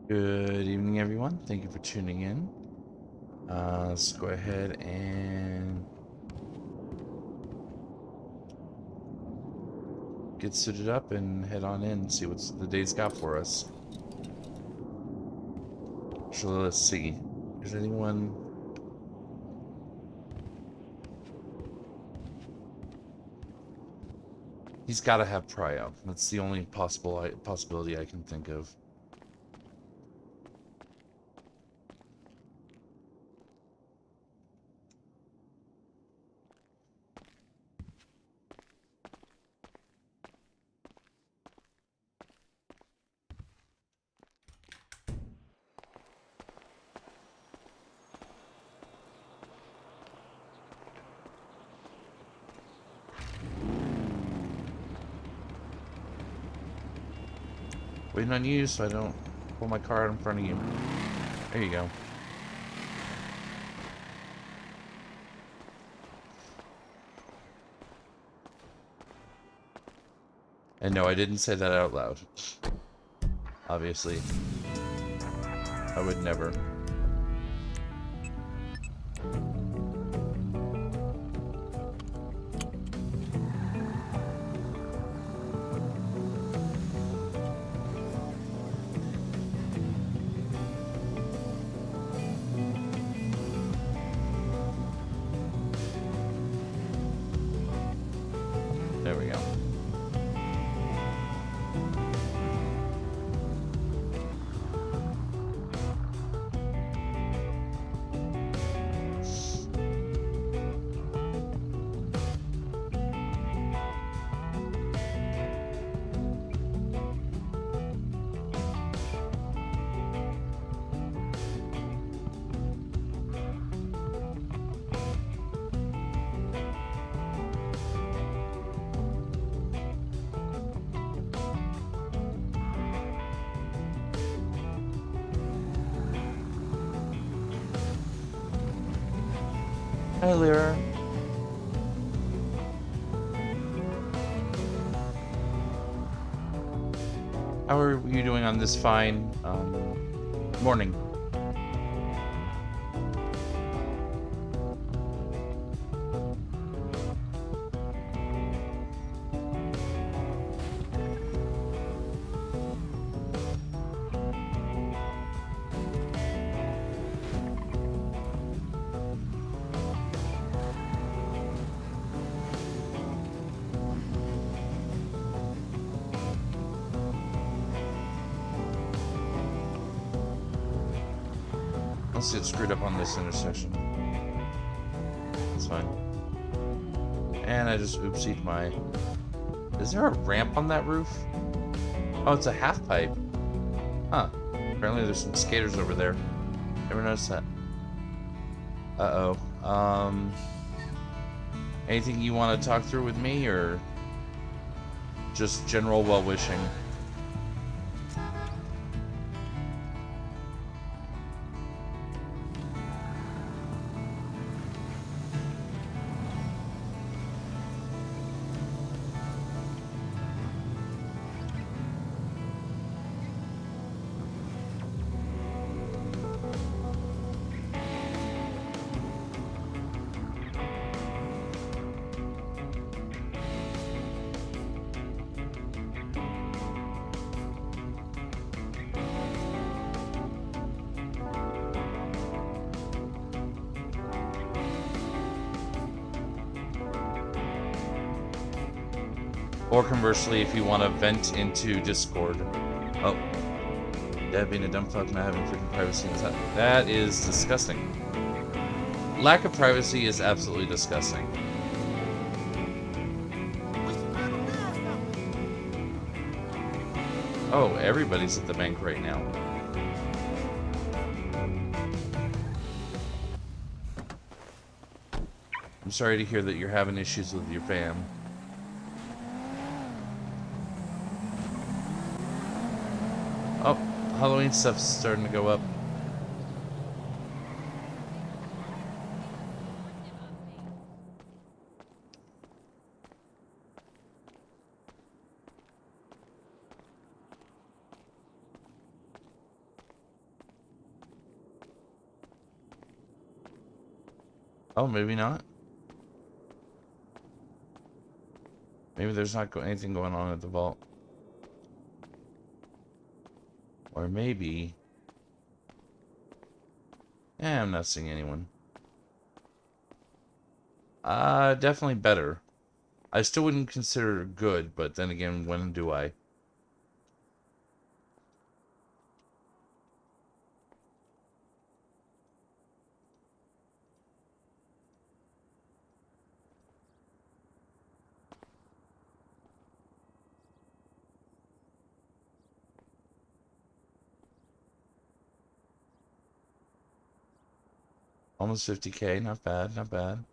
Good evening, everyone. Thank you for tuning in. Let's go ahead and get suited up and head on in and see what the day's got for us. So let's see. Is anyone... He's got to have Prio. That's the only possibility I can think of. Waiting on you so I don't pull my car out in front of you. There you go. And no, I didn't say that out loud. Obviously. I would never. There we go. Hi, Lyra. How are you doing on this fine morning? Let's get screwed up on this intersection. That's fine. And I just oopsied my... Is there a ramp on that roof? Oh, it's a half pipe. Huh. Apparently there's some skaters over there. Never noticed that. Uh-oh. Anything you want to talk through with me, or just general well-wishing? Or conversely, if you want to vent into Discord. Oh. Dad being a dumb fuck, not having freaking privacy inside. That is disgusting. Lack of privacy is absolutely disgusting. Oh, everybody's at the bank right now. I'm sorry to hear that you're having issues with your fam. Oh, Halloween stuff's starting to go up. Oh, maybe not. Maybe there's not anything going on at the vault. Or maybe... I'm not seeing anyone. Definitely better. I still wouldn't consider it good, but then again, when do I? Almost 50K, not bad, not bad.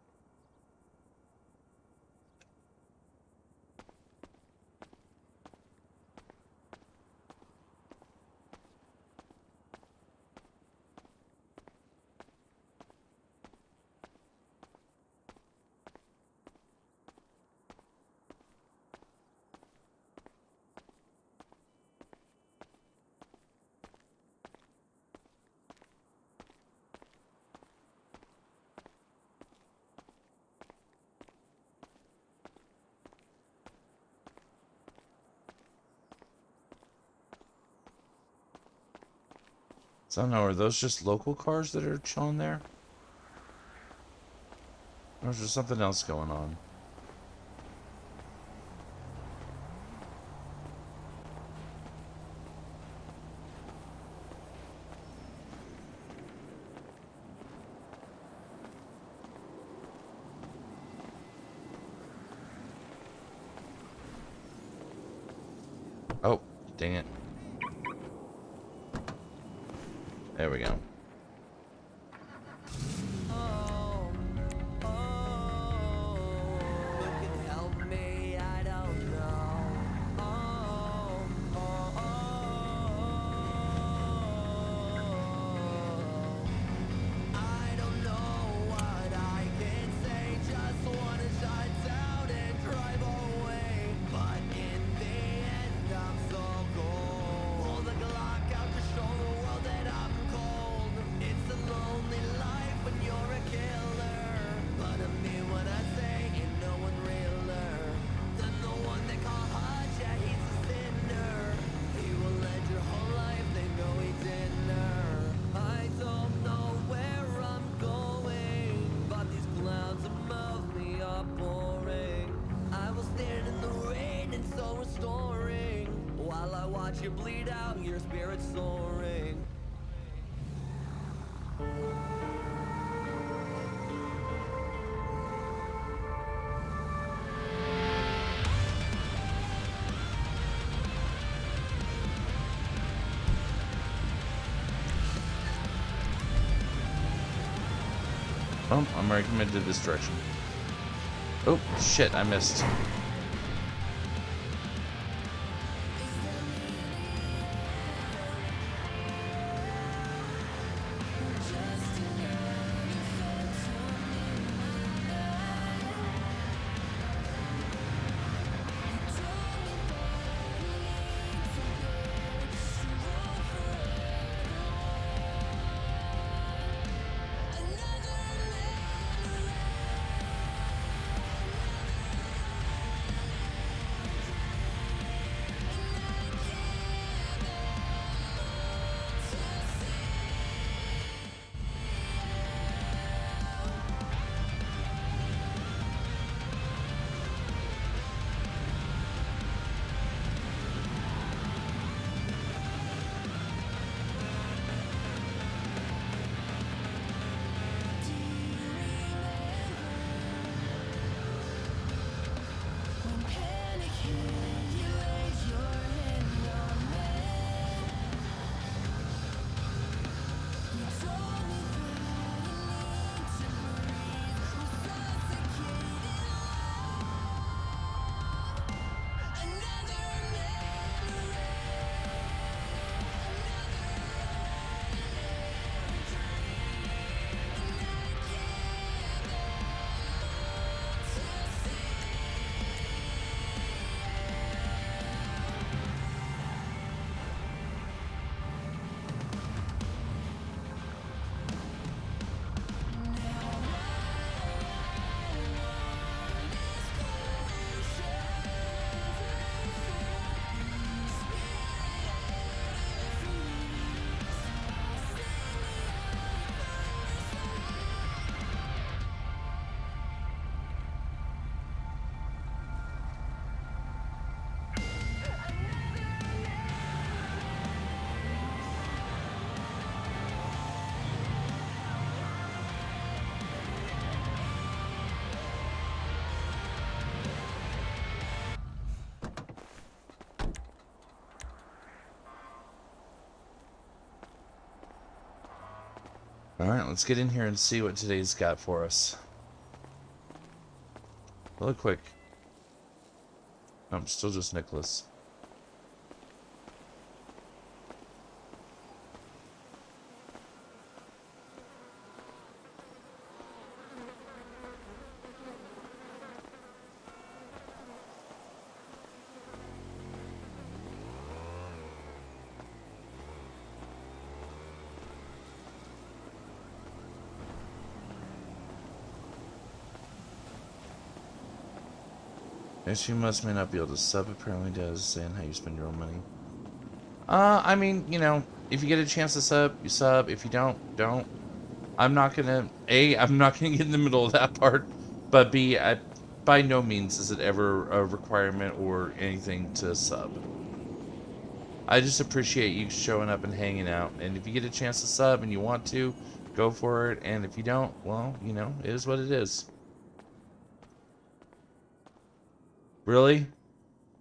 So I don't know, are those just local cars that are chilling there? Or is there something else going on? Oh, dang it. There we go. You bleed out, your spirit soaring. Oh, I'm already committed to this direction. Oh, shit, I missed. Alright, let's get in here and see what today's got for us. Really quick. I'm still just Nicholas. Yes, you must may not be able to sub, apparently does, saying how you spend your own money. I mean, you know, if you get a chance to sub, you sub. If you don't. I'm not gonna, I'm not gonna get in the middle of that part, but B, by no means is it ever a requirement or anything to sub. I just appreciate you showing up and hanging out, and if you get a chance to sub and you want to, go for it, and if you don't, well, you know, it is what it is. Really?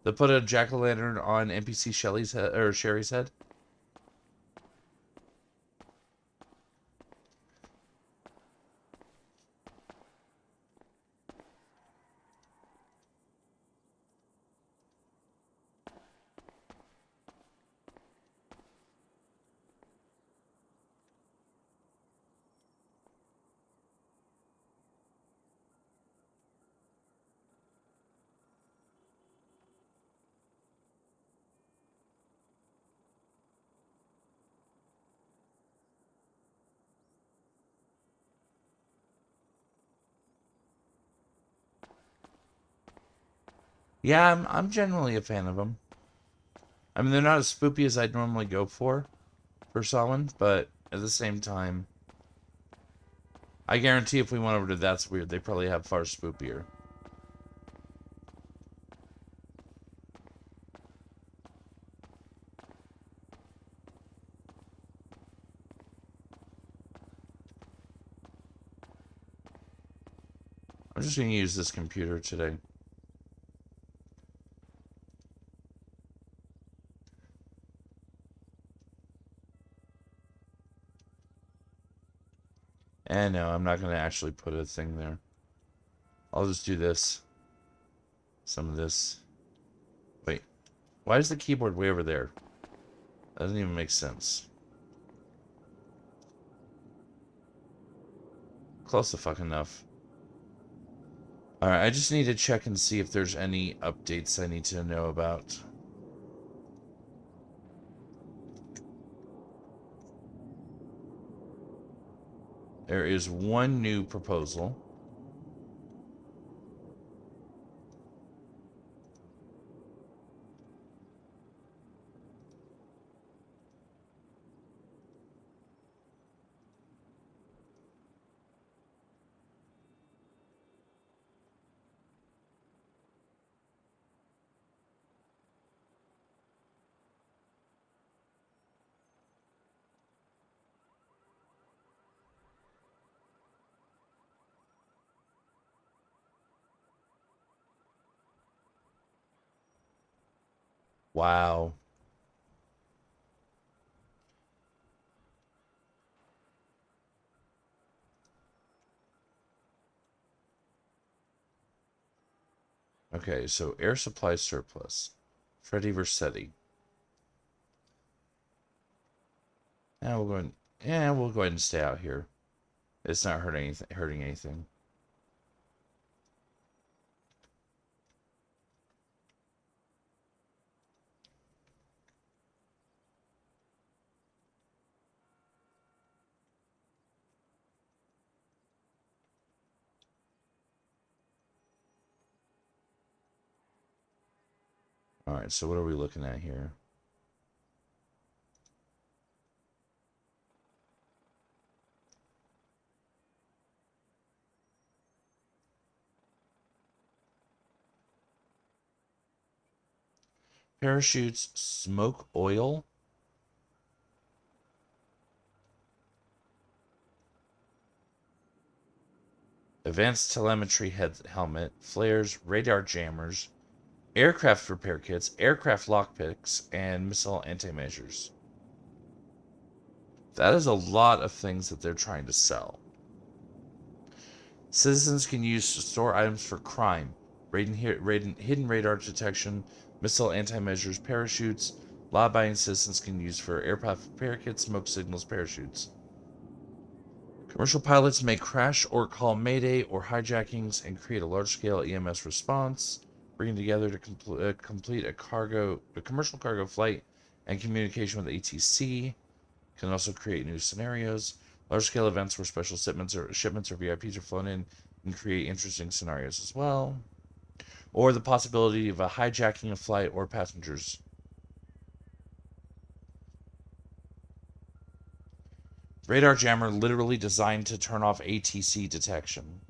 They put a jack-o'-lantern on NPC Shelly's head, or Sherry's head? Yeah, I'm generally a fan of them. I mean, they're not as spoopy as I'd normally go for someone, but at the same time, I guarantee if we went over to That's Weird, they probably have far spoopier. I'm just going to use this computer today. And no, I'm not going to actually put a thing there. I'll just do this. Some of this. Wait. Why is the keyboard way over there? That doesn't even make sense. Close to fuck enough. Alright, I just need to check and see if there's any updates I need to know about. There is one new proposal. Wow. Okay, so air supply surplus. Freddy Versetti. We'll go ahead and stay out here. It's not hurting anything. Alright, so what are we looking at here? Parachutes, smoke oil. Advanced telemetry helmet, flares, radar jammers, aircraft repair kits, aircraft lockpicks, and missile anti-measures. That is a lot of things that they're trying to sell. Citizens can use to store items for crime, hidden radar detection, missile anti-measures, parachutes. Law-abiding citizens can use for aircraft repair kits, smoke signals, parachutes. Commercial pilots may crash or call mayday or hijackings and create a large-scale EMS response, bringing together to complete a commercial cargo flight and communication with ATC. Can also create new scenarios. Large-scale events where special shipments or VIPs are flown in can create interesting scenarios as well. Or the possibility of a hijacking a flight or passengers. Radar jammer literally designed to turn off ATC detection.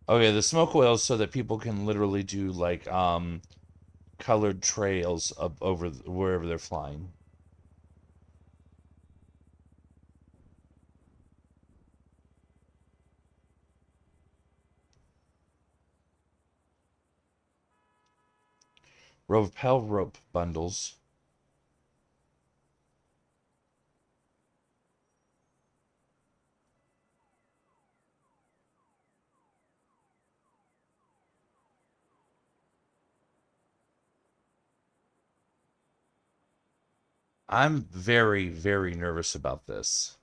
Okay, the smoke oil so that people can literally do like colored trails up over wherever they're flying. Rappel rope bundles. I'm very, very nervous about this.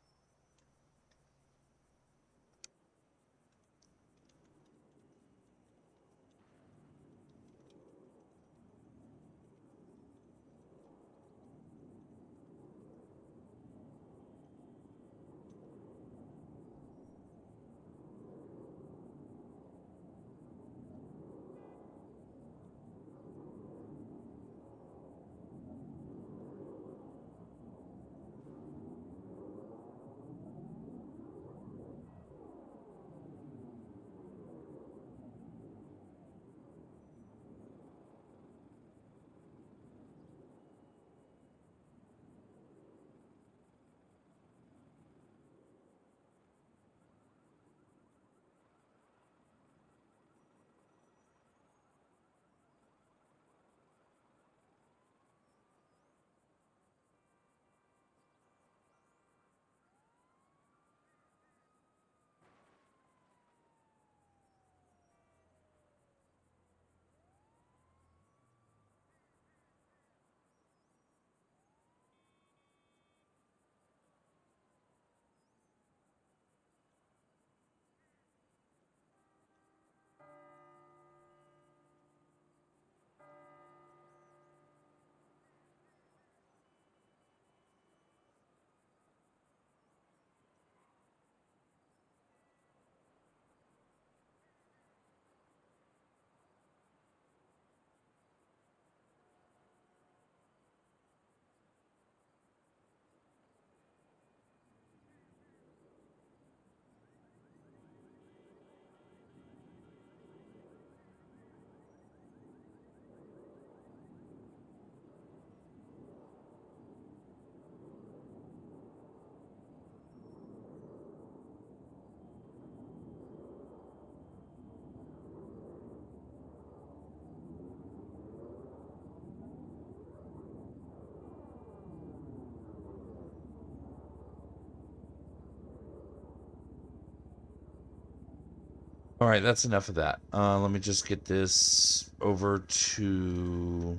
All right, that's enough of that. Let me just get this over to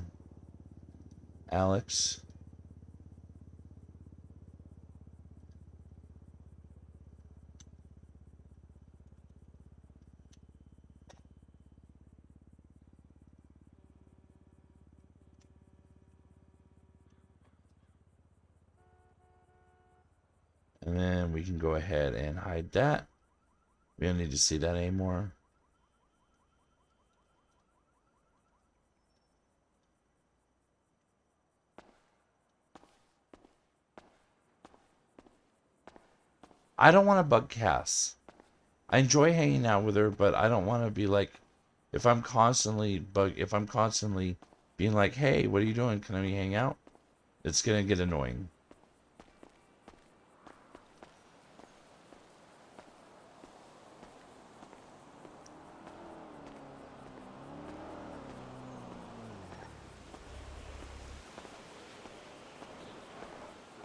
Alex. And then we can go ahead and hide that. We don't need to see that anymore. I don't want to bug Cass. I enjoy hanging out with her, but I don't want to be like, if I'm constantly being like, hey, what are you doing? Can we hang out? It's gonna get annoying.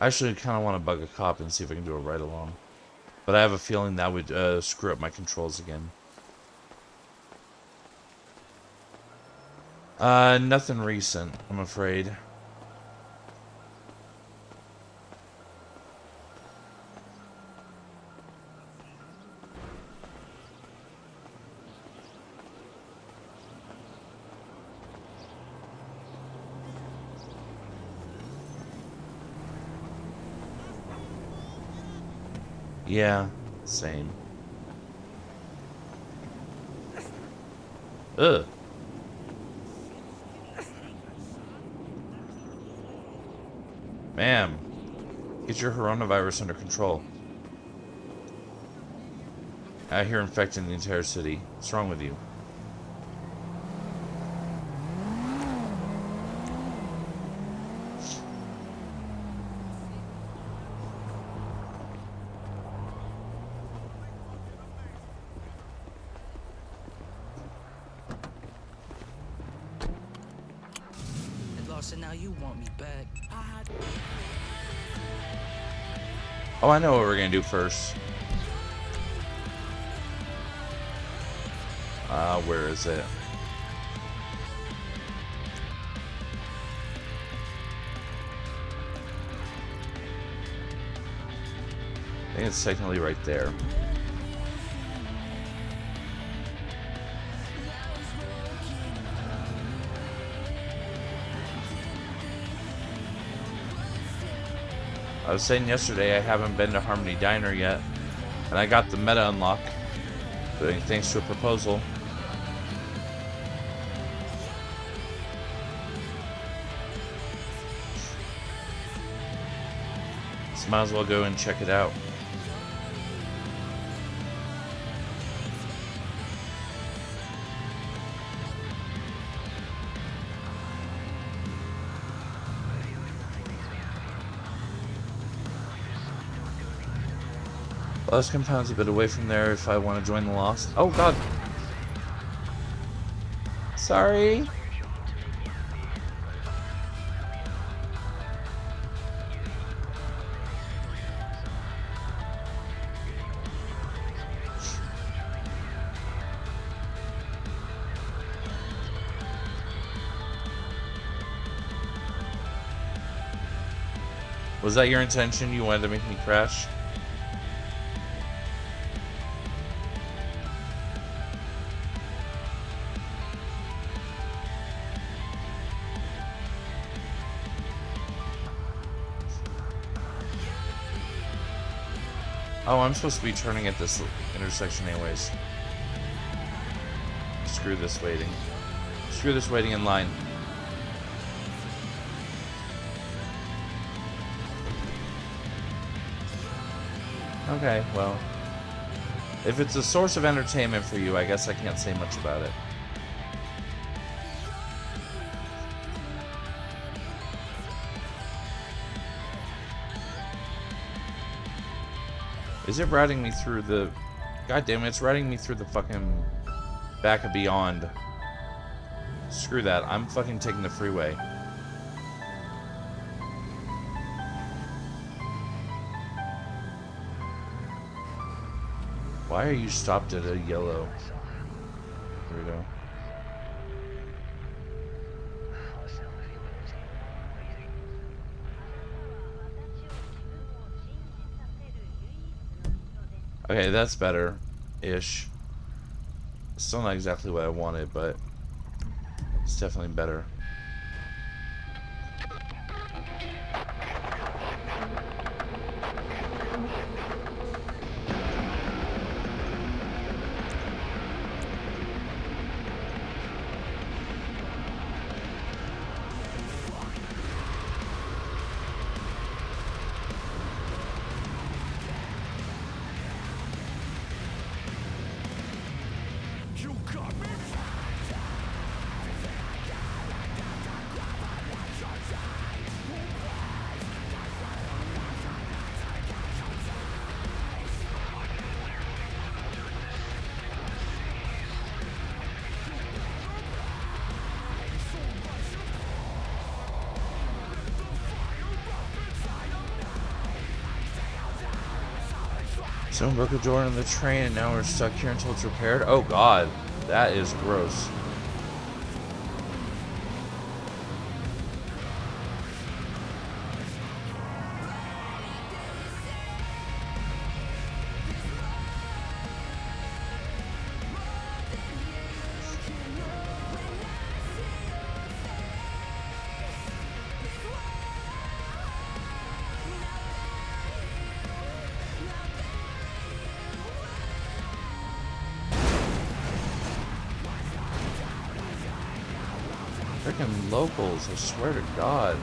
I actually kind of want to bug a cop and see if I can do a ride along. But I have a feeling that would screw up my controls again. Nothing recent, I'm afraid. Yeah, same. Ugh. Ma'am, get your coronavirus under control. Out here infecting the entire city. What's wrong with you? And now you want me back. Oh, I know what we're gonna do first. Where is it? I think it's technically right there. I was saying yesterday I haven't been to Harmony Diner yet, and I got the meta unlock, thanks to a proposal. So might as well go and check it out. Lost Compound's a bit away from there if I want to join the Lost. Oh god! Sorry! Was that your intention? You wanted to make me crash? Oh, I'm supposed to be turning at this intersection anyways. Screw this waiting. Screw this waiting in line. Okay, well. If it's a source of entertainment for you, I guess I can't say much about it. Is it routing me through the... God damn it, it's routing me through the fucking back of Beyond. Screw that, I'm fucking taking the freeway. Why are you stopped at a yellow? Here we go. Okay, that's better-ish. Still not exactly what I wanted, but it's definitely better. Someone broke a door in the train and now we're stuck here until it's repaired. Oh god, that is gross. Freaking locals, I swear to God.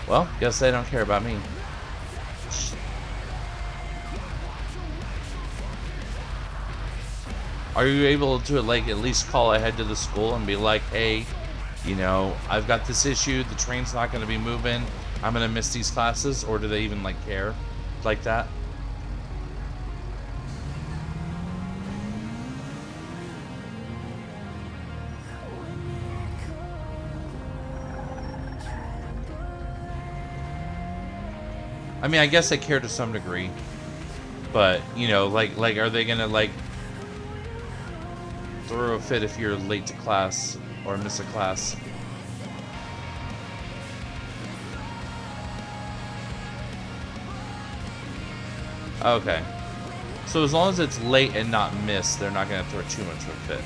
Well, guess they don't care about me. Are you able to, like, at least call ahead to the school and be like, hey, you know, I've got this issue, the train's not going to be moving, I'm going to miss these classes? Or do they even, like, care like that? I mean, I guess they care to some degree. But, you know, like are they going to, like, throw a fit if you're late to class or miss a class? Okay. So as long as it's late and not missed, they're not going to throw too much of a fit.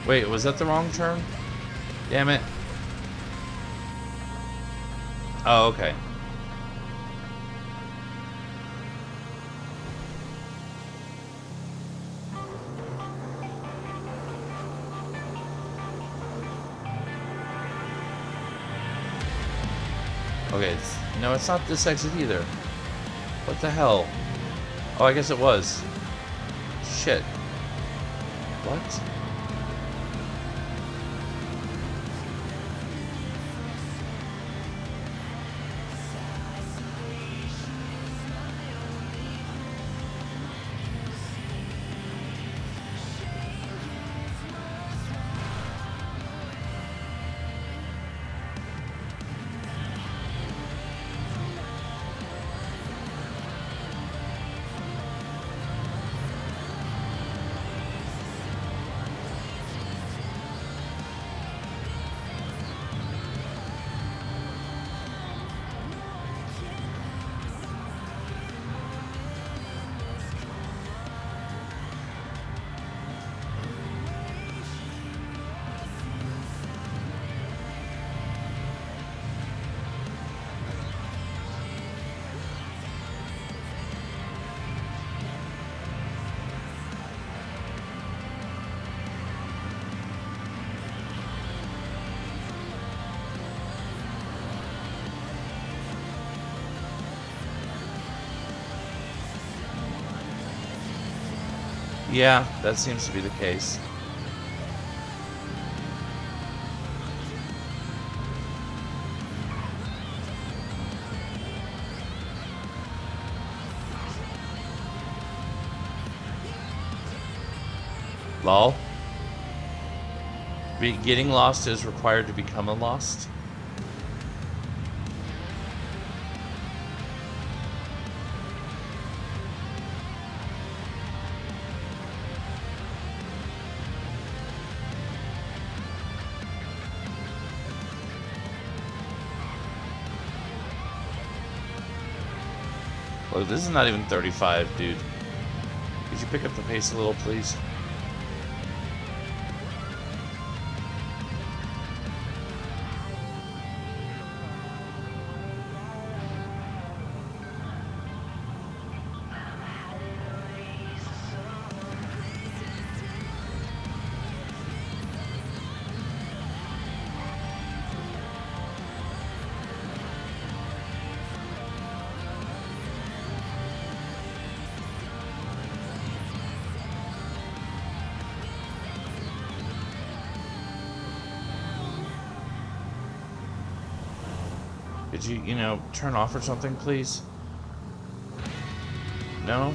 Wait, was that the wrong turn? Damn it. Oh, okay. Okay, no, it's not this exit either. What the hell? Oh, I guess it was. Shit. What? Yeah, that seems to be the case. Lol. Getting lost is required to become a lost? Look, this is not even 35, dude. Could you pick up the pace a little, please? Could you, turn off or something, please? No?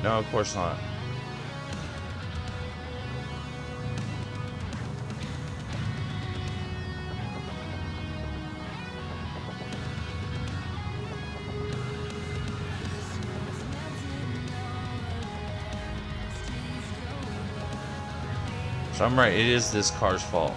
No, of course not. So I'm right, it is this car's fault.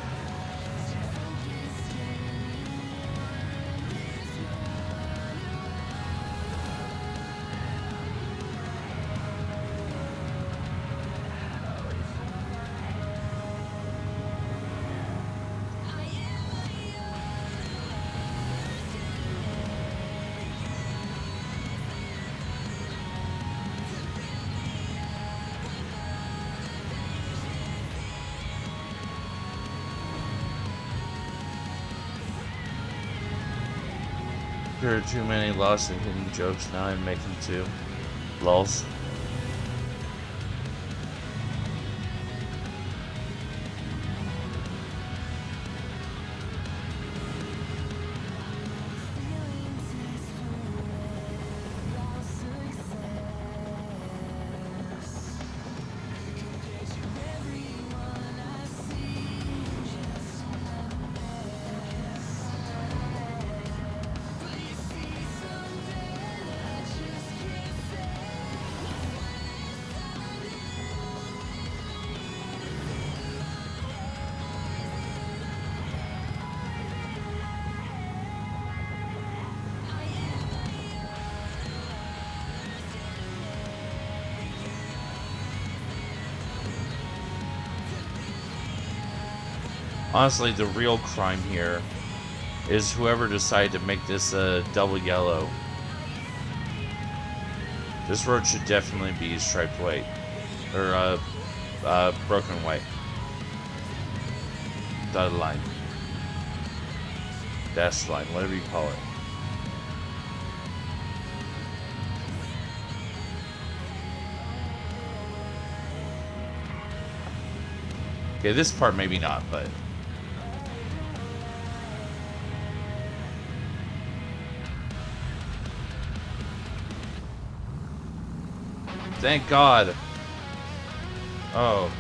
There are too many lost and hidden jokes now I'm making too. Lols. Honestly, the real crime here is whoever decided to make this double yellow. This road should definitely be striped white. Or, broken white. Dotted line. Dashed line, whatever you call it. Okay, this part maybe not, but... Thank God! Oh.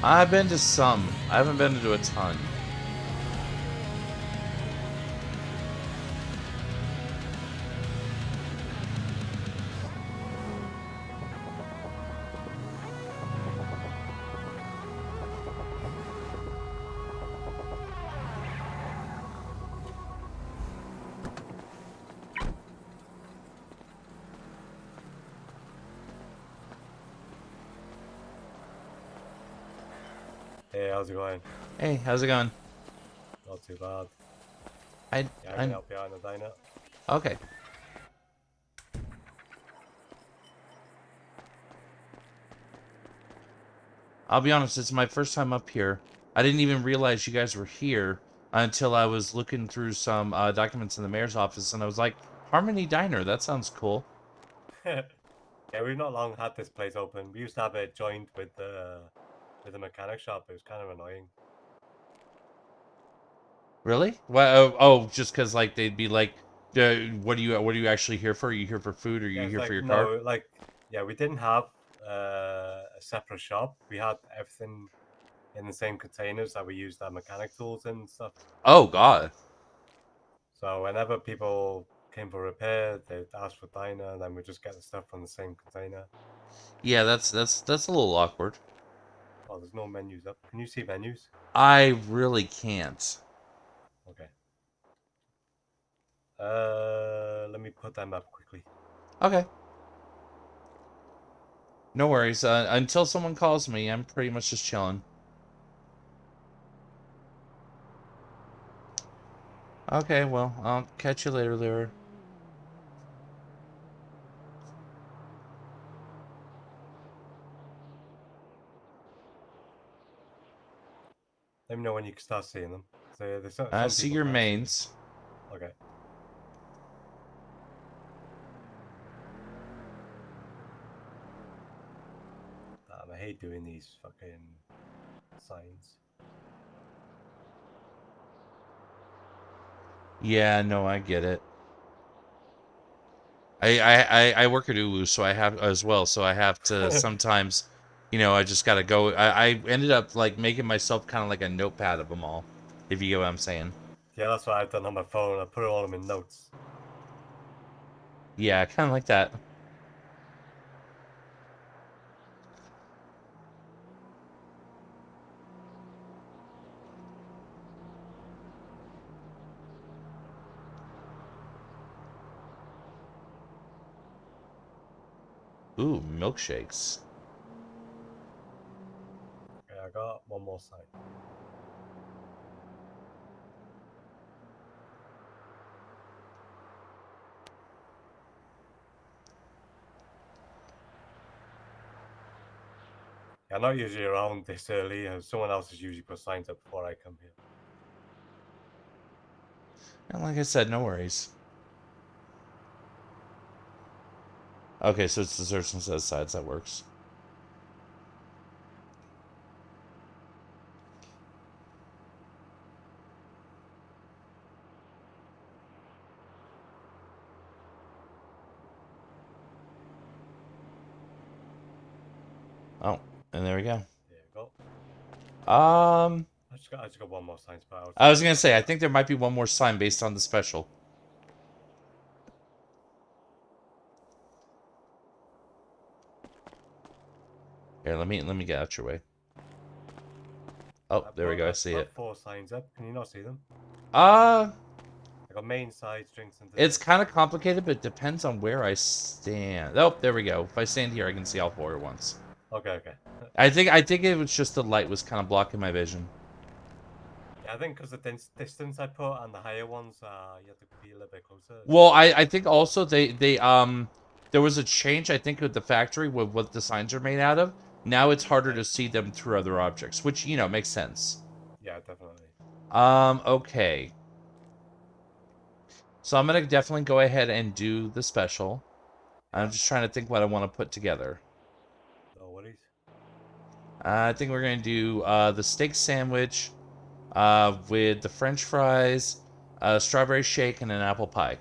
I've been to some. I haven't been to a ton. Hey, how's it going? Hey, how's it going? Not too bad. I, Yeah, I can I, help you out in the diner. okay. I'll be honest, it's my first time up here. I didn't even realize you guys were here until I was looking through some documents in the mayor's office, and I was like, Harmony Diner, that sounds cool. Yeah, we've not long had this place open. We used to have it joined with the mechanic shop. It was kind of annoying. Really? Well, oh, just because like they'd be like, what are you actually here for? Are you here for food, or are Yeah, you it's here for like your car? no, like yeah, we didn't have a separate shop. We had everything in the same containers that we used our mechanic tools and stuff. Oh God. So whenever people came for repair, they'd ask for diner, and then we just get the stuff from the same container. Yeah, that's a little awkward. Oh, there's no menus up. Can you see menus? I really can't. Okay. Let me put them up quickly. Okay. No worries. Until someone calls me, I'm pretty much just chilling. Okay, well, I'll catch you later, Lyra. Let me know when you can start seeing them. So there's some I some see people your can't see them. mains. Okay. Damn, I hate doing these fucking signs. Yeah, no, I get it. I work at Ulu, so I have as well. So I have to sometimes, I just gotta go. I ended up like making myself kind of like a notepad of them all, if you get what I'm saying. Yeah, that's what I've done on my phone. I put it all in notes. Yeah, kind of like that. Ooh, milkshakes. Okay, I got one more sign. Yeah, I'm not usually around this early. Someone else has usually put signs up before I come here. And like I said, no worries. Okay, so it's the search and says sides that works. Oh, and there we go. There you go. Um, I just got one more sign spot out. I was gonna say I think there might be one more sign based on the special. Here, let me get out your way. Oh, there we go. I see I've it. put 4 signs up. Can you not see them? Uh, I got main sides, drinks, and it's desserts. kind of complicated, but it depends on where I stand. Oh, there we go. If I stand here, I can see all four at once. Okay, okay. I think it was just the light was kind of blocking my vision. Yeah, I think because the distance I put and the higher ones, you have to be a little bit closer. Well, I think also they there was a change I think with the factory with what the signs are made out of. Now it's harder Okay. to see them through other objects, which makes sense. Yeah, definitely. Okay. So I'm gonna definitely go ahead and do the special. I'm Yeah, just trying to think what I want to put together. no worries. I think we're gonna do the steak sandwich with the French fries, strawberry shake, and an apple pie.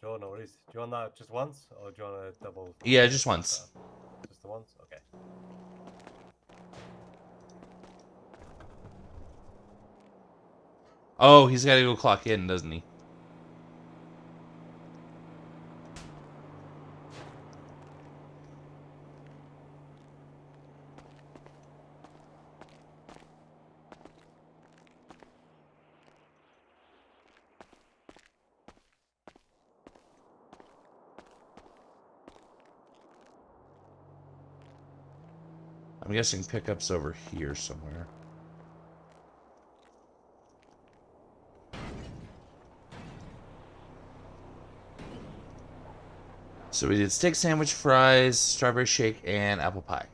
Sure, no worries. Do you want that just once, or do you want a double Yeah, just setup? once. Just the once? Okay. Oh, he's got to go clock in, doesn't he? I'm guessing pickup's over here somewhere. So we did steak sandwich, fries, strawberry shake, and apple pie.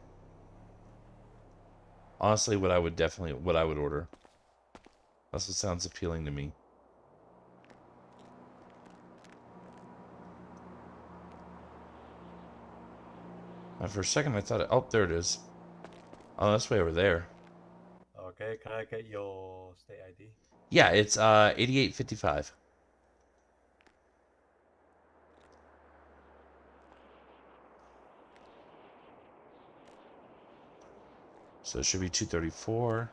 Honestly, what I would order. That's what sounds appealing to me. And for a second, I thought, oh, there it is. Oh, that's way over there. Okay, can I get your state ID? Yeah, it's 8855. So it should be 234.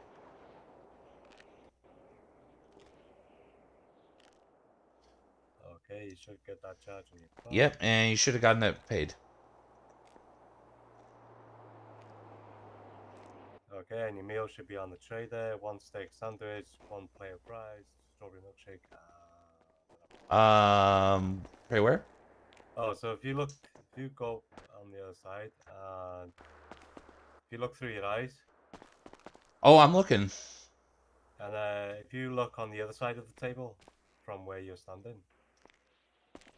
Okay, you should get that charge on your Yep, card. and you should have gotten that paid. Okay, and your meal should be on the tray there. 1 steak sandwich, 1 plate of fries, strawberry milkshake, Okay, where? Oh, so if you go on the other side, and if you look through your eyes, Oh, I'm looking. and if you look on the other side of the table from where you're standing,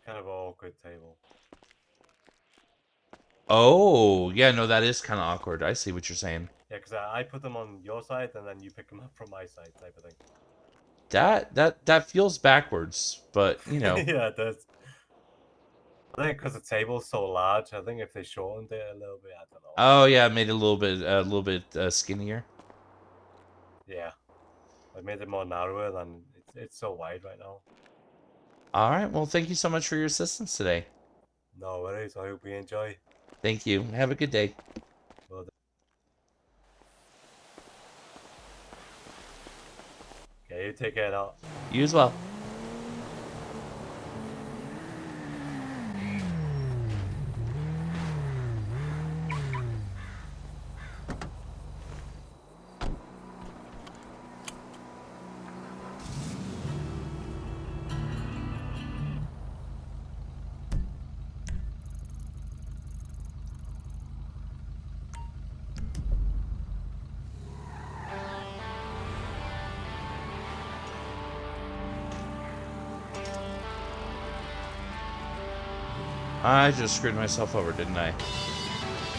kind of an awkward table. Oh, yeah, no, that is kind of awkward. I see what you're saying. Yeah, because I put them on your side, and then you pick them up from my side, type of thing. That feels backwards, but you know. Yeah, it does. I think because the table's so large, I think if they shortened it a little bit, I don't know. Oh yeah, made it a little bit skinnier. Yeah, I made it more narrower than it's so wide right now. All right. Well, thank you so much for your assistance today. No worries. I hope we enjoy. Thank you. Have a good day. Well, yeah, you take care now. You as well. I just screwed myself over, didn't I?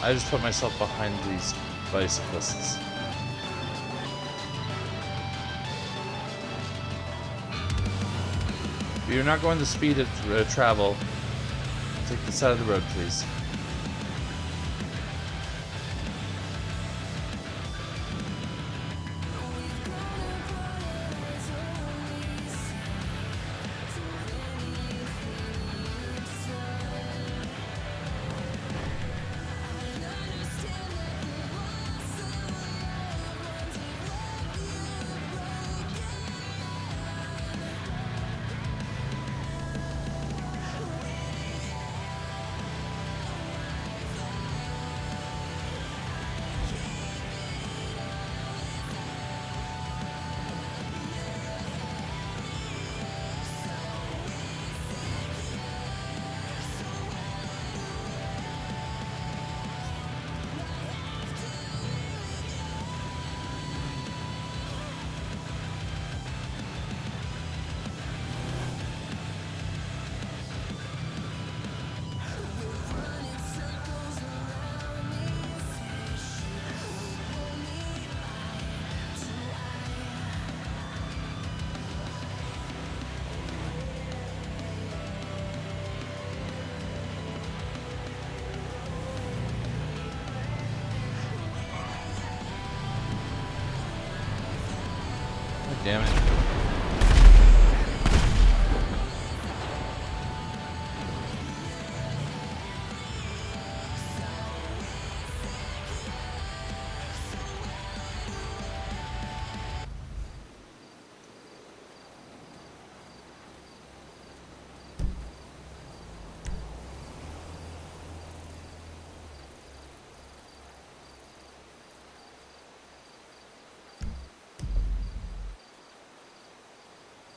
I just put myself behind these bicyclists. If you're not going the speed of travel, take the side of the road, please. God damn it.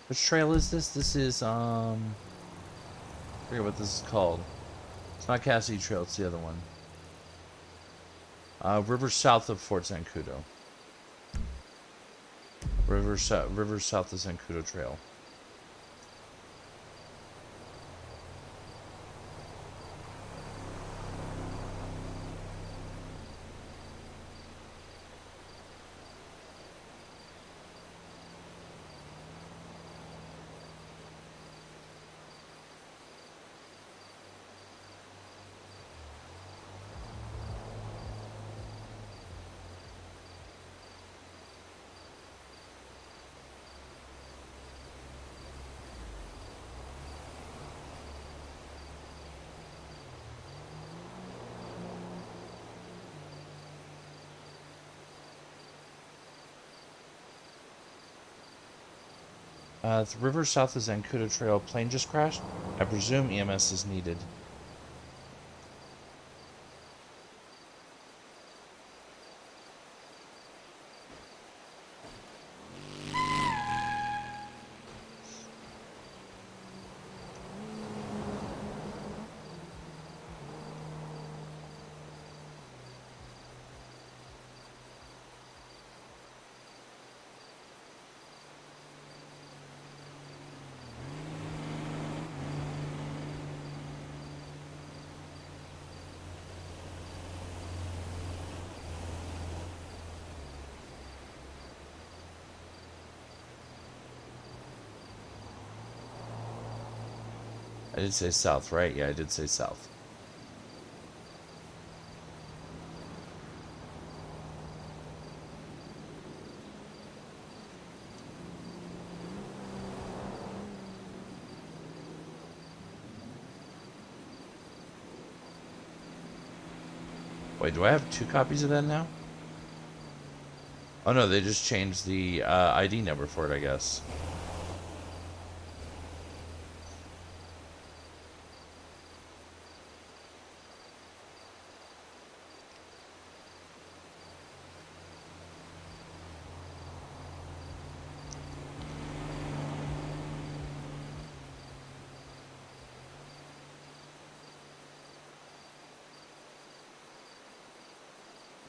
Which trail is this? This is, I forget what this is called. It's not Cassidy Trail, it's the other one. River south of Fort Zancudo. River south of Zancudo Trail. The river south of Zancudo Trail. Plane just crashed. I presume EMS is needed. I did say south, right? Yeah, I did say south. Wait, do I have 2 copies of that now? Oh no, they just changed the ID number for it, I guess.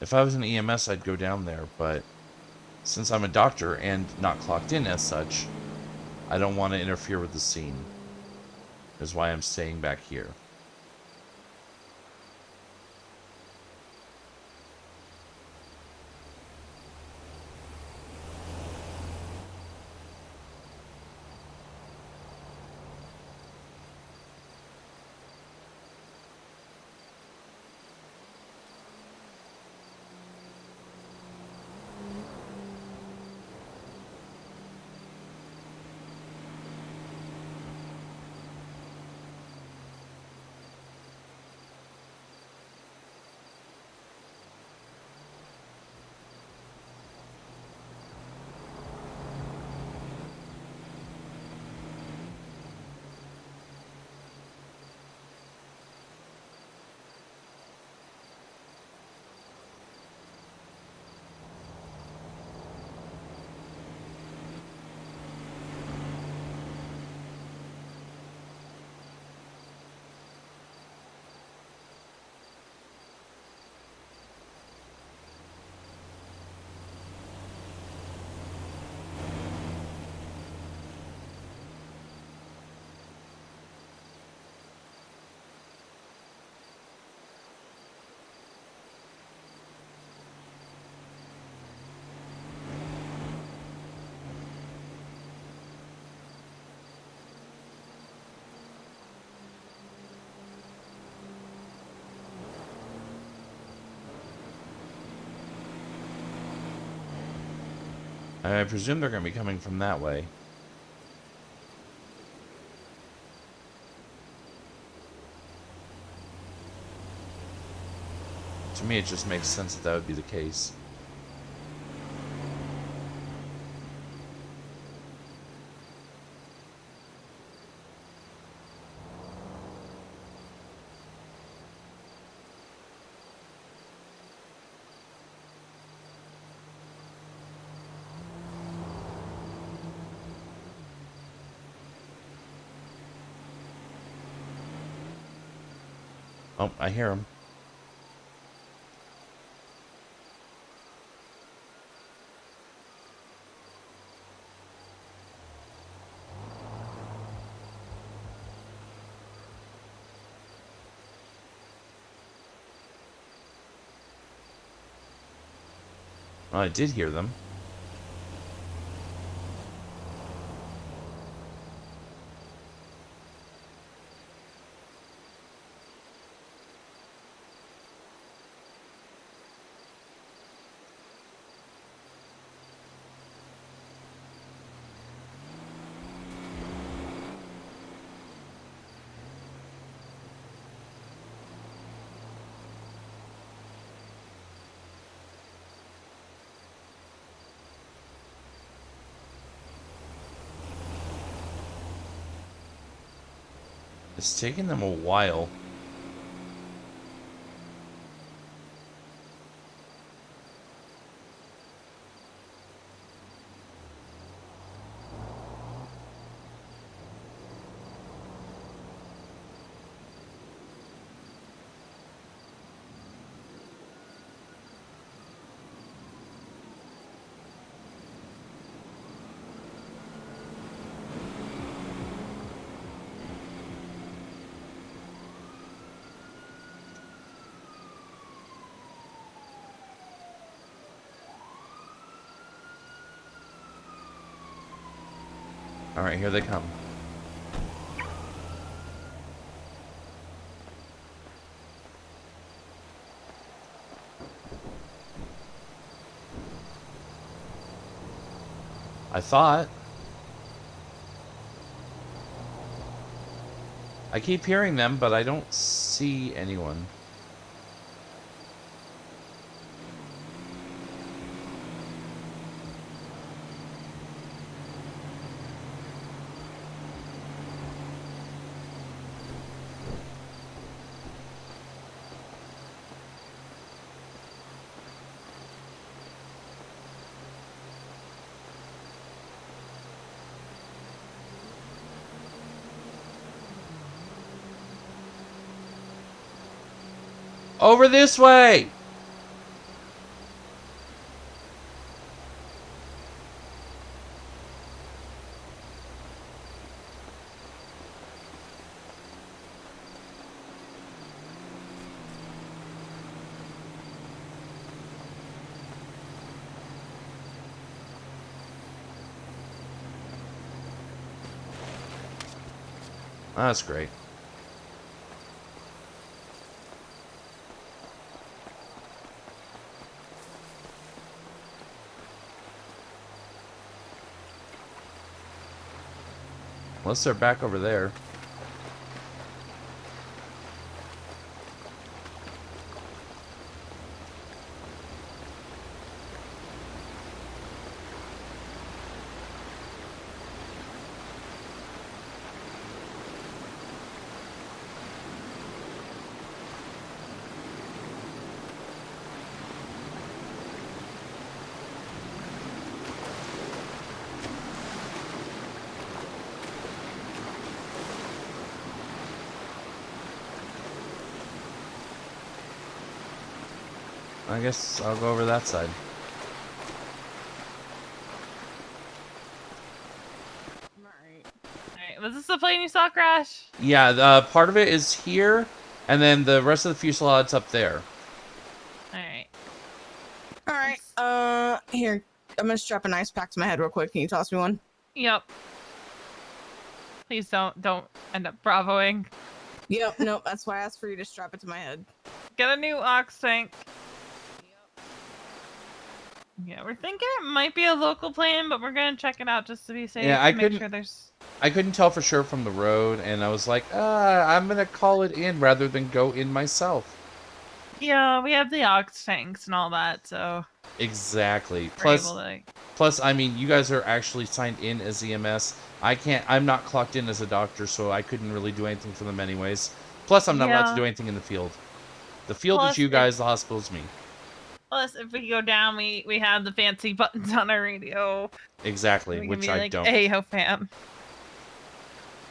If I was an EMS, I'd go down there, but since I'm a doctor and not clocked in as such, I don't want to interfere with the scene. Is why I'm staying back here. I presume they're going to be coming from that way. To me, it just makes sense that that would be the case. Oh, I hear him. Well, I did hear them. It's taking them a while. Alright, here they come. I thought. I keep hearing them, but I don't see anyone. Over this way! That's great. Unless they're back over there. I guess I'll go over that side. Alright, was this the plane you saw crash? Yeah, part of it is here, and then the rest of the fuselage's up there. Alright. Alright, here. I'm gonna strap an ice pack to my head real quick. Can you toss me one? Yep. Please don't end up bravoing. Yep, nope, that's why I asked for you to strap it to my head. Get a new ox tank. Yeah, we're thinking it might be a local plane, but we're gonna check it out just to be safe. Yeah, I make sure there's. I couldn't tell for sure from the road, and I was like, I'm gonna call it in rather than go in myself. Yeah, we have the ox tanks and all that, so. Exactly. We're able to... Plus, I mean, you guys are actually signed in as EMS. I'm not clocked in as a doctor, so I couldn't really do anything for them anyways. Plus, I'm not allowed to do anything in the field. The field is you guys, the hospital's me. Plus, if we go down, we have the fancy buttons on our radio. Exactly, which I don't. Hey ho fam.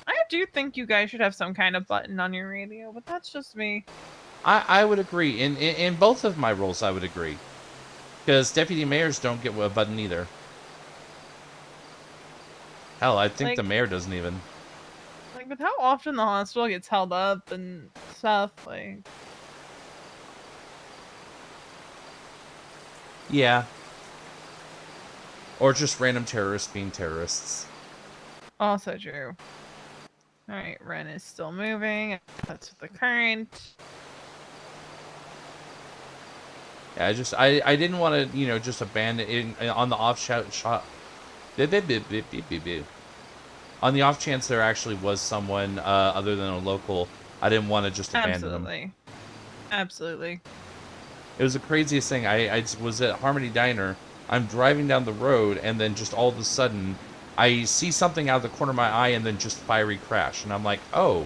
I do think you guys should have some kind of button on your radio, but that's just me. I would agree. In both of my roles, I would agree. Because deputy mayors don't get a button either. Hell, I think the mayor doesn't even. Like, with how often the hospital gets held up and stuff, like... Yeah. Or just random terrorists being terrorists. Also true. Alright, Ren is still moving. That's with the current. Yeah, I didn't want to, just abandon it on the off shot. On the off chance there actually was someone other than a local, I didn't want to just abandon them. Absolutely. It was the craziest thing. I was at Harmony Diner. I'm driving down the road, and then just all of a sudden, I see something out of the corner of my eye, and then just fiery crash. And I'm like, oh,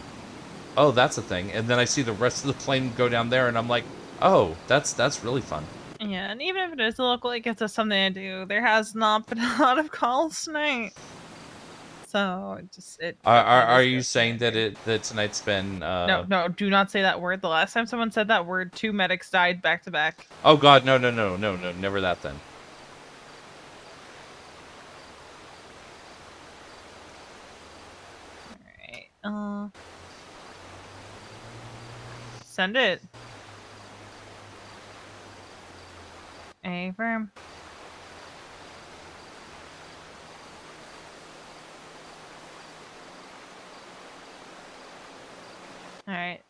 that's a thing. And then I see the rest of the plane go down there, and I'm like, oh, that's really fun. Yeah, and even if it is a local, it gives us something to do. There has not been a lot of calls tonight. So, Are you saying that tonight's been... No, do not say that word. The last time someone said that word, 2 medics died back to back. Oh god, no, never that then. Alright, send it. Affirm. Alright.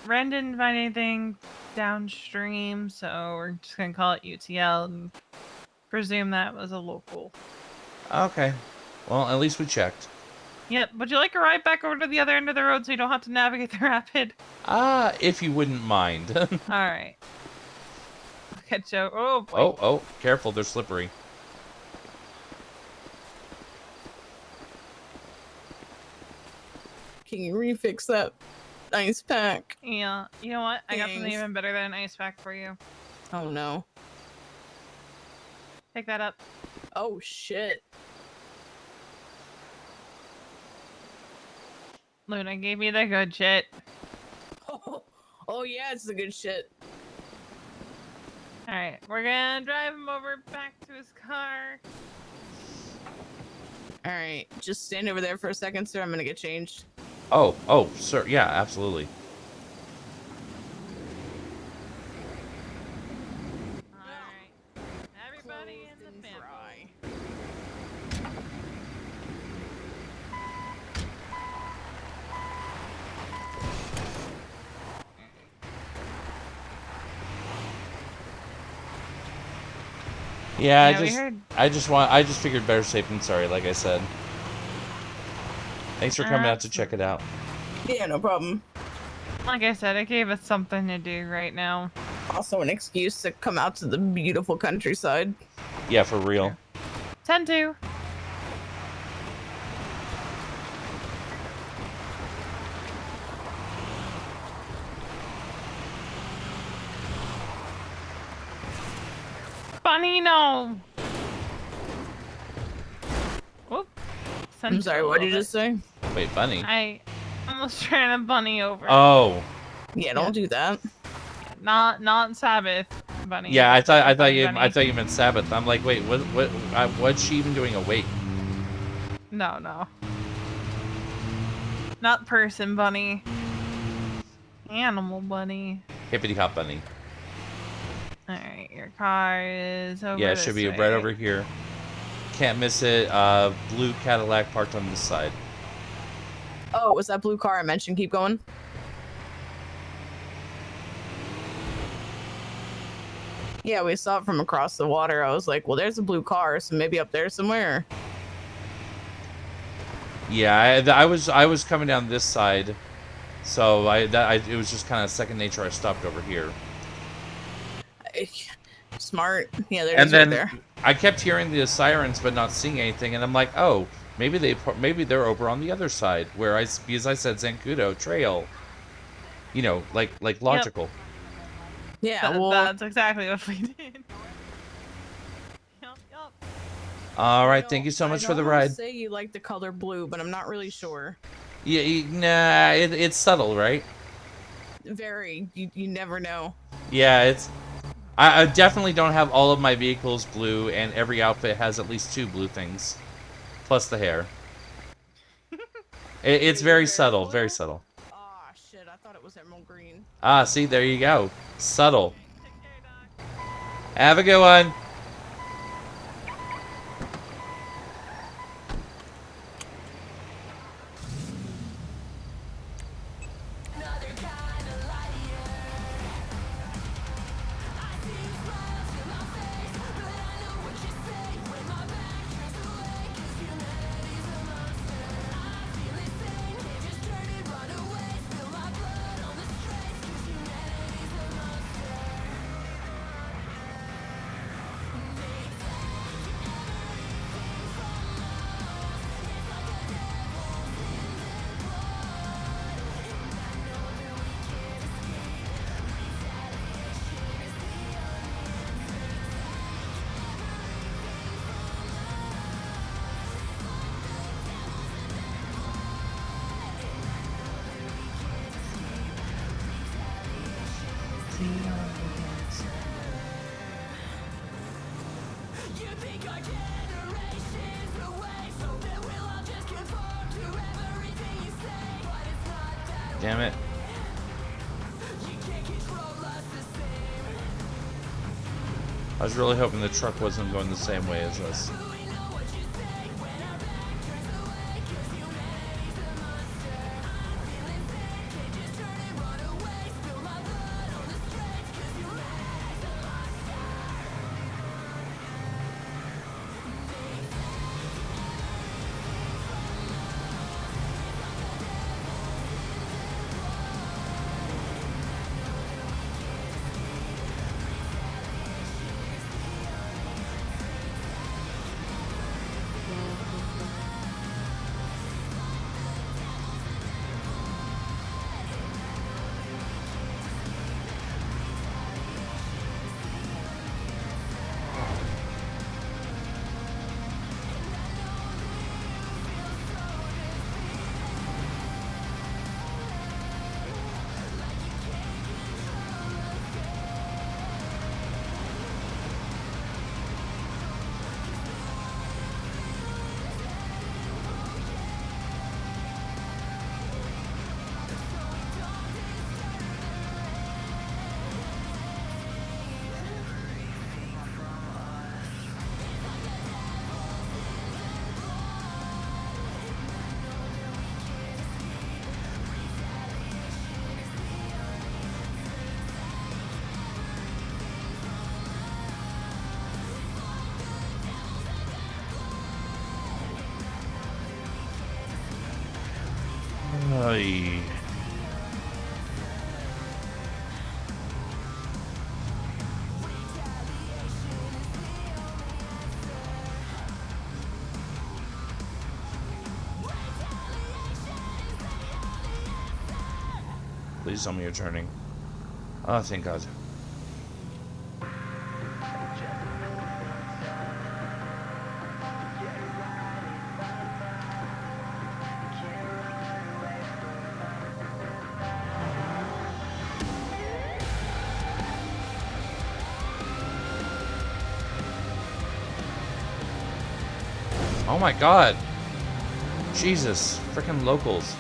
Ren didn't find anything downstream, so we're just gonna call it UTL and presume that was a local. Okay. Well, at least we checked. Yep. Would you like a ride back over to the other end of the road so you don't have to navigate the rapid? If you wouldn't mind. All right. Catch you. Oh boy. Oh, careful, they're slippery. Can you refix that ice pack? Yeah. You know what? I got something Thanks. even better than an ice pack for you. Oh no. Pick that up. Oh shit. Luna gave me the good shit. Oh yeah, it's the good shit. All right, we're gonna drive him over back to his car. All right, just stand over there for a second, sir. I'm gonna get changed. Oh, sir. Yeah, absolutely. All right, everybody in the Clothed and family. dry. Yeah, Yeah, we heard. I just figured better safe than sorry, like I said. Thanks for coming out to check it out. Yeah, no problem. Like I said, it gave us something to do right now. Also an excuse to come out to the beautiful countryside. Yeah, for real. 10-2. Bunny, no. Whoop. I'm sorry, what did you just say? Wait, bunny. I almost trying to bunny over. Oh. Yeah, don't do that. Not Sabbath bunny. Yeah, I thought you Bunny. meant Sabbath. I'm like, wait, what's she even doing awake? No. Not person bunny. Animal bunny. Hippity hop bunny. Alright, your car is over Yeah, it this should be way. right over here. Can't miss it. Blue Cadillac parked on this side. Oh, was that blue car I mentioned? Keep going. Yeah, we saw it from across the water. I was like, well, there's a blue car, so maybe up there somewhere. Yeah, I was coming down this side, so it was just kind of second nature. I stopped over here. Smart. Yeah, there's And then right there. I kept hearing the sirens but not seeing anything, and I'm like, oh, maybe they're over on the other side where because I said Zancudo Trail. You know, like logical. Yeah, well, That's exactly what we did. Yup. All right, know, thank you so much I for the know ride. Say you like the color blue, but I'm not really sure. Yeah, nah, it's subtle, right? Very. You never know. Yeah, it's. I definitely don't have all of my vehicles blue, and every outfit has at least 2 blue things, plus the hair. It's very subtle, very subtle. Ah, shit! I thought it was emerald green. Ah, see, there you go. Subtle. Have a good one. Damn it. I was really hoping the truck wasn't going the same way as us. Please tell me you're turning. Oh, thank God. Oh my God. Jesus. Freaking locals.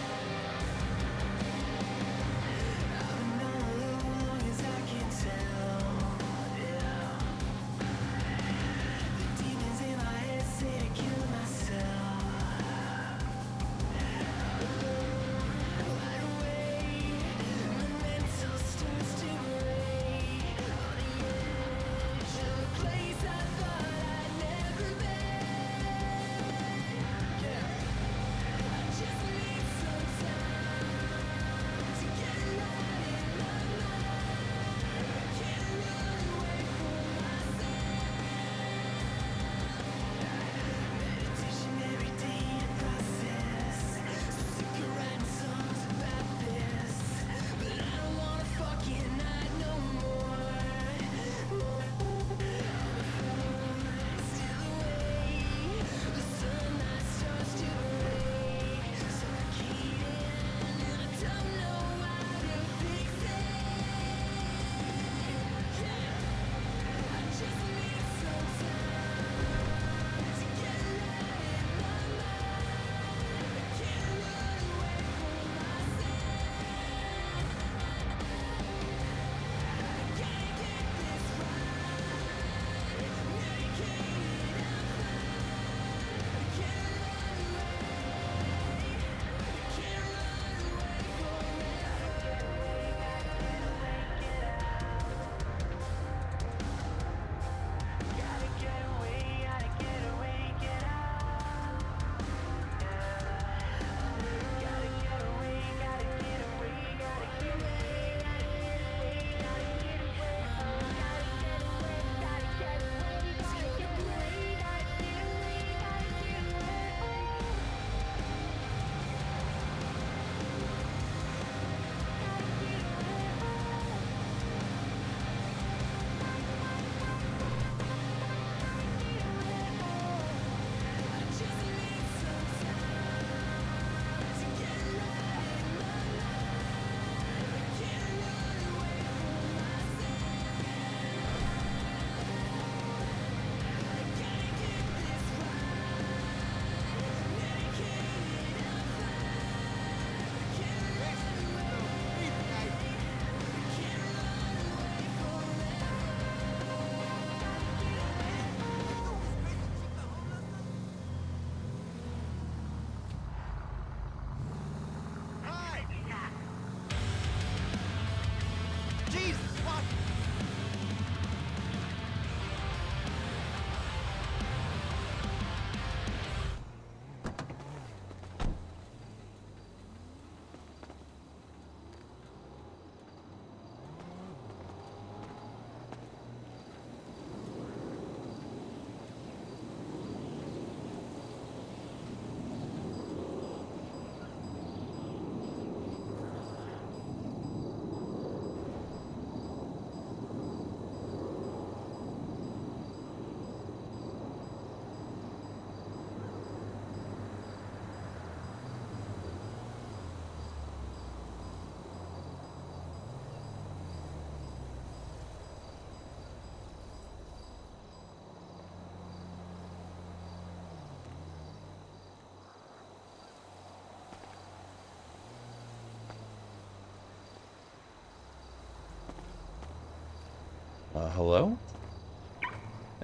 Hello?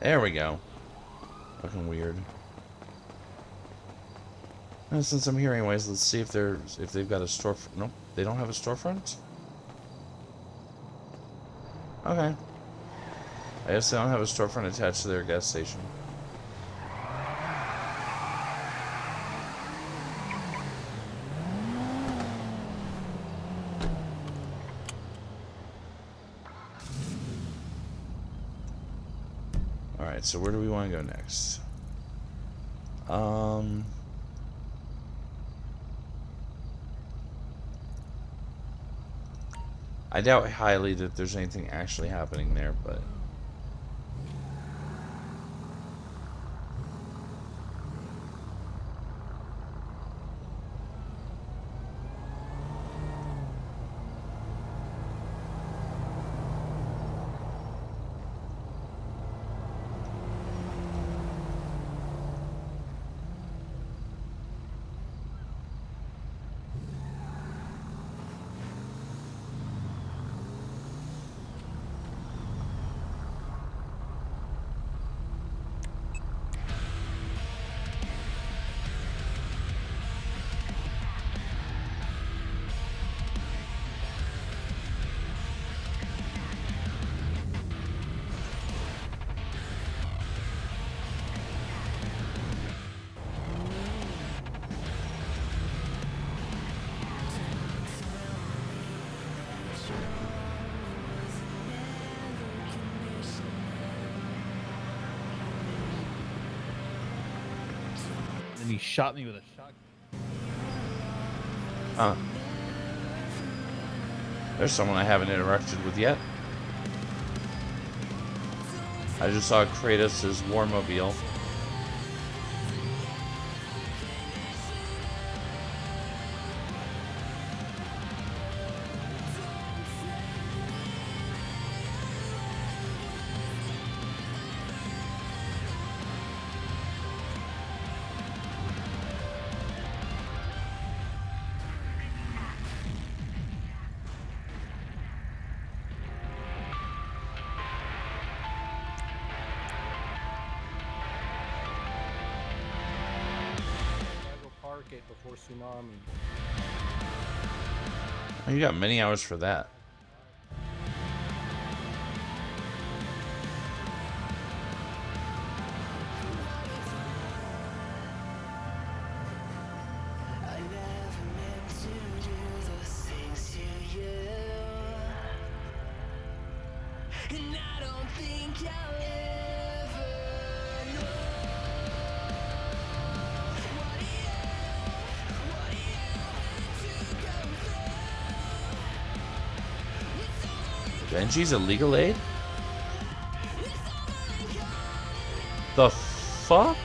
There we go. Fucking weird. And since I'm here anyways, let's see if they've got a storefront. Nope, they don't have a storefront? Okay. I guess they don't have a storefront attached to their gas station. Alright, so where do we want to go next? I doubt highly that there's anything actually happening there, but... And he shot me with a shotgun. Huh. There's someone I haven't interacted with yet. I just saw Kratos' Warmobile. Park it before tsunami. Oh, you got many hours for that. And I don't think I'll ever know what you had to go through. Benji's a legal aid? The fuck?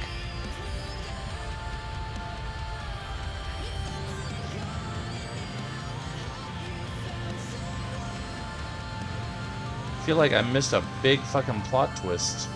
I feel like I missed a big fucking plot twist.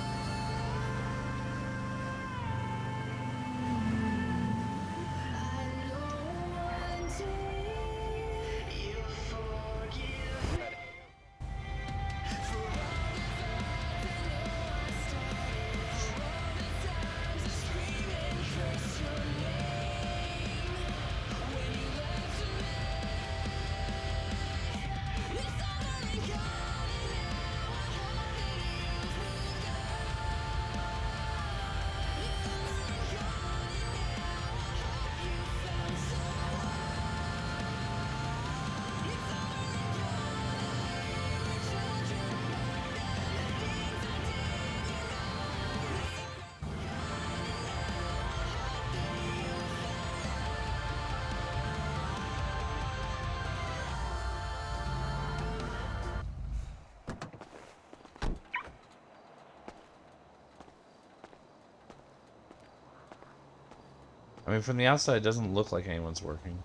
I mean, from the outside, it doesn't look like anyone's working.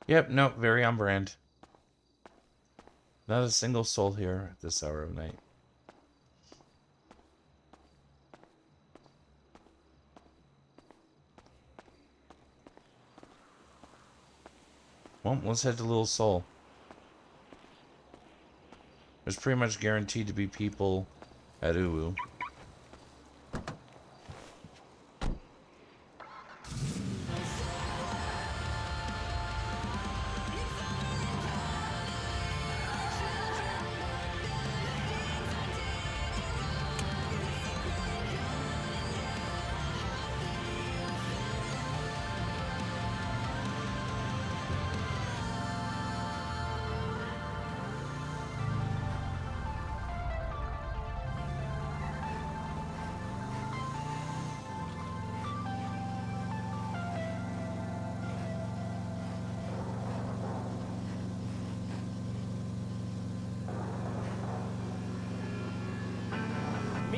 Yep, nope, very on brand. Not a single soul here at this hour of night. Well, let's head to Little Seoul. There's pretty much guaranteed to be people at Uwu.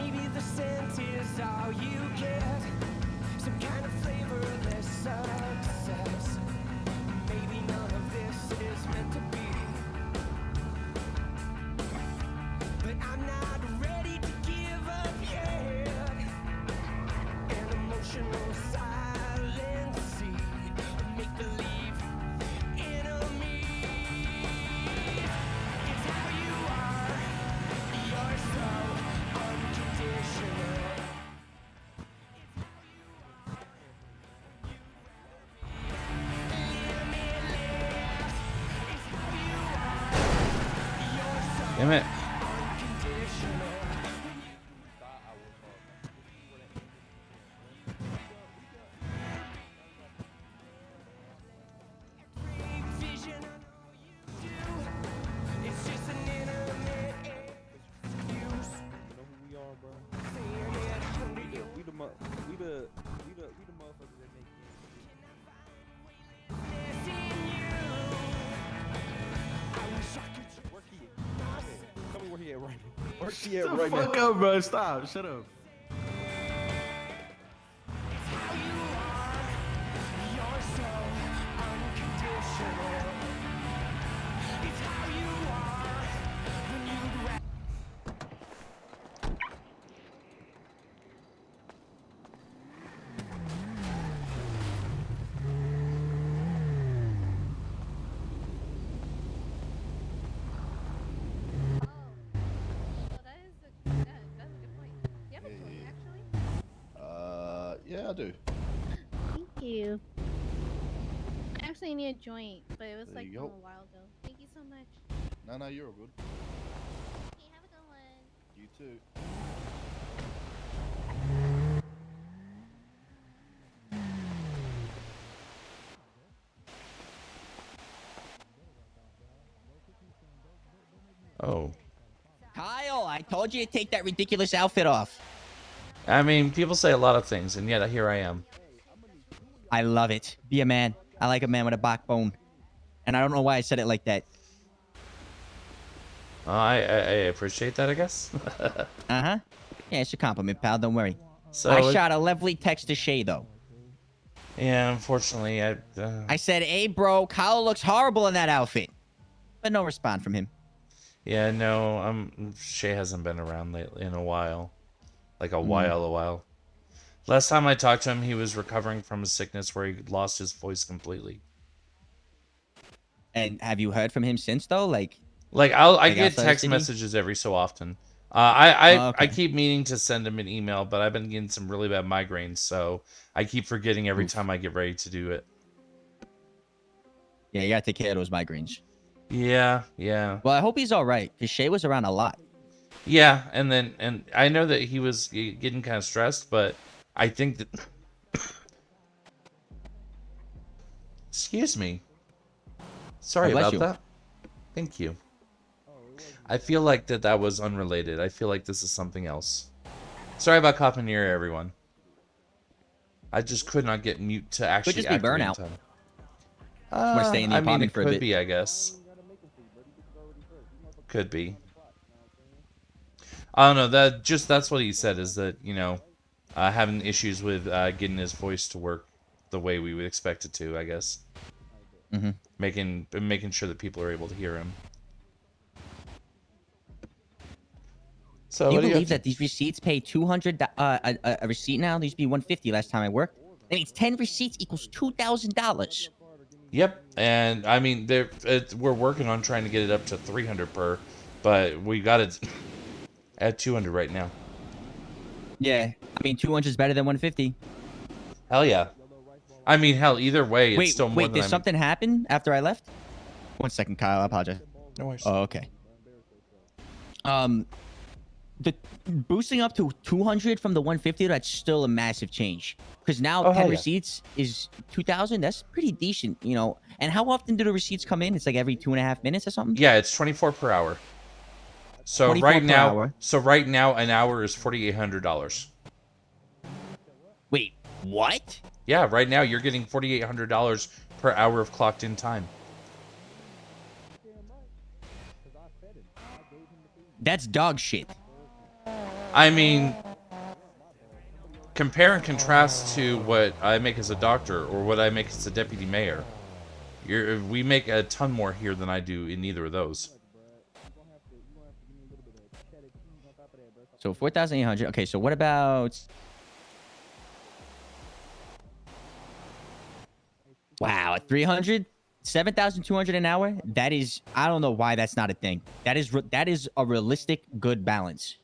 Maybe the scent is all you get. Some kind of flavorless success. Maybe none of this is meant to be. But I'm not ready to give up yet. An emotional silency, make believe enemies. It's how you are. You're so unconditional. Damn it. Vision, I know you do. It's just an internet excuse. You know who we are, bro? Saying it under your We the motherfuckers that make games. missing you. I wish I could just Where he at? Tell me where he at right now. Where he at Shut the right fuck now? up, bro. Stop. Shut up. how you are. You're so unconditional. It's how you are when you'd rather. Oh, that's a good point. Do you have a joint, actually? Yeah, I do. Thank you. I actually need a joint, but it was There like you from go. a while ago. Thank you so much. No, you're all good. Okay, have a good one. You too. Oh. Kyle, I told you to take that ridiculous outfit off. I mean, people say a lot of things, and yet here I am. I love it. Be a man. I like a man with a backbone. And I don't know why I said it like that. I appreciate that, I guess. Uh-huh. Yeah, it's a compliment, pal. Don't worry. So I shot a lovely text to Shay, though. Yeah, unfortunately, I said, hey, bro, Kyle looks horrible in that outfit. But no response from him. Yeah, no, Shay hasn't been around lately in a while. Like a while. Last time I talked to him, he was recovering from a sickness where he lost his voice completely. And have you heard from him since, though? I get outside the text city? messages every so often. I Okay. keep meaning to send him an email, but I've been getting some really bad migraines, so I keep forgetting every time I get ready to do it. Yeah, you gotta take care of those migraines. Yeah. Well, I hope he's all right, because Shay was around a lot. Yeah, and I know that he was getting kind of stressed, but I think that... Excuse me. Sorry bless about you. that. Thank you. I feel like that was unrelated. I feel like this is something else. Sorry about coughing in your ear, everyone. I just could not get mute to actually just be activate in burnout. time. Wanna stay in the I mean, apartment it for a could bit. be, I guess. Could be. I don't know. That's what he said, is that, having issues with getting his voice to work the way we would expect it to, I guess. Mm-hmm. Making sure that people are able to hear him. So Do you what believe up to? that these receipts pay $200 a receipt now? They used to be $150 last time I worked. That means 10 receipts equals $2,000. Yep, and I mean, we're working on trying to get it up to 300 per, but we got it at 200 right now. Yeah, I mean 200 is better than 150. Hell yeah. I mean, hell, either way, it's still more Wait, than did I something happen after I left? 1 second, Kyle. I apologize. No worries. Oh, okay. The boosting up to 200 from the 150, that's still a massive change. Because now 10 hell yeah. receipts is 2,000. That's pretty decent, And how often do the receipts come in? It's like every 2.5 minutes or something? Yeah, it's 24 per hour. So 24 right per now, hour. an hour is $4,800. Wait, what? Yeah, right now you're getting $4,800 per hour of clocked in time. That's dog shit. I mean, compare and contrast to what I make as a doctor or what I make as a deputy mayor. We make a ton more here than I do in either of those. So 4,800. Okay, so what about? Wow, at 300, 7,200 an hour. That is, I don't know why that's not a thing. That is a realistic, good balance.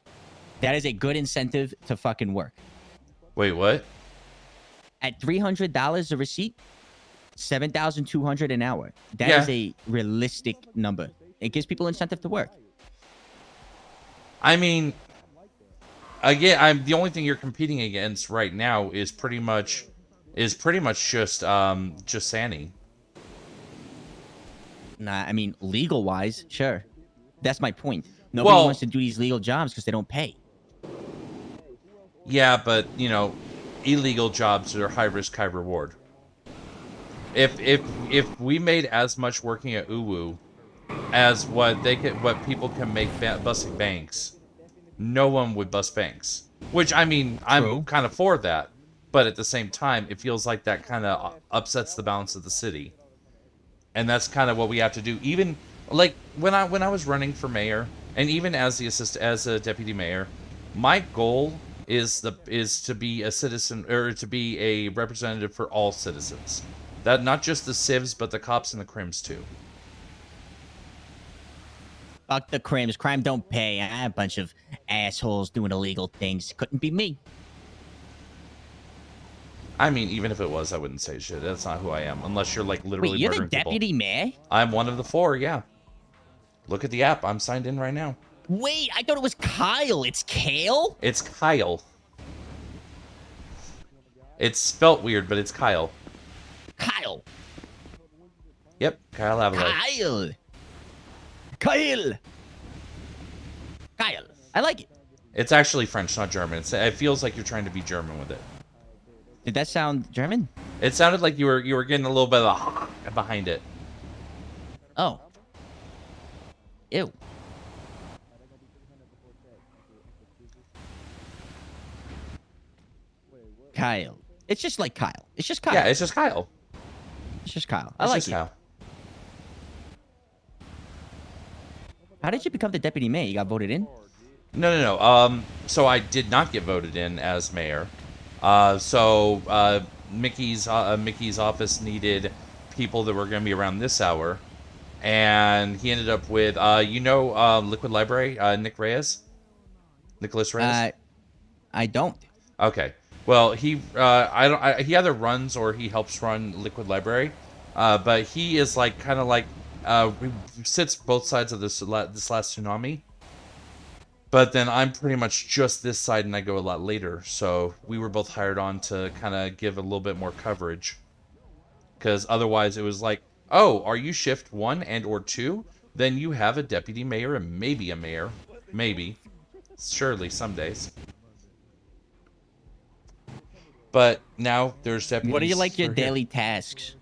That is a good incentive to fucking work. Wait, what? At $300 a receipt, 7,200 an hour. That is Yeah. a realistic number. It gives people incentive to work. I mean, again, the only thing you're competing against right now is pretty much just Sani. Nah, I mean, legal wise, sure. That's my point. Nobody wants to do these legal jobs because they don't pay. Yeah, but you know, illegal jobs are high risk, high reward. If we made as much working at Uwu as what people can make busting banks, no one would bust banks. Which I mean, I'm kind of for that, but at the same time, it feels like that kind of upsets the balance of the city, and that's kind of what we have to do. Even like when I was running for mayor, and even as a deputy mayor, my goal is to be a citizen or to be a representative for all citizens. That not just the civs, but the cops and the crims too. Fuck the crims. Crime don't pay. A bunch of assholes doing illegal things. Couldn't be me. I mean, even if it was, I wouldn't say shit. That's not who I am. Unless you're like literally Wait, you're the murdering people. deputy mayor? I'm one of the 4, yeah. Look at the app. I'm signed in right now. Wait, I thought it was Kyle. It's Kail? It's Kyle. It's spelt weird, but it's Kyle. Kyle. Yep, Kyle Avile. Kyle. Kail. Kyle. I like it. It's actually French, not German. It feels like you're trying to be German with it. Did that sound German? It sounded like you were getting a little bit of a behind it. Oh. Ew. Kyle. It's just like Kyle. It's just Kyle. Yeah, it's just Kyle. It's just Kyle. I It's like just it. Kyle. How did you become the deputy mayor? You got voted in? No. So I did not get voted in as mayor. Mickey's office needed people that were going to be around this hour, and he ended up with Liquid Library, Nicholas Reyes. I don't. Okay. Well, he he either runs or he helps run Liquid Library, but he is like kind of like sits both sides of this last tsunami. But then I'm pretty much just this side, and I go a lot later. So we were both hired on to kind of give a little bit more coverage, because otherwise it was like, oh, are you shift 1 and or 2? Then you have a deputy mayor and maybe a mayor, maybe, surely some days. But now there's deputies. What do you like your for here. daily tasks?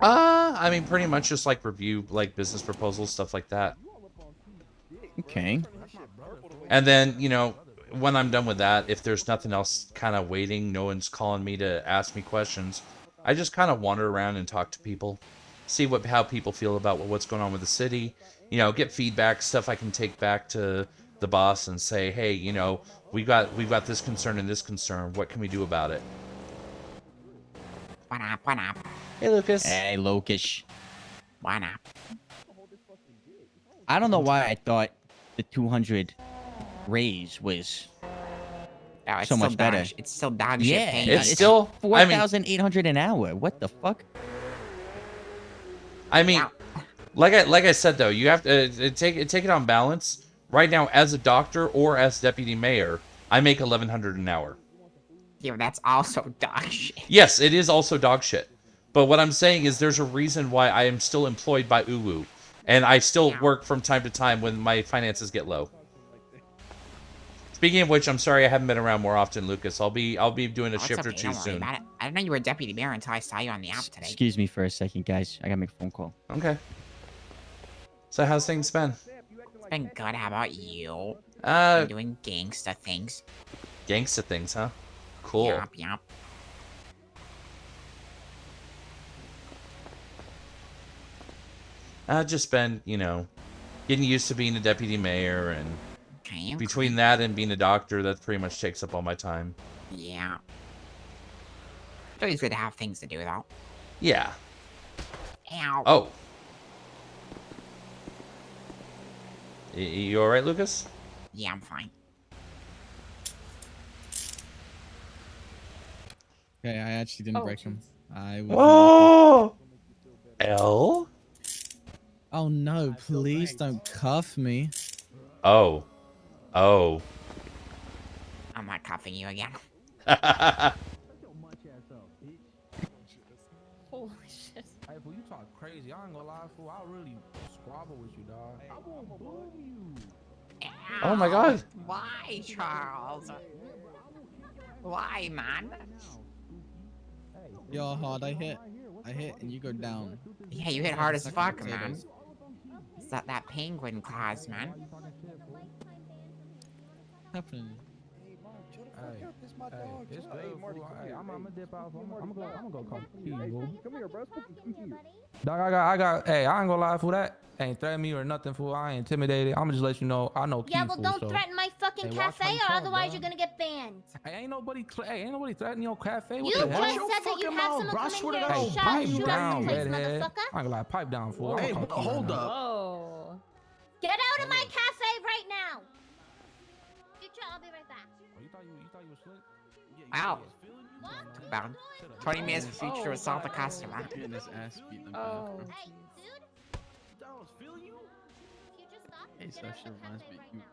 I mean, pretty much just like review, like business proposals, stuff like that. Okay. And then, you know, when I'm done with that, if there's nothing else kind of waiting, no one's calling me to ask me questions, I just kind of wander around and talk to people, see how people feel about what's going on with the city, you know, get feedback, stuff I can take back to the boss and say, hey, you know, we've got this concern and this concern. What can we do about it? What up? Hey, Lucas. Hey, Lokish. What up? I don't know why I thought the 200 raise was Oh, it's so much still better. It's still dog shit. Yeah, paying. It's still, I mean, 4,800 an hour. What the fuck? I mean, like I said though, you have to take it on balance. Right now, as a doctor or as deputy mayor, I make $1,100 an hour. Yeah, that's also dog shit. Yes, it is also dog shit. But what I'm saying is, there's a reason why I am still employed by Uwu, and I still work from time to time when my finances get low. Speaking of which, I'm sorry I haven't been around more often, Lucas. I'll be doing a shift or two soon. I didn't know you were a deputy mayor until I saw you on the app today. Excuse me for a second, guys. I gotta make a phone call. Okay. So how's things been? It's been good. How about you? doing gangsta things. Gangsta things, huh? Cool. Yup. I've just been, you know, getting used to being a deputy mayor, and Okay. between that and being a doctor, that pretty much takes up all my time. Yeah. It's always good to have things to do, though. Yeah. Ow. Oh. You alright, Lucas? Yeah, I'm fine. Okay, I actually didn't break him. I was. Oh! L? Oh no! Please don't cuff me. Oh. Oh. I'm not cuffing you again. Holy shit. Hey, fool, you talk crazy. I ain't gonna lie, fool. I really squabble with you, dog. I won't boom you. Oh my god. Why, Charles? Why, man? You're hard. I hit, and you go down. Yeah, you hit hard as fuck, man. It's that penguin claws, man. Happening. Hey, it's good, fool. Hey, I'm gonna dip out. I'm gonna go call Kail, fool. Come here, bro. Dog, I got. Hey, I ain't gonna lie, fool. That ain't threaten me or nothing, fool. I ain't intimidated. I'm just let you know. I know Kail, Yeah, well, fool, don't so. threaten my fucking Hey, watch how cafe, you or talk, otherwise dog. you're gonna get banned. Hey, ain't nobody threatening your cafe. You What just the said hell? that you have someone come in here and Hey, shot pipe and shoot up down, the place, redhead. motherfucker. I ain't gonna lie, pipe down, fool. Hey, I'm gonna call Kail hold now. up. Whoa. Get out of my cafe right now. Future, I'll be right back. Oh, you thought you was slick? Wow. What? About 20 minutes for future to assault a customer. Getting his ass beat in the Oh. bathroom. Hey, dude. I was feeling you. Future, stop. Hey, Get so out of shit the reminds cafe me. right You. now.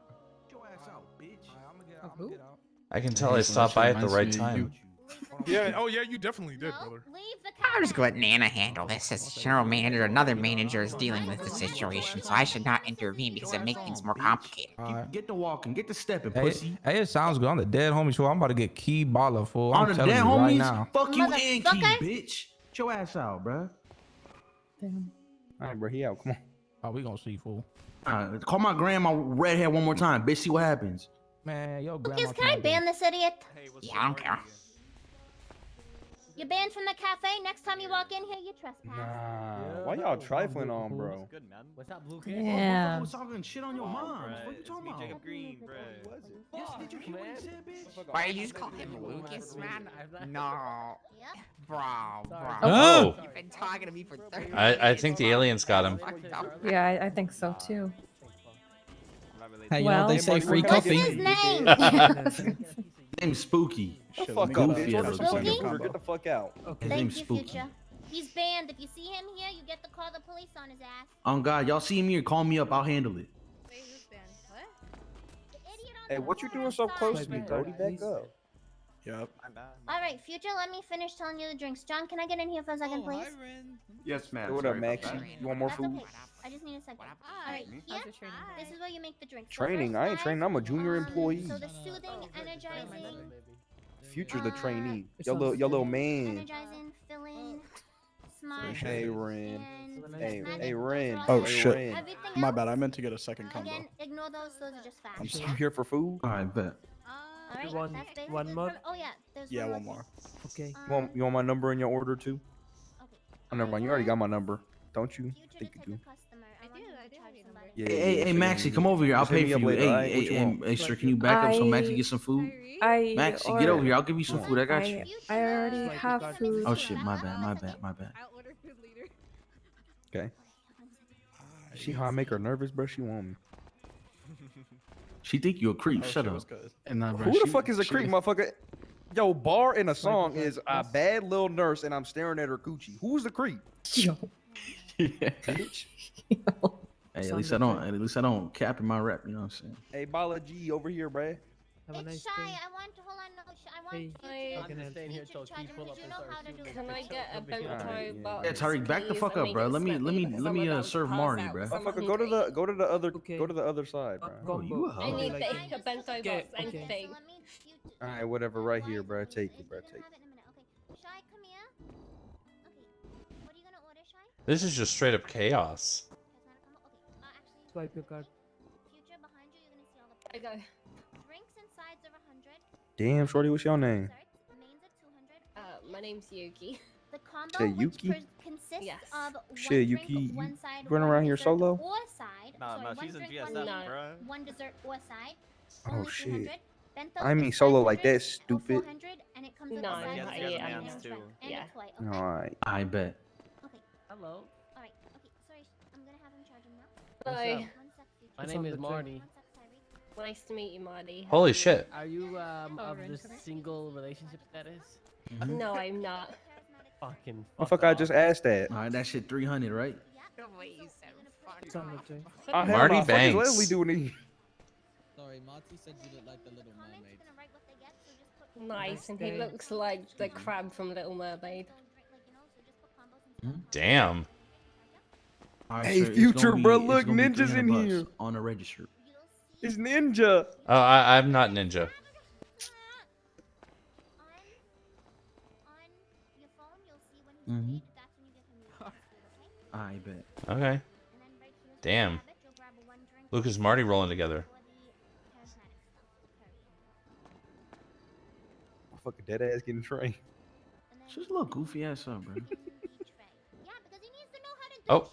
Get your ass out, bitch. I'm gonna get out. I can tell Hey, I so that stopped shit by at the reminds right me of time. you. Yeah. Oh yeah, you definitely did, No, brother. leave the cafe. I'll just go let Nana handle this. As general manager, another manager is dealing with the situation, so I should not intervene because it makes things more complicated. Get the walking, get the stepping, Hey, pussy. hey, it sounds good. I'm the dead homie, so I'm about to get key baller, fool. On I'm the telling dead you right homies, now. fuck you and Key, Motherfucker. bitch. Get your ass out, bruh. Alright, bro, he out. Come on. Oh, we gonna see, fool. Call my grandma redhead one more time, bitch. See what happens. Man, yo, grandma. Lucas, can I ban this idiot? Yeah, I don't care. You're banned from the cafe. Next time you walk in here, you trespass. Nah. Why y'all trifling on, bro? Good, man. What's up, Lucas? Yeah. What's talking shit on your mom? What you talking about? Jacob Green, bro. Yes, did you hear what he said, bitch? Why you just call him Lucas, man? No. Yep. Bro. Oh. You've been talking to me for 30 minutes. I think the aliens got him. Fucked up. Yeah, I think so too. Hey, you know what they say? Free What's coffee. his name? Name's Spooky. The fuck up, Goofy bitch. ass Order motherfucker. some food or get the fuck out. His Thank name's you, Spooky. Future. He's banned. If you see him here, you get to call the police on his ass. On God, y'all see me or call me up, I'll handle it. Wait, who's banned? What? The idiot on Hey, the what you corner doing so outside. close to me, Brody? Back up. Yep. All right, Future, let me finish telling you the drinks. John, can I get in here for a second, please? Yes, ma'am. Hey, what up, Maxie? You want more That's food? okay. I just need a second. All right, here. This is where you make the drinks. So Training? first I ain't five, training. I'm a junior employee. So the soothing, energizing, Future's the trainee. Your little man. energizing, filling, smart. Hey, Ren. and Hey, magic. hey, Those Ren. are all Oh, fast. shit. Everything My else, bad. I meant to get a second combo. again, ignore those. Those are just fast. You here for food? All right, bet. All right, One- that's basically one more? Oh yeah, there's Yeah, one one more. more. Okay. You want my number in your order too? Okay. Oh, never mind. You already got my number, don't you? Future I think to you take do. a customer. I want him to charge somebody. Yeah, Hey, yeah, hey, so Maxie, you- come over here. I'll just hit pay me for up you. later, Hey, alright? What hey, you want? hey, sir, can you back up so Maxie get some food? I Maxie, get over here. I'll give you some Come on. food. I got you. I already have food. Oh shit, my bad, my bad, my bad. I'll order food later. Okay. See how I make her nervous, bro? She want me. She think you a creep. Oh, Shut shit up. was good. And nah, bro, Who the she- fuck is a she- creep, motherfucker? Yo, bar in a song like- is a bad little nurse, and I'm staring at her coochie. Who's the creep? Yo. Bitch. Hey, at least I don't cap in my rap. You know what I'm saying? Hey, Bala G over here, bruh. Have a It's nice shy. day. I want to hold on. No, I want Hey. you Hi. to I'm staying here till charge him pull because up you and know start how to do shooting. it. Can I get a Alright, Bentoy yeah. box? Yeah, Tariq, back the please? fuck I up, need bro. to Let me some of them serve pass Marty, out. bro. Some Motherfucker, need go to to the other Okay. go to the other side, bro. Oh, you a I hoe. need like the it. Bentoy Okay, box. okay. Anything. So let me. All right, whatever, right here, bro. Take it, bro. Take it. Okay, Shy, come here. Okay, what are you gonna order, Shy? This is just straight up chaos. Okay, actually, Swipe your card. Future behind you. You're gonna see all the. I go. Drinks and sides are 100. Damn, shorty, what's your name? Desserts, mains at 200. My name's Yuki. The combo, Say which Yuki? consists Yes. of Shit, one drink, Yuki, you one side, run one around here dessert, solo? or side. Nah, Sorry, nah, one she's in drink, GSF, one main, bruh. one dessert, or side. Oh Only shit. 300. Bento I mean is solo like 500 that, or stupid. 400, and it comes with No, a side Yes, dish she has yeah, and mans a too. drink and Yeah. a toy. Okay. Alright. I bet. Okay. Hello. All right. Okay. Sorry, I'm gonna have him charge him now. Hi. One sec, future. My name is Marty. One sec, Tyreek. Nice to meet you, Marty. Holy shit. Are you of the single relationship status? No, I'm not. Fucking. Motherfucker, I just asked that. All right, that shit 300, right? Marty What is Banks. Leslie doing here? Sorry, Marty said you look like the Little Mermaid. Nice, and he looks like the crab from Little Mermaid. Damn. All right, Hey, sir, it's future, gonna bro, be- it's look, gonna be Ninja's in 300 bucks here. on the register. It's Ninja. Oh, I'm not Ninja. Mm-hmm. I bet. Okay. Damn. Luke is Marty rolling together. Motherfucker, dead ass getting trained. Just a little goofy ass up, bro. Oh.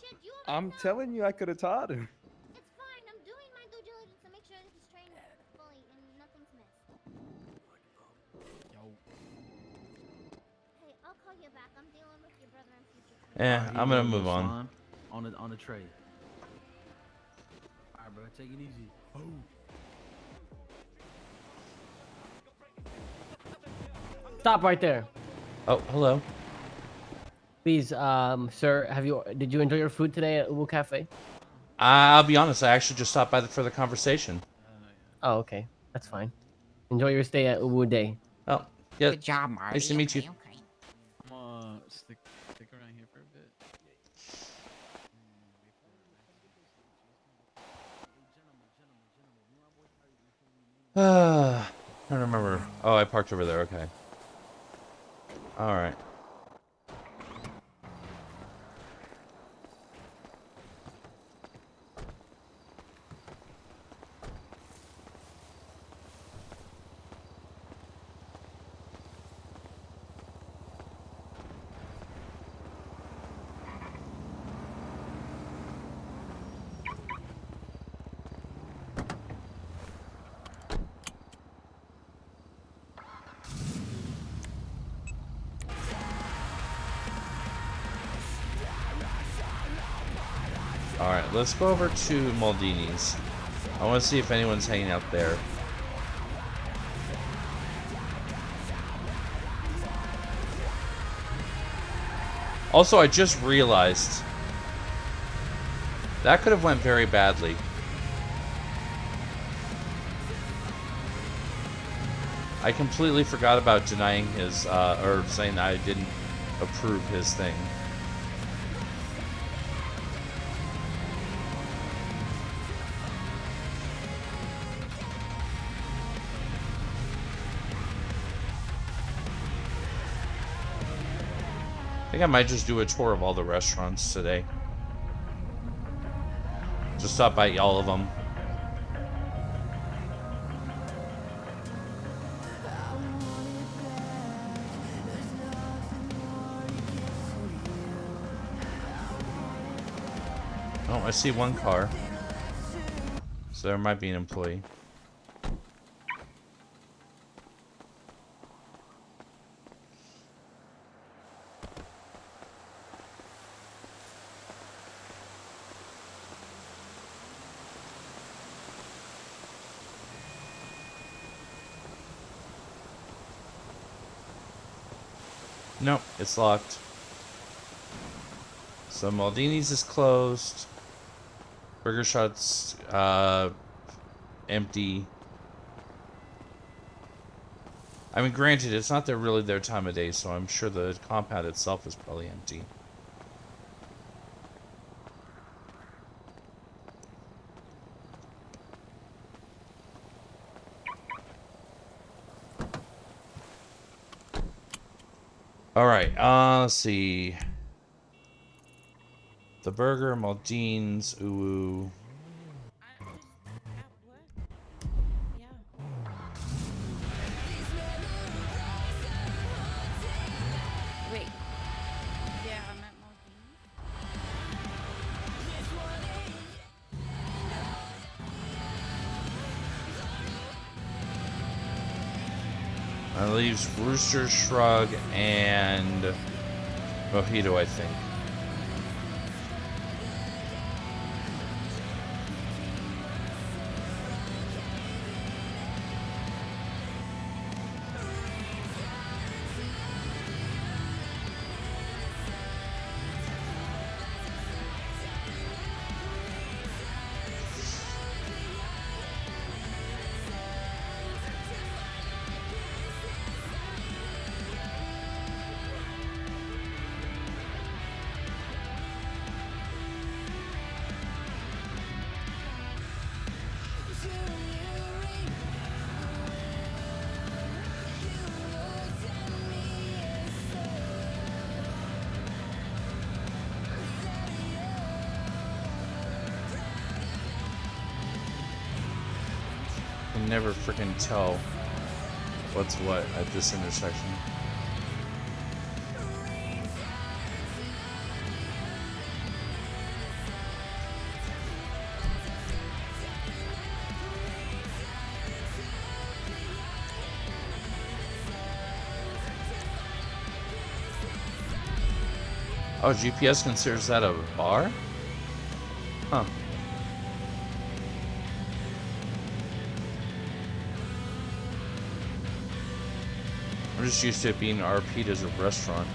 I'm telling you, I could have taught him. It's fine. I'm doing my due diligence to make sure that he's trained fully and nothing's missed. Hey, I'll call you back. I'm dealing with your brother and future. I'm gonna move on. On the tray. All right, bro, take it easy. Oh. Stop right there. Oh, hello. Please, sir, did you enjoy your food today at Uwu Cafe? I'll be honest, I actually just stopped by for the conversation. Oh, okay. That's fine. Enjoy your stay at Uwu Day. Oh, yeah. Good job, Marty. Nice to meet you. Okay. I'm stick around here for a bit. I don't remember. Oh, I parked over there. Okay. All right. Alright, let's go over to Maldini's. I want to see if anyone's hanging out there. Also, I just realized that could have went very badly. I completely forgot about denying his, or saying that I didn't approve his thing. I think I might just do a tour of all the restaurants today. Just stop by all of them. Oh, I see one car. So there might be an employee. Nope, it's locked. So Maldini's is closed. Burger Shot's empty. I mean, granted, it's not really their time of day, so I'm sure the compound itself is probably empty. Alright, let's see. The Burger, Maldine's, Uwu. That leaves Rooster, Shrug, and Mojito, I think. Can never freaking tell what's what at this intersection. Oh, GPS considers that a bar? Huh. I'm just used to it being RP'd as a restaurant.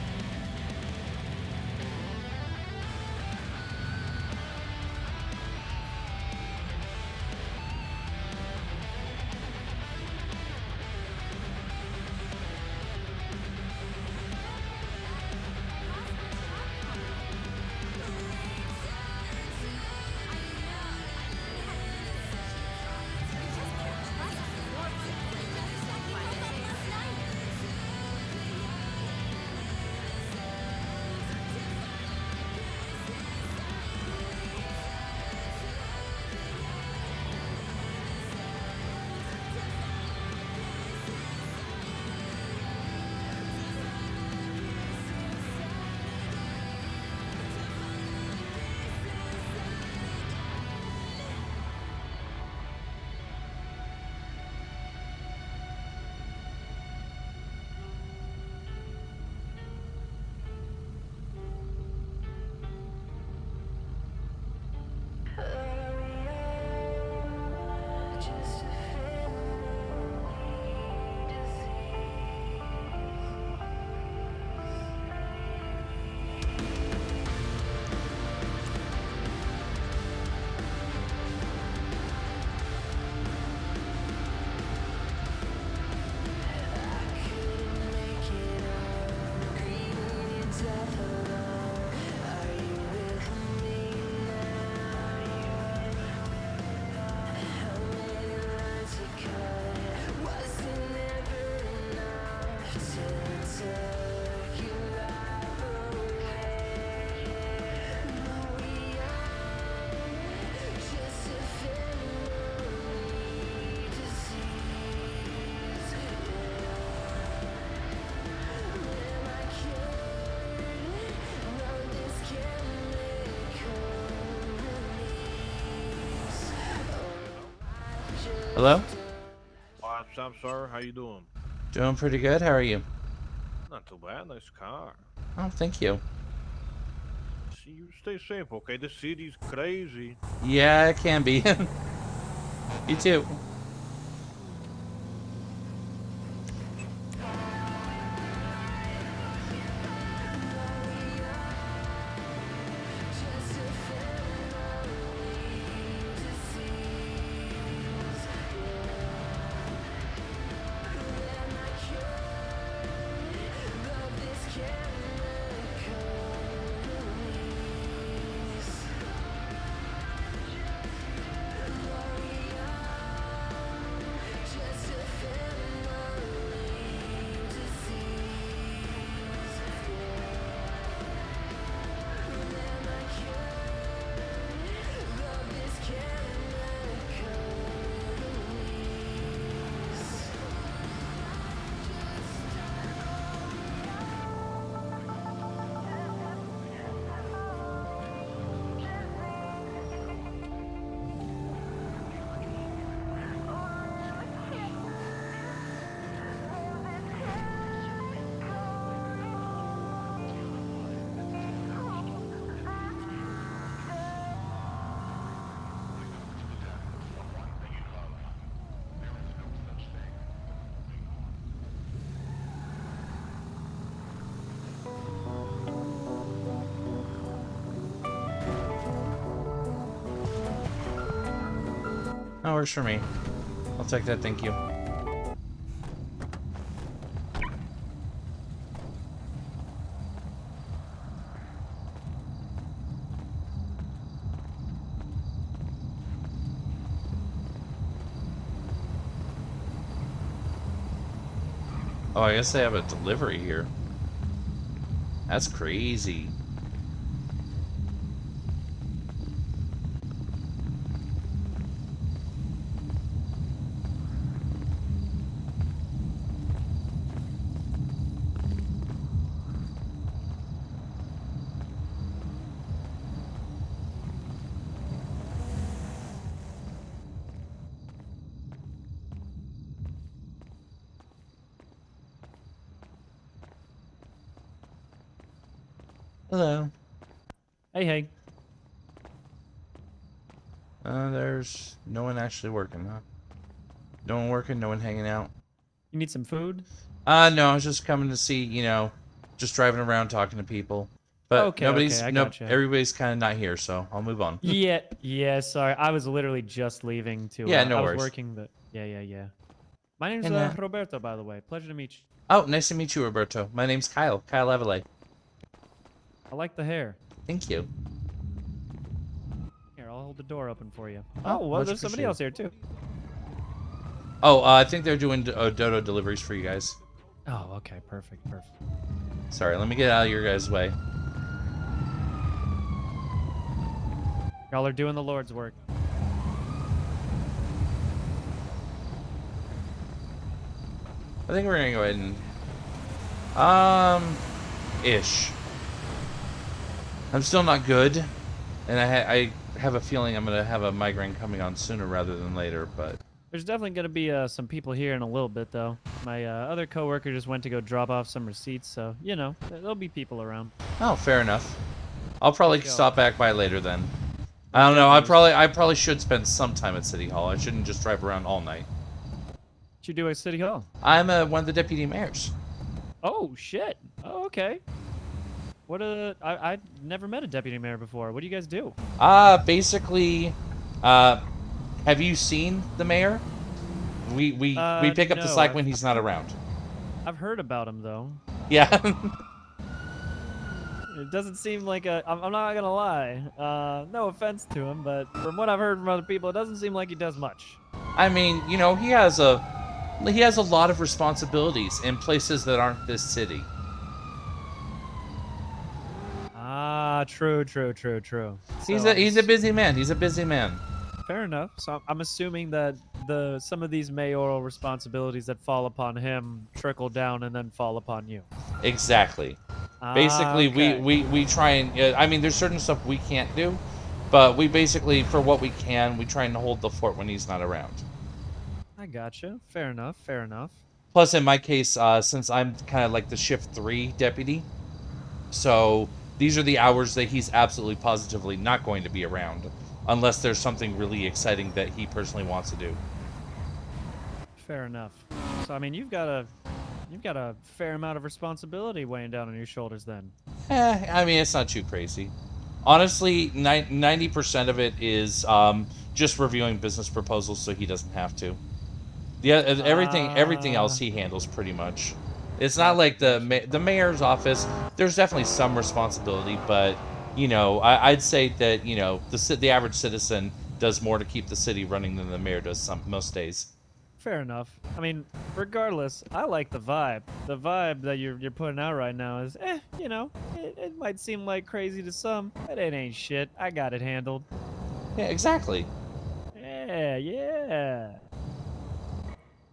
Hello? What's up, sir? How you doing? Doing pretty good. How are you? Not too bad. Nice car. Oh, thank you. See, you stay safe, okay? The city's crazy. Yeah, it can be. You too. That works for me. I'll take that, thank you. Oh, I guess they have a delivery here. That's crazy. Hello. Hey, hey. There's no one actually working, huh? No one working, no one hanging out. You need some food? No, I was just coming to see, you know, just driving around talking to people. But Okay, I gotcha. everybody's kind of not here, so I'll move on. Yeah, sorry. I was literally just leaving to, Yeah, no I was worries. working the, yeah. My name's And, Roberto, by the way. Pleasure to meet you. Oh, nice to meet you, Roberto. My name's Kail. Kail Avile. I like the hair. Thank you. Here, I'll hold the door open for you. Oh, Oh, well, much there's somebody else here, too. Oh, I think they're doing Dodo deliveries for you guys. Oh, okay. Perfect. Sorry, let me get out of your guys' way. Y'all are doing the Lord's work. I think we're gonna go ahead and... ish. I'm still not good. And I have a feeling I'm gonna have a migraine coming on sooner rather than later, but... There's definitely going to be some people here in a little bit, though. My other coworker just went to go drop off some receipts, so, you know, there'll be people around. Oh, fair enough. I'll probably stop back by later then. Well, I don't know, I probably should spend some time at City Hall. I shouldn't just drive around all night. What you do at City Hall? I'm one of the deputy mayors. Oh, shit. Oh, okay. What I never met a deputy mayor before. What do you guys do? Basically, have you seen the mayor? We pick up the slack when he's not around. I've heard about him, though. Yeah. It doesn't seem like I'm not gonna lie. No offense to him, but from what I've heard from other people, it doesn't seem like he does much. I mean, you know, he has a lot of responsibilities in places that aren't this city. Ah, true. He's a busy man. He's a busy man. Fair enough. So I'm assuming that some of these mayoral responsibilities that fall upon him trickle down and then fall upon you. Exactly. Basically, okay. we try and... I mean, there's certain stuff we can't do, but we basically, for what we can, we try and hold the fort when he's not around. I gotcha. Fair enough. Plus, in my case, since I'm kind of like the shift 3 deputy, so these are the hours that he's absolutely positively not going to be around, unless there's something really exciting that he personally wants to do. Fair enough. So I mean, you've got a fair amount of responsibility weighing down on your shoulders then. I mean, it's not too crazy. Honestly, 90% of it is just reviewing business proposals so he doesn't have to. Everything else he handles pretty much. It's not like the mayor's office. There's definitely some responsibility, but you know, I'd say that, you know, the average citizen does more to keep the city running than the mayor does most days. Fair enough. I mean, regardless, I like the vibe. The vibe that you're putting out right now is, you know, it might seem like crazy to some, but it ain't shit. I got it handled. Yeah, exactly. Yeah.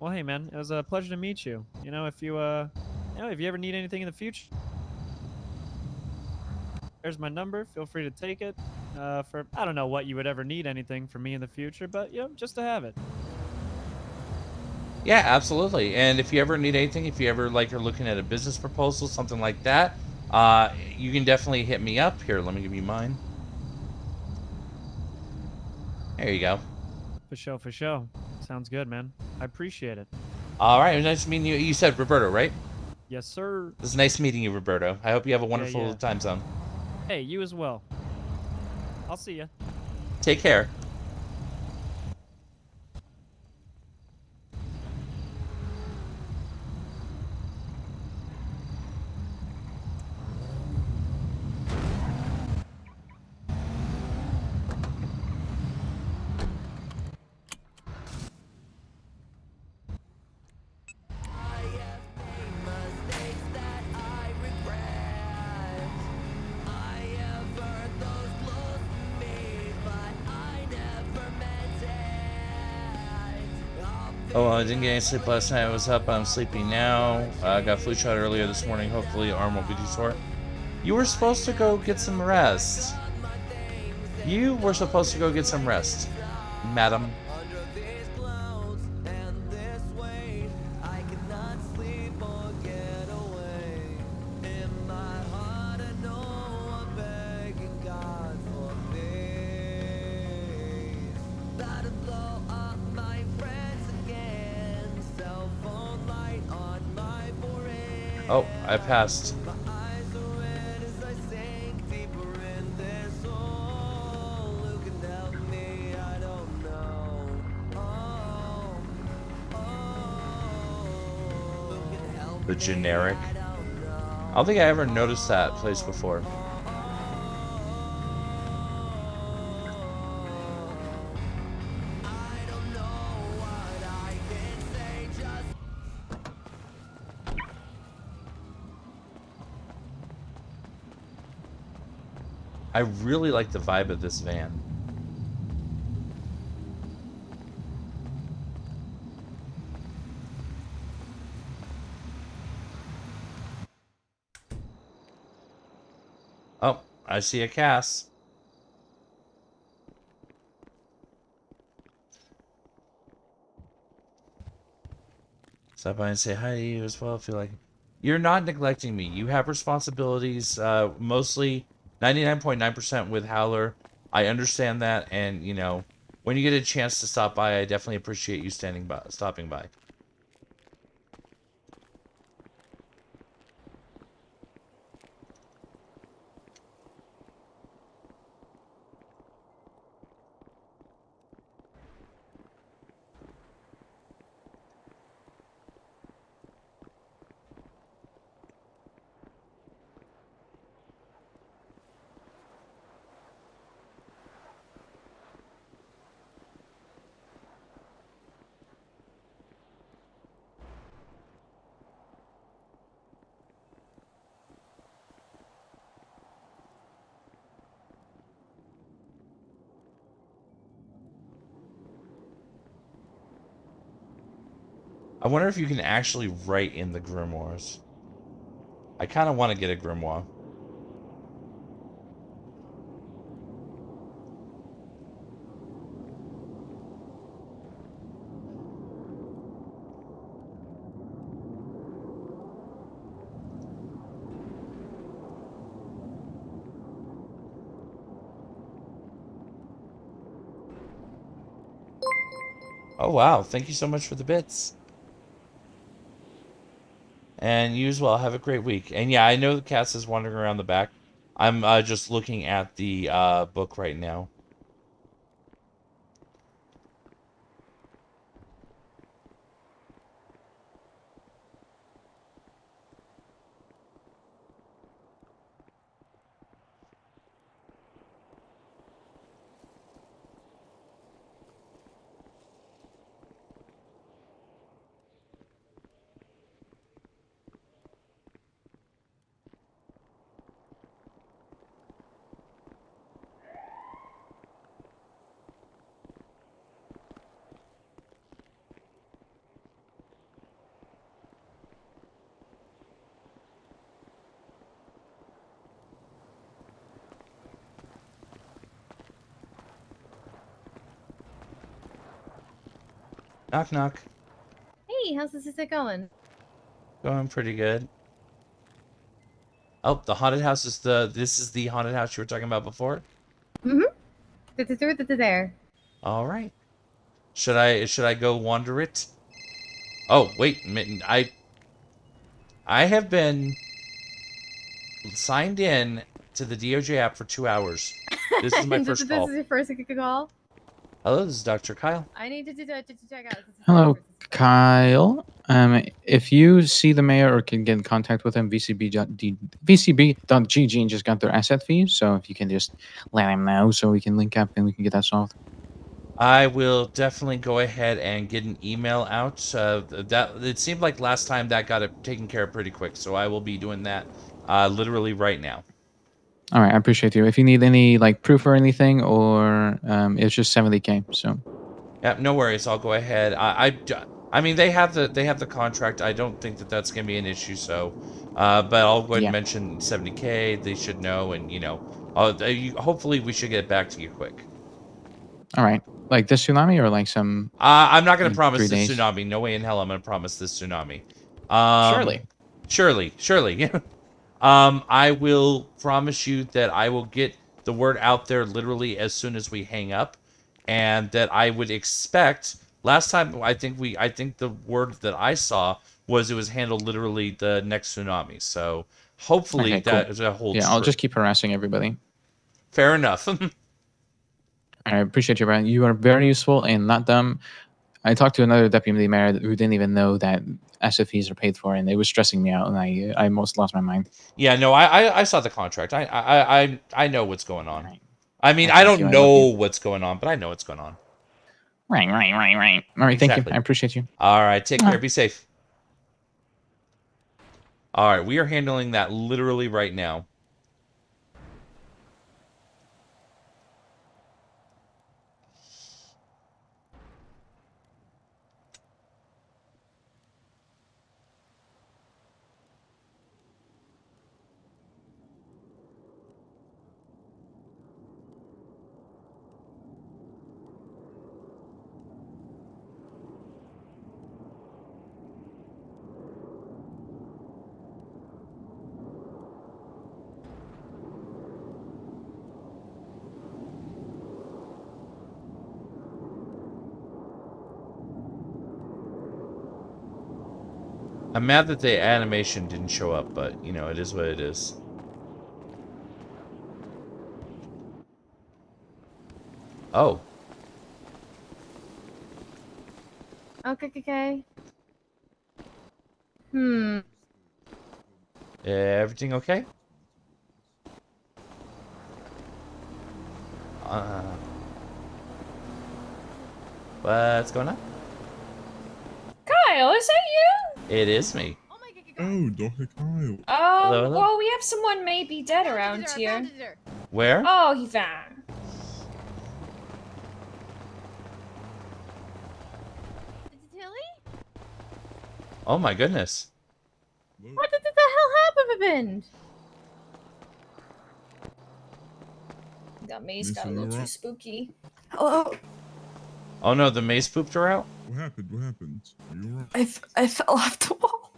Well, hey man, it was a pleasure to meet you. You know, if you ever need anything in the future, there's my number. Feel free to take it. For I don't know what you would ever need anything from me in the future, but you know, just to have it. Yeah, absolutely. And if you ever need anything, if you ever are looking at a business proposal, something like that, you can definitely hit me up. Here, let me give you mine. There you go. For sure. Sounds good, man. I appreciate it. All right, nice meeting you. You said Roberto, right? Yes, sir. It was nice meeting you, Roberto. I hope you have a wonderful Yeah. time zone. Hey, you as well. I'll see ya. Take care. Oh, well, I didn't get any sleep last night. I was up. I'm sleepy now. I got flu shot earlier this morning. Hopefully, arm won't be too sore. You were supposed to go get some rest. You were supposed to go get some rest, madam. Oh, I passed. The generic. I don't think I ever noticed that place before. I really like the vibe of this van. Oh, I see a Cass. Stop by and say hi to you as well. I feel like you're not neglecting me. You have responsibilities, mostly 99.9% with Howler. I understand that, and you know, when you get a chance to stop by, I definitely appreciate you stopping by. I wonder if you can actually write in the grimoires. I kind of want to get a grimoire. Oh wow, thank you so much for the bits. And you as well. Have a great week. And yeah, I know the Cass is wandering around the back. I'm just looking at the book right now. Knock knock. Hey, how's this going? Going pretty good. Oh, the haunted house is this is the haunted house you were talking about before? There. All right. Should I go wander it? Oh, wait, I have been signed in to the DOJ app for 2 hours. This is my first call. This is your first call? Hello, this is Dr. Kyle. I need to check out. Hello, Kyle. If you see the mayor or can get in contact with him, VCB.GG just got their asset fee. So if you can just let him know so we can link up and we can get that solved. I will definitely go ahead and get an email out. That it seemed like last time that got it taken care of pretty quick, so I will be doing that literally right now. All right, I appreciate you. If you need any like proof or anything, or it's just 70K. So Yeah, no worries. I'll go ahead. I I mean, they have the contract. I don't think that that's gonna be an issue. So, but I'll go ahead Yeah. and mention 70K. They should know, and hopefully we should get back to you quick. All right. Like this tsunami or like some. I'm not gonna in promise 3 this days. tsunami. No way in hell I'm gonna promise this tsunami. Surely. Surely. I will promise you that I will get the word out there literally as soon as we hang up, and that I would expect. Last time, I think the word that I saw was it was handled literally the next tsunami. So hopefully Okay, cool. that holds Yeah, I'll true. just keep harassing everybody. Fair enough. I appreciate you, Brian. You are very useful and not dumb. I talked to another deputy mayor who didn't even know that SFEs are paid for, and it was stressing me out, and I almost lost my mind. Yeah, no, I saw the contract. I know what's going on. I mean, Well, I thank you. don't I love know you. what's going on, but I know what's going on. Right. All right, Exactly. thank you. I appreciate you. All right, take Ah. care. Be safe. All right, we are handling that literally right now. I'm mad that the animation didn't show up, but, it is what it is. Oh. Okay. Everything okay? What's going on? Kyle, is that you? It is me. Oh, Dr. Kyle. Hello. Well, we have someone maybe dead around here. Where? Oh, he found. Oh my goodness. What the hell happened? That maze got a little too spooky. Hello. Oh no, the maze pooped her out? What happened? Are you alright? I fell off the wall.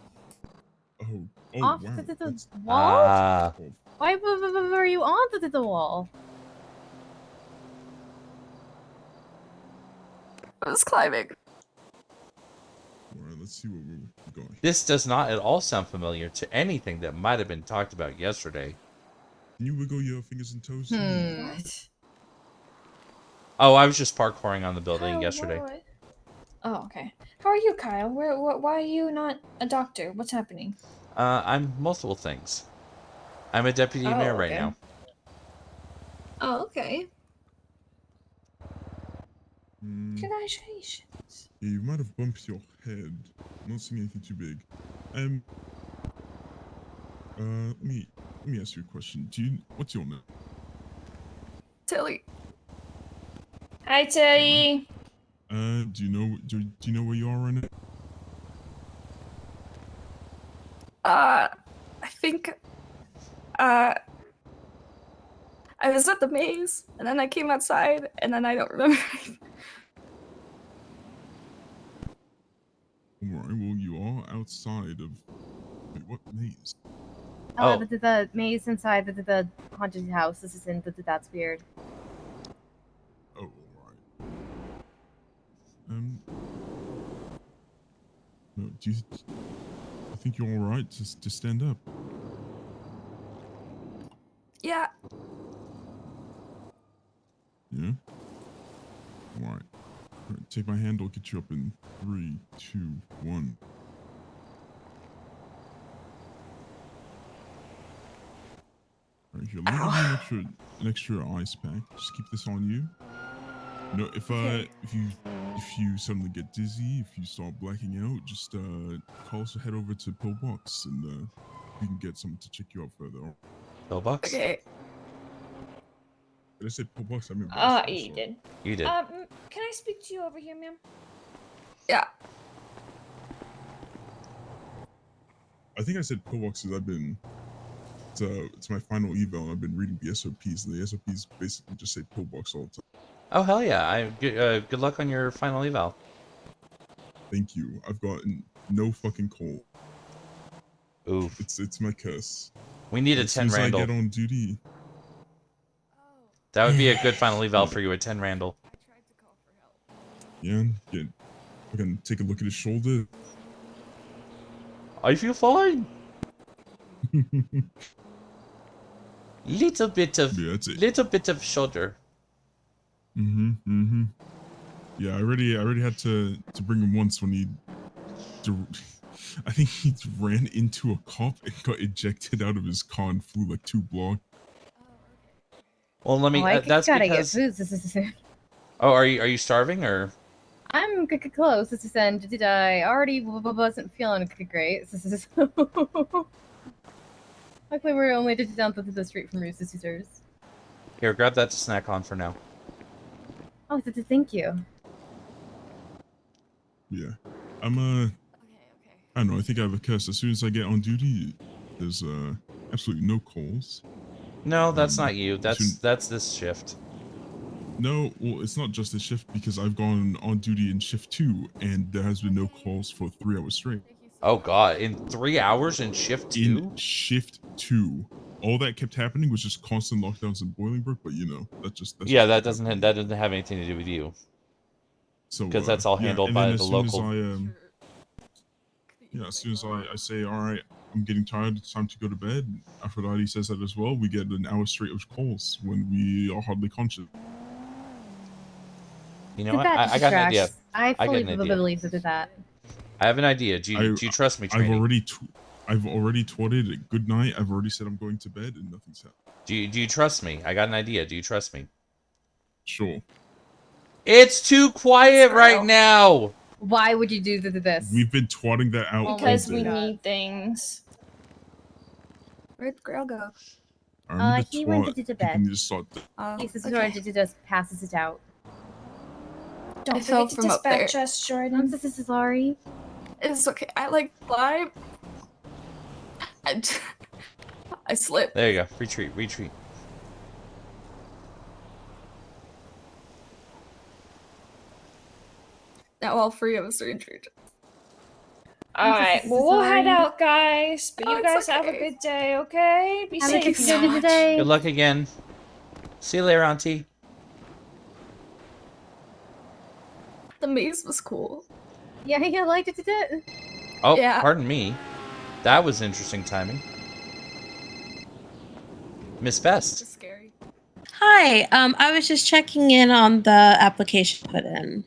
Oh, Off wow. the wall? Ah. Why were you on the wall? I was climbing. Alright, let's see what we're going. This does not at all sound familiar to anything that might have been talked about yesterday. Can you wiggle your fingers and toes? What? Oh, I was just parkouring on the building Kyle, yesterday. what? Oh, okay. How are you, Kyle? Why are you not a doctor? What's happening? I'm multiple things. I'm a deputy mayor right now. Oh, okay. Congratulations. Yeah, you might have bumped your head. Not seeing anything too big. Let me ask you a question. What's your name? Tilly. Hi, Tilly. Do you know where you are right now? I think I was at the maze and then I came outside and then I don't remember. Alright, well you are outside of what maze? The maze inside the haunted house. This isn't that's weird. Oh, alright. No, do you think you're alright to stand up? Yeah. Yeah? Alright. Take my hand, I'll get you up in 3, 2, 1. Alright, here, let me give you an extra ice pack. Just keep this on you. You know, if you suddenly get dizzy, if you start blacking out, just call us, head over to Pillbox, and we can get someone to check you out further. Pillbox? Okay. Did I say Pillbox? I mean. You did. You did. Can I speak to you over here, ma'am? Yeah. I think I said pillbox because I've been. It's my final eval, and I've been reading the SOPs. And the SOPs basically just say pillbox all the time. Oh hell yeah! Good luck on your final eval. Thank you. I've gotten no fucking coal. Oof. It's my curse. We need a As 10 soon as I Randall. get on duty. That would be a good final eval for you, a 10 Randall. Yeah, I can take a look at his shoulder. I feel fine. Little bit of shoulder. Yeah, I already had to bring him once when he. I think he ran into a cop and got ejected out of his car and flew like 2 blocks. Well, let me. I That's gotta because. get food. This is. Oh, are you starving or? I'm close. This is and I already wasn't feeling great. This is. Luckily, we're only just down to the street from your sisters. Here, grab that to snack on for now. Oh, thank you. Yeah, I'm I don't know. I think I have a curse. As soon as I get on duty, there's absolutely no calls. No, that's not you. That's this shift. No, well, it's not just this shift because I've gone on duty in shift 2, and there has been no calls for 3 hours straight. Oh god, in 3 hours in shift 2? In shift 2, all that kept happening was just constant lockdowns in Bolingbrook. But you know, that's yeah, that doesn't have anything to do with you. So because that's all handled by the local. As soon as I say, all right, I'm getting tired, it's time to go to bed. Aphrodite says that as well. We get an hour straight of calls when we are hardly conscious. You know what? I got an idea. I fully got an idea. believe that. I have an idea. Do you trust me, Trini? I've already tweeted it. Good night. I've already said I'm going to bed, and nothing's happened. Do you trust me? I got an idea. Do you trust me? Sure. It's too quiet right now. Why would you do this? We've been twatting that out Because all we day. need things. Where'd the girl go? He went to bed. People need to start He says he just passes it out. Don't forget to dispatch us, Jordan. This is Laurie. It's okay. I like climb. I slipped. There you go. Retreat. Now all 3 of us are injured. Alright, well, we'll head out, guys. But you guys have a good day, okay? Be safe now. Good luck again. See you later, Auntie. The maze was cool. Yeah, I liked it. Oh, Yeah. pardon me. That was interesting timing. Miss Best. Scary. Hi, I was just checking in on the application put in.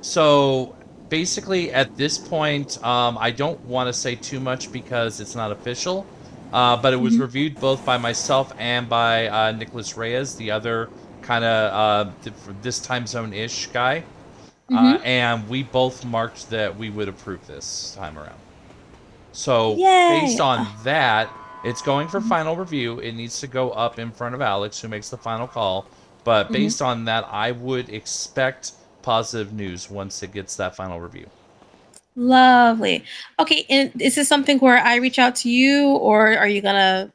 So basically at this point, I don't want to say too much because it's not official, but it was reviewed both by myself and by Nicholas Reyes, the other kind of this time zone-ish guy. And we both marked that we would approve this time around. So based on that, it's going for final review. It needs to go up in front of Alex, who makes the final call. But based on that, I would expect positive news once it gets that final review. Lovely. Okay, and is this something where I reach out to you, or are you gonna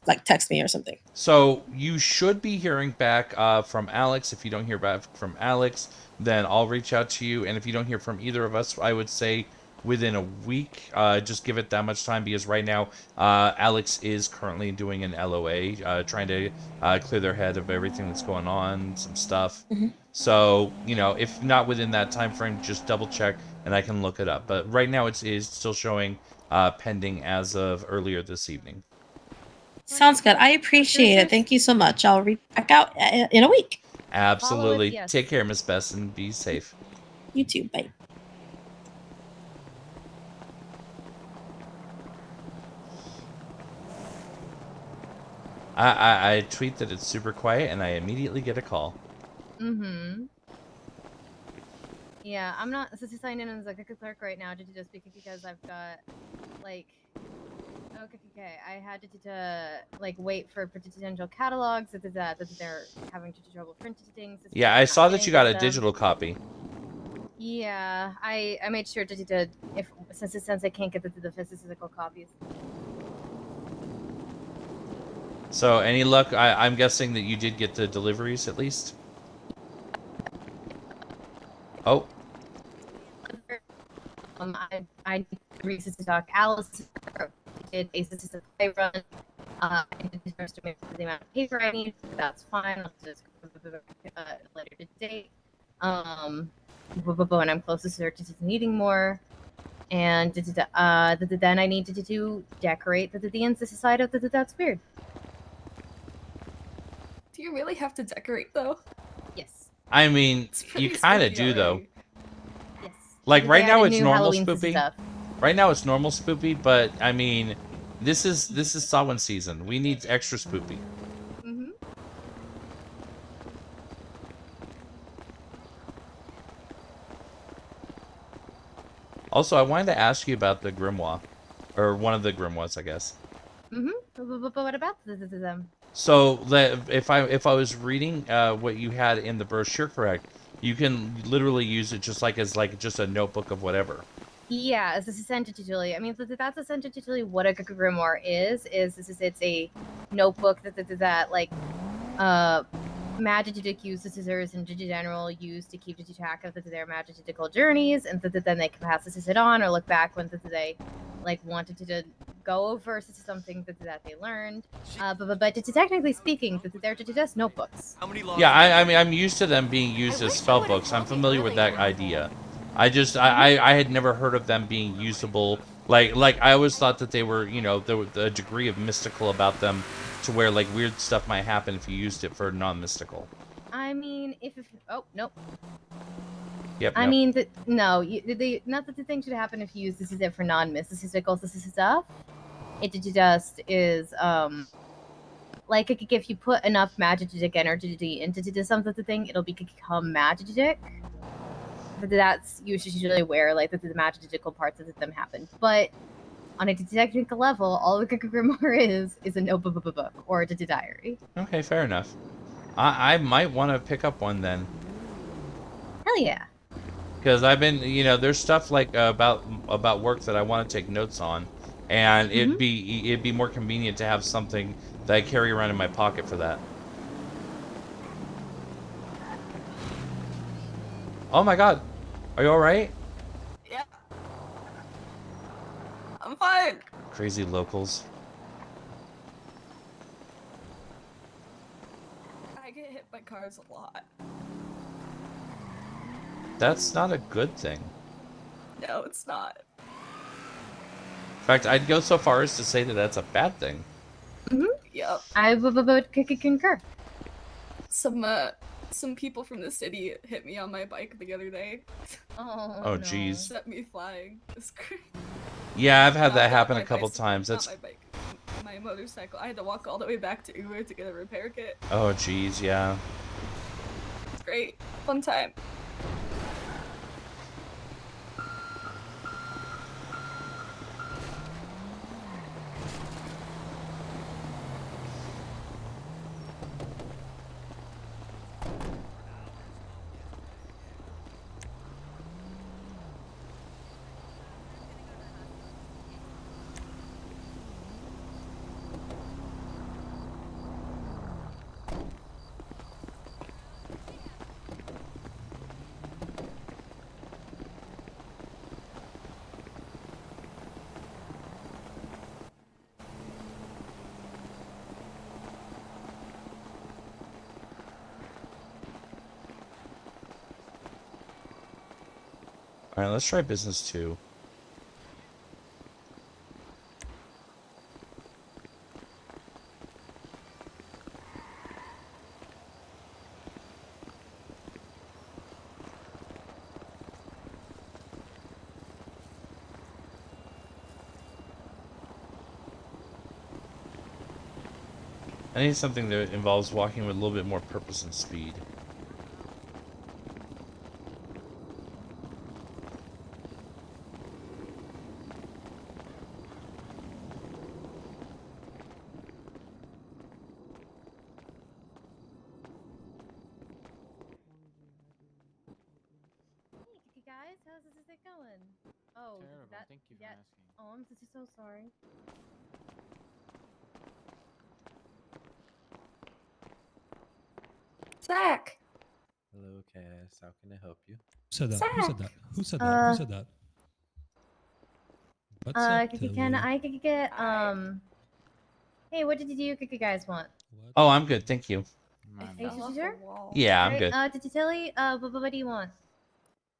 like text me or something? So you should be hearing back from Alex. If you don't hear back from Alex, then I'll reach out to you. And if you don't hear from either of us, I would say within a week. Just give it that much time, because right now Alex is currently doing an LOA, trying to clear their head of everything that's going on, some stuff. So, you know, if not within that time frame, just double check and I can look it up. But right now it is still showing pending as of earlier this evening. Sounds good. I appreciate it. Thank you so much. I'll reach back out in a week. Absolutely. yes. Take care, Miss Bess, and be safe. You too. Bye. I tweet that it's super quiet, and I immediately get a call. Yeah, I'm not signed in as a clerk right now just because I've got like I had to like wait for potential catalogs that they're having trouble printing things. Yeah, I saw that you got a digital copy. Yeah, I made sure to if since I can't get the physical copies. So, any luck? I'm guessing that you did get the deliveries at least. Oh, I need Reese's to talk. Alice did a supply run. I did estimate the amount of paper I need. That's fine. I'll just later date. When I'm closest to needing more. And then I need to decorate the inside of that's weird. Do you really have to decorate though? Yes. I mean, you pretty kind of spooky do though. already. Yes. Like They right now, added it's new normal Halloween spoopy. stuff. Right now, it's normal spoopy, but I mean, this is Samhain season. We need extra spoopy. Mm-hmm. Also, I wanted to ask you about the grimoire, or one of the grimoires, I guess. Mm-hmm. But what about them? So if I was reading what you had in the brochure correct, you can literally use it just like as just a notebook of whatever. Yeah, this is essentially. I mean, that's essentially what a grimoire is. It's a notebook that like magic uses scissors in general use to keep track of their magical journeys, and then they can pass this on or look back when they like wanted to go over something that they learned. But technically speaking, they're just notebooks. Yeah, I mean, I'm used to them being used as spell books. I'm familiar with that idea. I had never heard of them being usable. Like I always thought that they were, there was a degree of mystical about them, to where like weird stuff might happen if you used it for non-mystical. I mean, if oh nope. Yep. I Nope. mean, no, not that the thing should happen if you use this is it for non-mystical stuff. It just is like if you put enough magic energy into something, it'll become magic. But that's usually where like the magical parts of them happen. But on a technical level, all the grimoire is a notebook or a diary. Okay, fair enough. I might want to pick up one then. Hell yeah. Because I've been, there's stuff like about work that I want to take notes on, and it'd be more convenient to have something that I carry around in my pocket for that. Oh my God, are you all right? Yeah. I'm fine. Crazy locals. I get hit by cars a lot. That's not a good thing. No, it's not. In fact, I'd go so far as to say that that's a bad thing. Yep. I would concur. Some people from the city hit me on my bike the other day. Oh, jeez. Set me flying. It's great. Yeah, I've had that Not happen a my couple bicycle, times. not That's. my bike. My motorcycle. I had to walk all the way back to Uber to get a repair kit. Oh, jeez, yeah. It's great. Fun time. All right, let's try business 2. I need something that involves walking with a little bit more purpose and speed. you Yeah. for asking. Oh, I'm so sorry. Zach. Hello, Cass. How can I help you? Who said that? Who said that? Who said that? Uh, Who said that? What's up, Can Tilly? I get Hey, what did you guys want? Oh, I'm good, thank you. Are you sure? Yeah, I'm Alright, good. Did you tell me? What do you want?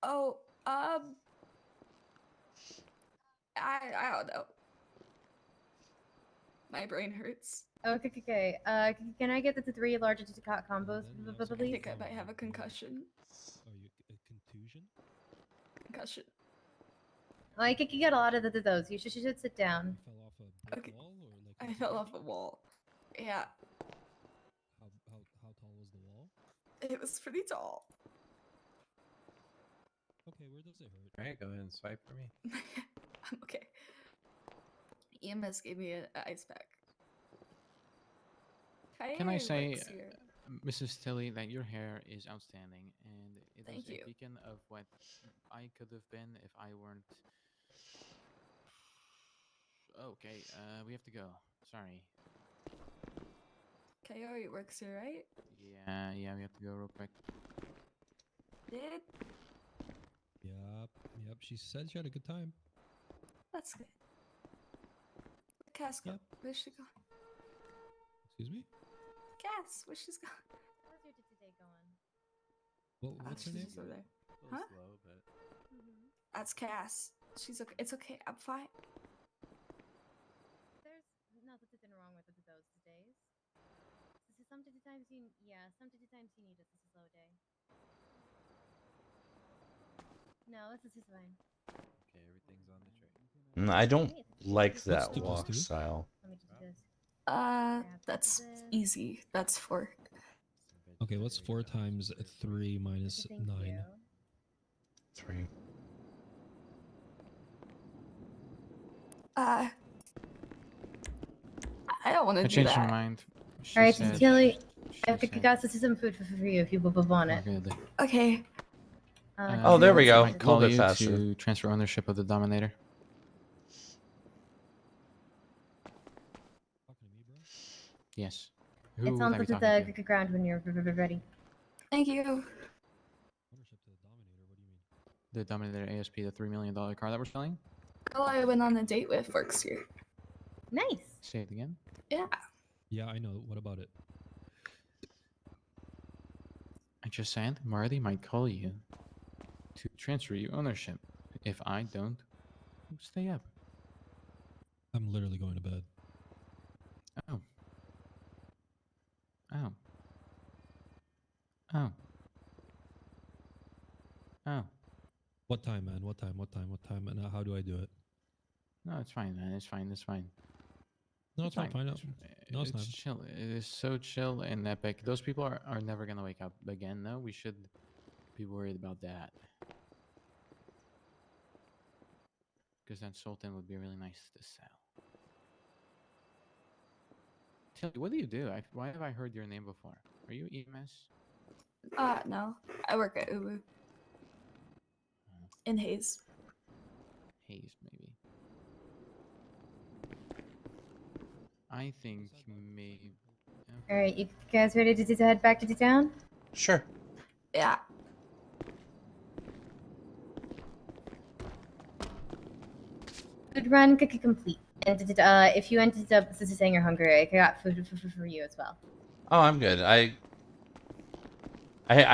Oh, I don't know. My brain hurts. Okay. Can I get the 3 large combos, I please? think I might have a concussion. Are you a contusion? Concussion. I could get a lot of those. You should sit down. Fell off a brick Okay. wall or like? I fell off a wall. Yeah, How tall was the wall? it was pretty tall. Okay, where does it hurt? All right, go ahead and swipe for me. I'm okay. EMS gave me an ice pack. Can I Kail say, works here. Mrs. Tilly, that your hair is outstanding, and it Thank is you. a beacon of what I could have been if I weren't. Okay, we have to go. Sorry. Kail works here, right? Yeah, we have to go real quick. Did? Yep. She said she had a good time. That's good. Cass, Yep. where's she going? Excuse me? Cass, where's she going? How's your day going? What's her name? She's over there. A little Huh? slow, but That's Cass. She's okay. It's okay. I'm fine. There's nothing wrong with those days. Sometimes you need a slow day. No, this is fine. okay, everything's on the tray. I don't like What's that 2 plus walk 2? style. Let me do this. That's easy. That's 4. Okay, what's 4 times 3 minus 9? 3. I don't want to I do changed that. my mind. She Alright, said- Tilly, I said- got some food for you if you want it. We're good. Okay. Oh, there we go. Might A call little bit you faster. to transfer ownership of the Dominator. Yes. Who It's on would I be talking to? the ground when you're ready. Thank you. The Dominator ASP, the $3 million car that we're selling? Girl I went on a date with works here. Nice. Say it again. Yeah. Yeah, I know. What about it? I just said Marty might call you to transfer you ownership. If I don't, stay up. I'm literally going to bed. Oh. Oh. Oh. Oh. What time, man? What time? And how do I do it? No, it's fine, man. It's fine. It's fine. No, it's not fine. No, it's not. chill. It is so chill and epic. Those people are never gonna wake up again. No, we should be worried about that. Because then Sultan would be really nice to sell. Tilly, what do you do? Why have I heard your name before? Are you EMS? No. I work at Ubu. In Hayes. Hayes, maybe. I think maybe. Alright, you guys ready to head back to the town? Sure. Yeah. Food run complete. And if you ended up saying you're hungry, I got food for you as well. Oh, I'm good. I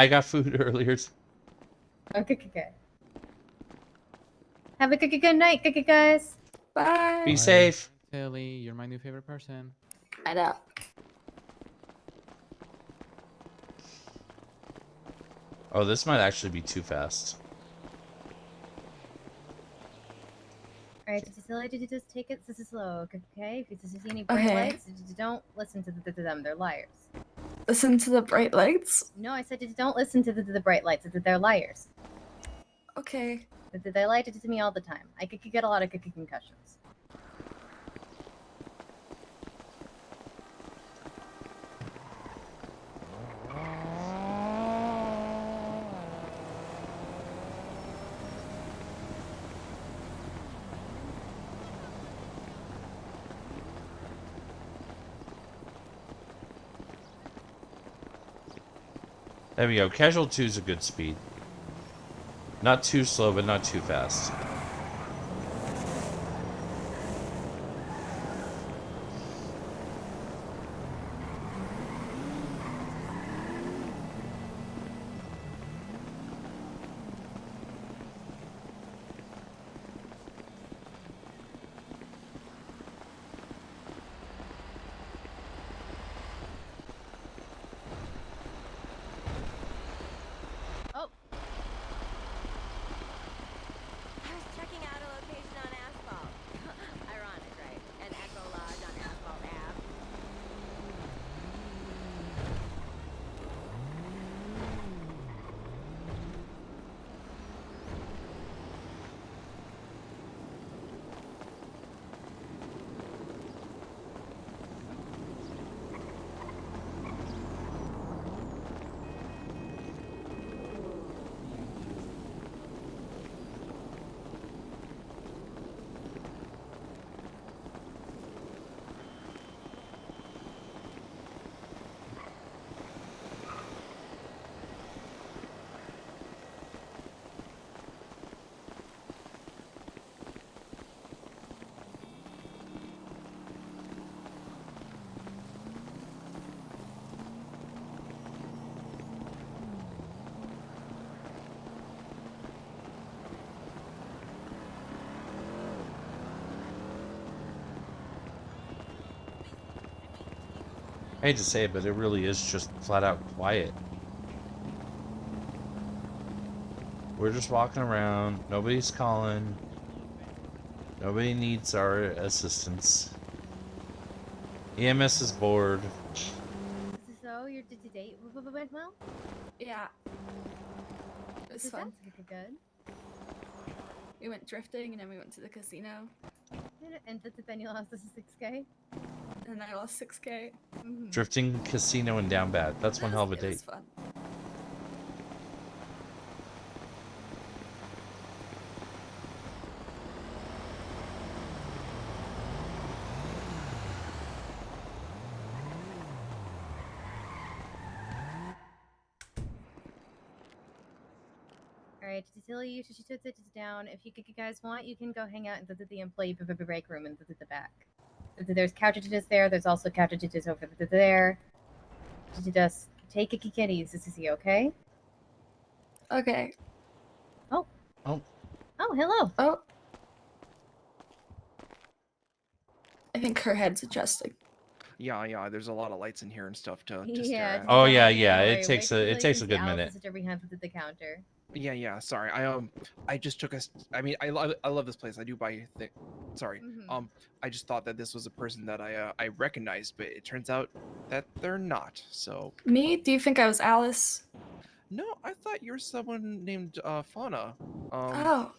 got food earlier. Okay. Have a good night, guys. Bye. Be safe. Tilly, you're my new favorite person. I know. Oh, this might actually be too fast. Alright, just take it slow, okay? If you see any bright Okay. lights, don't listen to them. They're liars. Listen to the bright lights? No, I said don't listen to the bright lights. They're liars. Okay. They lie to me all the time. I could get a lot of concussions. There we go. Casual 2 is a good speed. Not too slow, but not too fast. Oh. I was checking out a location on asphalt. Ironic, right? An Echo Lodge on Asphalt Ave. I hate to say it, but it really is just flat out quiet. We're just walking around. Nobody's calling. Nobody needs our assistance. EMS is bored. So your date went well? Yeah. It was fun. That's good. We went drifting and then we went to the casino. And then you lost the 6K? And I lost 6K. Drifting, casino, and down bad. That's one hell of a It date. was fun. Alright, Tilly, you should sit down. If you guys want, you can go hang out in the employee break room in the back. There's couches there. There's also couches over there. Just take a kitties. This is he, okay? Okay. Oh. Oh. Oh, hello. Oh. I think her head's adjusting. Yeah, there's a lot of lights in here and stuff to Yeah, stare at. Oh yeah. It takes a good minute. Every hand to the counter. Yeah, sorry. I just took I love this place. I do buy sorry. I just thought that this was a person that I recognized, but it turns out that they're not. So Me? Do you think I was Alice? no, I thought you're someone named Fauna. Oh.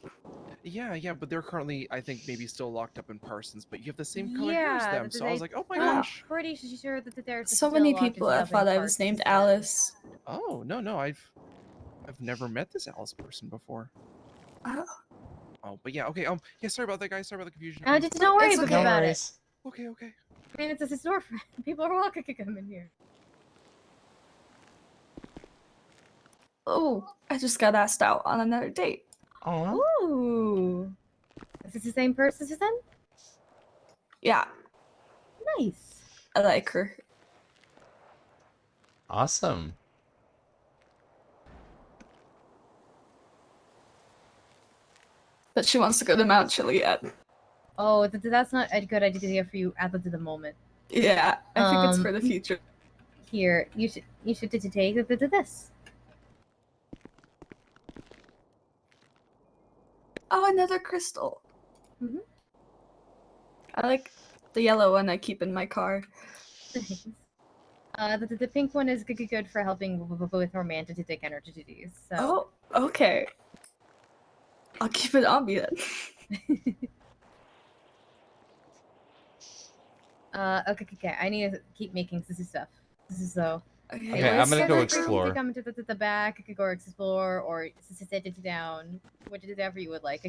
Yeah, but they're currently, I think, maybe still locked up in Parsons, but you have the same color hair as them, so I was like, oh my gosh. Pretty sure that there's So many people that thought I was named Alice. Oh, no, I've never met this Alice person before. Oh, but yeah, okay, yeah, sorry about that, guys. Sorry about the confusion. Don't worry It's okay. about it. Okay. I mean, it's a storefront. People are welcome to come in here. Oh, I just got asked out on another date. Oh. Ooh. Is this the same person, then? Yeah. Nice. I like her. Awesome. But she wants to go to Mount Chiliad. Oh, that's not a good idea for you at the moment. Yeah, I think it's for the future. Here, you should take this. Oh, another crystal. I like the yellow one I keep in my car. The pink one is good for helping with romantic energies. So. Oh, okay. I'll keep it on me then. Okay. I need to keep making this stuff. This is so. Okay, I'm gonna go explore. To come into the back, I could go explore, or sit it down, whatever you would like.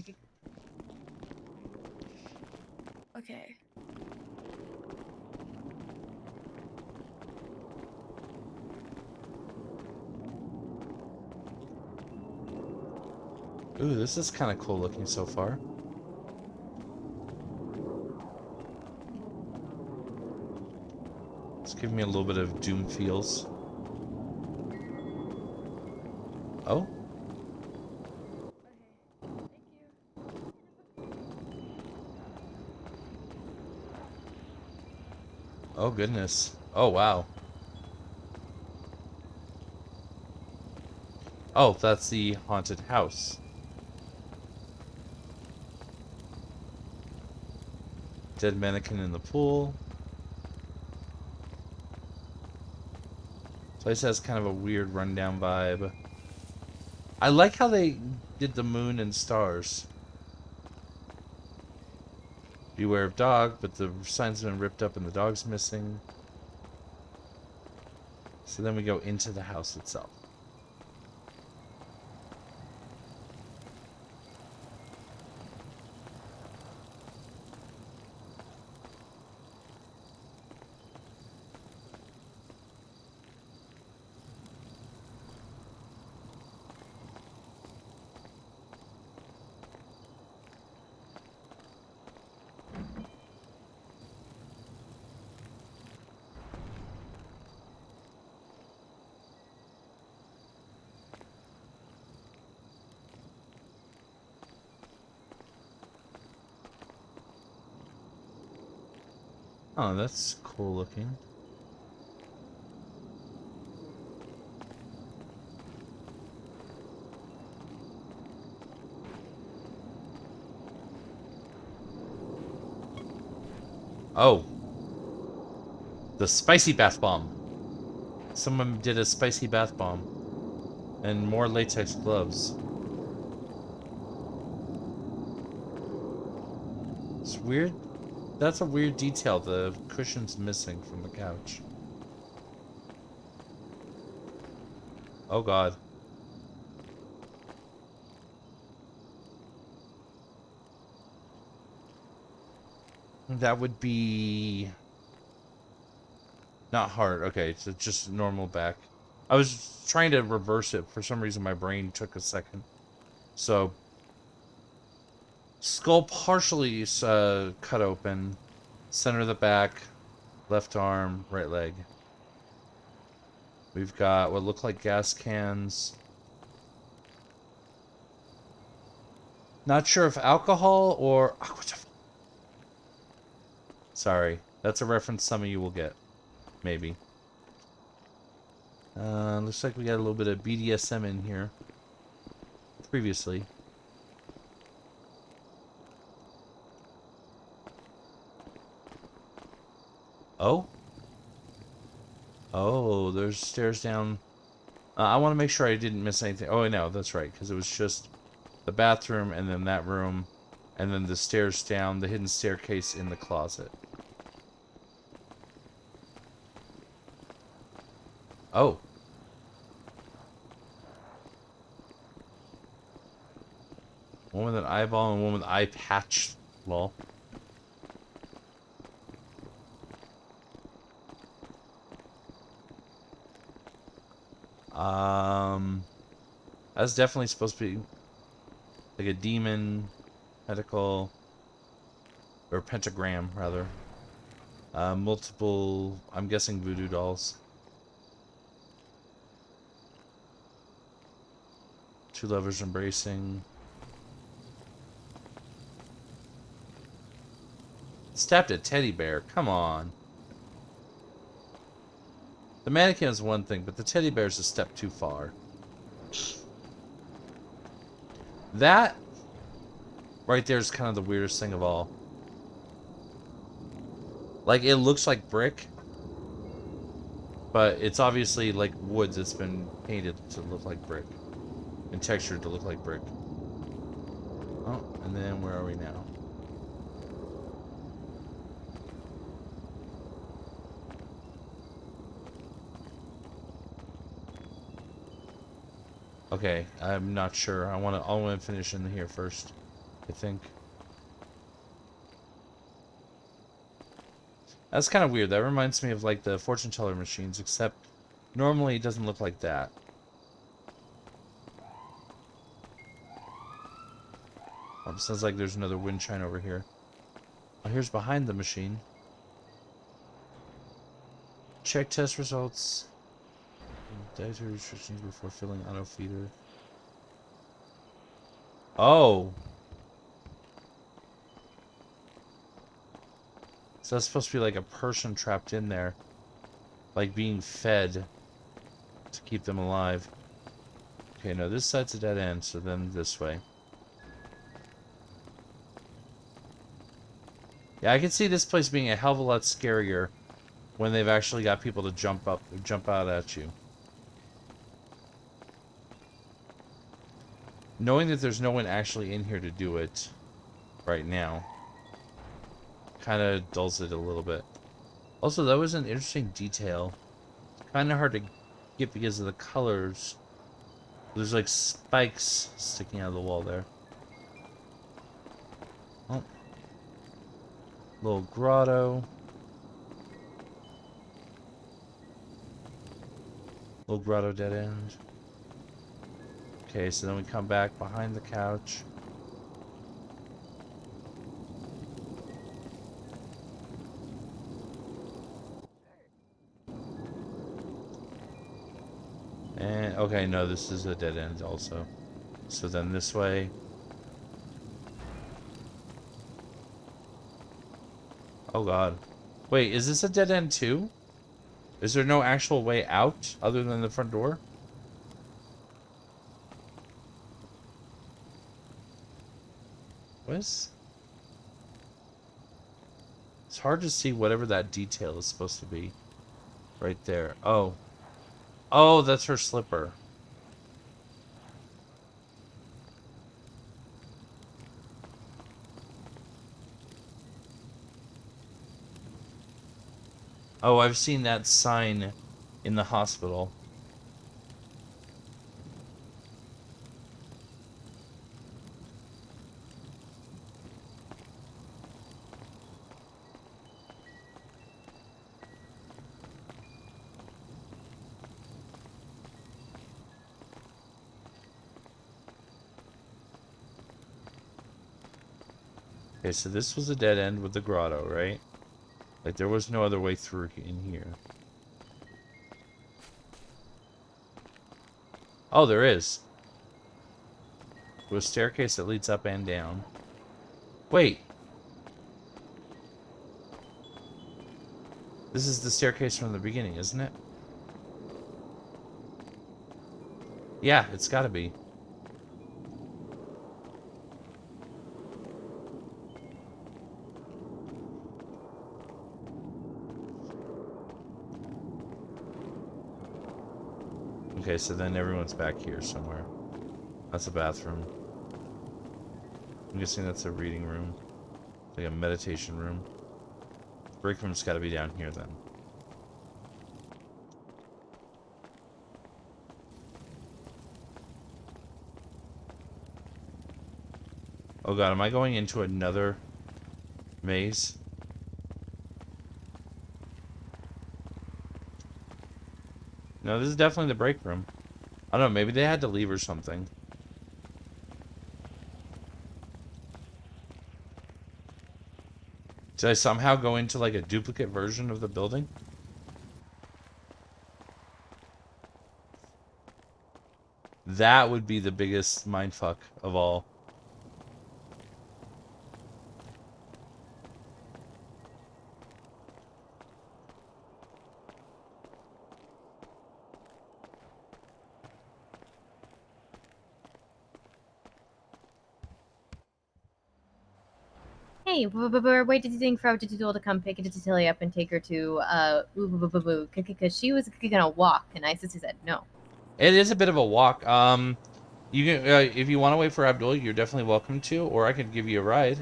Okay. Ooh, this is kind of cool looking so far. It's giving me a little bit of Doom feels. Oh? Oh, goodness. Oh, wow. Oh, that's the haunted house. Dead mannequin in the pool. Place has kind of a weird rundown vibe. I like how they did the moon and stars. Beware of dog, but the sign's been ripped up and the dog's missing. So then we go into the house itself. Oh, that's cool looking. Oh. The spicy bath bomb. Someone did a spicy bath bomb. And more latex gloves. It's weird. That's a weird detail. The cushion's missing from the couch. Oh god. That would be... not hard. Okay, so just normal back. I was trying to reverse it. For some reason, my brain took a second. So... skull partially cut open. Center of the back. Left arm. Right leg. We've got what look like gas cans. Not sure if alcohol or... sorry. That's a reference some of you will get. Maybe. Looks like we got a little bit of BDSM in here. Previously. Oh? Oh, there's stairs down. I want to make sure I didn't miss anything. Oh, no, that's right. Because it was just the bathroom and then that room. And then the stairs down, the hidden staircase in the closet. Oh. One with an eyeball and one with an eye patch. Lol. That's definitely supposed to be like a demon, pentacle, or pentagram, rather. Multiple, I'm guessing voodoo dolls. Two lovers embracing. Stabbed a teddy bear, come on. The mannequin is one thing, but the teddy bear is a step too far. That right there is kind of the weirdest thing of all. Like, it looks like brick, but it's obviously like wood that's been painted to look like brick and textured to look like brick. Oh, and then where are we now? Okay, I'm not sure. I want to finish in here first, I think. That's kind of weird. That reminds me of like the fortune teller machines, except normally it doesn't look like that. sounds like there's another wind chime over here. Oh, here's behind the machine. Check test results. Dietary restrictions before filling auto feeder. Oh. So that's supposed to be like a person trapped in there. Like being fed to keep them alive. Okay, no, this side's a dead end, so then this way. Yeah, I can see this place being a hell of a lot scarier when they've actually got people to jump out at you. Knowing that there's no one actually in here to do it right now kind of dulls it a little bit. Also, that was an interesting detail. Kind of hard to get because of the colors. There's like spikes sticking out of the wall there. Oh. Little grotto. Little grotto dead end. Okay, so then we come back behind the couch. And, okay, no, this is a dead end also. So then this way. Oh god. Wait, is this a dead end too? Is there no actual way out other than the front door? What is... It's hard to see whatever that detail is supposed to be. Right there. Oh. Oh, that's her slipper. Oh, I've seen that sign in the hospital. Okay, so this was a dead end with the grotto, right? Like, there was no other way through in here. Oh, there is. With a staircase that leads up and down. Wait. This is the staircase from the beginning, isn't it? Yeah, it's gotta be. Okay, so then everyone's back here somewhere. That's a bathroom. I'm guessing that's a reading room. Like a meditation room. Break room's gotta be down here then. Oh god, am I going into another maze? No, this is definitely the break room. I don't know, maybe they had to leave or something. Did I somehow go into like a duplicate version of the building? That would be the biggest mindfuck of all. Hey, we're waiting for Digital to come pick Tilly up and take her to because she was gonna walk, and I said no. It is a bit of a walk. You can if you want to wait for Abdul, you're definitely welcome to, or I could give you a ride.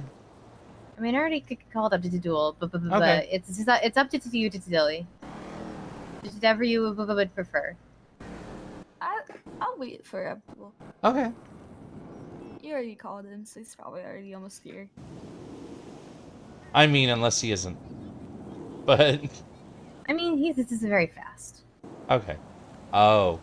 I mean, I already called up Digital, but Okay. it's up to you, Tilly. Whatever you would prefer. I'll wait for Abdul. Okay. You already called him, so he's probably already almost here. I mean, unless he isn't. But I mean, this is very fast. okay. Oh.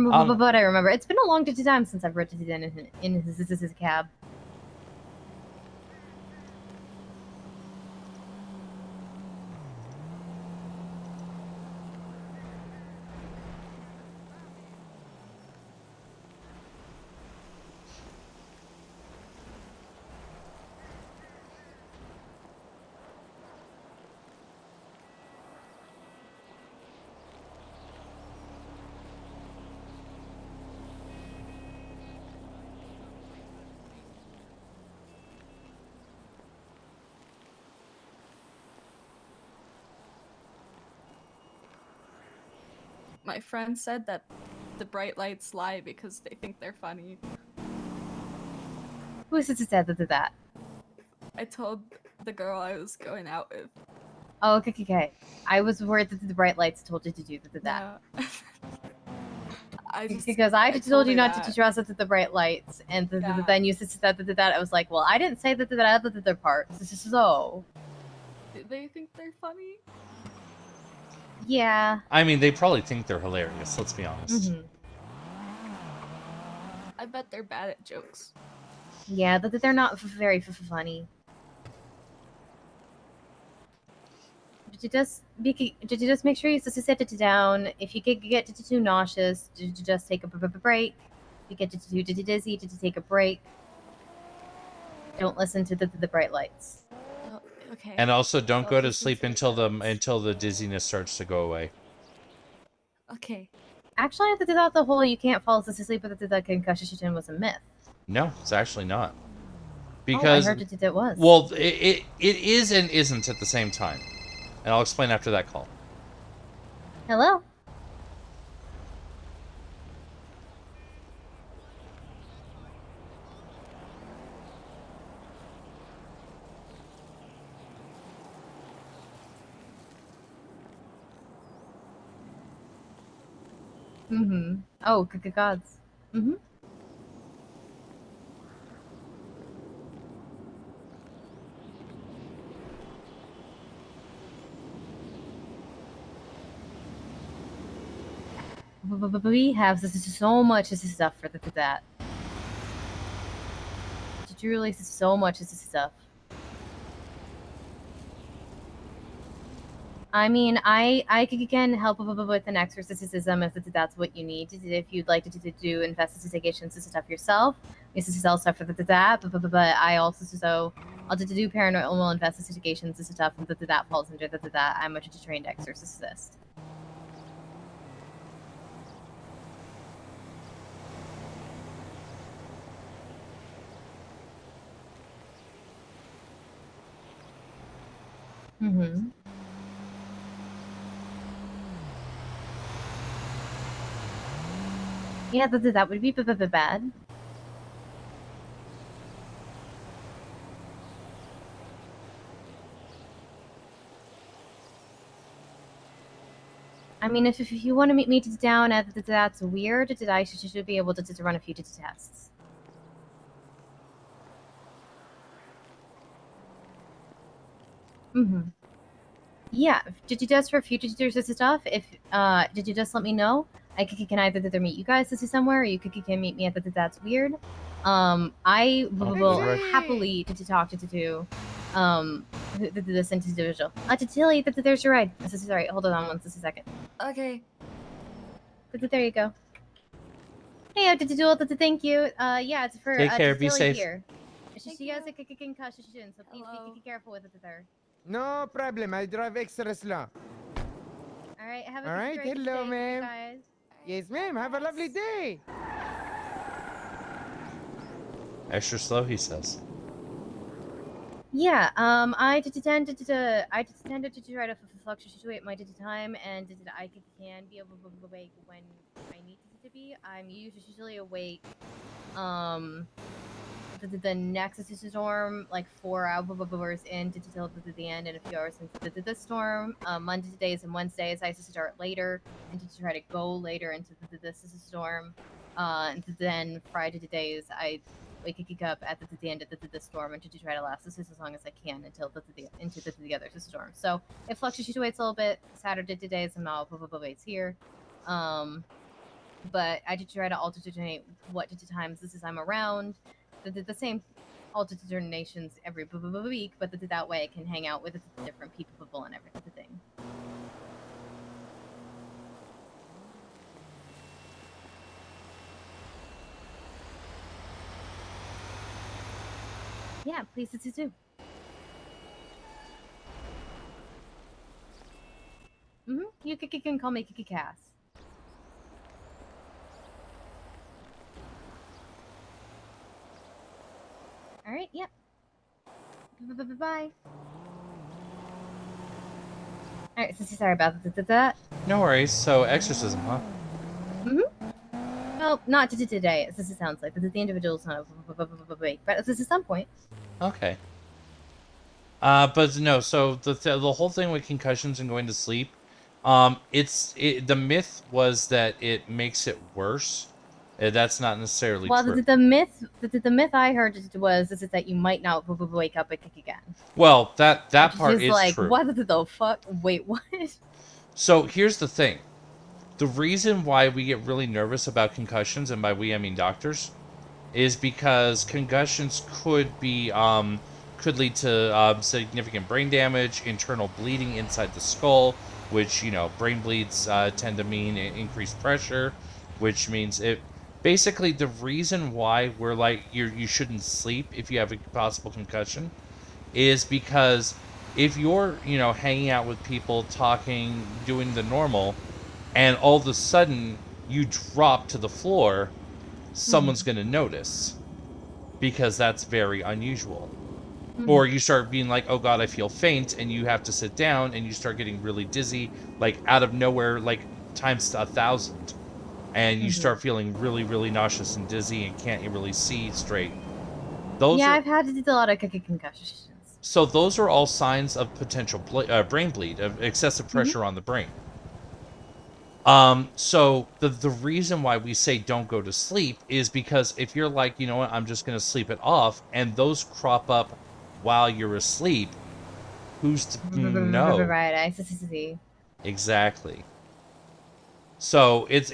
from what I remember. It's been a long time since I've rode in his cab. My friend said that the bright lights lie because they think they're funny. Who said that? I told the girl I was going out with. Oh, okay. I was worried that the bright lights told you to do that. No. Because I told told you her not that. to trust the bright lights, and Yeah. then you said that. I was like, well, I didn't say that part. So. They think they're funny. Yeah. I mean, they probably think they're hilarious. Let's be honest. I bet they're bad at jokes. Yeah, that they're not very funny. Did you just make sure you set it down? If you get too nauseous, did you just take a break? If you get too dizzy, did you take a break? Don't listen to the bright lights. Oh, okay. And also, don't I'll go to listen sleep to the until jokes. the dizziness starts to go away. Okay. Actually, I thought the whole you can't fall asleep with the concussion was a myth. No, it's actually not. I Because heard it was. Well, it is and isn't at the same time, and I'll explain after that call. Hello. Oh, good gods. We have so much stuff for that. Truly, so much stuff. I mean, I can help with an exorcism if that's what you need. If you'd like to do investigations and stuff yourself, this is all stuff for that. But I also I'll do paranormal investigations and stuff, and that falls under that. I'm a trained exorcist. Yeah, that would be bad. I mean, if you want to meet me down at that's weird, I should be able to run a few tests. Yeah, did you test for future stuff? If did you just let me know? I can either meet you guys somewhere, or you can meet me at that's weird. I will happily to talk to this individual. To Tilly, there's your ride. Sorry, hold on one second. Okay. There you go. Hey, to do thank you. Yeah, it's for Take care, be Tilly safe. here. She has a concussion, so please be careful with it there. No problem. I drive extra slow. All right, have a All right. great Hello, day, ma'am. guys. Yes, ma'am. Have a lovely day. Extra slow, he says. Yeah, I tended to try to fluctuate my time, and I can be awake when I need to be. I'm usually awake. The next storm, like 4 hours into till the end, and a few hours into the storm. Mondays and Wednesdays, I start later, and to try to go later into this storm. And then Friday days, I wake up at the end of the storm, and to try to last as long as I can until into the other storm. So it fluctuates a little bit. Saturday days, I'm all waits here. but I did try to alternate what times this is I'm around. The same alternations every week, but that way I can hang out with different people and everything. Yeah, please do. You can call me Kiki Cass. All right. Yep. Bye. All right. So sorry about that. No worries. So exorcism, huh? Well, not today. As this sounds like the individual's not awake, but this is some point. Okay. But no. So the whole thing with concussions and going to sleep, the myth was that it makes it worse. That's not necessarily Well, true. the myth I heard was that you might not wake up and kick again. Well, that part is like, true. what the fuck? Wait, what? So here's the thing. The reason why we get really nervous about concussions, and by we I mean doctors, is because concussions could lead to significant brain damage, internal bleeding inside the skull, which, you know, brain bleeds tend to mean increased pressure, which means it. Basically, the reason why we're like you shouldn't sleep if you have a possible concussion is because if you're, you know, hanging out with people, talking, doing the normal, and all of a sudden you drop to the floor, someone's going to notice, because that's very unusual. Or you start being like, oh god, I feel faint, and you have to sit down, and you start getting really dizzy, like out of nowhere, like times 1,000. And you start feeling really, really nauseous and dizzy and can't really see straight. I've had to do a lot of concussions. So those are all signs of potential brain bleed, of excessive pressure on the brain. So the reason why we say don't go to sleep is because if you're like, you know what, I'm just going to sleep it off, and those crop up while you're asleep, who's to know? Right, I see. Exactly. So it's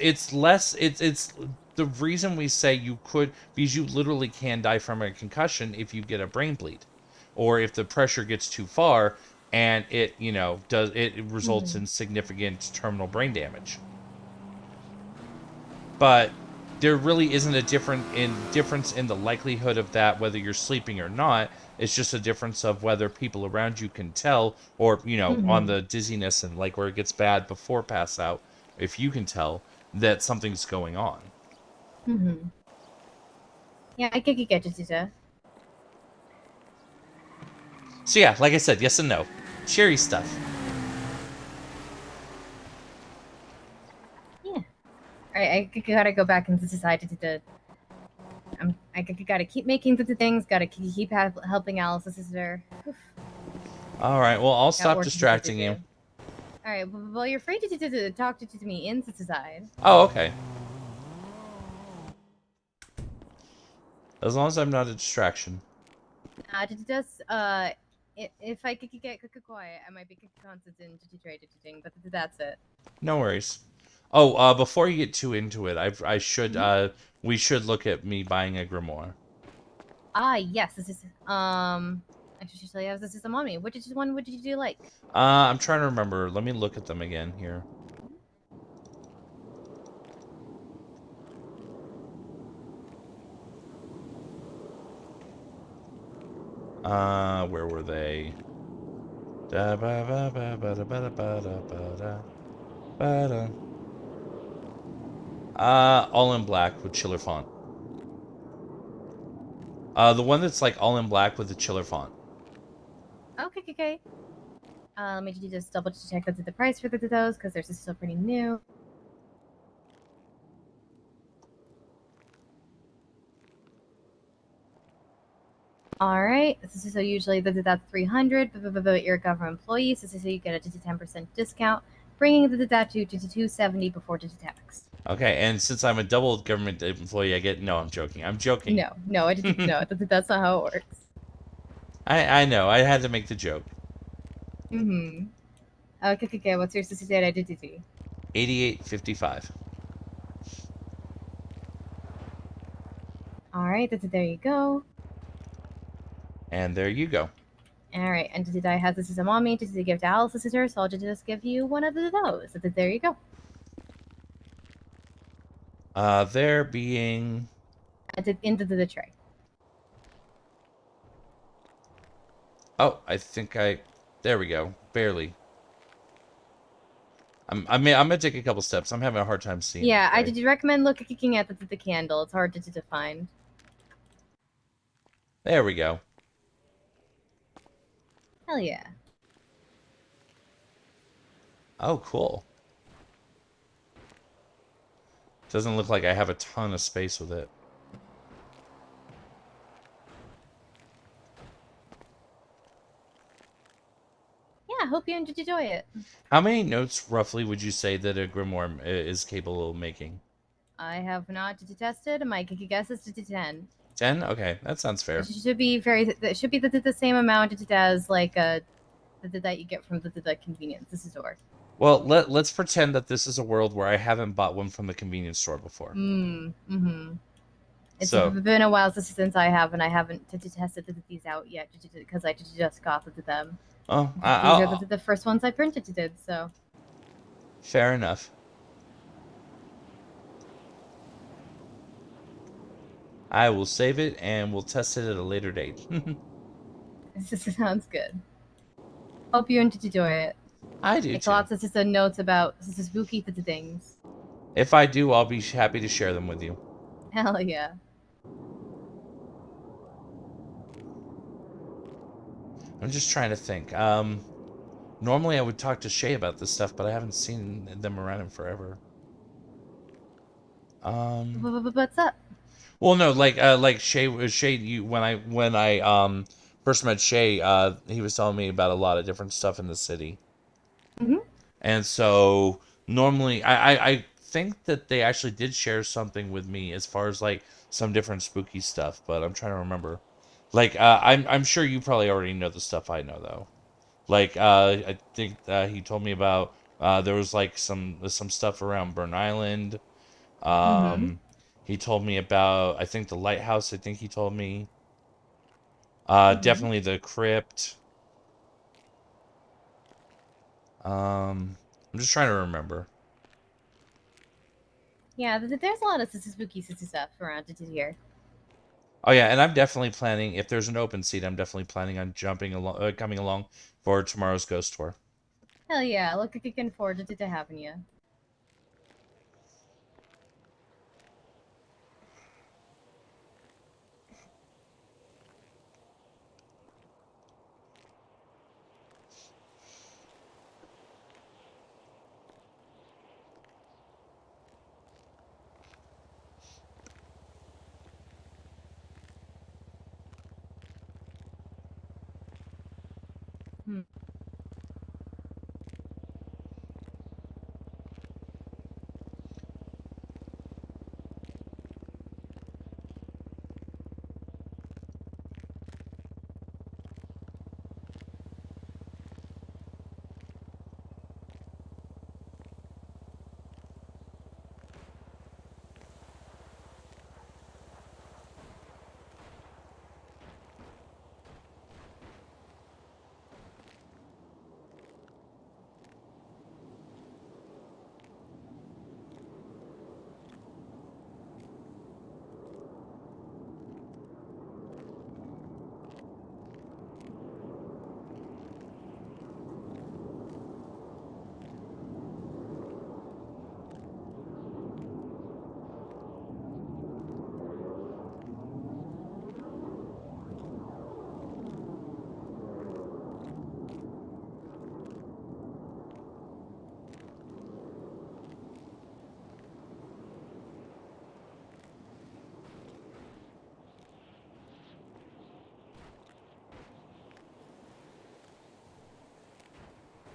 the reason we say you could, because you literally can die from a concussion if you get a brain bleed, or if the pressure gets too far and it, you know, it results in significant terminal brain damage. But there really isn't a difference in the likelihood of that, whether you're sleeping or not. It's just a difference of whether people around you can tell, or, you know, on the dizziness and like where it gets bad before pass out, if you can tell that something's going on. Yeah, I could get you. So yeah, like I said, yes and no. Cherry stuff. Yeah. Alright, I gotta go back into society to I gotta keep making the things, gotta keep helping Alice's sister. Alright, well, I'll stop distracting you. Alright, well, you're free to talk to me in society. Oh, okay. As long as I'm not a distraction. Just, if I could get quiet, I might be constant to trade editing, but that's it. No worries. Oh, before you get too into it, we should look at me buying a grimoire. Yes, this is, actually, this is the mommy. Which one would you like? I'm trying to remember. Let me look at them again here. Where were they? All in black with chiller font. The one that's like all in black with the chiller font. Okay. Let me just double check the price for those, because they're still pretty new. Alright, so usually that's 300, but you're a government employee, so you get a 10% discount, bringing that to 270 before tax. Okay, and since I'm a double government employee, I get... No, I'm joking. I'm joking. No, no, that's not how it works. I know. I had to make the joke. Okay, what's your society identity? 8855. right, there you go. And there you go. All right, and did I have this as a mommy? Did I give to Alice's sister? So I'll just give you one of those. There you go. There being Into the tray. Oh, I think there we go. Barely. I'm gonna take a couple steps. I'm having a hard time seeing. Yeah, I did recommend looking at the candle. It's hard to find. There we go. Hell yeah. Oh, cool. Doesn't look like I have a ton of space with it. Yeah, hope you enjoy it. How many notes, roughly, would you say that a grimoire is capable of making? I have not tested. My guess is 10. 10? Okay, that sounds fair. It should be it should be the same amount as like that you get from the convenience store. Well, let's pretend that this is a world where I haven't bought one from the convenience store before. It's So been a while since I haven't tested these out yet because I just got them. Oh, these are the first ones I printed so. Fair enough. I will save it and we'll test it at a later date. This sounds good. Hope you enjoy it. I do Make too. lots of notes about spooky things. If I do, I'll be happy to share them with you. Hell yeah. I'm just trying to think. Normally I would talk to Shay about this stuff, but I haven't seen them around in forever. What's up? Well, no, like Shay, when I first met Shay, he was telling me about a lot of different stuff in the city. And so normally, I think that they actually did share something with me as far as like some different spooky stuff, but I'm trying to remember. Like, I'm sure you probably already know the stuff I know though. Like, I think he told me about there was like some stuff around Burn Island. He told me about, I think, the lighthouse. I think he told me. Definitely the crypt. I'm just trying to remember. Yeah, there's a lot of spooky stuff around here. Oh yeah, and I'm definitely planning, if there's an open seat, I'm definitely planning on coming along for tomorrow's ghost tour. Hell yeah, looking forward to having you.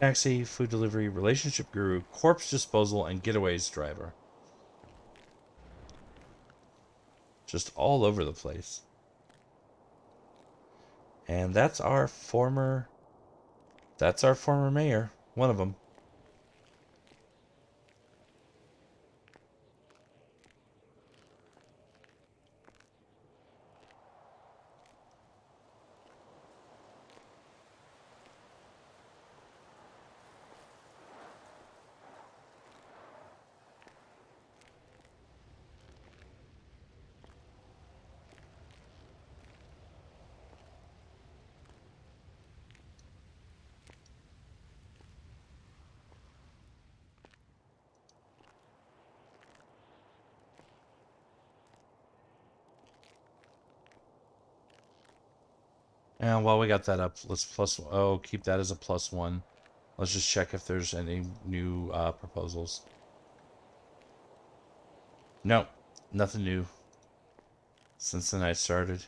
Taxi, food delivery, relationship guru, corpse disposal, and getaways driver. Just all over the place. And that's our former mayor, one of them. And while we got that up, let's keep that as a +1. Let's just check if there's any new proposals. Nope, nothing new since the night started.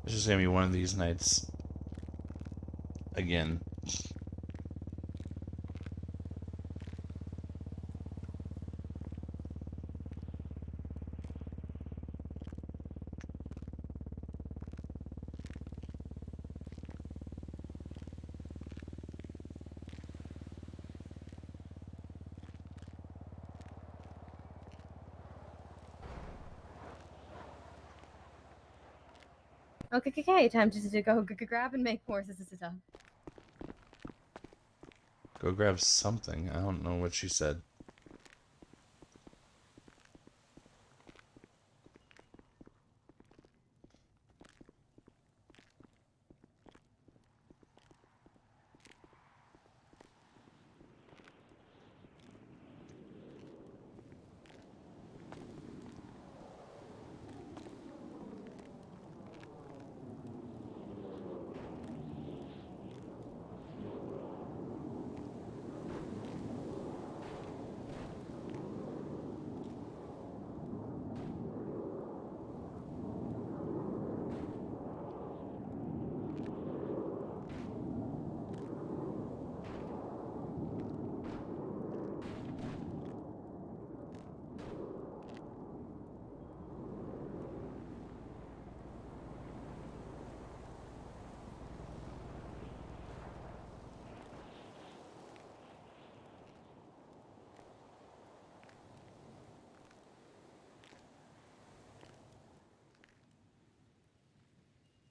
It's just gonna be one of these nights again. Okay, time to go grab and make more stuff. Go grab something. I don't know what she said.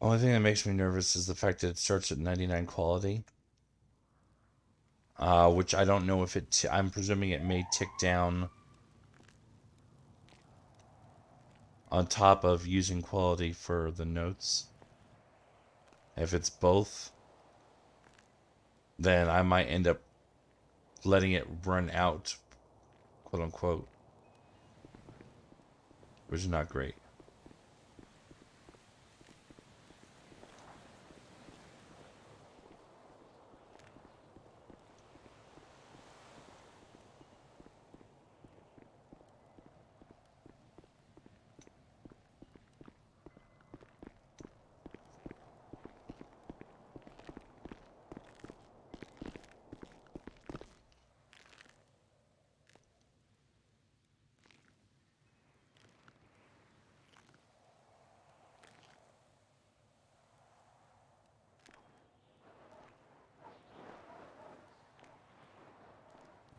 Only thing that makes me nervous is the fact that it starts at 99 quality. Which I don't know if I'm presuming it may tick down on top of using quality for the notes. If it's both, then I might end up letting it run out, quote unquote, which is not great.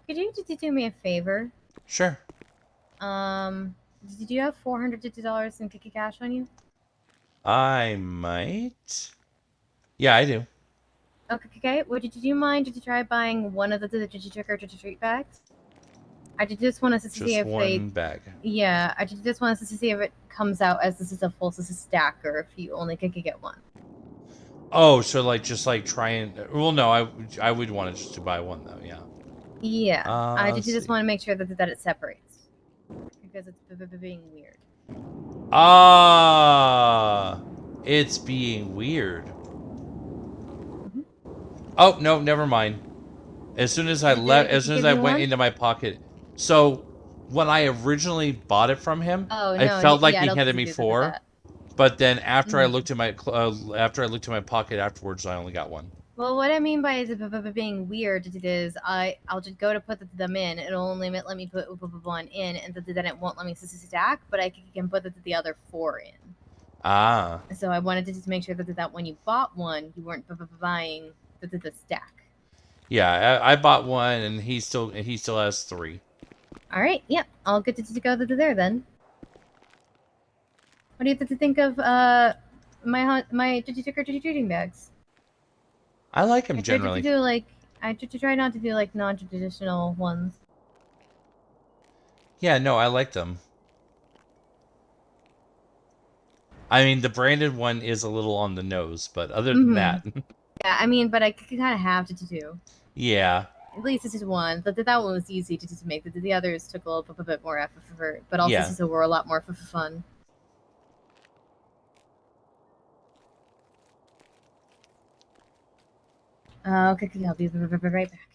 Could you do me a favor? Sure. Did you have $450 in Kiki Cash on you? I might. Yeah, I do. Okay. Would you mind to try buying one of the trick or treat bags? I just want us to see Just if they. one bag. Yeah, I just want us to see if it comes out as this is a full stack or if you only could get one. Oh, so like just like try and well, no, I would want it just to buy one though. Yeah. Yeah, I let's just see. want to make sure that it separates because it's being weird. Ah, it's being weird. Oh no, never mind. As soon as I left, as soon as I went into my pocket, so when I originally bought it from him, Oh I no, felt like yeah, he it'll handed me do 4. that. But then after I Mhm. looked at my my pocket afterwards, I only got 1. Well, what I mean by it being weird is I'll just go to put them in. It'll only let me put one in, and then it won't let me stack. But I can put the other 4 in. Ah. So I wanted to just make sure that when you bought one, you weren't buying the stack. Yeah, I bought 1, and he still has 3. All right. Yep. I'll get to go there then. What do you think of my trick-or-treating bags? I like him I tried generally. to do I try not to do like non-traditional ones. Yeah, no, I like them. I mean, the branded one is a little on the nose, but other than that, Yeah, I mean, but I kind of have to do. yeah. At least this is one. That one was easy to make. The others took a little bit more effort, but also Yeah. were a lot more fun. Okay, I'll be right back.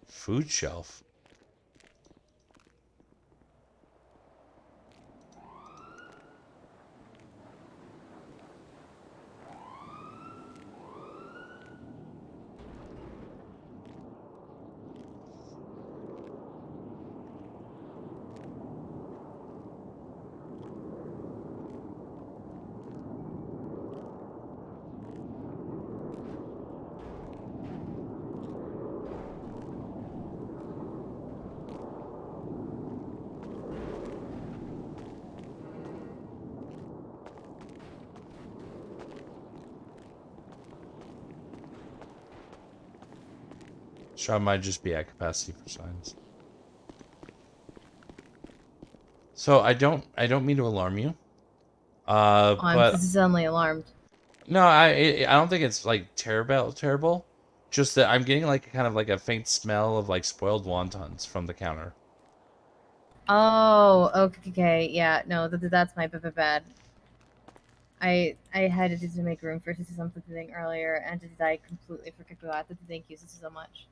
Food shelf. Shop might just be at capacity for signs. So I don't mean to alarm you. But I'm suddenly alarmed. No, I don't think it's like terrible. Just that I'm getting like kind of like a faint smell of like spoiled wontons from the counter. Oh, okay, yeah, no, that's my bad. I had to make room for something earlier, and I completely forgot about that. Thank you so much.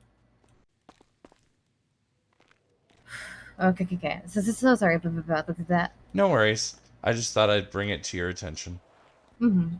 Okay. So sorry about that. No worries. I just thought I'd bring it to your attention. Mm-hmm.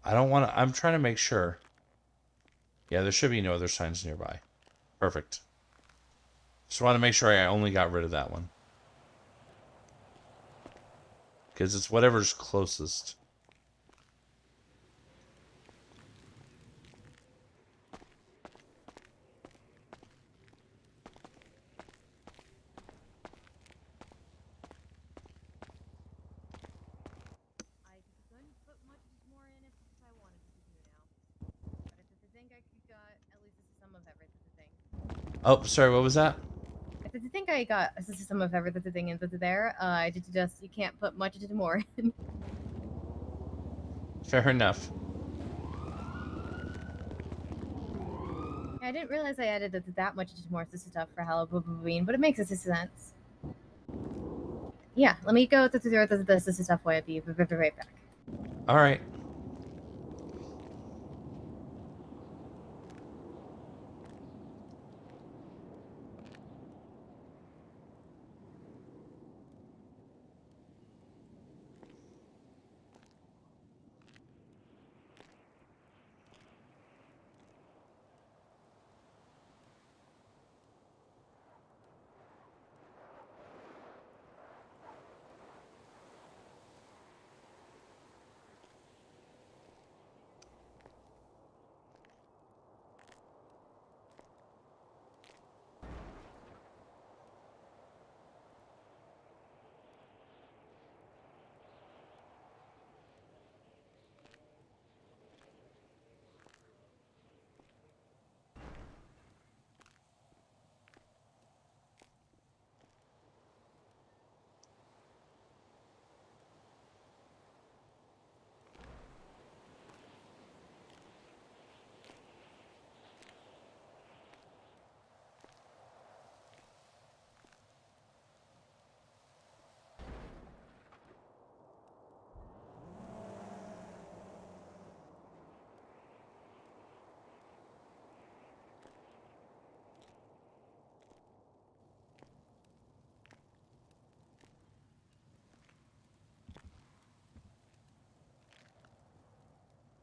I don't want to. I'm trying to make sure. Yeah, there should be no other signs nearby. Perfect. Just want to make sure I only got rid of that one. Because it's whatever's closest. Oh, sorry, what was that? I think I got some of everything into there. I just you can't put much more in. Fair enough. I didn't realize I added that much more stuff for Halloween, but it makes sense. Yeah, let me go through the stuff while I'll be right back. All right.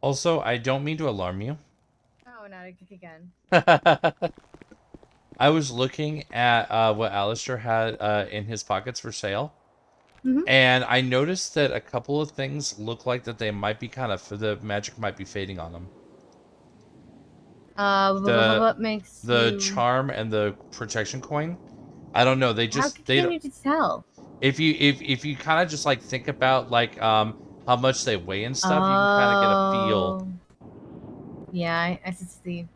Also, I don't mean to alarm you. Oh, not again. I was looking at what Alistair had in his pockets for sale. Mhm. And I noticed that a couple of things look like that they might be the magic might be fading on them. What makes The you... charm and the protection coin. I don't know. How They can don't. you tell? If you kind of just like think about like how much they weigh and stuff, you can kind of get a feel. Yeah, I see.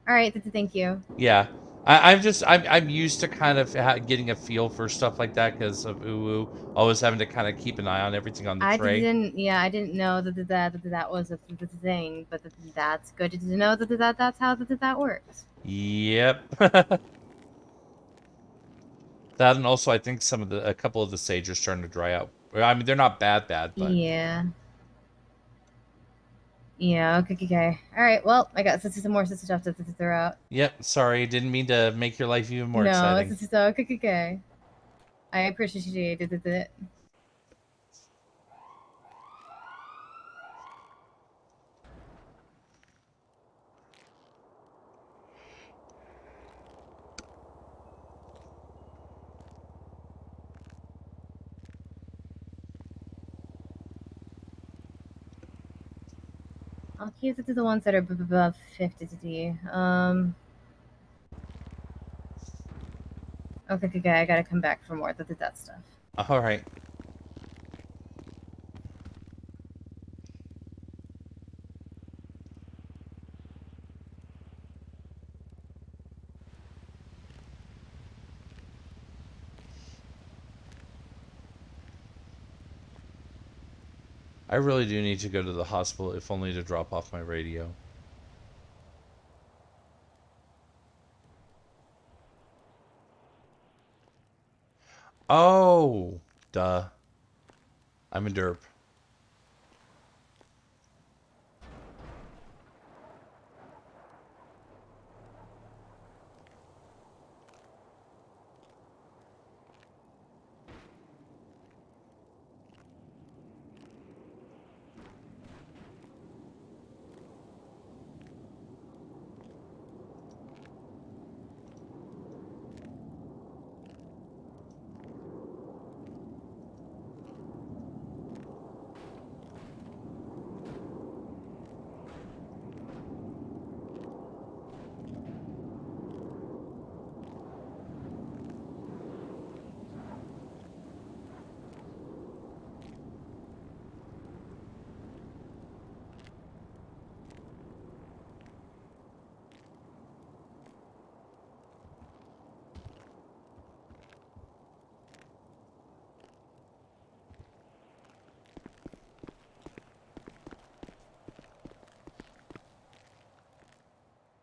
All right, thank you. Yeah. I'm used to kind of getting a feel for stuff like that because of Uwu always having to kind of keep an eye on everything on the tray. I didn't know that was a thing, but that's good to know that's how that works. Yep. That and also I think a couple of the sage are starting to dry out. I mean, they're not bad, but Yeah. Yeah. Okay. All right. Well, I got some more stuff to throw out. Yep. Sorry, didn't mean to make your life even more No, exciting. it's okay. I appreciate it. I'll keep it to the ones that are above 50. Okay. I gotta come back for more that stuff. All right. I really do need to go to the hospital, if only to drop off my radio. Oh, duh. I'm a derp.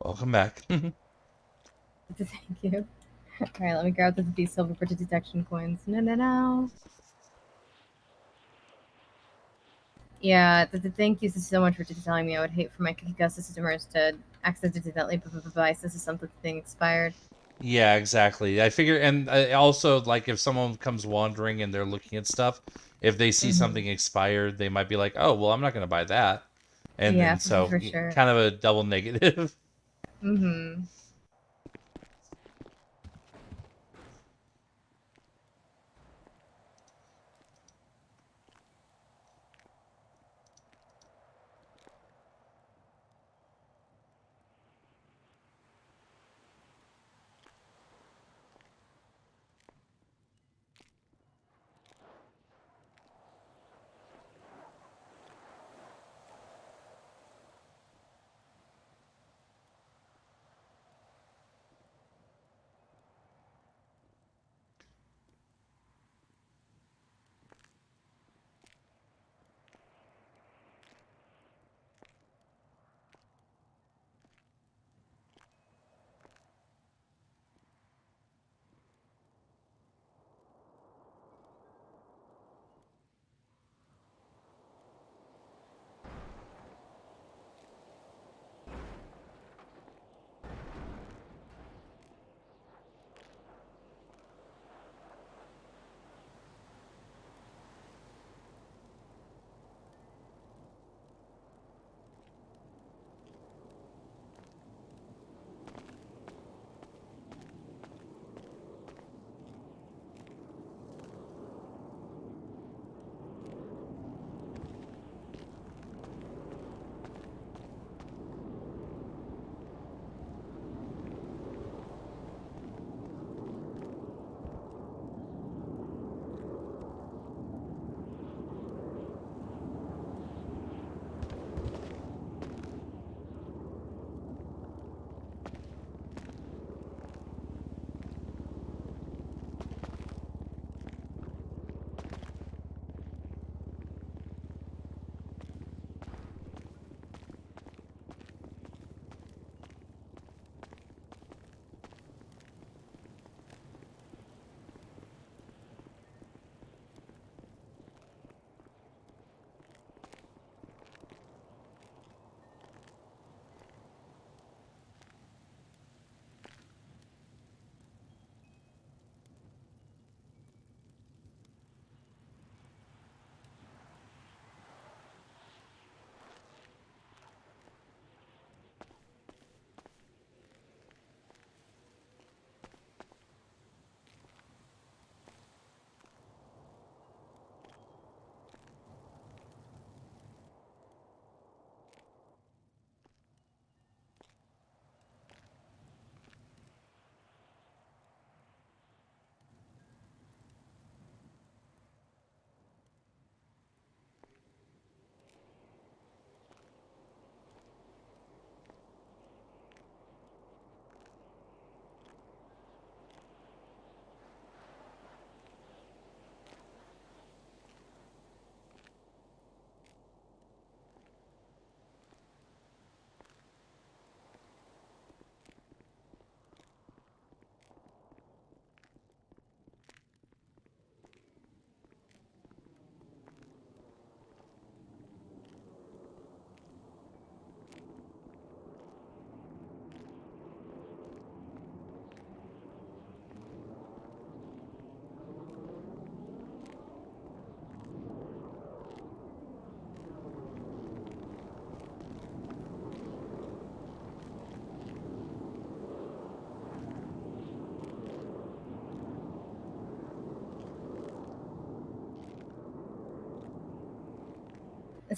Welcome back. Thank you. All right, let me grab these silver for detection coins. No. Yeah, thank you so much for telling me. I would hate for my customers to accidentally buy something expired. Yeah, exactly. I figure, and also, like, if someone comes wandering and they're looking at stuff, if they see something expired, they might be like, "Oh, well, I'm not going to buy that," and Yeah, then so for sure. kind of a double negative. Mm-hmm.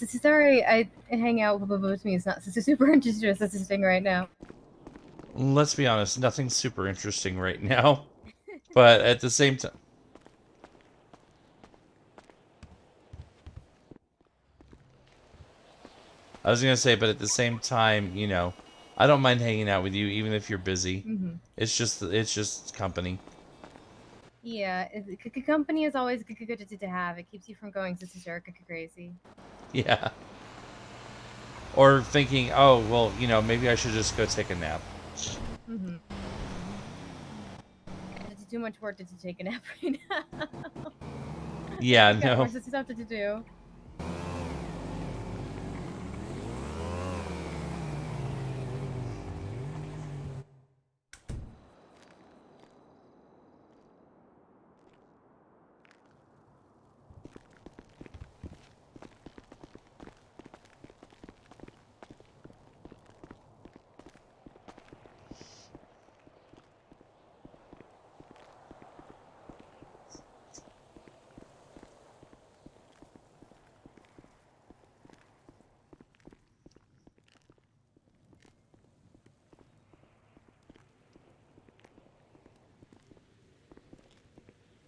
Sorry, I hang out with me. It's not super interesting right now. Let's be honest, nothing's super interesting right now. But at the same time... I was gonna say, but at the same time, you know, I don't mind hanging out with you, even if you're busy. It's just company. Yeah, company is always good to have. It keeps you from going crazy. Yeah. Or thinking, oh, well, you know, maybe I should just go take a nap. It's too much work to take a nap right now. Yeah, I got no. more stuff to do.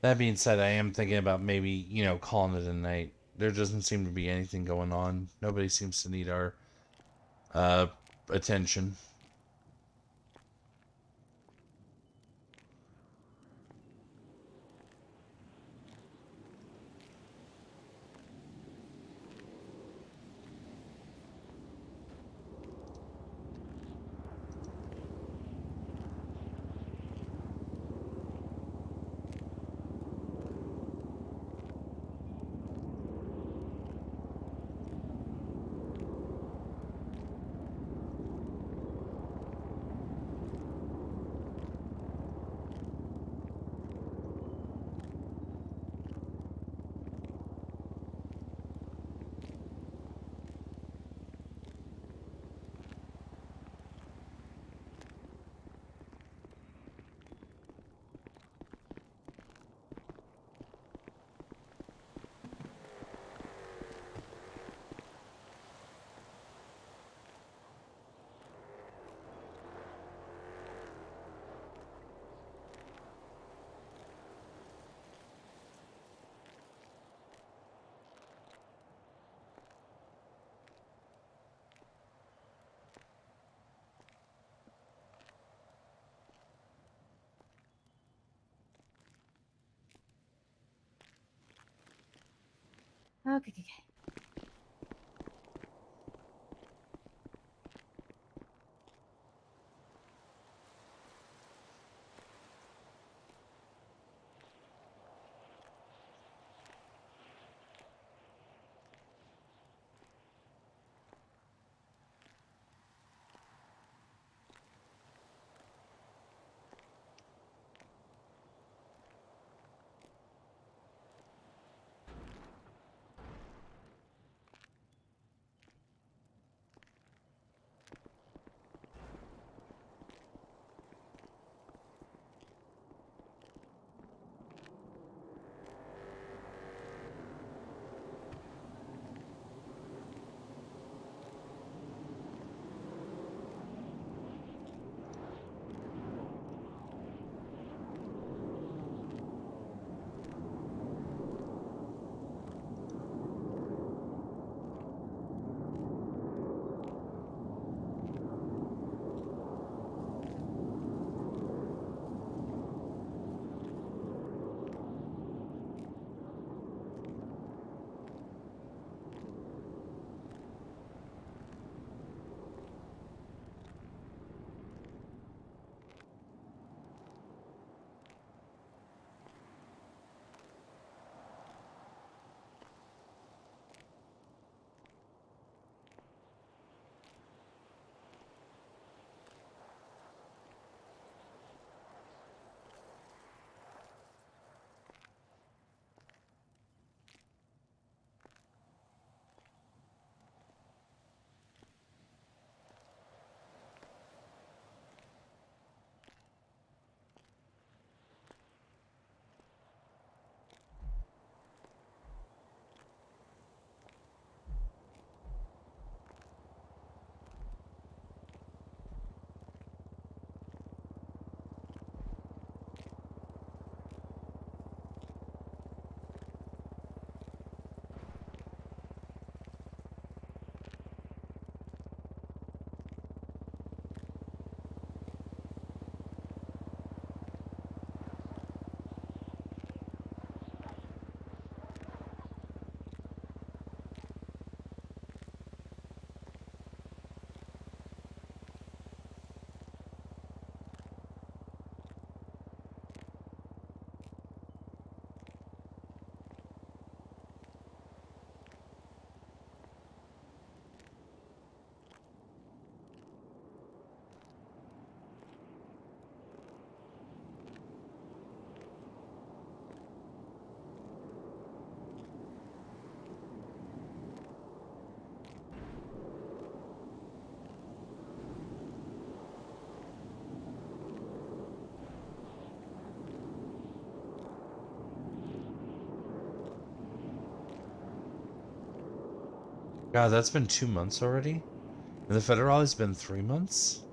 That being said, I am thinking about maybe, you know, calling it a night. There doesn't seem to be anything going on. Nobody seems to need our attention. Okay. God, that's been 2 months already? And the federal has been 3 months?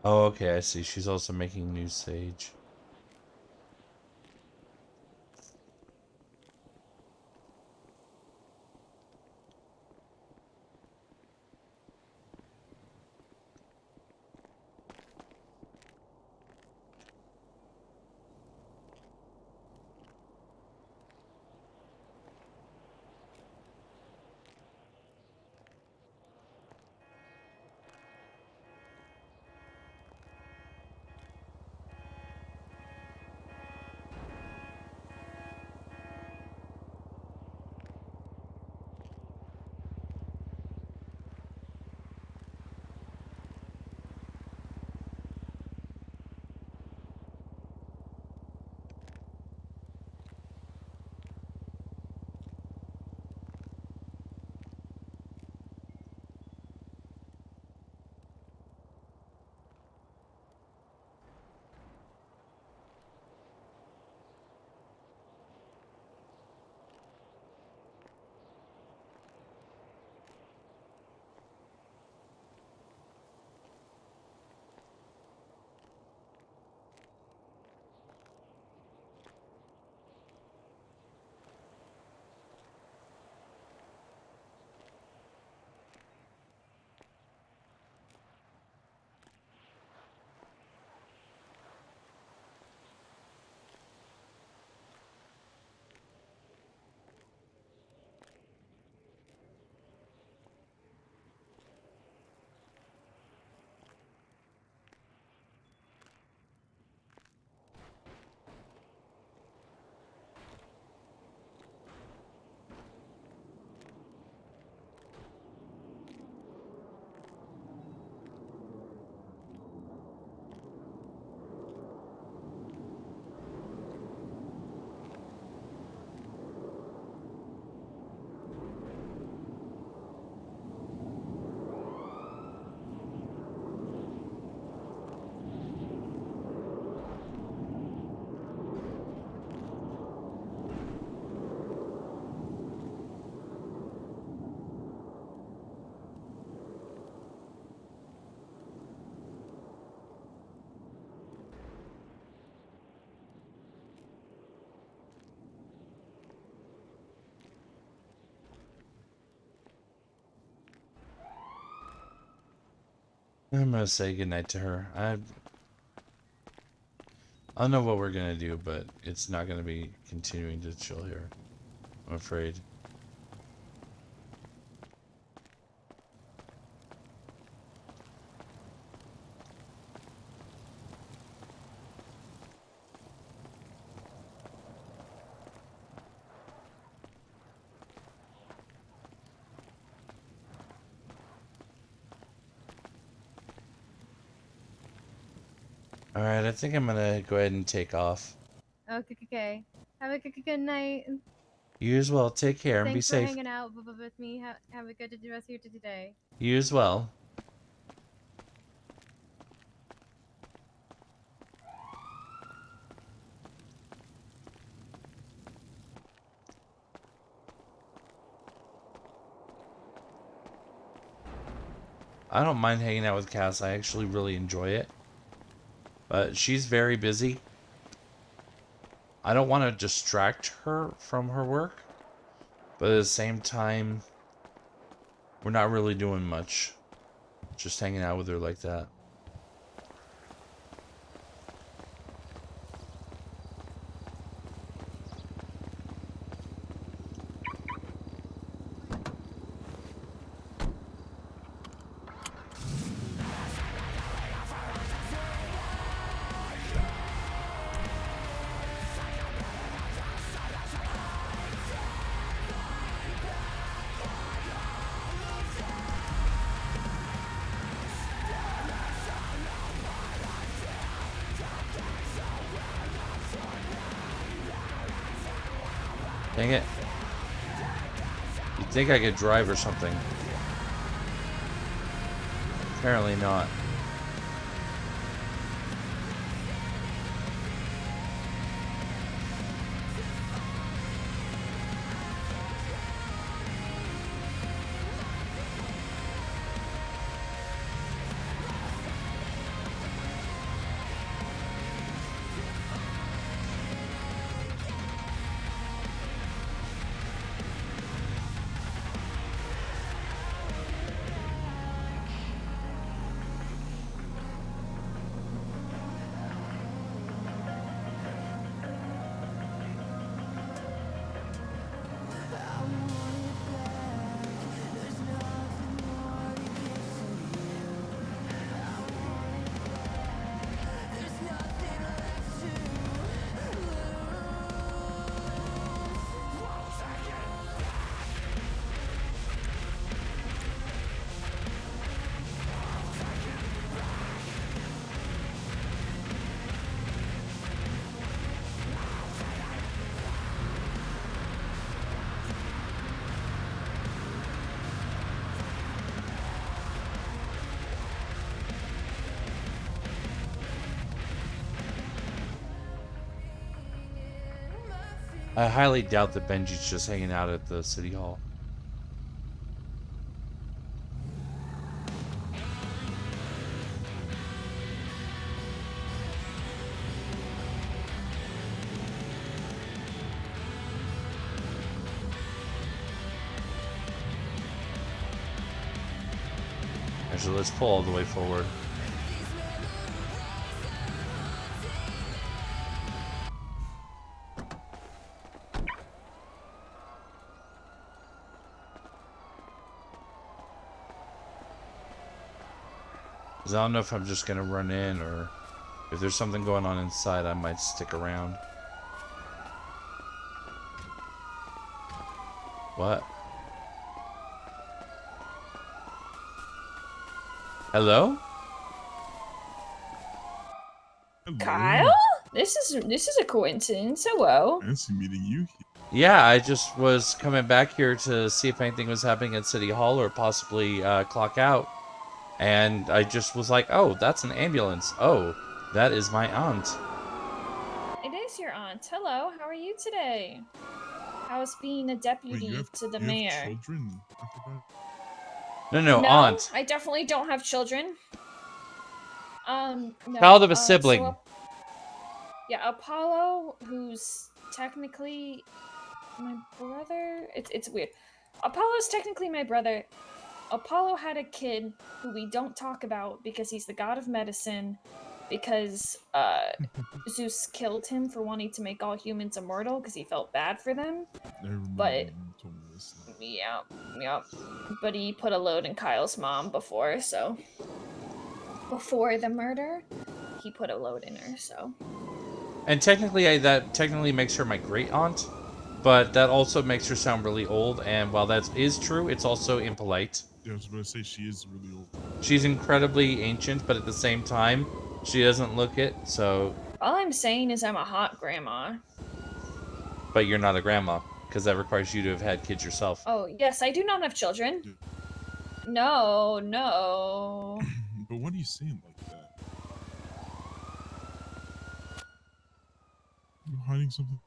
Oh, okay, I see. She's also making new sage. I'm gonna say goodnight to her. I don't know what we're gonna do, but it's not gonna be continuing to chill here, I'm afraid. Alright, I think I'm gonna go ahead and take off. Okay. Have a good night. You as well. Take care and be Thanks for safe. hanging out with me. Have a good rest of your day. You as well. I don't mind hanging out with Cass. I actually really enjoy it. But she's very busy. I don't want to distract her from her work. But at the same time, we're not really doing much. Just hanging out with her like that. Dang it. You'd think I could drive or something. Apparently not. I highly doubt that Benji's just hanging out at the city hall. Actually, let's pull all the way forward. Because I don't know if I'm just going to run in or if there's something going on inside, I might stick around. What? Hello? Kyle? This is a coincidence. Hello. Fancy meeting you. Yeah, I just was coming back here to see if anything was happening at City Hall or possibly clock out. And I just was like, oh, that's an ambulance. Oh, that is my aunt. It is your aunt. Hello. How are you today? How's being a deputy to the mayor? Children? I forgot. No, aunt. I definitely don't have children. No. Child of a sibling. So, yeah, Apollo, who's technically my brother. It's weird. Apollo's technically my brother. Apollo had a kid who we don't talk about because he's the god of medicine, because Zeus killed him for wanting to make all humans immortal because he felt bad for them. I remember But you told me this. yeah. But he put a load in Kyle's mom before, so before the murder, he put a load in her, so. And technically, that technically makes her my great aunt, but that also makes her sound really old. And while that is true, it's also impolite. Yeah, I was about to say she is really old. She's incredibly ancient, but at the same time, she doesn't look it. So, All I'm saying is I'm a hot grandma. but you're not a grandma because that requires you to have had kids yourself. Oh, yes, I do not have children. No. But what are you saying like that? You're hiding something?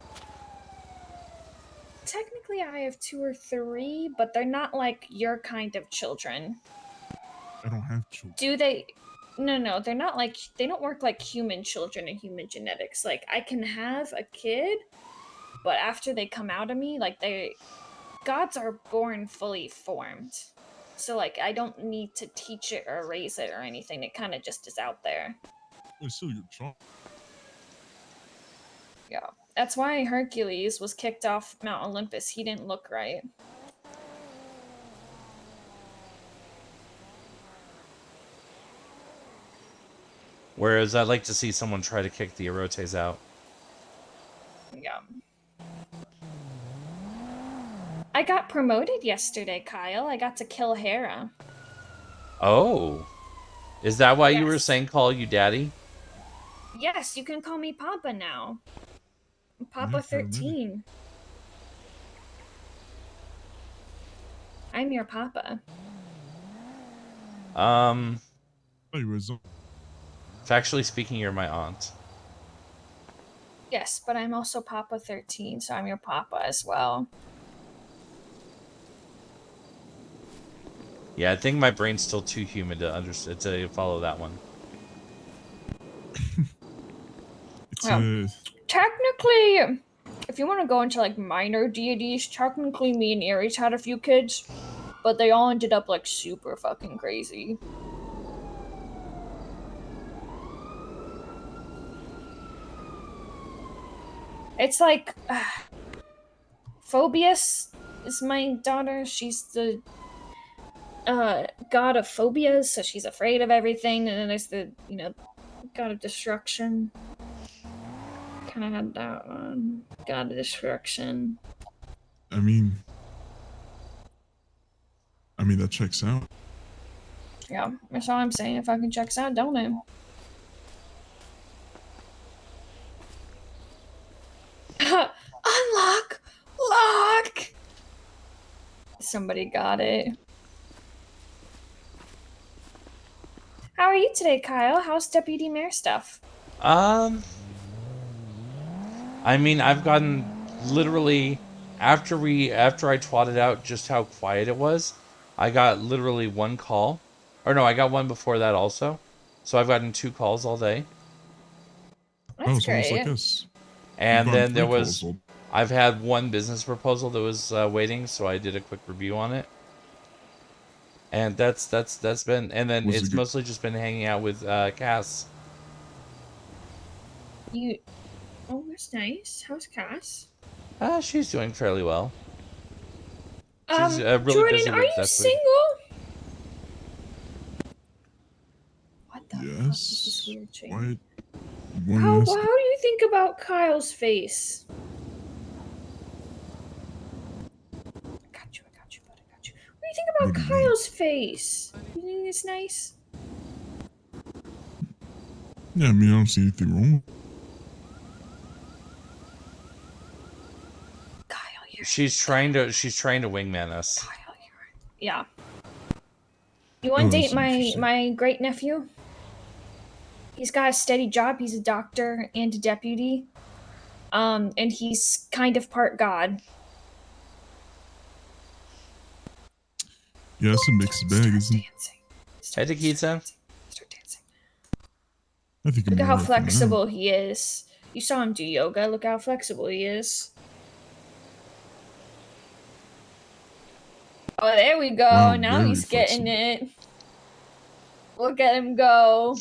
Technically, I have 2 or 3, but they're not like your kind of children. I don't have children. Do they? No, they're not like, they don't work like human children and human genetics. Like, I can have a kid, but after they come out of me, like, gods are born fully formed. So, like, I don't need to teach it or raise it or anything. It kind of just is out there. It's still your child. Yeah. That's why Hercules was kicked off Mount Olympus. He didn't look right. Whereas I'd like to see someone try to kick the Orotes out. Yeah. I got promoted yesterday, Kyle. I got to kill Hera. Oh. Is that why you were Yes. saying call you daddy? Yes, you can call me Papa now. Papa Yeah, fair 13. I'm your Papa. Factually speaking, you're my aunt. Yes, but I'm also Papa 13, so I'm your Papa as well. Yeah, I think my brain's still too human to understand to follow that one. Technically, if you want to go into like minor deities, technically me and Ares had a few kids, but they all ended up like super fucking crazy. It's like Phobius is my daughter. She's the god of phobias, so she's afraid of everything. And then there's the, god of destruction. Kind of had that one. God of destruction. I mean, that checks out. Yeah, that's all I'm saying. It fucking checks out, don't it? Unlock! Lock! Somebody got it. How are you today, Kyle? How's Deputy Mayor stuff? I mean, I've gotten literally after I twatted out just how quiet it was, I got literally 1 call. Or no, I got 1 before that also. So I've gotten 2 calls all day. That's it's almost great. like us. And You've gotten then there 3 was calls I've had 1 business proposal that was waiting, so I did a quick review on it. And that's been, and then it's mostly just been hanging out with Cass. Oh, that's nice. How's Cass? She's doing fairly well. She's really Jordan, busy are with you that food. single? What the Yes. fuck is this weird chain? What? How do you think about Kyle's face? I got you, bud. What do you think about Kyle's face? You think it's nice? Yeah, I mean, I don't see anything wrong. She's trying to wingman us. Yeah. You want to date my great nephew? He's got a steady job. He's a doctor and a deputy. And he's kind of part god. Yeah, it's a mixed bag, isn't it? Hey, Nikita. I think Look I'm at how alright for now. flexible he is. You saw him do yoga. Look how flexible he is. Oh, there we go. Wow, Now very he's getting flexible. it. Look at him go.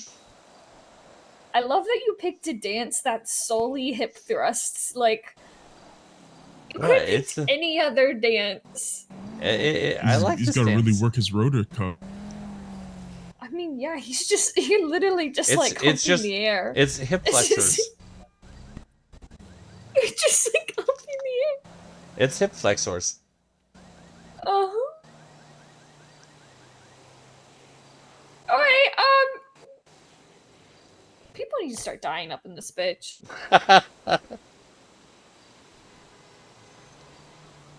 I love that you picked a dance that's solely hip thrusts. Like, you could have picked any other dance. I like He's this got to really dance. work his rotor cuff. I mean, yeah, he literally just like humped in the air. It's hip It's flexors. just- You're just like up in the air. It's hip flexors. Uh-huh. Alright, people need to start dying up in this bitch.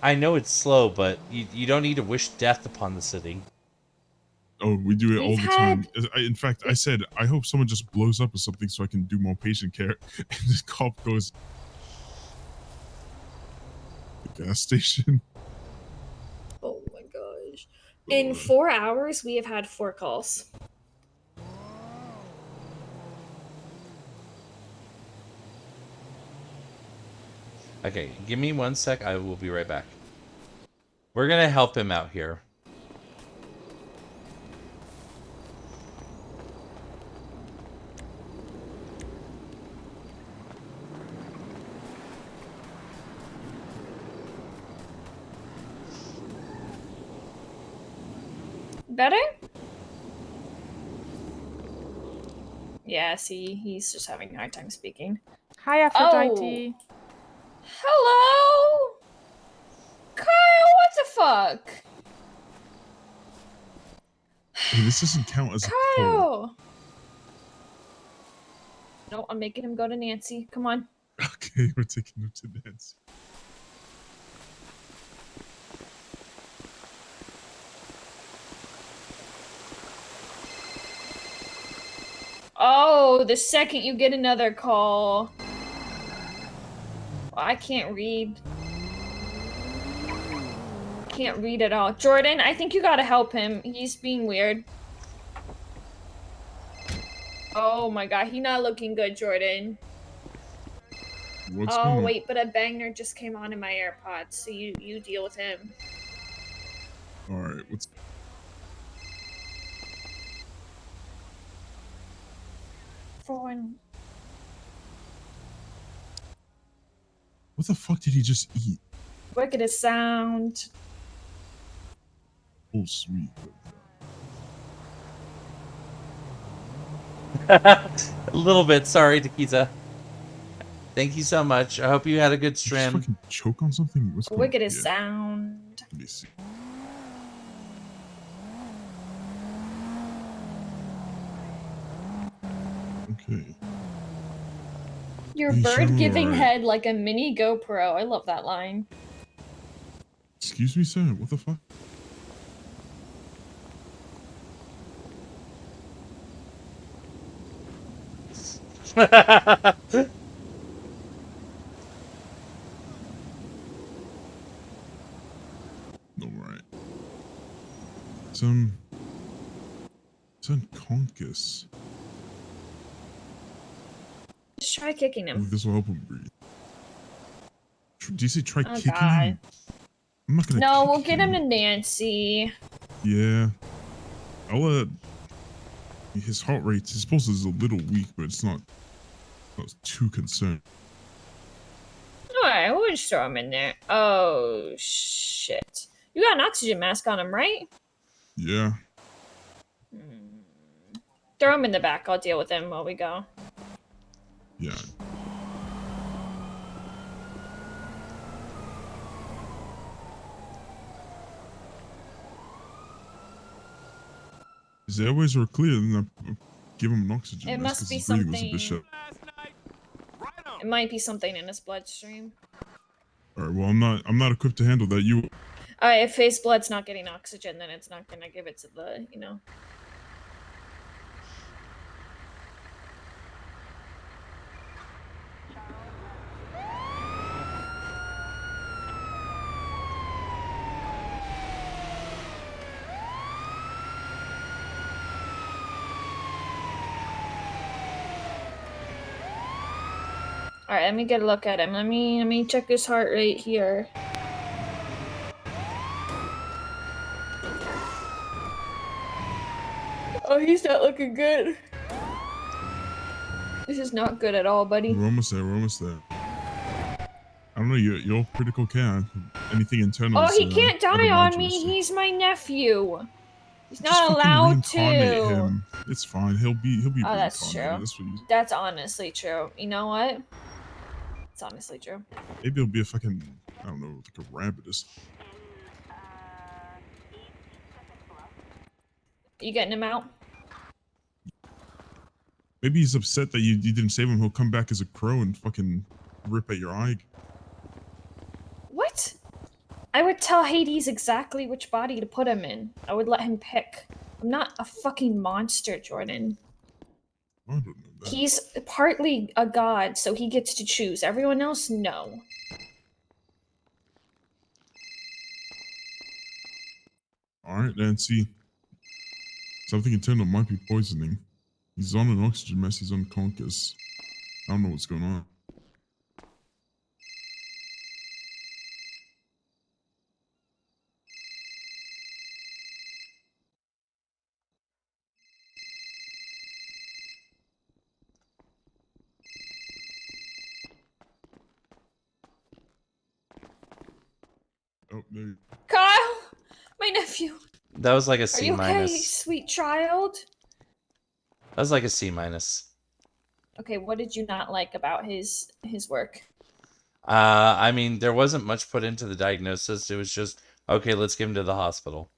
I know it's slow, but you don't need to wish death upon the city. Oh, we do it all We've the time. In fact, I said, I hope someone just blows up or something so I can do more patient care. And this cop goes, the gas station. Oh my gosh. In 4 hours, we have had 4 calls. Okay, give me 1 sec. I will be right back. We're gonna help him out here. Better? Yeah, see, he's just having a hard time speaking. Hi, Aphrodite. Oh. Hello? Kyle, what the fuck? Hey, this doesn't count as a toll. Kyle! No, I'm making him go to Nancy. Come on. Okay, we're taking him to dance. Oh, the second you get another call. I can't read. Can't read at all. Jordan, I think you gotta help him. He's being weird. Oh my god, he not looking good, Jordan. What's Oh going on? wait, but a banger just came on in my AirPods, so you deal with him. Alright, what's... Foreign. What the fuck did he just eat? Wicked as sound. Oh, sweet. A little bit. Sorry, Takiza. Thank you so much. I hope you had a good Just stream. fucking choke on something? What's going Wicked on? as sound. Let me see. Okay. Your Hey, bird Shadow, giving alright. head like a mini GoPro. I love that line. Excuse me, sir. What the fuck? Alright. It's unconscious. Just try kicking him. This will help him breathe. Do you say try Oh, kicking God. him? I'm not gonna No, kick we'll get him him. to Nancy. Yeah. I'll his heart rate, his pulse is a little weak, but it's not too concerned. Alright, we'll just throw him in there. Oh, shit. You got an oxygen mask on him, right? Yeah. Throw him in the back. I'll deal with him while we go. Yeah. His airways are clear, then I give him an oxygen It mask must 'cause be his breathing was a something. bit shallow. It might be something in his bloodstream. Alright, well I'm not equipped to handle that. You Alright, if his blood's not getting oxygen, then it's not gonna give it to the, you know. Alright, let me get a look at him. Let me check his heart rate here. Oh, he's not looking good. This is not good at all, buddy. We're almost there. We're almost there. I don't know. You're critical care. Anything internal? Oh, he can't die on me. He's my nephew. He's Just not fucking allowed reincarnate to. him. It's fine. He'll be Oh, that's reincarnated. true. That's what you. That's honestly true. You know what? It's honestly true. Maybe he'll be a fucking, I don't know, like a rabbit or something. You getting him out? Maybe he's upset that you didn't save him. He'll come back as a crow and fucking rip at your eye. What? I would tell Hades exactly which body to put him in. I would let him pick. I'm not a fucking monster, Jordan. I don't know that. He's partly a god, so he gets to choose. Everyone else, no. Alright, Nancy. Something internal might be poisoning. He's on an oxygen mask, he's unconscious. I don't know what's going on. Oh, no. Kyle! My nephew! That was like a Are C you okay, minus. sweet child? That was like a C minus. Okay, what did you not like about his work? I mean, there wasn't much put into the diagnosis. It was just, okay, let's get him to the hospital.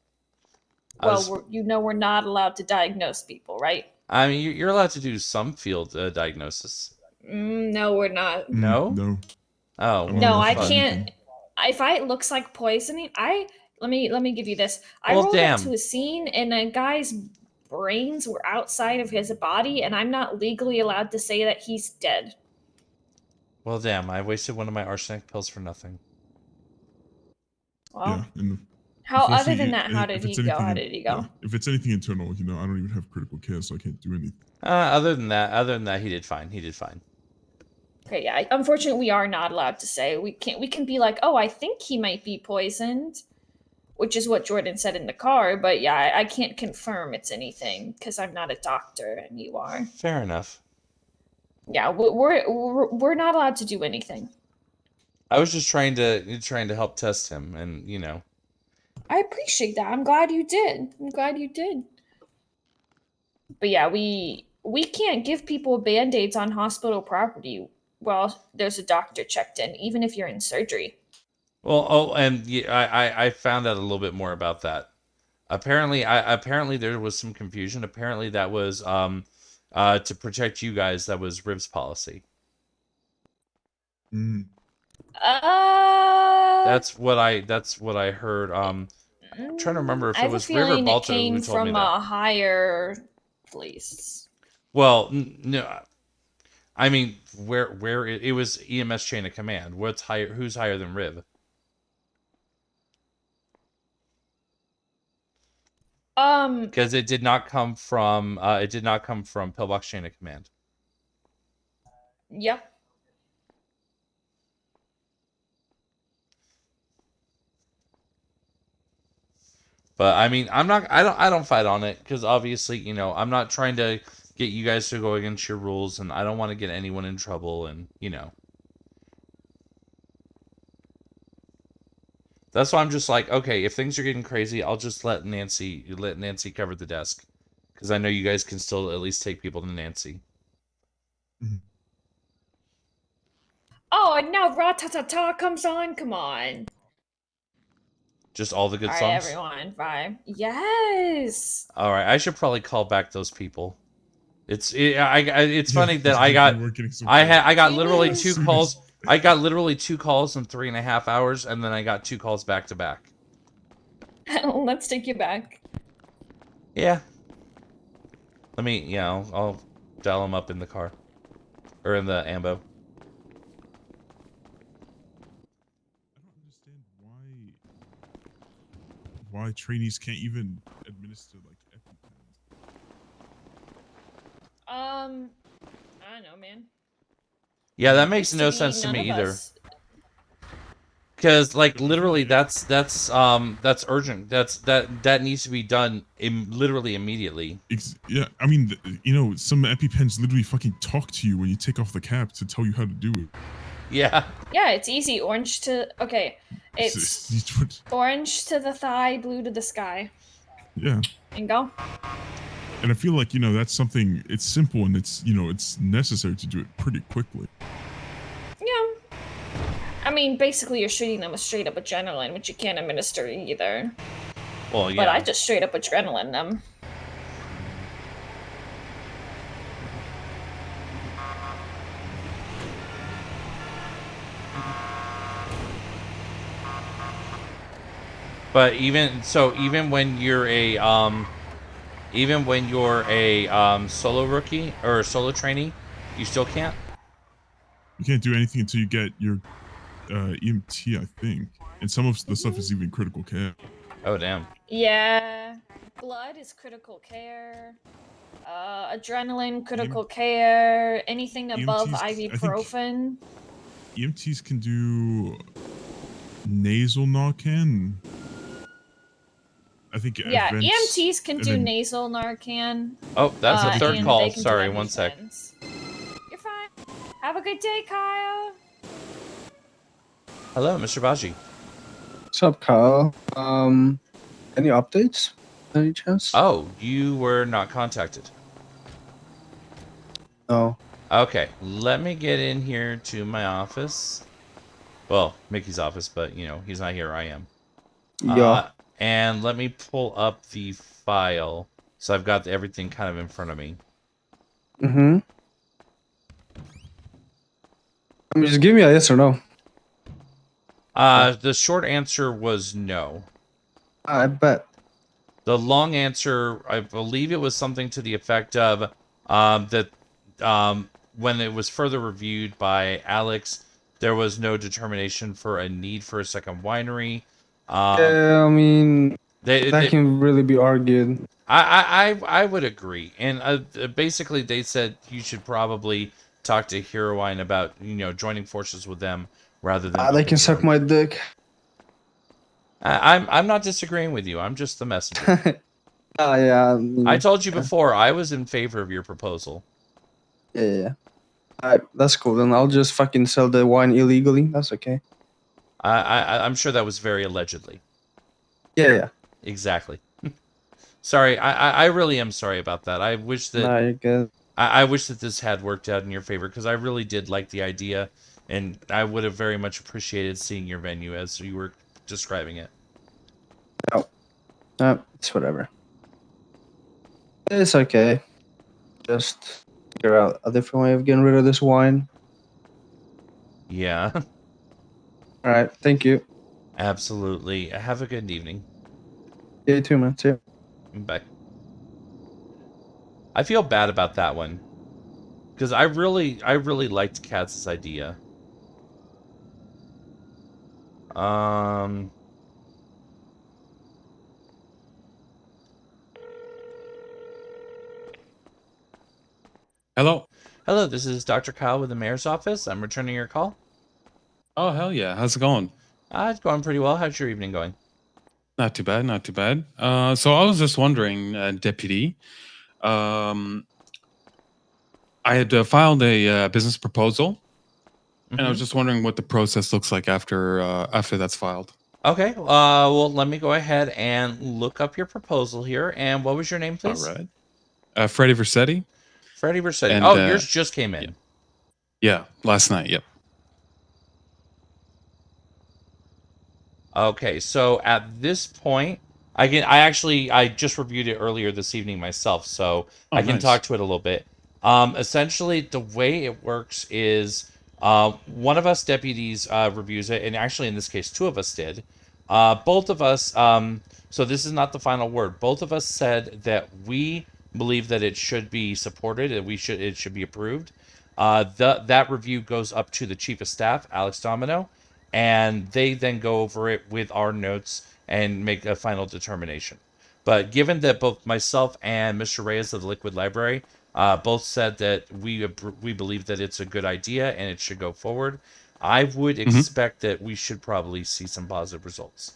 Well, you know we're not allowed to diagnose people, right? I mean, you're allowed to do some field diagnosis. No, we're not. No? No. Oh, well, No, I fuck. can't. If it looks like poisoning, let me give you this. I Well, rolled damn. up to a scene and a guy's brains were outside of his body, and I'm not legally allowed to say that he's dead. Well, damn, I wasted one of my arsenic pills for nothing. Well, Yeah. And how other unfortunately, than that, how did if he it's go? anything How in- did he go? yeah, if it's anything internal, I don't even have critical care, so I can't do anything. Other than that, he did fine. He did fine. Okay, yeah. Unfortunately, we are not allowed to say. We can't. We can be like, oh, I think he might be poisoned, which is what Jordan said in the car. But yeah, I can't confirm it's anything because I'm not a doctor and you are. Fair enough. Yeah, we're not allowed to do anything. I was just trying to help test him, and you know. I appreciate that. I'm glad you did. I'm glad you did. But yeah, we can't give people band-aids on hospital property while there's a doctor checked in, even if you're in surgery. Well, oh, and yeah, I found out a little bit more about that. Apparently there was some confusion. Apparently that was to protect you guys. That was Riv's policy. That's what I heard. I'm trying to remember if I it have a was Riv or feeling it Balto who came told me from that. a higher place. Well, no, I mean where it was EMS chain of command. What's higher? Who's higher than Riv? Because it did not come from Pillbox chain of command. Yep. But I mean, I don't fight on it because obviously, you know, I'm not trying to get you guys to go against your rules, and I don't want to get anyone in trouble, and you know. That's why I'm just like, okay, if things are getting crazy, I'll just let Nancy cover the desk, because I know you guys can still at least take people to Nancy. Oh, and now Ra-ta-ta-ta comes on. Come on. Just all the good All right, songs. everyone. Vibe. Yes. All right, I should probably call back those people. It's funny that I got literally two calls. I got literally 2 calls in 3.5 hours, and then I got 2 calls back to back. Let's take you back. Yeah. Let me, yeah, I'll dial them up in the car. Or in the ambo. Why trainees can't even administer like EpiPens. I don't know, man. Yeah, that makes Used no be sense to none me of either. us. Because like literally, that's urgent. That needs to be done literally immediately. Yeah, I mean, some EpiPens literally fucking talk to you when you take off the cap to tell you how to do it. Yeah. Yeah, it's easy. Orange to okay. It's orange to the thigh, blue to the sky. Yeah. And go. And I feel like, that's something, it's simple and it's necessary to do it pretty quickly. Yeah. I mean, basically, you're shooting them with straight up adrenaline, which you can't administer either. Well, yeah. But I just straight up adrenaline them. But even when you're a solo rookie or a solo trainee, you still can't. You can't do anything until you get your EMT, I think. And some of the stuff is even critical care. Oh damn. Yeah. Blood is critical care. Adrenaline, critical care. Anything above ibuprofen. EMTs can do nasal Narcan. I think. Yeah, events, EMTs can do nasal Narcan. Oh, that's the third and call. they can do Sorry, one sec. EpiPens. You're fine. Have a good day, Kyle. Hello, Mr. Baji. What's up, Kyle? Any updates? Any chance? Oh, you were not contacted. No. Okay, let me get in here to my office. Well, Mickey's office, but he's not here. I am. Yeah. And let me pull up the file, so I've got everything kind of in front of me. Mm-hmm. I mean, just give me a yes or no. The short answer was no. I bet. The long answer, I believe it was something to the effect of that when it was further reviewed by Alex, there was no determination for a need for a second winery. Yeah, I mean, that can really be argued. I would agree. And basically they said you should probably talk to Hero Wine about, joining forces with them rather than... They can suck my dick. I'm not disagreeing with you. I'm just the messenger. Yeah. I told you before, I was in favor of your proposal. Yeah. Alright, that's cool. Then I'll just fucking sell the wine illegally. That's okay. I'm sure that was very allegedly. Yeah. Exactly. Sorry, I really am sorry about that. I wish that... Nah, you're good. I wish that this had worked out in your favor, because I really did like the idea, and I would have very much appreciated seeing your venue as you were describing it. Oh. No, it's whatever. It's okay. Just figure out a different way of getting rid of this wine. Yeah. Alright, thank you. Absolutely. Have a good evening. You too, man. See ya. Bye. I feel bad about that one, because I really liked Katz's idea. Hello. Hello, this is Dr. Kyle with the mayor's office. I'm returning your call. Oh, hell yeah. How's it going? It's going pretty well. How's your evening going? Not too bad, not too bad. So I was just wondering, Deputy, I had filed a business proposal, and I was just wondering what the process looks like after that's filed. Okay, well, let me go ahead and look up your proposal here. And what was your name, please? All right. Freddie Versetti. Freddie Versetti. And, oh, yours just came in. Yeah, last night, yep. Okay, so at this point, I just reviewed it earlier this evening myself, so I can talk to it a little bit. Essentially, the way it works is one of us deputies reviews it, and actually in this case, two of us did. Both of us, so this is not the final word. Both of us said that we believe that it should be supported, and it should be approved. That review goes up to the chief of staff, Alex Domino, and they then go over it with our notes and make a final determination. But given that both myself and Mr. Reyes of the Liquid Library both said that we believe that it's a good idea and it should go forward, I would Mm-hmm. expect that we should probably see some positive results.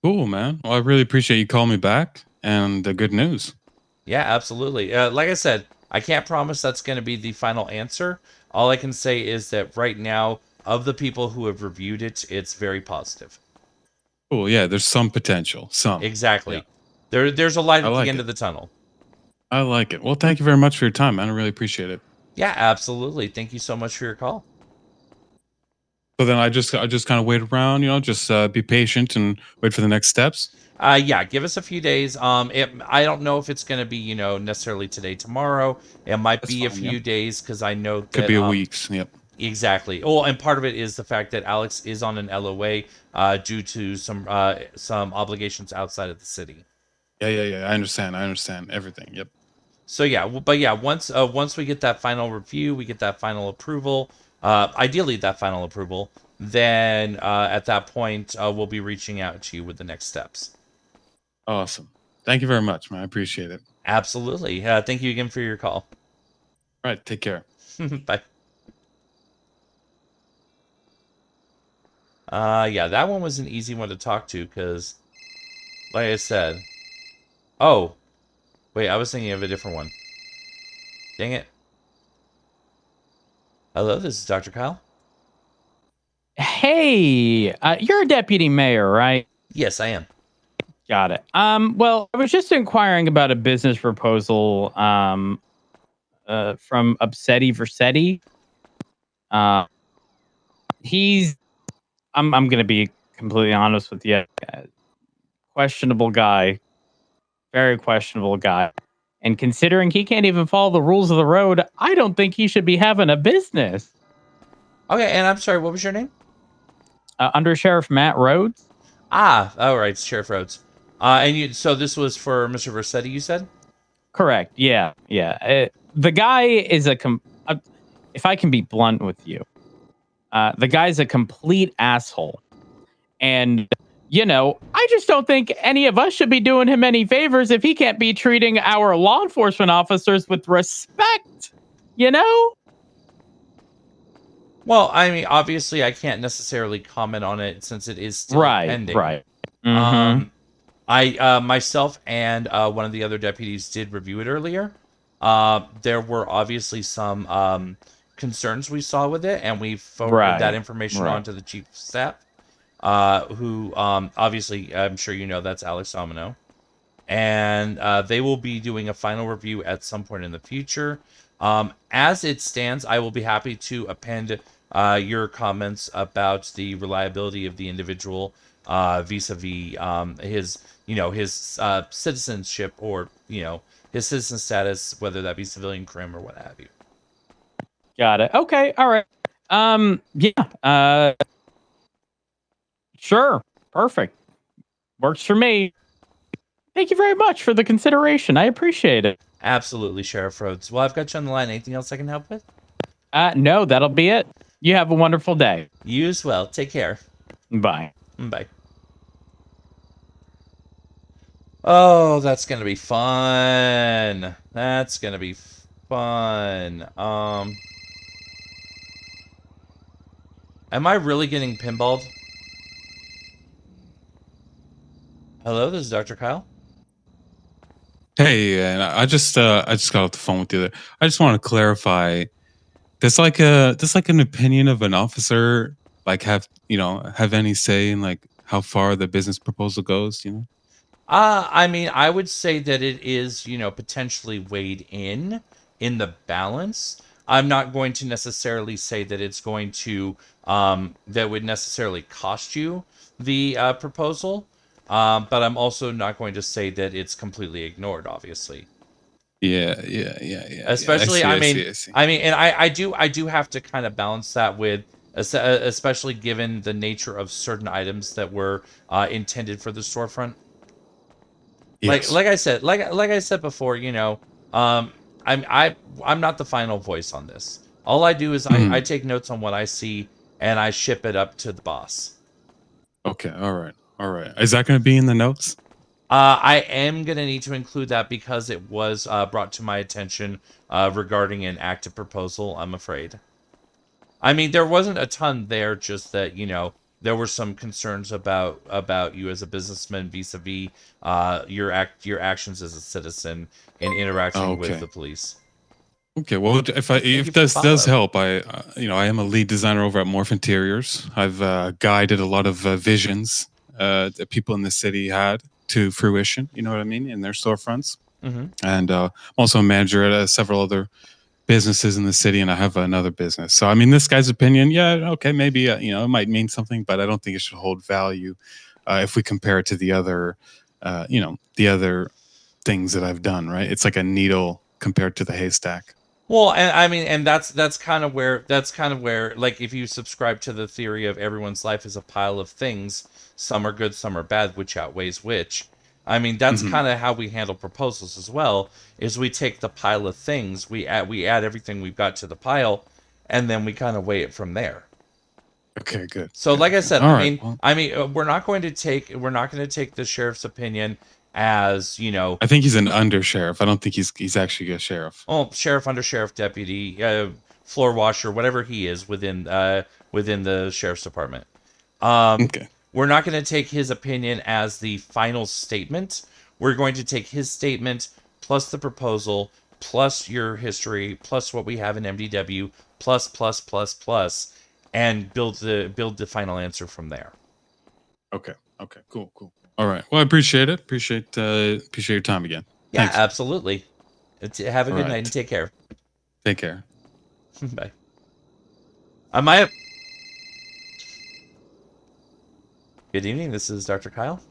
Cool, man. Well, I really appreciate you calling me back and the good news. Yeah, absolutely. Like I said, I can't promise that's going to be the final answer. All I can say is that right now, of the people who have reviewed it, it's very positive. Cool. Yeah, there's some potential. Some. Exactly. Yeah. There's a light I at like the end it. of the tunnel. I like it. Well, thank you very much for your time, man. I really appreciate it. Yeah, absolutely. Thank you so much for your call. So then I just kind of wait around, just be patient and wait for the next steps. Yeah, give us a few days. I don't know if it's going to be, necessarily today, tomorrow. It might That's be a fine, few yep. days because I know that Could be a weeks. Yep. Exactly. Oh, and part of it is the fact that Alex is on an LOA due to some obligations outside of the city. Yeah. I understand everything. Yep. So yeah, but yeah, once we get that final review, we get that final approval, ideally that final approval, then at that point we'll be reaching out to you with the next steps. Awesome. Thank you very much, man. I appreciate it. Absolutely. Thank you again for your call. All right. Take care. Bye. Yeah, that one was an easy one to talk to because, like I said, oh, wait, I was thinking of a different one. Dang it. Hello, this is Dr. Kyle. Hey, you're a deputy mayor, right? Yes, I am. Got it. Well, I was just inquiring about a business proposal from Upsetti Versetti. I'm gonna be completely honest with you. Questionable guy. Very questionable guy. And considering he can't even follow the rules of the road, I don't think he should be having a business. Okay, and I'm sorry, what was your name? Under Sheriff Matt Rhodes. Ah, all right, Sheriff Rhodes. So this was for Mr. Versetti, you said? Correct. Yeah. The guy is if I can be blunt with you, the guy's a complete asshole. And, I just don't think any of us should be doing him any favors if he can't be treating our law enforcement officers with respect, Well, I mean, obviously, I can't necessarily comment on it since it is still pending. Right. Mhm. I myself and one of the other deputies did review it earlier. There were obviously some concerns we saw with it, and we forwarded that information on to the chief of staff, who obviously, I'm sure you know, that's Alex Domino. And they will be doing a final review at some point in the future. As it stands, I will be happy to append your comments about the reliability of the individual vis-a-vis his citizenship or his citizen status, whether that be civilian, crim, or what have you. Got it. Okay. All right. Yeah. Sure. Perfect. Works for me. Thank you very much for the consideration. I appreciate it. Absolutely, Sheriff Rhodes. Well, I've got you on the line. Anything else I can help with? No, that'll be it. You have a wonderful day. You as well. Take care. Bye. Bye. Oh, that's gonna be fun. That's gonna be fun. Am I really getting pinballed? Hello, this is Dr. Kyle. Hey, and I just got off the phone with you. I just want to clarify. Does an opinion of an officer have any say in how far the business proposal goes? I mean, I would say that it is, potentially weighed in the balance. I'm not going to necessarily say that it's going to that would necessarily cost you the proposal. But I'm also not going to say that it's completely ignored, obviously. Yeah. Especially, I I see. mean, and I do have to kind of balance that with, especially given the nature of certain items that were intended for the storefront. Yes. Like I said before, I'm not the final voice on this. All I do is I take notes on what I see and I ship it up to the boss. Okay. All right. Is that going to be in the notes? I am going to need to include that because it was brought to my attention regarding an active proposal, I'm afraid. I mean, there wasn't a ton there, just that, there were some concerns about you as a businessman vis-a-vis your actions as a citizen in interacting with Okay. the police. Okay, well, Thank you if for this does follow. help, I am a lead designer over at Morph Interiors. I've guided a lot of visions that people in the city had to fruition. You know what I mean, in their storefronts. Mhm. And I'm also a manager at several other businesses in the city, and I have another business. So, I mean, this guy's opinion, yeah, okay, maybe it might mean something, but I don't think it should hold value if we compare it to the other, the other things that I've done. Right? It's like a needle compared to the haystack. Well, and I mean, and that's kind of where like, if you subscribe to the theory of everyone's life is a pile of things, some are good, some are bad, which outweighs which. I mean, that's Mhm. kind of how we handle proposals as well. Is we take the pile of things, we add everything we've got to the pile, and then we kind of weigh it from there. Okay, good. So, like I said, All right. we're not going to take the sheriff's opinion as, I think he's an under sheriff. I don't think he's actually a sheriff. Oh, sheriff, under sheriff, deputy, floor washer, whatever he is within the sheriff's department. Okay. We're not going to take his opinion as the final statement. We're going to take his statement plus the proposal plus your history plus what we have in MDW plus and build the final answer from there. Okay. Okay. Cool. All right. Well, I appreciate it. Appreciate your time again. Yeah, Thanks. absolutely. Have a All good right. night and take care. Take care. Bye. I might have... Good evening. This is Dr. Kyle.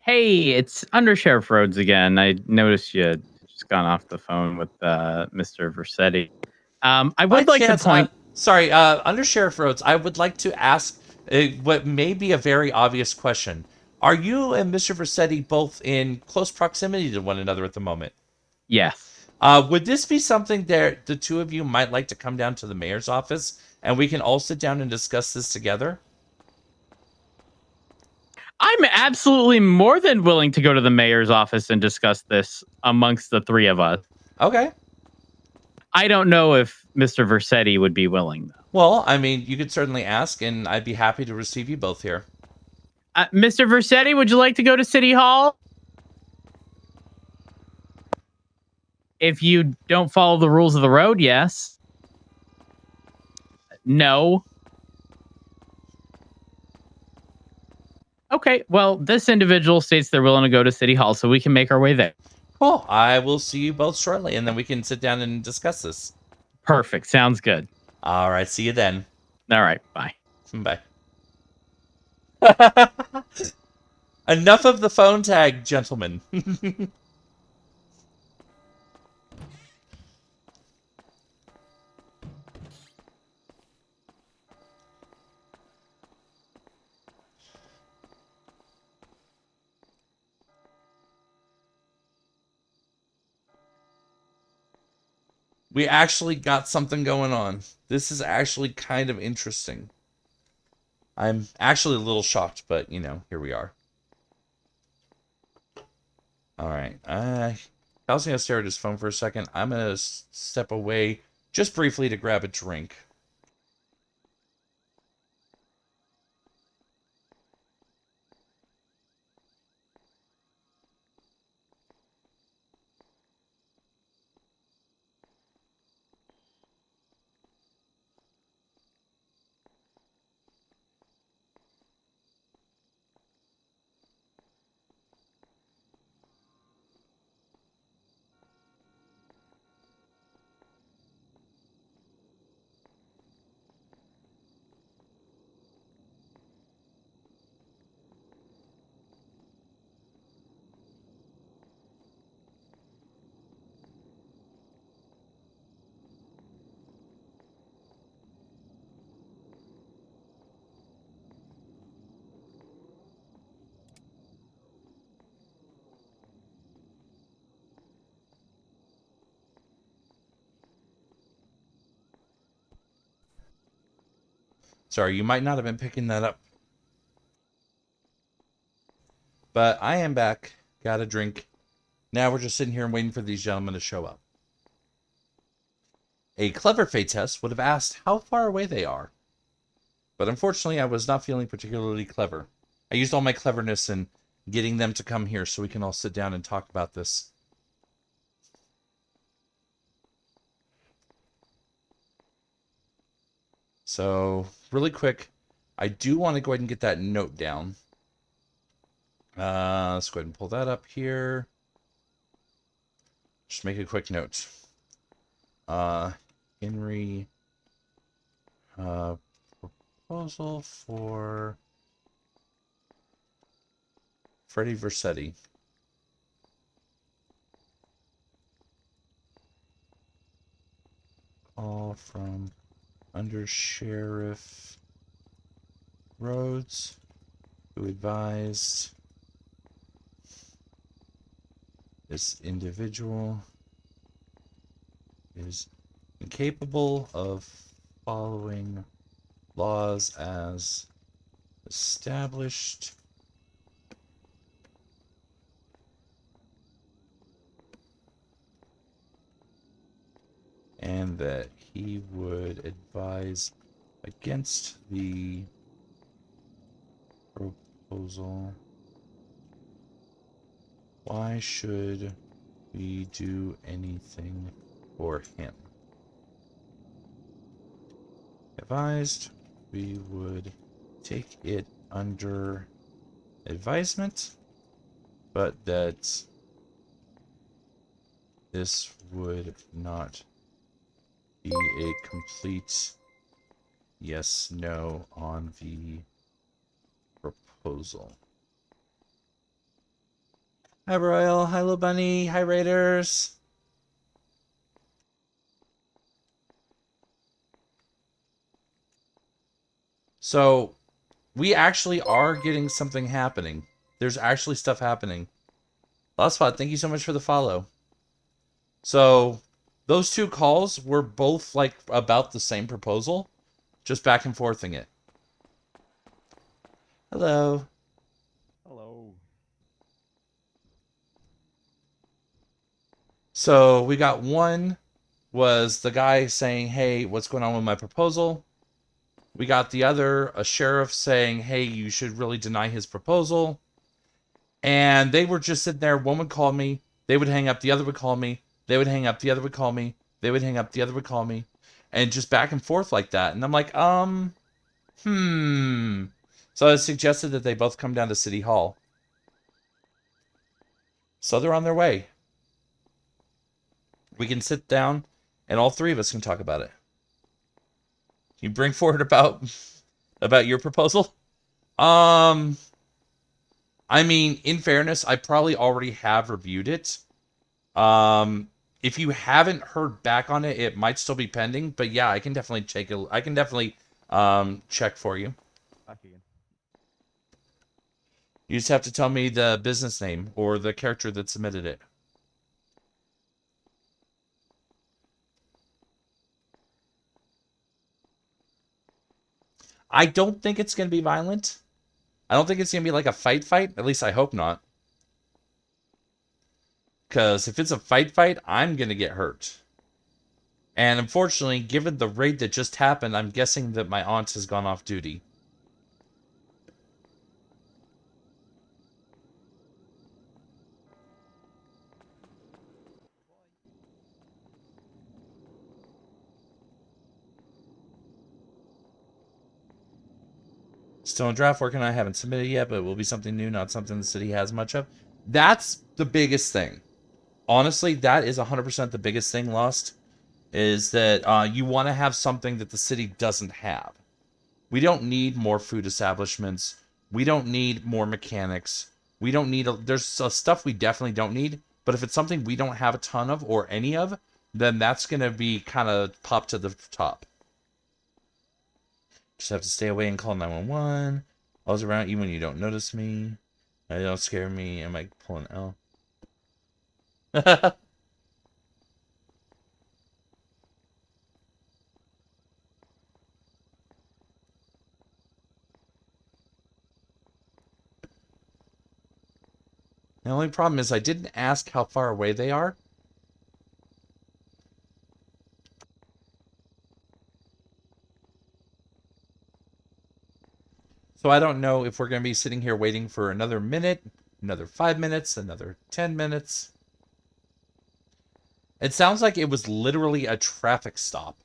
Hey, it's Under Sheriff Rhodes again. I noticed you had just gone off the phone with Mr. Versetti. I would By like chance, to point. sorry, Under Sheriff Rhodes, I would like to ask what may be a very obvious question. Are you and Mr. Versetti both in close proximity to one another at the moment? Yes. Would this be something that the two of you might like to come down to the mayor's office and we can all sit down and discuss this together? I'm absolutely more than willing to go to the mayor's office and discuss this amongst the three of us. Okay. I don't know if Mr. Versetti would be willing, though. Well, I mean, you could certainly ask, and I'd be happy to receive you both here. Mr. Versetti, would you like to go to City Hall? If you don't follow the rules of the road, yes. No. Okay, well, this individual states they're willing to go to City Hall, so we can make our way there. Cool. I will see you both shortly, and then we can sit down and discuss this. Perfect. Sounds good. All right. See you then. All right. Bye. Bye. Enough of the phone tag, gentlemen. We actually got something going on. This is actually kind of interesting. I'm actually a little shocked, but, here we are. All right. Kyle's going to stare at his phone for a second. I'm going to step away just briefly to grab a drink. Sorry, you might not have been picking that up. But I am back. Got a drink. Now we're just sitting here and waiting for these gentlemen to show up. A clever fate test would have asked how far away they are. But unfortunately, I was not feeling particularly clever. I used all my cleverness in getting them to come here so we can all sit down and talk about this. So, really quick, I do want to go ahead and get that note down. Let's go ahead and pull that up here. Just make a quick note. Henry, proposal for Freddie Versetti. Call from Under Sheriff Rhodes, who advised this individual is incapable of following laws as established and that he would advise against the proposal. Why should we do anything for him? Advised we would take it under advisement, but that this would not be a complete yes, no on the proposal. Hi, Royal. Hi, Little Bunny. Hi, Raiders. So, we actually are getting something happening. There's actually stuff happening. Lostspot, thank you so much for the follow. So, those two calls were both, like, about the same proposal. Just back and forthing it. Hello. Hello. So, we got one was the guy saying, hey, what's going on with my proposal? We got the other, a sheriff, saying, hey, you should really deny his proposal. And they were just sitting there. One would call me. They would hang up. The other would call me. They would hang up. The other would call me. They would hang up. The other would call me. And just back and forth like that. And I'm like, So I suggested that they both come down to City Hall. So they're on their way. We can sit down and all three of us can talk about it. You bring forward about your proposal? I mean, in fairness, I probably already have reviewed it. If you haven't heard back on it, it might still be pending. But yeah, I can definitely check for you. Back again. You just have to tell me the business name or the character that submitted it. I don't think it's going to be violent. I don't think it's going to be like a fight. At least I hope not. Because if it's a fight, I'm going to get hurt. And unfortunately, given the raid that just happened, I'm guessing that my aunt has gone off duty. Still in draft working. I haven't submitted yet, but it will be something new, not something the city has much of. That's the biggest thing. Honestly, that is 100% the biggest thing, Lost, is that you want to have something that the city doesn't have. We don't need more food establishments. We don't need more mechanics. We don't need... There's stuff we definitely don't need, but if it's something we don't have a ton of or any of, then that's going to be kind of popped to the top. Just have to stay away and call 911. I was around even when you don't notice me. I don't scare me. Am I pulling L? The only problem is I didn't ask how far away they are. So I don't know if we're going to be sitting here waiting for another minute, another 5 minutes, another 10 minutes. It sounds like it was literally a traffic stop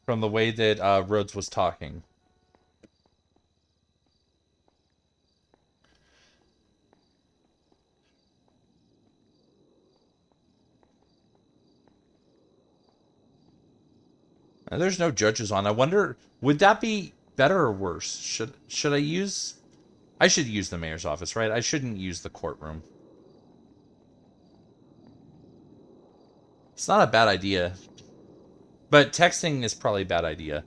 from the way that Rhodes was talking. And there's no judges on. I wonder, would that be better or worse? Should I use... I should use the mayor's office, right? I shouldn't use the courtroom. It's not a bad idea. But texting is probably a bad idea.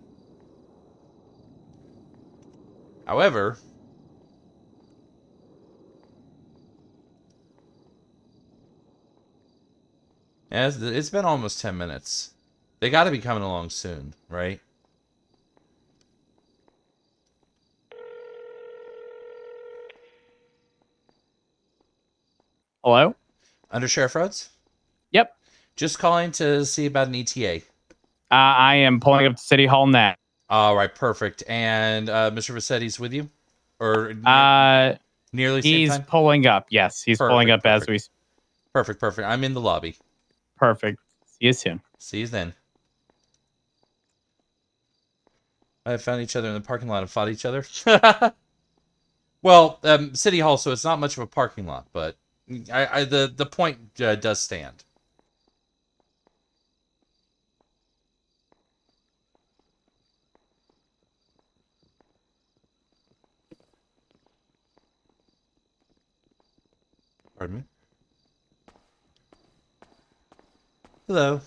However... yeah, it's been almost 10 minutes. They got to be coming along soon, right? Hello? Under Sheriff Rhodes? Yep. Just calling to see about an ETA. I am pulling up to City Hall now. All right, perfect. And Mr. Vassetti's with you? Or nearly same he's time? pulling up. Yes, he's pulling up as we... Perfect, perfect. I'm in the lobby. Perfect. See you soon. See you then. I found each other in the parking lot and fought each other. Well, City Hall, so it's not much of a parking lot, but the point does stand. Pardon me? Hello.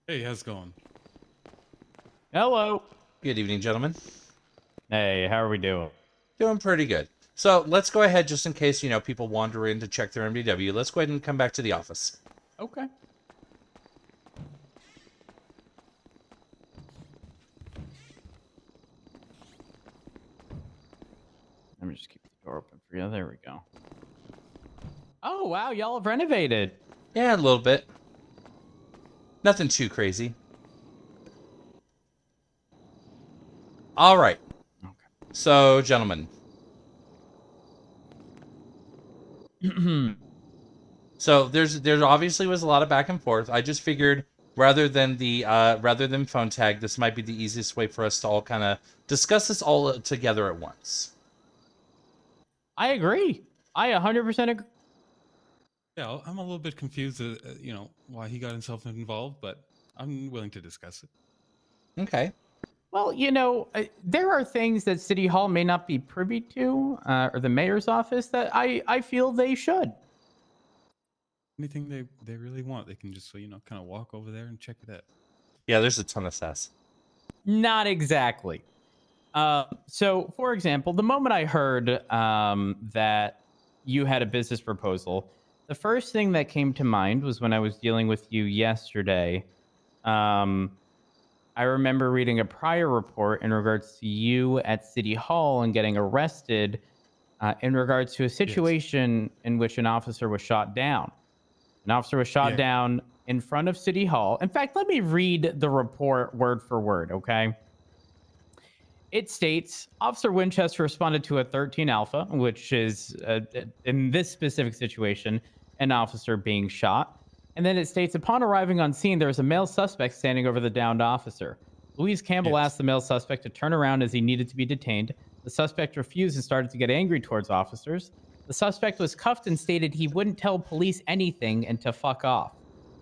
Hey, how's it going? Hello. Good evening, gentlemen. Hey, how are we doing? Doing pretty good. So let's go ahead, just in case, you know, people wander in to check their MDW. Let's go ahead and come back to the office. Okay. Let me just keep the door open for you. There we go. Oh, wow. Y'all have renovated. Yeah, a little bit. Nothing too crazy. All right. Okay. So, gentlemen. So there obviously was a lot of back and forth. I just figured rather than phone tag, this might be the easiest way for us to all kind of discuss this all together at once. I agree. I 100% agree. Yeah, I'm a little bit confused, you know, why he got himself involved, but I'm willing to discuss it. Okay. Well, you know, there are things that City Hall may not be privy to, or the mayor's office, that I feel they should. Anything they really want, they can just, you know, kind of walk over there and check it out. Yeah, there's a ton of sass. Not exactly. So, for example, the moment I heard that you had a business proposal, the first thing that came to mind was when I was dealing with you yesterday. I remember reading a prior report in regards to you at City Hall and getting arrested in regards to a situation in which an officer was shot down. An officer was shot down in front of City Hall. In fact, let me read the report word for word, okay? It states, Officer Winchester responded to a 13 Alpha, which is, in this specific situation, an officer being shot. And then it states, upon arriving on scene, there was a male suspect standing over the downed officer. Louise Campbell asked the male suspect to turn around as he needed to be detained. The suspect refused and started to get angry towards officers. The suspect was cuffed and stated he wouldn't tell police anything and to fuck off.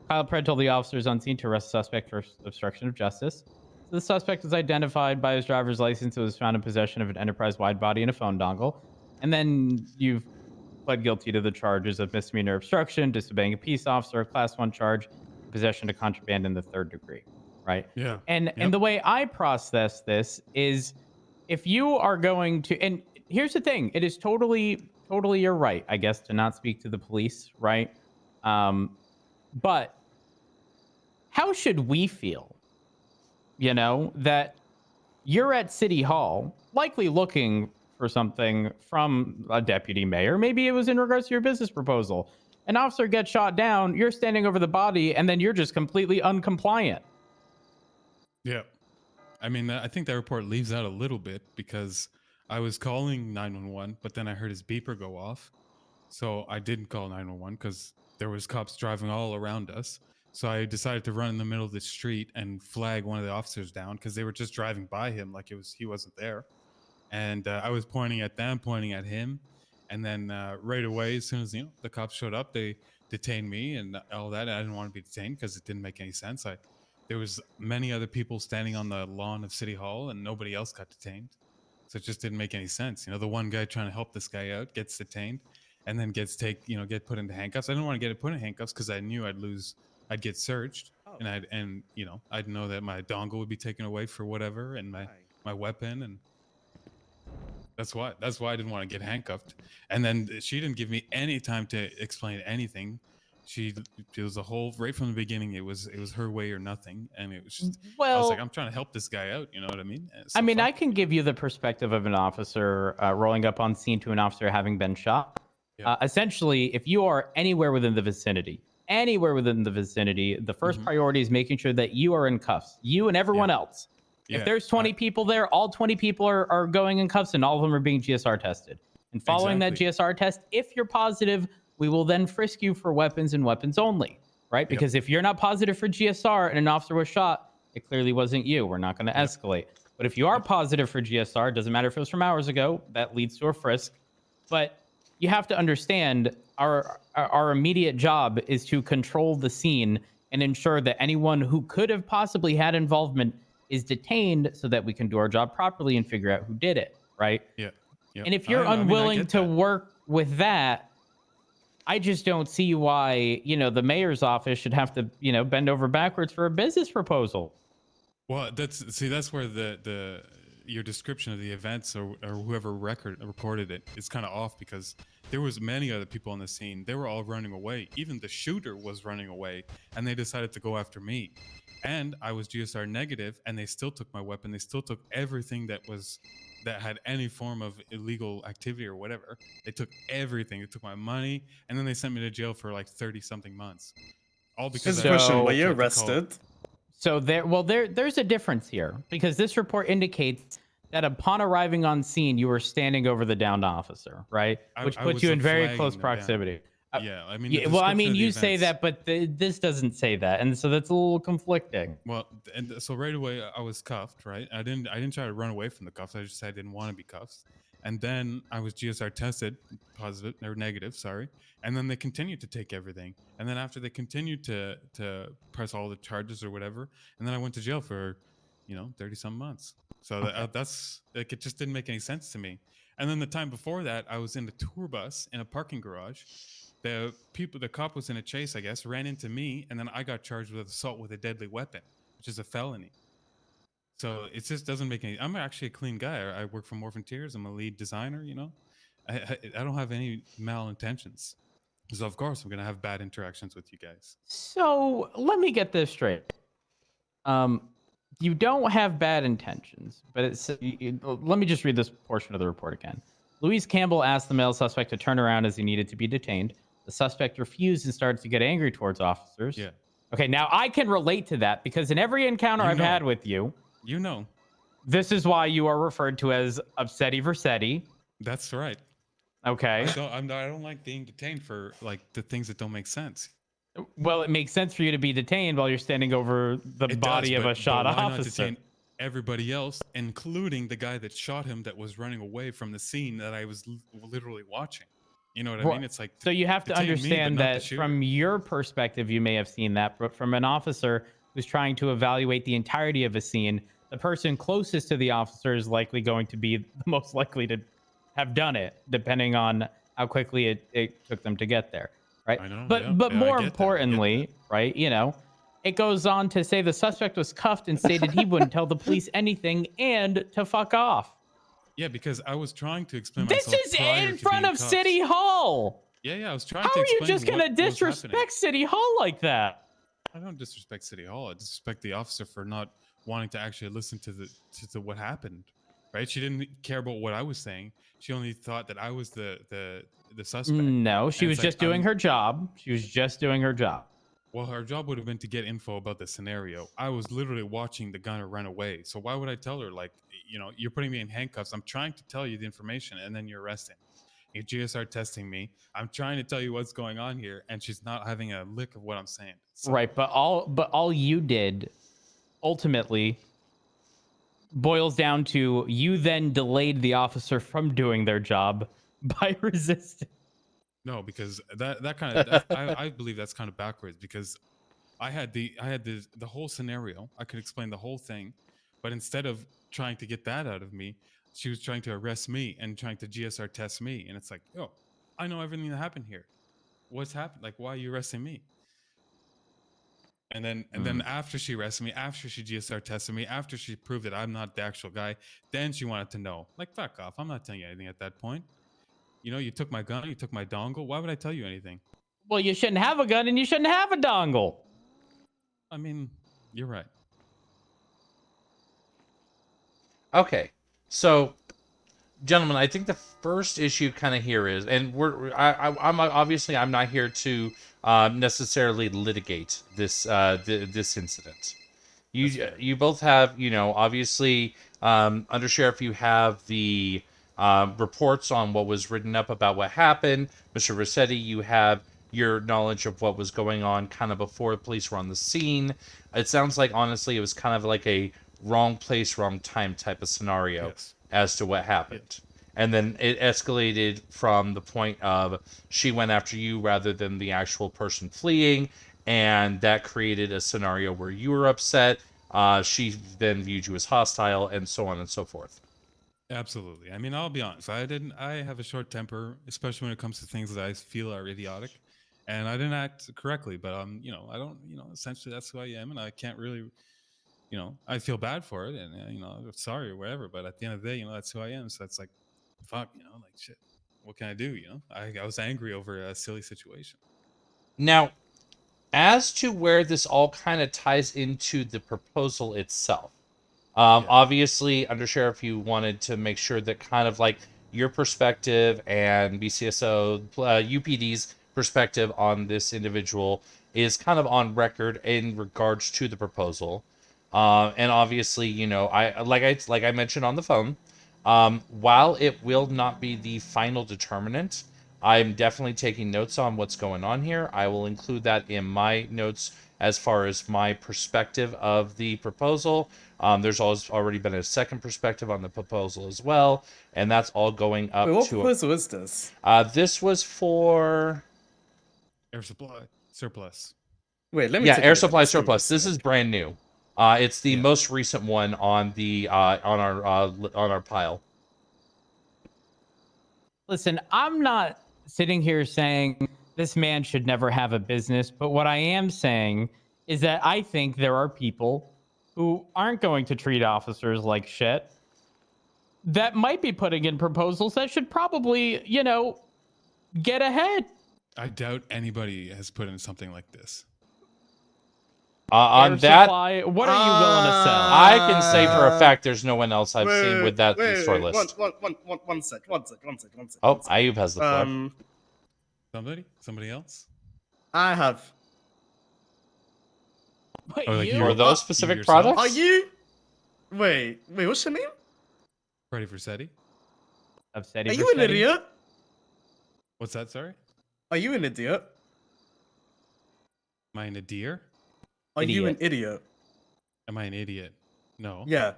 Kyle Pred told the officers on scene to arrest the suspect for obstruction of justice. So the suspect was identified by his driver's license and was found in possession of an enterprise wide body and a phone dongle. And then you've pled guilty to the charges of misdemeanor obstruction, disobeying a peace officer, a class 1 charge, possession of contraband in the 3rd degree, right? Yeah. And the way I process this is, if you are going to, and here's the thing, it is totally your right, I guess, to not speak to the police, right? But how should we feel, you know, that you're at City Hall, likely looking for something from a deputy mayor. Maybe it was in regards to your business proposal. An officer gets shot down, you're standing over the body, and then you're just completely uncompliant. Yeah. I mean, I think that report leaves out a little bit because I was calling 911, but then I heard his beeper go off. So I didn't call 911 because there was cops driving all around us. So I decided to run in the middle of the street and flag one of the officers down because they were just driving by him like he wasn't there. And I was pointing at them, pointing at him, and then right away, as soon as the cops showed up, they detained me and all that. I didn't want to be detained because it didn't make any sense. There was many other people standing on the lawn of City Hall, and nobody else got detained. So it just didn't make any sense. The one guy trying to help this guy out gets detained, and then get put into handcuffs. I didn't want to get put in handcuffs because I knew I'd get searched, and I'd know that my dongle would be taken away for whatever, and my weapon, and that's why I didn't want to get handcuffed. And then she didn't give me any time to explain anything. It was a whole right from the beginning. It was her way or nothing, and it was just. I was like, I'm trying to help this guy out. You know what I mean? I mean, I can give you the perspective of an officer rolling up on scene to an officer having been shot. Essentially, if you are anywhere within the vicinity, the first priority is making sure that you are in cuffs, you and everyone else. If there's 20 people there, all 20 people are going in cuffs, and all of them are being GSR tested. And following that GSR test, if you're positive, we will then frisk you for weapons and weapons only, right? Because if you're not positive for GSR and an officer was shot, it clearly wasn't you. We're not going to escalate. But if you are positive for GSR, it doesn't matter if it was from hours ago, that leads to a frisk. But you have to understand our immediate job is to control the scene and ensure that anyone who could have possibly had involvement is detained so that we can do our job properly and figure out who did it, right? Yeah. And if you're unwilling to work with that, I just don't see why, the mayor's office should have to, bend over backwards for a business proposal. Well, that's where your description of the events or whoever recorded it is kind of off, because there was many other people on the scene. They were all running away. Even the shooter was running away, and they decided to go after me. And I was GSR negative, and they still took my weapon. They still took everything that had any form of illegal activity or whatever. They took everything. They took my money, and then they sent me to jail for like 30-something months. All because Here's a question: were you arrested? So there's a difference here, because this report indicates that upon arriving on scene, you were standing over the downed officer, right? Which puts you in very close proximity. Yeah, I mean, you say that, but this doesn't say that, and so that's a little conflicting. Well, and so right away I was cuffed, right? I didn't try to run away from the cuffs. I just said I didn't want to be cuffed, and then I was GSR tested positive or negative, sorry. And then they continued to take everything, and then after they continued to press all the charges or whatever, and then I went to jail for 30-some months. So that's like, it just didn't make any sense to me. And then the time before that, I was in a tour bus in a parking garage. The cop was in a chase, I guess, ran into me, and then I got charged with assault with a deadly weapon, which is a felony. So it just doesn't make any. I'm actually a clean guy. I work for Morphin Tears. I'm a lead designer. I don't have any malintentions. So of course I'm gonna have bad interactions with you guys. So let me get this straight. You don't have bad intentions, but let me just read this portion of the report again. Louise Campbell asked the male suspect to turn around as he needed to be detained. The suspect refused and started to get angry towards officers. Yeah. Okay, now I can relate to that, because in every encounter I've had with you, this is why you are referred to as Upsetty Versetti. That's right. Okay. I don't like being detained for like the things that don't make sense. Well, it makes sense for you to be detained while you're standing over the body of a shot why officer. Not detain everybody else, including the guy that shot him, that was running away from the scene that I was literally watching. You know what I mean? It's like, so you have to detain me, but understand not the that shooter. from your perspective, you may have seen that, but from an officer who's trying to evaluate the entirety of a scene, the person closest to the officer is likely going to be the most likely to have done it, depending on how quickly it took them to get there, right? I know, But yeah, more I get importantly, right, it goes on to say the suspect was cuffed and stated he wouldn't tell the police anything and to fuck off. Yeah, because I was trying to explain This myself is prior in to front being of cuffed. City Hall. Yeah, I was trying How to are explain you just going to what was happening. disrespect City Hall like that? I don't disrespect City Hall. I disrespect the officer for not wanting to actually listen to what happened. Right? She didn't care about what I was saying. She only thought that I was the suspect. No, she And was it's just like, doing her job. She was just doing her job. Well, her job would have been to get info about the scenario. I was literally watching the gunner run away. So why would I tell her, like, you know, you're putting me in handcuffs. I'm trying to tell you the information, and then you're arresting me. You're GSR testing me. I'm trying to tell you what's going on here, and she's not having a lick of what I'm saying. So, Right, but all you did ultimately boils down to you then delayed the officer from doing their job by resisting. no, because that kind of I believe that's kind of backwards, because I had the whole scenario. I could explain the whole thing, but instead of trying to get that out of me, she was trying to arrest me and trying to GSR test me. And it's like, yo, I know everything that happened here. What's happened? Like, why are you arresting me? And then after she arrested me, after she GSR tested me, after she proved that I'm not the actual guy, then she wanted to know. Like, fuck off. I'm not telling you anything at that point. You know, you took my gun, you took my dongle. Why would I tell you anything? Well, you shouldn't have a gun and you shouldn't have a dongle. I mean, you're right. Okay, so gentlemen, I think the first issue kind of here is, and I'm obviously I'm not here to necessarily litigate this this incident. You both have, you know, obviously, Undersheriff, you have the reports on what was written up about what happened. Mr. Rossetti, you have your knowledge of what was going on kind of before the police were on the scene. It sounds like, honestly, it was kind of like a wrong place, wrong time type of scenario as to what happened. And then it escalated from the point of she went after you rather than the actual person fleeing, and that created a scenario where you were upset. She then viewed you as hostile, and so on and so forth. Absolutely. I mean, I'll be honest. I have a short temper, especially when it comes to things that I feel are idiotic, and I didn't act correctly. But you know, I don't. You know, essentially that's who I am, and I can't really. You know, I feel bad for it, and you know, sorry or whatever. But at the end of the day, you know, that's who I am. So it's like, fuck, you know, like shit. What can I do? You know, I was angry over a silly situation. Now, as to where this all kind of ties into the proposal itself, obviously, Undersheriff, you wanted to make sure that kind of like your perspective and BCSO, UPD's perspective on this individual is kind of on record in regards to the proposal. And obviously, you know, I mentioned on the phone, while it will not be the final determinant, I'm definitely taking notes on what's going on here. I will include that in my notes as far as my perspective of the proposal. There's already been a second perspective on the proposal as well, and that's all going up Wait, what to... proposal is this? This was for... Air supply surplus. Wait, let me Yeah, take a air look at supply this. Give me a surplus. This sec. is brand new. It's the most recent one on the on our pile. Listen, I'm not sitting here saying this man should never have a business, but what I am saying is that I think there are people who aren't going to treat officers like shit that might be putting in proposals that should probably, you know, get ahead. I doubt anybody has put in something like this. On Air that, supply, what are you willing to sell? I can say for a fact there's no one else I've seen with that store list. One sec. Oh, Ayub has the floor. Somebody else? I have. Wait, Or like you? For those specific yourself? products? Are you? Wait, what's your name? Ready for SETI? Are you an idiot? What's that, sorry? Are you an idiot? Am I an idiot? Are you an idiot? Am I an idiot? No. Yeah.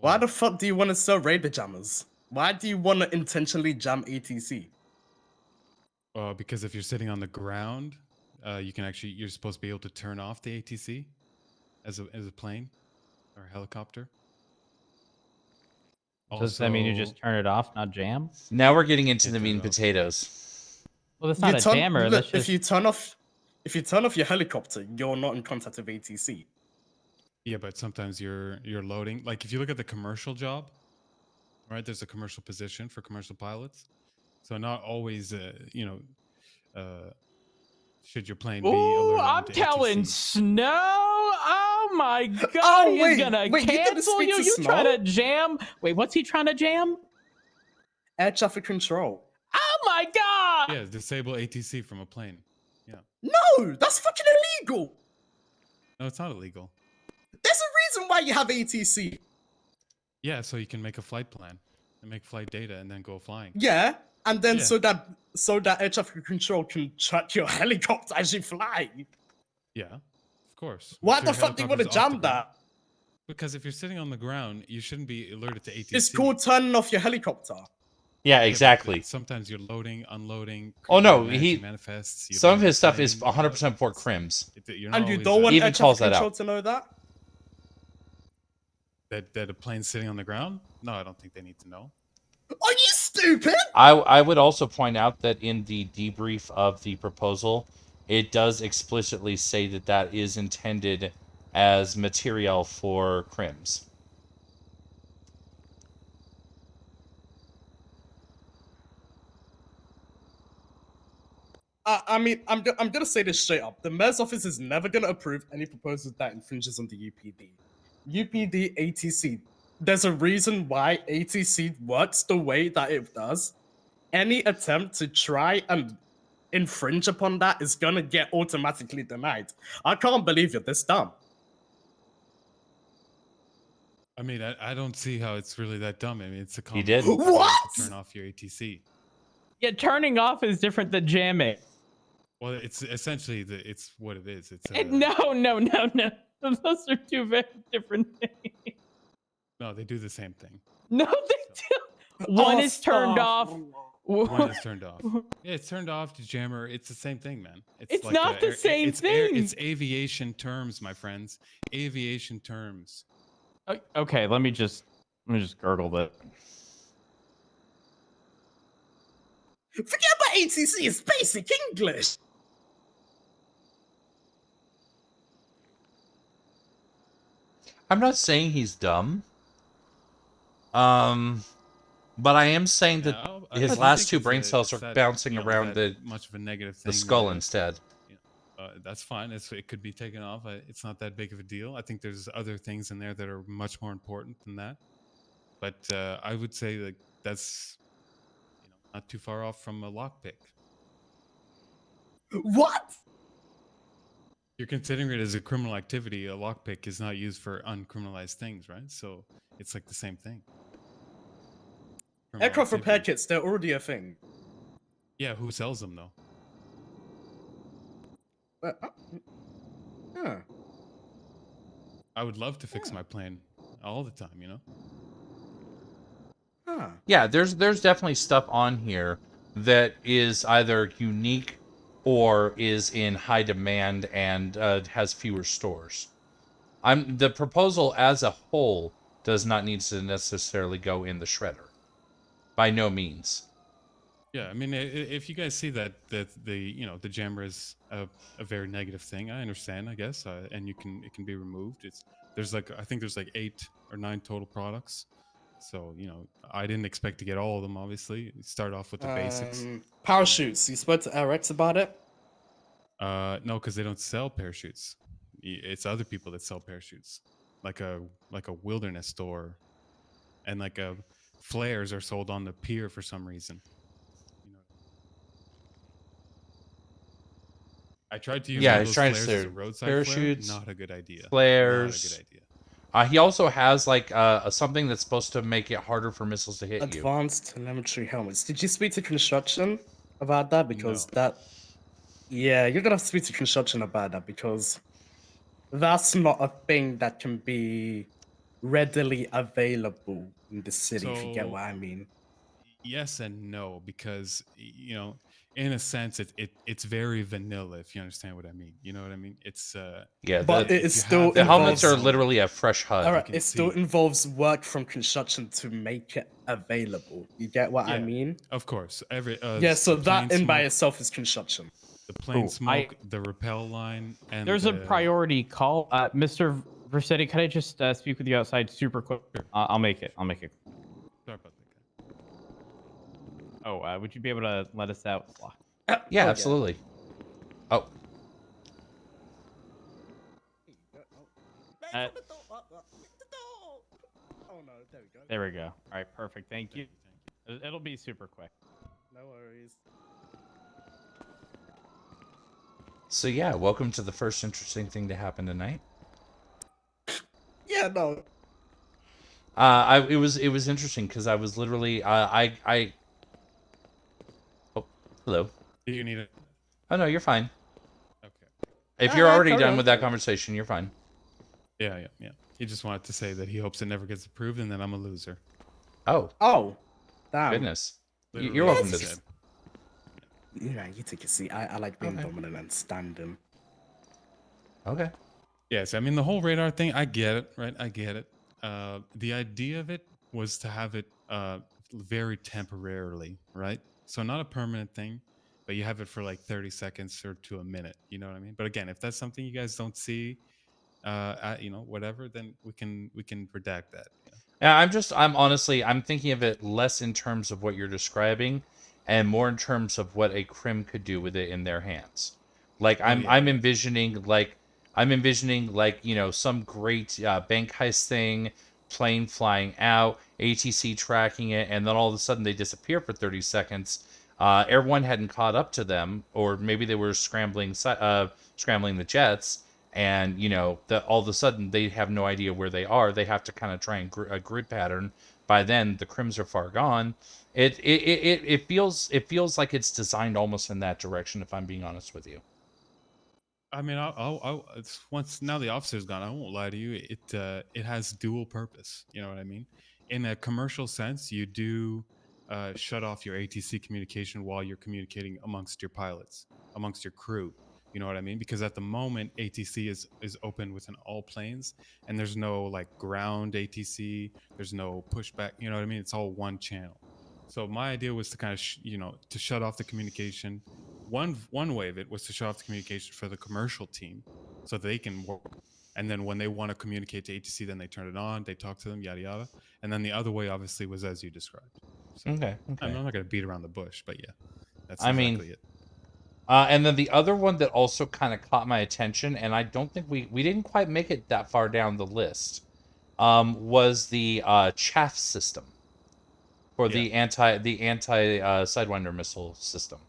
Why the fuck do you want to sell raid pajamas? Why do you want to intentionally jam ATC? Because if you're sitting on the ground, you're supposed to be able to turn off the ATC as a plane or a helicopter. Does that mean you just turn it off, not jam? Now we're getting into the meat and potatoes. Well, that's not a jammer. That's just... If you turn off your helicopter, you're not in contact with ATC. Yeah, but sometimes you're loading. Like if you look at the commercial job, right? There's a commercial position for commercial pilots. So not always, should your plane be Ooh, alerted I'm to telling ATC. Snow. Oh my God, he's gonna cancel you. You trying to jam? Wait, what's he trying to jam? Air traffic control. Oh my God! Yeah, disable ATC from a plane. Yeah. No, that's fucking illegal. No, it's not illegal. There's a reason why you have ATC. Yeah, so you can make a flight plan and make flight data and then go flying. Yeah, and then Yeah. so that air traffic control can track your helicopter as you fly. Yeah, of course. Why So the your fuck do you want to helicopter's off the jam ground. that? Because if you're sitting on the ground, you shouldn't be alerted to ATC. It's called turning off your helicopter. Yeah, but exactly. sometimes you're loading, unloading. Oh no, managing he manifests. You some land of the his stuff is plane, 100% for crims. you're not And you always, don't want Even air calls traffic that control out. to know that? that a plane's sitting on the ground? No, I don't think they need to know. Are you stupid? I would also point out that in the debrief of the proposal, it does explicitly say that that is intended as material for crims. I mean, I'm gonna say this straight up. The mayor's office is never gonna approve any proposals that infringes on the UPD. UPD ATC. There's a reason why ATC works the way that it does. Any attempt to try and infringe upon that is gonna get automatically denied. I can't believe you're this dumb. I mean, I don't see how it's really that dumb. I mean, it's a He common did. sense What? to turn off your ATC. Yeah, turning off is different than jamming. Well, it's essentially it's what it is. It's No. Those are two very different things. no, they do the same thing. No, they do. One is turned off. One is turned off. Yeah, it's turned off. The jammer. It's the same thing, man. It's not the same thing. It's aviation terms, my friends. Aviation terms. Okay, let me just gurgle that. Forget about ATC, it's basic English. I'm not saying he's dumb. But I am saying that his I last think two it's brain cells it's are that, bouncing you know, around that much of a negative thing. the skull that, instead. you know, that's fine. It could be taken off. It's not that big of a deal. I think there's other things in there that are much more important than that. But I would say that that's not too far off from a lockpick. What? You're considering it as a criminal activity. A lockpick is not used for uncriminalized things, right? So it's like the same thing. Criminal Aircraft repair activity. kits, they're already a thing. Yeah, who sells them though? Huh. I would love to fix my plane all the time, you know? Huh. Yeah, there's definitely stuff on here that is either unique or is in high demand and has fewer stores. The proposal as a whole does not need to necessarily go in the shredder. By no means. Yeah, I mean, if you guys see that the jammer is a very negative thing, I understand, I guess, and it can be removed. I think there's like 8 or 9 total products, so I didn't expect to get all of them. Obviously, you start off with the basics. Parachutes. You spoke to RX about it? No, because they don't sell parachutes. It's other people that sell parachutes, like a wilderness store, and flares are sold on the pier for some reason. I tried to use one of those flares as a roadside parachutes, flare. Not a good idea. Flares. Not a good idea. He also has something that's supposed to make it harder for missiles to hit you. Advanced telemetry helmets. Did you speak to construction about that? Because No. yeah, you're gonna have to speak to construction about that because that's not a thing that can be readily available in the city. If you get what I mean. Yes and no, because in a sense, it's very vanilla. If you understand what I mean, you know what I mean. It's yeah, but it still the helmets involves- are literally a fresh HUD. All right, it still involves work from construction to make it available. You get what I Yeah, mean? Of course, So the that plane in by smoke- itself is construction. The plane smoke, the rappel line, and There's a priority call. Mr. Versetti, can I just speak with you outside super quick? I'll make it. Sorry about that. Oh, would you be able to let us out? Yeah, absolutely. Oh. Oh no, there we go. There we go. All right, perfect. Thank you. It'll be super quick. No worries. So yeah, welcome to the first interesting thing to happen tonight. Yeah, no. It was interesting because I was literally oh, hello. Do you need it? Oh no, you're fine. Okay. If you're yeah, already carry done on, with that carry on. conversation, you're fine. Yeah. He just wanted to say that he hopes it never gets approved, and then I'm a loser. Oh. Oh, damn. Goodness. Literally You're what welcome he to. said. Yeah, you take a seat. I like being Okay. dominant and standing. Okay. Yes, I mean the whole radar thing. I get it, right? I get it. The idea of it was to have it very temporarily, right? So not a permanent thing, but you have it for like 30 seconds or to a minute. You know what I mean? But again, if that's something you guys don't see, whatever, then we can redact that. You know? Yeah, I'm thinking of it less in terms of what you're describing and more in terms of what a crim could do with it in their hands. Like I'm envisioning like, you know, some great bank heist thing, plane flying out, ATC tracking it, and then all of a sudden they disappear for 30 seconds. Everyone hadn't caught up to them, or maybe they were scrambling the jets, and you know that all of a sudden they have no idea where they are. They have to kind of try and a grid pattern. By then the crims are far gone. It feels like it's designed almost in that direction, if I'm being honest with you. I mean, it's once now the officer's gone, I won't lie to you. It has dual purpose. You know what I mean? In a commercial sense, you do shut off your ATC communication while you're communicating amongst your pilots, amongst your crew. You know what I mean? Because at the moment, ATC is open within all planes, and there's no like ground ATC. There's no pushback. You know what I mean? It's all one channel. So my idea was to kind of to shut off the communication. One way of it was to shut off the communication for the commercial team so they can work. And then when they want to communicate to ATC, then they turn it on, they talk to them, yada yada. And then the other way obviously was as you described. So Okay. I'm not gonna beat around the bush, but yeah. That's I exactly mean, it. And then the other one that also kind of caught my attention, and I don't think we didn't quite make it that far down the list, was the chaff system for the anti Sidewinder missile system.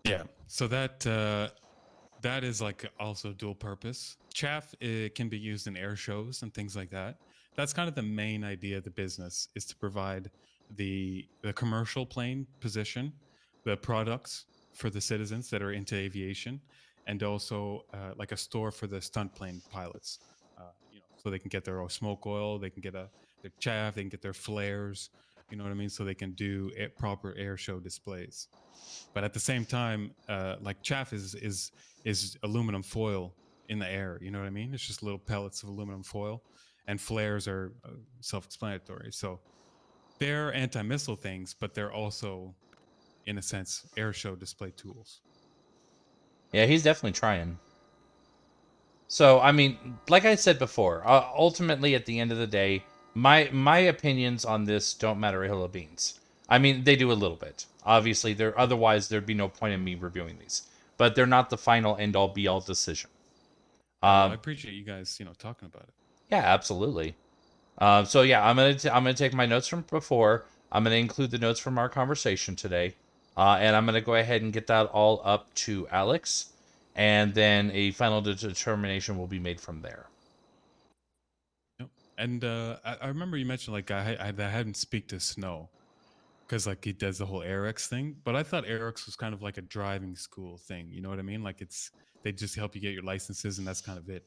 Yeah. So that is like also dual purpose. Chaff, it can be used in air shows and things like that. That's kind of the main idea of the business, is to provide the commercial plane position, the products for the citizens that are into aviation, and also like a store for the stunt plane pilots. So they can get their own smoke oil, they can get their chaff, they can get their flares. You know what I mean? So they can do proper air show displays. But at the same time, like chaff is aluminum foil in the air. You know what I mean? It's just little pellets of aluminum foil, and flares are self-explanatory. So they're anti-missile things, but they're also, in a sense, air show display tools. Yeah, he's definitely trying. So, I mean, like I said before, ultimately at the end of the day, my opinions on this don't matter a hill of beans. I mean, they do a little bit. Obviously, otherwise there'd be no point in me reviewing these. But they're not the final end all be all decision. Well, I appreciate you guys, talking about it. Yeah, absolutely. So yeah, I'm gonna take my notes from before. I'm gonna include the notes from our conversation today, and I'm gonna go ahead and get that all up to Alex, and then a final determination will be made from there. Yep. And I remember you mentioned like I hadn't speak to Snow, because like he does the whole Airx thing, but I thought Airx was kind of like a driving school thing. You know what I mean? Like they just help you get your licenses, and that's kind of it.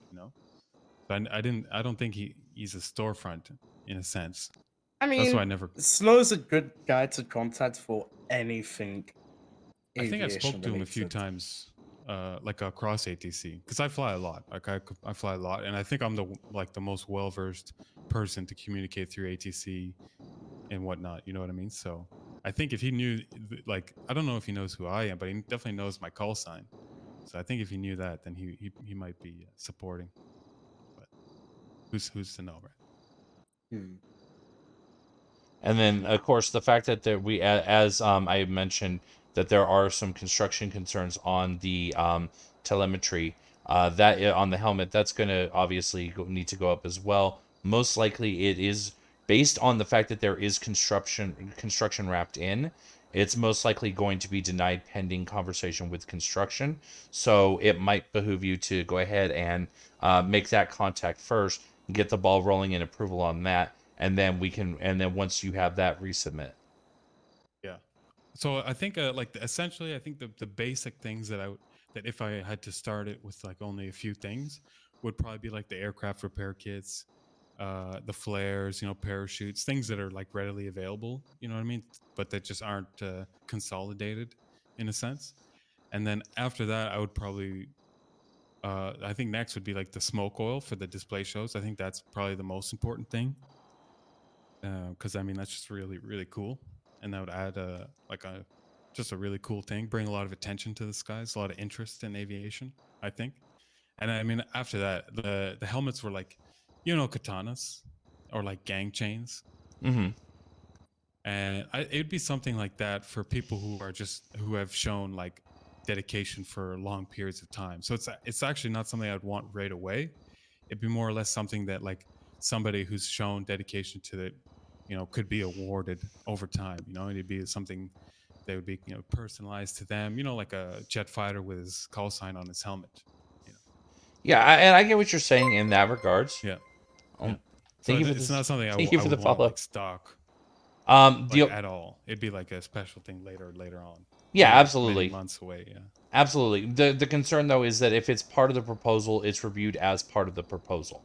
But I don't think he's a storefront in a sense. I mean, that's why I never. Snow's a good guy to contact for anything. I think I've spoke to him a few aviation-related. times, like across ATC, because I fly a lot. Like I fly a lot, and I think I'm the most well versed person to communicate through ATC and whatnot. You know what I mean? So I think if he knew, like, I don't know if he knows who I am, but he definitely knows my call sign. So I think if he knew that, then he might be supporting. But who's to know, right? And then, of course, the fact that as I mentioned, that there are some construction concerns on the telemetry, that on the helmet, that's going to obviously need to go up as well. Most likely, it is based on the fact that there is construction wrapped in. it's most likely going to be denied pending conversation with construction. So it might behoove you to go ahead and make that contact first, get the ball rolling and approval on that, and then once you have that, resubmit. Yeah. So I think like essentially, I think the basic things that that if I had to start it with like only a few things would probably be like the aircraft repair kits, the flares, parachutes, things that are like readily available. You know what I mean? But that just aren't consolidated in a sense. And then after that, I would probably. I think next would be like the smoke oil for the display shows. I think that's probably the most important thing because I mean that's just really really cool, and that would add just a really cool thing, bring a lot of attention to the skies, a lot of interest in aviation, I think. And I mean after that, the helmets were like, katanas or like gang chains, Mm-hmm. and it'd be something like that for people who have shown like dedication for long periods of time. So it's actually not something I'd want right away. It'd be more or less something that like somebody who's shown dedication to it, could be awarded over time. And it'd be something that would be personalized to them. Like a jet fighter with his call sign on his helmet. Yeah, and I get what you're saying in that regards. Yeah. Yeah. So Thank you for it's this. not something Thank you I for would the want follow. like stock. At all. It'd be like a special thing later on. Yeah, many, absolutely. Many months away, yeah. Absolutely. The concern though is that if it's part of the proposal, it's reviewed as part of the proposal.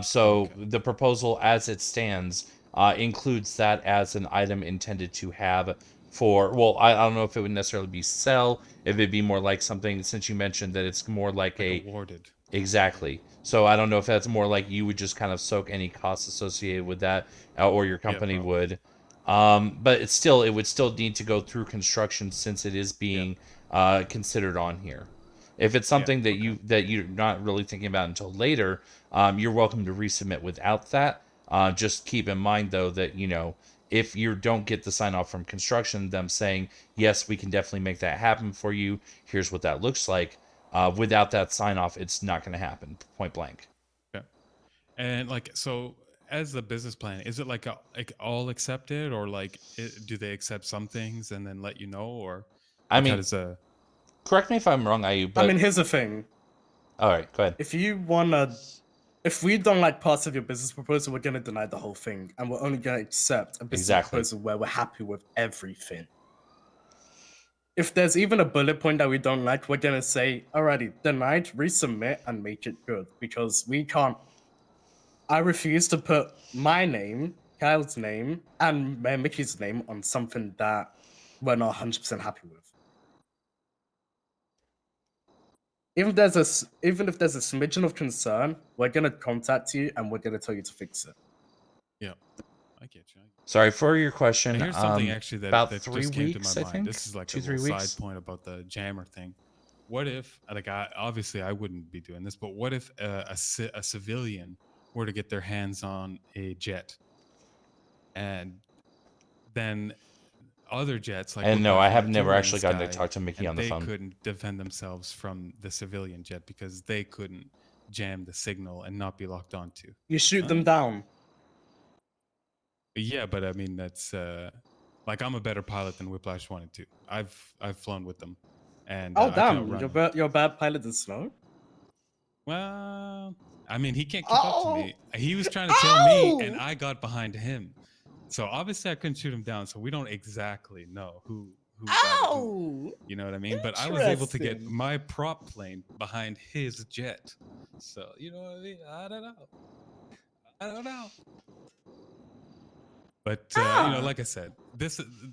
So the proposal as it stands includes that as an item intended to have I don't know if it would necessarily be sell, if it'd be more like something, since you mentioned that it's more like awarded. Exactly. So I don't know if that's more like you would just kind of soak any costs associated with that, or your company would. But it would still need to go through construction since it is being considered on here. If it's something that you're not really thinking about until later, you're welcome to resubmit without that. Just keep in mind though that if you don't get the sign off from construction, them saying yes, we can definitely make that happen for you. Here's what that looks like. Without that sign off, it's not going to happen. Point blank. Yeah. And like so. As the business plan, is it like all accepted, or like do they accept some things and then let you know, or I mean, how does correct me if I'm wrong, but I mean, here's the thing. All right, go ahead. If we don't like parts of your business proposal, we're gonna deny the whole thing, and we're only gonna accept a business proposal where we're happy with everything. If there's even a bullet point that we don't like, we're gonna say, alrighty, denied, resubmit, and make it good, because we can't. I refuse to put my name, Kyle's name, and Mickey's name on something that we're not 100% happy with. Even if there's a smidgen of concern, we're gonna contact you and we're gonna tell you to fix it. Yeah, I get you. Sorry for your question. And here's something actually that about that 3 just weeks, came to my I mind. think. This is like 2-3 a little weeks. side point about the jammer thing. What if, like, obviously I wouldn't be doing this, but what if a civilian were to get their hands on a jet, and then other jets like And no, Whiplash I have wanted never were in actually the gotten to sky, talk to Mickey and on the they phone. couldn't defend themselves from the civilian jet because they couldn't jam the signal and not be locked onto. You shoot them down. Yeah, but I mean that's like I'm a better pilot than Whiplash wanted to. I've flown with them, and Oh I can damn, outrun you're a bad pilot in snow. Well, I mean he can't keep up to me. He was trying to tail me, and I got behind him. So obviously I couldn't shoot him down. So we don't exactly know who got who. You know what I mean? But I was able to get Interesting. my prop plane behind his jet. So you know what I mean? I don't know. But like I said,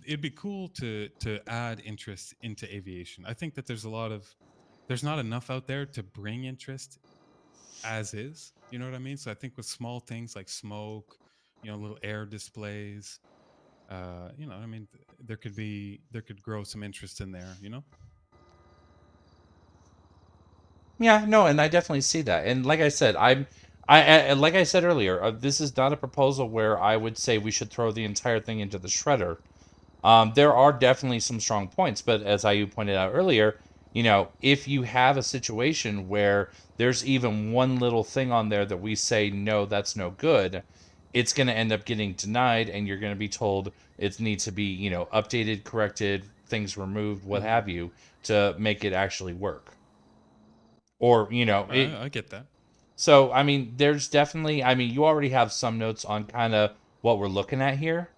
it'd be cool to add interest into aviation. I think that there's not enough out there to bring interest as is. You know what I mean? So I think with small things like smoke, little air displays, I mean, there could grow some interest in there. Yeah, no, and I definitely see that. And like I said, like I said earlier, this is not a proposal where I would say we should throw the entire thing into the shredder. There are definitely some strong points, but as I pointed out earlier, if you have a situation where there's even one little thing on there that we say no, that's no good, it's going to end up getting denied, and you're going to be told it needs to be, you know, updated, corrected, things removed, what have you, to make it actually work. Or, you know, I get that. So, I mean, there's definitely, I mean, you already have some notes on kind of what we're looking at here.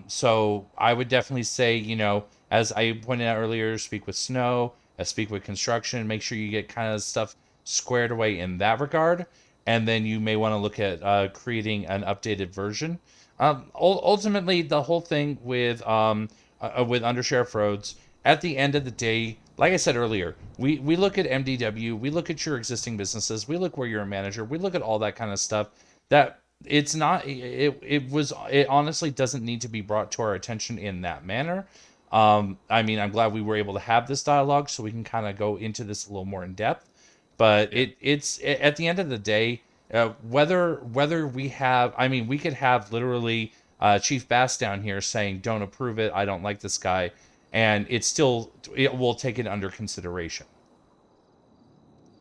So I would definitely say, you know, as I pointed out earlier, speak with Snow, speak with construction, make sure you get kind of stuff squared away in that regard. And then you may want to look at creating an updated version. Ultimately, the whole thing with Undersheriff Rhodes, at the end of the day, like I said earlier, we look at MDW, we look at your existing businesses, we look where you're a manager, we look at all that kind of stuff. That it's not it honestly doesn't need to be brought to our attention in that manner. I mean, I'm glad we were able to have this dialogue so we can kind of go into this a little more in depth. But it's at the end of the day, whether we have, I mean, we could have literally Chief Bass down here saying, "Don't approve it. I don't like this guy," and it will take it under consideration.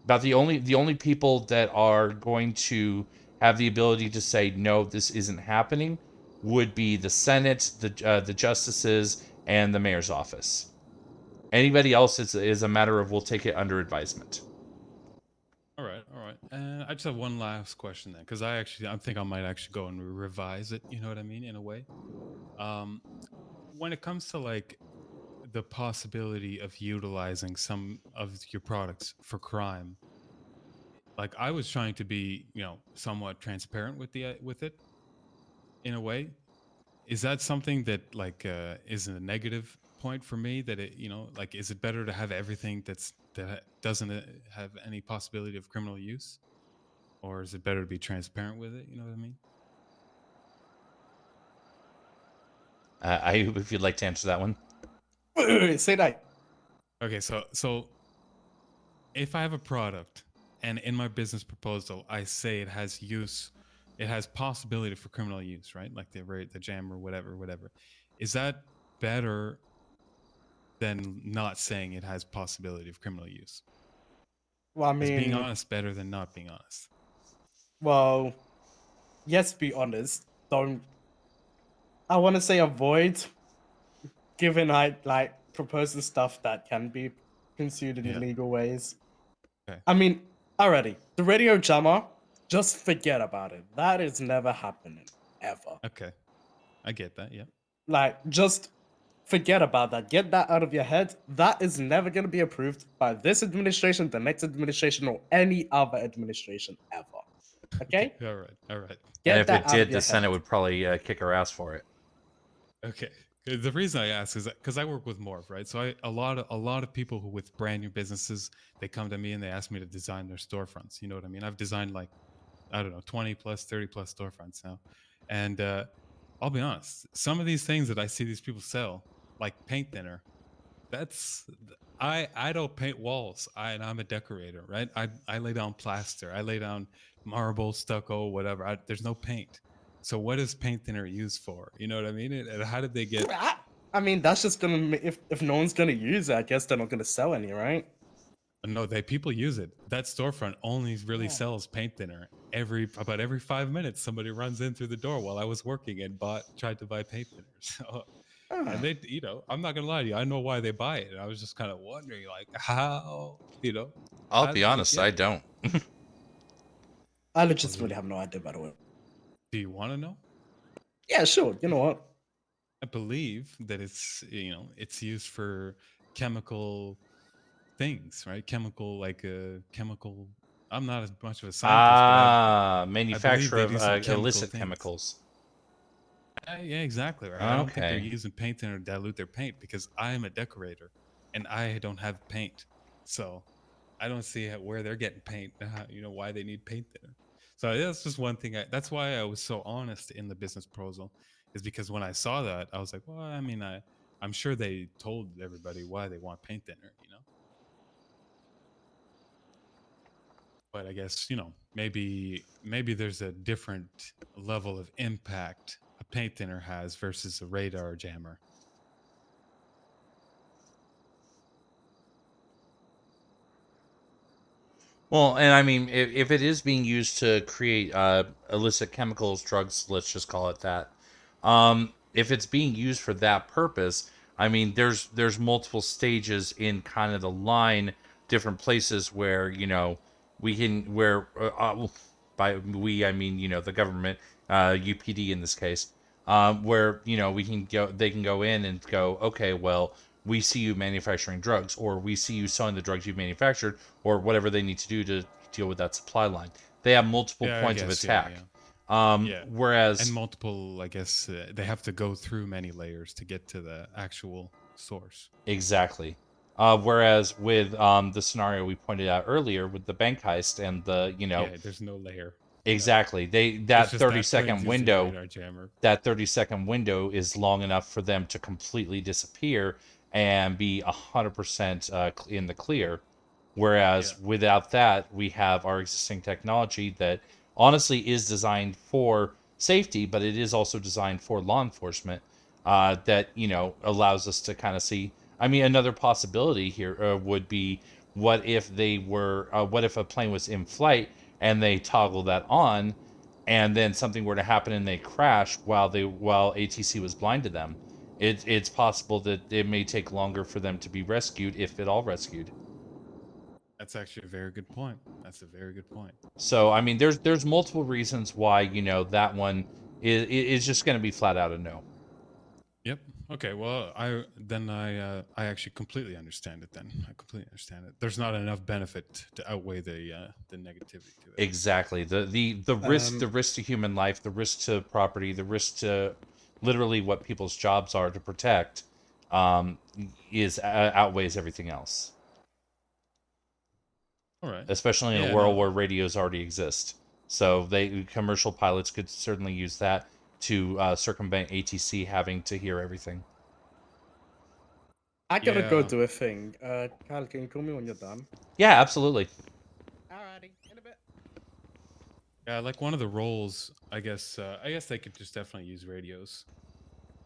About the only people that are going to have the ability to say no, this isn't happening, would be the Senate, the justices, and the mayor's office. Anybody else is a matter of we'll take it under advisement. All right, all right. I just have one last question then, because I think I might actually go and revise it. You know what I mean, in a way. When it comes to like the possibility of utilizing some of your products for crime, like I was trying to be, you know, somewhat transparent with it, in a way. Is that something that like is a negative point for me? That it, you know, like, is it better to have everything that doesn't have any possibility of criminal use? Or is it better to be transparent with it? You know what I mean? I if you'd like to answer that one. Say that. Okay, so if I have a product and in my business proposal I say it has use, it has possibility for criminal use, right? Like the jam or whatever. Is that better than not saying it has possibility of criminal use? Well, I Is being mean, honest better than not being honest? well, yes, be honest. Don't. I want to say avoid giving out like proposing stuff that can be pursued in illegal ways. Okay. I mean, already the radio jammer. Just forget about it. That is never happening ever. Okay. I get that, yeah. Like, just forget about that. Get that out of your head. That is never going to be approved by this administration, the next administration, or any other administration ever. Okay? All right. All right. Get And if that it out of did, your the Senate head. would probably kick our ass for it. Okay. The reason I ask is because I work with Morph, right? So a lot of people who with brand new businesses, they come to me and they ask me to design their storefronts. You know what I mean? I've designed like, I don't know, 20 plus, 30 plus storefronts now. And I'll be honest, some of these things that I see these people sell, like paint thinner, that's I don't paint walls. And I'm a decorator, right? I lay down plaster, I lay down marble, stucco, whatever. There's no paint. So what is paint thinner used for? You know what I mean? And how did they get? I mean, that's just gonna if no one's gonna use it, I guess they're not gonna sell any, right? No, people use it. That storefront only really sells paint thinner. About every 5 minutes, somebody runs in through the door while I was working and tried to buy paint thinner. So, and they, you know, I'm not gonna lie to you, I know why they buy it. And I was just kind of wondering, like, how, you know. I'll be honest, I don't. I legitimately have no idea, by the way. Do you want to know? Yeah, sure. You know what? I believe that it's, you know, it's used for chemical things, right? Chemical. I'm not as much of a scientist, but I believe manufacturer they of do some illicit things. chemicals. Yeah, exactly. Right. I don't think they're Okay. using paint thinner to dilute their paint because I am a decorator and I don't have paint, so I don't see where they're getting paint. You know why they need paint thinner. So that's just one thing. That's why I was so honest in the business proposal, is because when I saw that, I was like, well, I mean, I'm sure they told everybody why they want paint thinner, you know. But I guess, you know, maybe there's a different level of impact a paint thinner has versus a radar jammer. Well, and I mean, if it is being used to create illicit chemicals, drugs, let's just call it that. If it's being used for that purpose, I mean, there's multiple stages in kind of the line, different places where we can by we I mean the government, UPD in this case, where we can go, they can go in and go, okay, well, we see you manufacturing drugs, or we see you selling the drugs you've manufactured, or whatever they need to do to deal with that supply line. They have multiple Yeah, I points of guess. attack. Yeah. Whereas and multiple, I guess they have to go through many layers to get to the actual source. exactly. Whereas with the scenario we pointed out earlier with the bank heist and the Yeah, there's no layer. exactly, It's that just 30 that plane second sees the window, radar jammer. that 30-second window is long enough for them to completely disappear and be 100% in the clear. Whereas without that, we have our existing technology that honestly is designed for safety, but it is also designed for law enforcement. That allows us to kind of see. I mean, another possibility here would be, what if a plane was in flight and they toggle that on, and then something were to happen and they crash while ATC was blind to them. It's possible that it may take longer for them to be rescued, if at all rescued. That's actually a very good point. That's a very good point. So I mean, there's multiple reasons why that one is just going to be flat out a no. Yep. Okay. Well, I actually completely understand it. Then I completely understand it. There's not enough benefit to outweigh the negativity to it. Exactly. The risk to human life, the risk to property, the risk to literally what people's jobs are to protect, is outweighs everything else. All right. Especially in a Yeah, world no. where radios already exist. So commercial pilots could certainly use that to circumvent ATC having to hear everything. I gotta go Yeah. do a thing. Kyle, can you call me when you're done? Yeah, absolutely. Alrighty, in a bit. Yeah, like one of the roles, I guess they could just definitely use radios.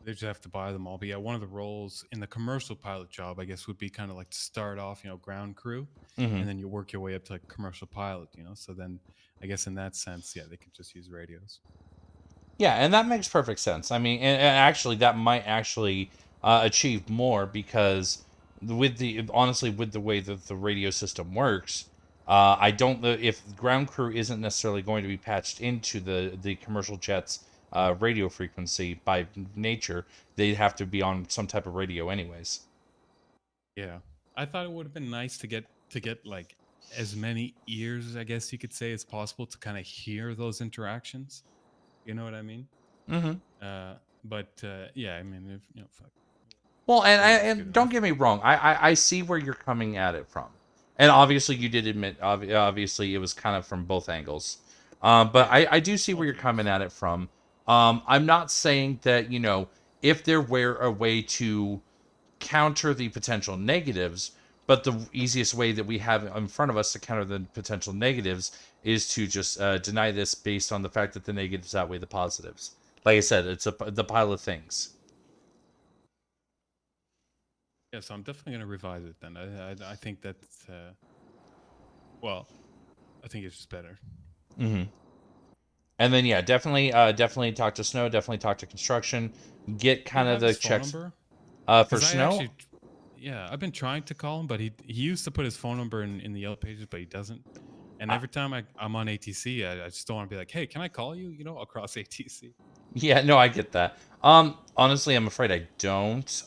They just have to buy them all. But yeah, one of the roles in the commercial pilot job, I guess, would be kind of like to start off, ground crew, Mhm. and then you work your way up to like commercial pilot. So then, I guess in that sense, yeah, they could just use radios. Yeah, and that makes perfect sense. I mean, and actually, that might actually achieve more, because with the way that the radio system works, I don't know if ground crew isn't necessarily going to be patched into the commercial jets radio frequency by nature. They'd have to be on some type of radio anyways. Yeah, I thought it would have been nice to get like as many ears, I guess you could say, as possible to kind of hear those interactions. You know what I mean? Mhm. But yeah, I mean, if fuck. Well, Radio's good and don't enough. get me wrong, I see where you're coming at it from, and obviously you did admit, obviously it was kind of from both angles, but I do see where you're coming at it from. I'm not saying that if there were a way to counter the potential negatives, but the easiest way that we have in front of us to counter the potential negatives is to just deny this based on the fact that the negatives outweigh the positives. Like I said, it's the pile of things. Yeah, so I'm definitely gonna revise it then. I think that's well, I think it's just better. Mm-hmm. And then yeah, definitely talk to Snow. Definitely talk to construction. Get Do you kind of have the his phone checks. number? For I Snow. actually, yeah, I've been trying to call him, but he used to put his phone number in the yellow pages, but he doesn't. And every time I'm on ATC, I just don't want to be like, hey, can I call you? Across ATC. Yeah, no, I get that. Honestly, I'm afraid I don't.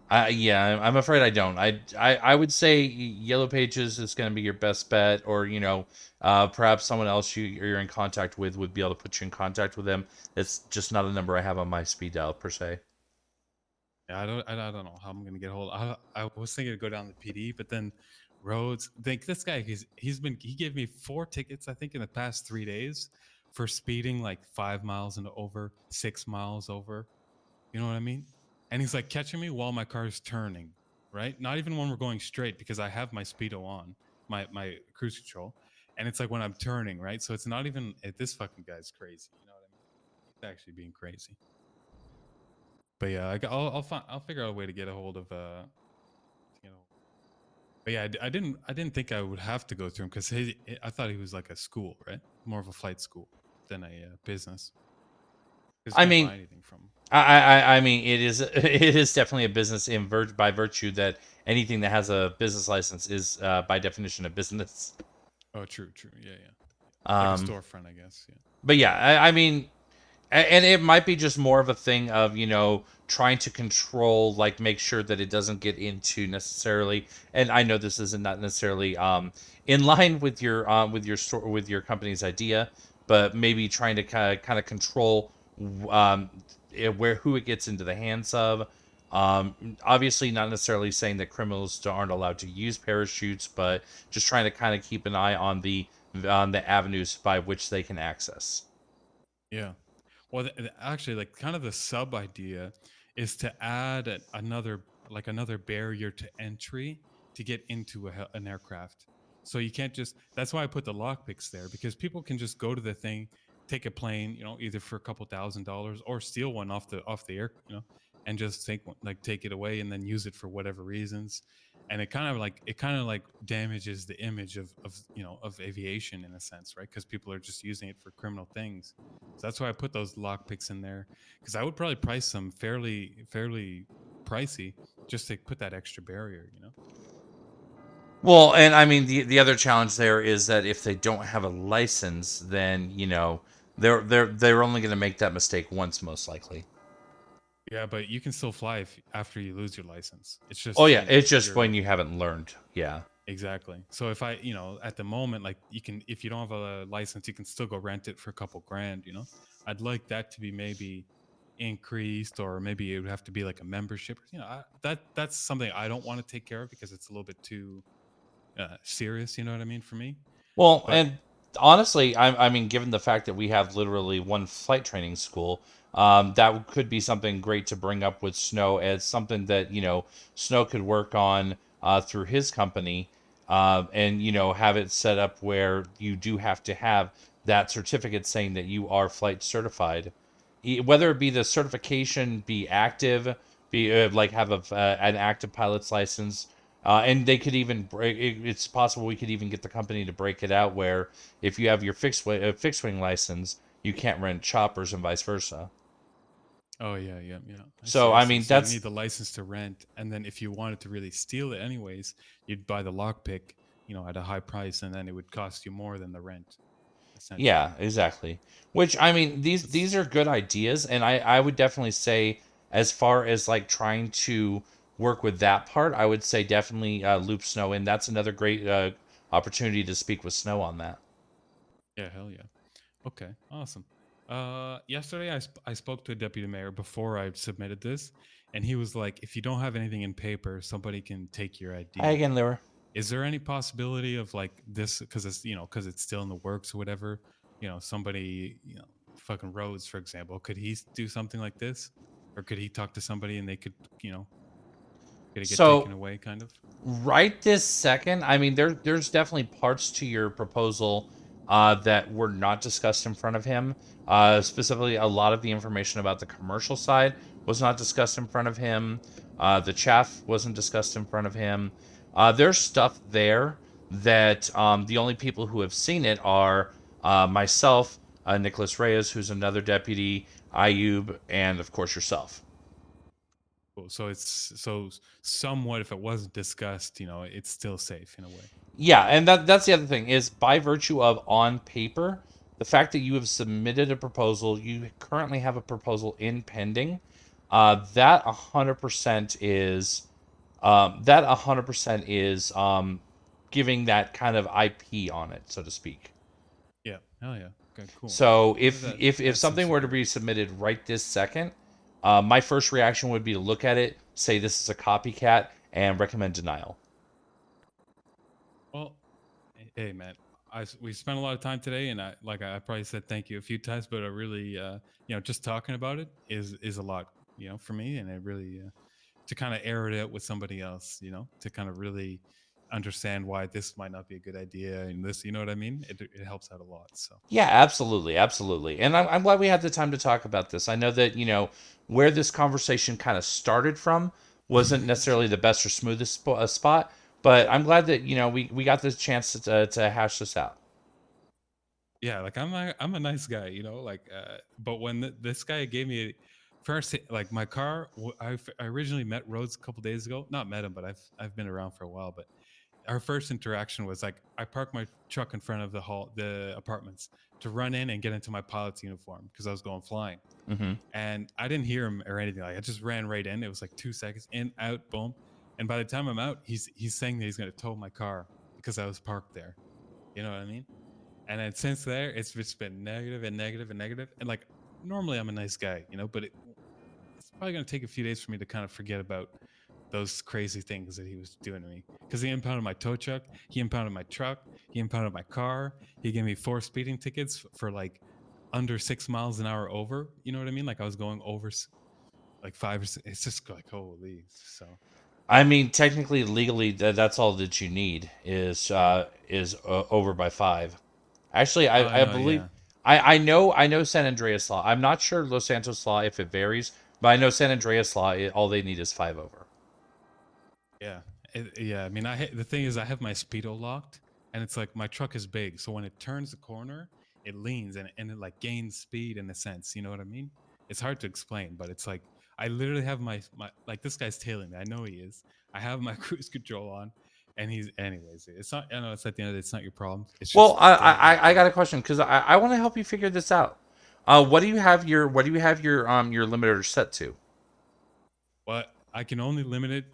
Yeah, I'm afraid I don't. I would say Yellow Pages is going to be your best bet, or perhaps someone else you're in contact with would be able to put you in contact with them. It's just not a number I have on my speed dial per se. Yeah, I don't know how I'm gonna get hold. I was thinking to go down the PD, but then roads. Think this guy, he gave me 4 tickets, I think, in the past 3 days for speeding like 5 miles and over, 6 miles over. You know what I mean? And he's like catching me while my car is turning, right? Not even when we're going straight, because I have my speedo on, my cruise control, and it's like when I'm turning, right? So it's not even. This fucking guy's crazy. You know what I mean? He's actually being crazy. But yeah, I'll figure out a way to get a hold of But yeah, I didn't think I would have to go through him because I thought he was like a school, right? More of a flight school than a business. 'Cause you I can't mean, buy anything from him. I mean, it is it is definitely a business by virtue that anything that has a business license is by definition a business. Oh, true. Yeah. Like a storefront, I guess. Yeah. But yeah, I mean, and it might be just more of a thing of trying to control, like make sure that it doesn't get into necessarily. And I know this isn't not necessarily in line with your store with your company's idea, but maybe trying to kind of control where who it gets into the hands of. Obviously, not necessarily saying that criminals aren't allowed to use parachutes, but just trying to kind of keep an eye on the avenues by which they can access. Yeah. Well, actually, like kind of the sub idea is to add another barrier to entry to get into an aircraft. So you can't just. That's why I put the lockpicks there because people can just go to the thing, take a plane, either for a couple $1,000s or steal one off the air, and just take it away and then use it for whatever reasons. And it kind of like damages the image of aviation in a sense, right? Because people are just using it for criminal things. So that's why I put those lockpicks in there because I would probably price them fairly pricey just to put that extra barrier. Well, and I mean the other challenge there is that if they don't have a license, then they're only going to make that mistake once, most likely. Yeah, but you can still fly after you lose your license. It's just Oh yeah, it's just when you haven't learned. Yeah. Exactly. So if at the moment, like if you don't have a license, you can still go rent it for a couple grand. I'd like that to be maybe increased, or maybe it would have to be like a membership. That's something I don't want to take care of because it's a little bit too serious. You know what I mean for me. Well, But and honestly, I mean, given the fact that we have literally one flight training school, that could be something great to bring up with Snow as something that Snow could work on through his company, and have it set up where you do have to have that certificate saying that you are flight certified, whether it be the certification be active, be like have an active pilot's license. And they could even break. It's possible we could even get the company to break it out where if you have your fixed wing license, you can't rent choppers and vice versa. oh yeah. So I I see. mean So you that's need the license to rent, and then if you wanted to really steal it anyways, you'd buy the lockpick, at a high price, and then it would cost you more than the rent, essentially. yeah, exactly. Which I mean these are good ideas, and I would definitely say as far as like trying to work with that part, I would say definitely loop Snow in. That's another great opportunity to speak with Snow on that. Yeah, hell yeah. Okay, awesome. Yesterday I spoke to a deputy mayor before I submitted this, and he was like, "If you don't have anything in paper, somebody can take your Hi ID." again, Laura. Is there any possibility of like this because it's still in the works or whatever? Somebody fucking Rhodes, for example, could he do something like this, or could he talk to somebody and they could it get taken So away, kind of? right this second, I mean, there's definitely parts to your proposal that were not discussed in front of him. Specifically, a lot of the information about the commercial side was not discussed in front of him. The chaff wasn't discussed in front of him. There's stuff there that the only people who have seen it are myself, Nicholas Reyes, who's another deputy, Ayub, and of course yourself. Cool. So somewhat, if it wasn't discussed, it's still safe in a way. Yeah, and that's the other thing is by virtue of on paper, the fact that you have submitted a proposal, you currently have a proposal in pending, that 100% is giving that kind of IP on it, so to speak. Yeah. Hell yeah. Okay. Cool. So That- if that something seems were to fair. be submitted right this second, my first reaction would be to look at it, say this is a copycat, and recommend denial. Well, hey man, we spent a lot of time today, and I probably said thank you a few times, but I really just talking about it is a lot for me, and it really to kind of air it out with somebody else, to kind of really understand why this might not be a good idea, and this, you know what I mean? It helps out a lot. So Yeah, absolutely, absolutely. And I'm glad we had the time to talk about this. I know that, where this conversation kind of started from wasn't necessarily the best or smoothest spot, But I'm glad that we got this chance to hash this out. Yeah, like I'm a nice guy, like but when this guy gave me first, like my car, I originally met Rhodes a couple days ago. Not met him, but I've been around for a while. But our first interaction was like I parked my truck in front of the apartments to run in and get into my pilot's uniform because I was going flying. Mhm. And I didn't hear him or anything. Like I just ran right in. It was like 2 seconds in, out, boom. And by the time I'm out, he's saying that he's going to tow my car because I was parked there. You know what I mean? And then since there, it's just been negative and negative and negative. And like normally I'm a nice guy, but it's probably going to take a few days for me to kind of forget about those crazy things that he was doing to me. Because he impounded my tow truck, he impounded my truck, he impounded my car. He gave me 4 speeding tickets for like under 6 miles an hour over. You know what I mean? Like I was going over like 5 or 6. It's just like holy. So I mean, technically, legally, that's all that you need is over by 5. Actually, I no, believe yeah. I know San Andreas law. I'm not sure Los Santos law if it varies, but I know San Andreas law. All they need is 5 over. Yeah, yeah. I mean, the thing is, I have my speedo locked, and it's like my truck is big, so when it turns the corner, it leans and it like gains speed in a sense. You know what I mean? It's hard to explain, but it's like I literally have my like this guy's tailing me. I know he is. I have my cruise control on, and he's anyways. It's not. I know it's at the end of the day, it's not your problem. It's just Well, I got a question because I want to help you figure this out. What do you have your your limiter set to? But I can only limit it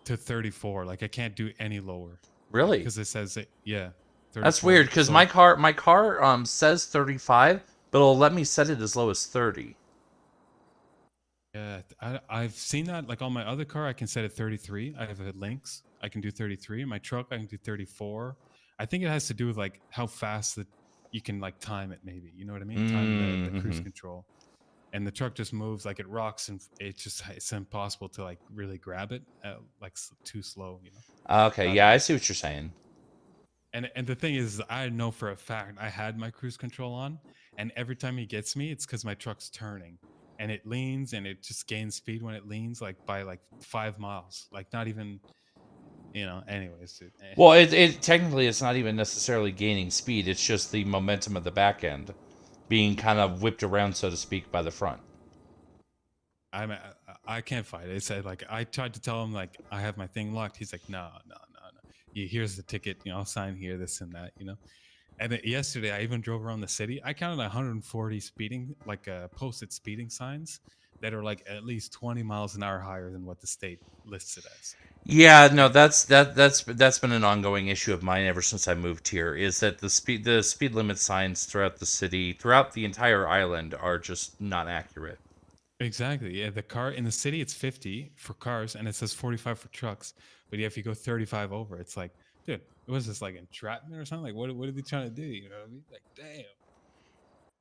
to 34. Like I can't do any lower. Really? Because it says it. Yeah. 34. That's weird because So my car says 35, but it'll let me set it as low as 30. Yeah, I've seen that. Like on my other car, I can set it 33. I have a Lynx. I can do 33. My truck, I can do 34. I think it has to do with like how fast that you can like time it. Maybe you know what I mean. Time the cruise Mm-hmm. control, and the truck just moves like it rocks, and it's impossible to like really grab it. Like too slow, Okay, yeah, I see what you're saying. And the thing is, I know for a fact I had my cruise control on, and every time he gets me, it's because my truck's turning, and it leans, and it just gains speed when it leans, like by like 5 miles, like not even, Anyways, Well, it technically it's not even necessarily gaining speed. It's just the momentum of the back end being kind of whipped around, so to speak, by the front. I can't fight it. It said like I tried to tell him like I have my thing locked. He's like, no. Here's the ticket. I'll sign here, this and that. And then yesterday, I even drove around the city. I counted 140 speeding, like posted speeding signs that are like at least 20 miles an hour higher than what the state lists it as. Yeah, no, that's been an ongoing issue of mine ever since I moved here. Is that the speed limit signs throughout the city, throughout the entire island, are just not accurate. Exactly. Yeah, the car in the city it's 50 for cars and it says 45 for trucks. But yeah, if you go 35 over, it's like, dude, was this like entrapment or something? Like, what are they trying to do? You know what I mean? Like, damn.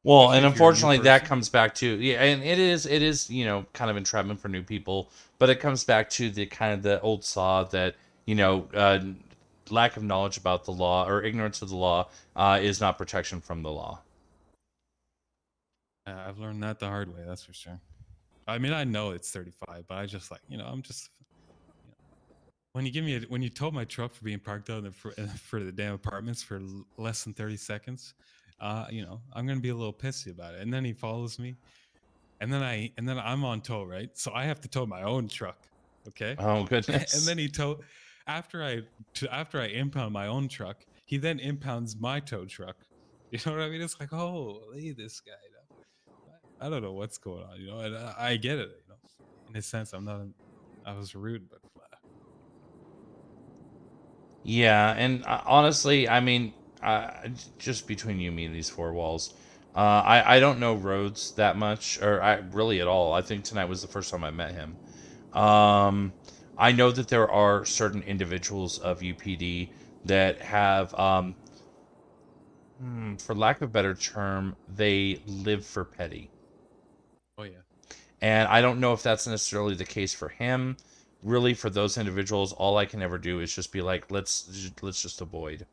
Well, Especially and if you're a new unfortunately, that person. comes back to and it is kind of entrapment for new people, but it comes back to the kind of the old saw that lack of knowledge about the law or ignorance of the law is not protection from the law. I've learned that the hard way. That's for sure. I mean, I know it's 35, but I just like, I'm just when you tow my truck for being parked out for the damn apartments for less than 30 seconds, I'm gonna be a little pissy about it. And then he follows me, and then I'm on tow, right? So I have to tow my own truck, okay? Oh goodness! And then he after I impound my own truck, he then impounds my tow truck. You know what I mean? It's like, holy, this guy. I don't know what's going on, and I get it, in a sense. I was rude, but Yeah, and honestly, I mean, just between you, me, and these 4 walls, I don't know Rhodes that much, or I really at all. I think tonight was the first time I met him. I know that there are certain individuals of UPD that have, for lack of a better term, they live for petty. oh yeah. And I don't know if that's necessarily the case for him. Really, for those individuals, all I can ever do is just be like, let's just avoid.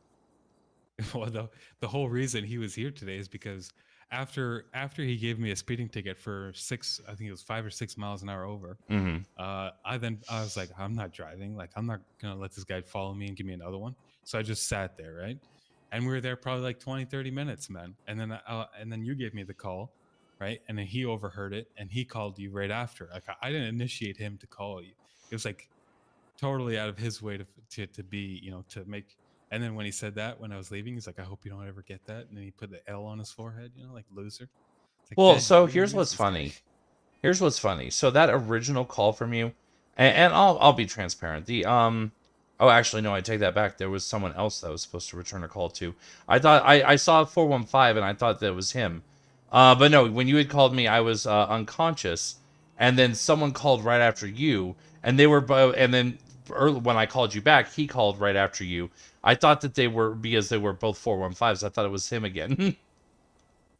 Well, the whole reason he was here today is because after he gave me a speeding ticket for I think it was 5 or 6 miles an hour over. Mhm. I was like, I'm not driving. Like, I'm not gonna let this guy follow me and give me another one. So I just sat there, right? And we were there probably like 20, 30 minutes, man. And then you gave me the call, right? And then he overheard it and he called you right after. Like, I didn't initiate him to call you. It was like totally out of his way to be, to make. And then when he said that, when I was leaving, he's like, I hope you don't ever get that. And then he put the L on his forehead, like loser. It's like, Well, dang, so really here's miss what's this guy. funny. Here's what's funny. So that original call from you, and I'll be transparent. Oh, actually no, I take that back. There was someone else that was supposed to return a call to. I thought I saw 415 and I thought that was him. But no, when you had called me, I was unconscious, and then someone called right after you, and they were both. And then when I called you back, he called right after you. I thought that they were because they were both 415s. I thought it was him again.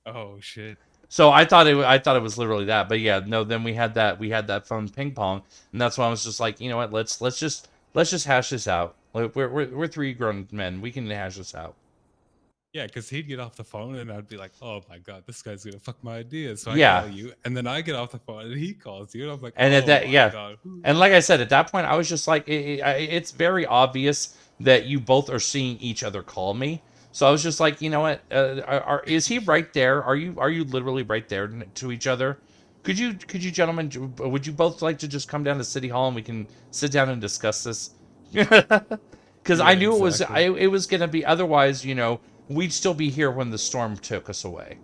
Oh shit. So I thought it was literally that, but yeah, no. Then we had that phone ping pong, and that's why I was just like, you know what, let's just hash this out. Like, we're three grown men, we can hash this out. Yeah, because he'd get off the phone and I'd be like, oh my god, this guy's gonna fuck my idea. So I Yeah. call you, and then I get off the phone and he calls you, and I'm like, And oh at that, my yeah, god. and like I said, at that point, I was just like, it's very obvious that you both are seeing each other call me. So I was just like, you know what, is he right there? Are you literally right there to each other? Could you gentlemen, would you both like to just come down to City Hall and we can sit down and discuss this? Because I Yeah, knew exactly. it was gonna be, otherwise, we'd still be here when the storm took us away.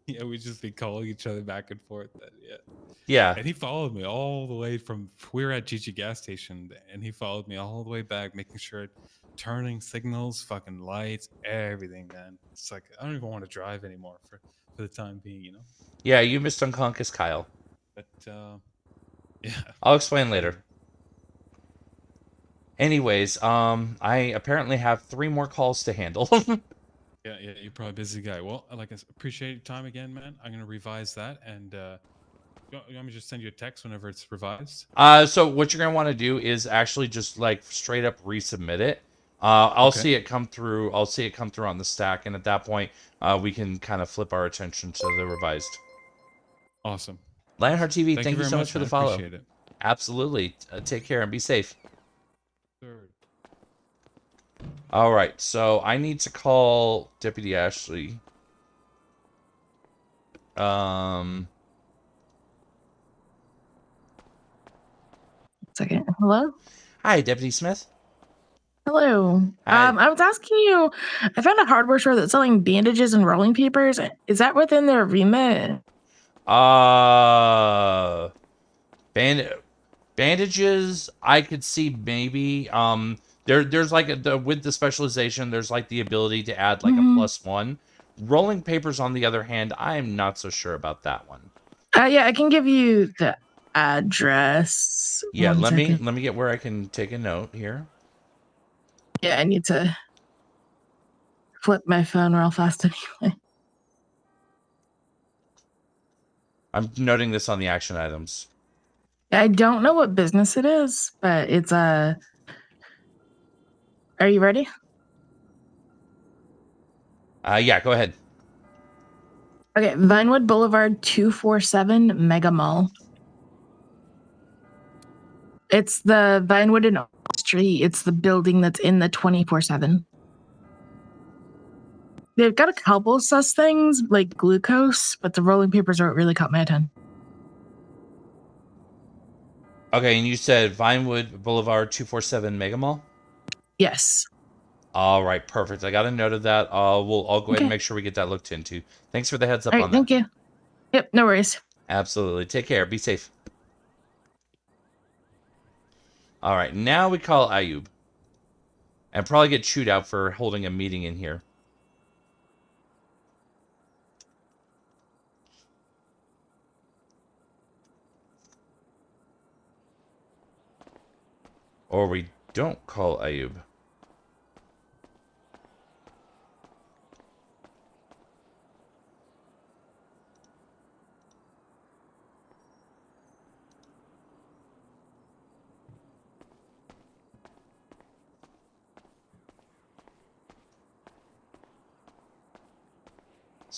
Yeah, we'd just be calling each other back and forth. Then, yeah. Yeah. And he followed me all the way from, we were at Gigi gas station, and he followed me all the way back, making sure, turning signals, fucking lights, everything, man. It's like, I don't even want to drive anymore for the time being. Yeah, you missed unconscious Kyle. But, yeah. I'll explain later. Anyways, I apparently have 3 more calls to handle. Yeah, you're probably a busy guy. Well, like, I appreciate your time again, man. I'm gonna revise that, and you want me to just send you a text whenever it's revised? So what you're gonna want to do is actually just like straight up resubmit it. I'll Okay. see it come through. I'll see it come through on the stack, and at that point, we can kind of flip our attention to the revised. Awesome. Lionheart TV, Thank thank you you very so much, much for man. the follow. Appreciate it. Absolutely. Take care and be safe. Third. All right, so I need to call Deputy Ashley. Second. Hello? Hi, Deputy Smith. Hello. Hi. I was asking you, I found a hardware store that's selling bandages and rolling papers. Is that within their remit? Bandages, I could see maybe. There's like with the specialization, there's like the ability to add like a +1. Rolling papers, on the other hand, I'm not so sure about that one. Yeah, I can give you the address. Yeah, One let second. me get where I can take a note here. Yeah, I need to flip my phone real fast anyway. I'm noting this on the action items. I don't know what business it is, but it's a. Are you ready? Yeah, go ahead. Okay, Vinewood Boulevard 247 Mega Mall. It's the Vinewood and Street. It's the building that's in the 24/7. They've got a couple sus things like glucose, but the rolling papers are what really caught my attention. Okay, and you said Vinewood Boulevard 247 Mega Mall? Yes. All right, perfect. I got a note of that. I'll go ahead Okay. and make sure we get that looked into. Thanks for the heads up All right, on that. thank you. Yep, no worries. Absolutely. Take care. Be safe. All right, now we call Ayub. And probably get chewed out for holding a meeting in here. Or we don't call Ayub.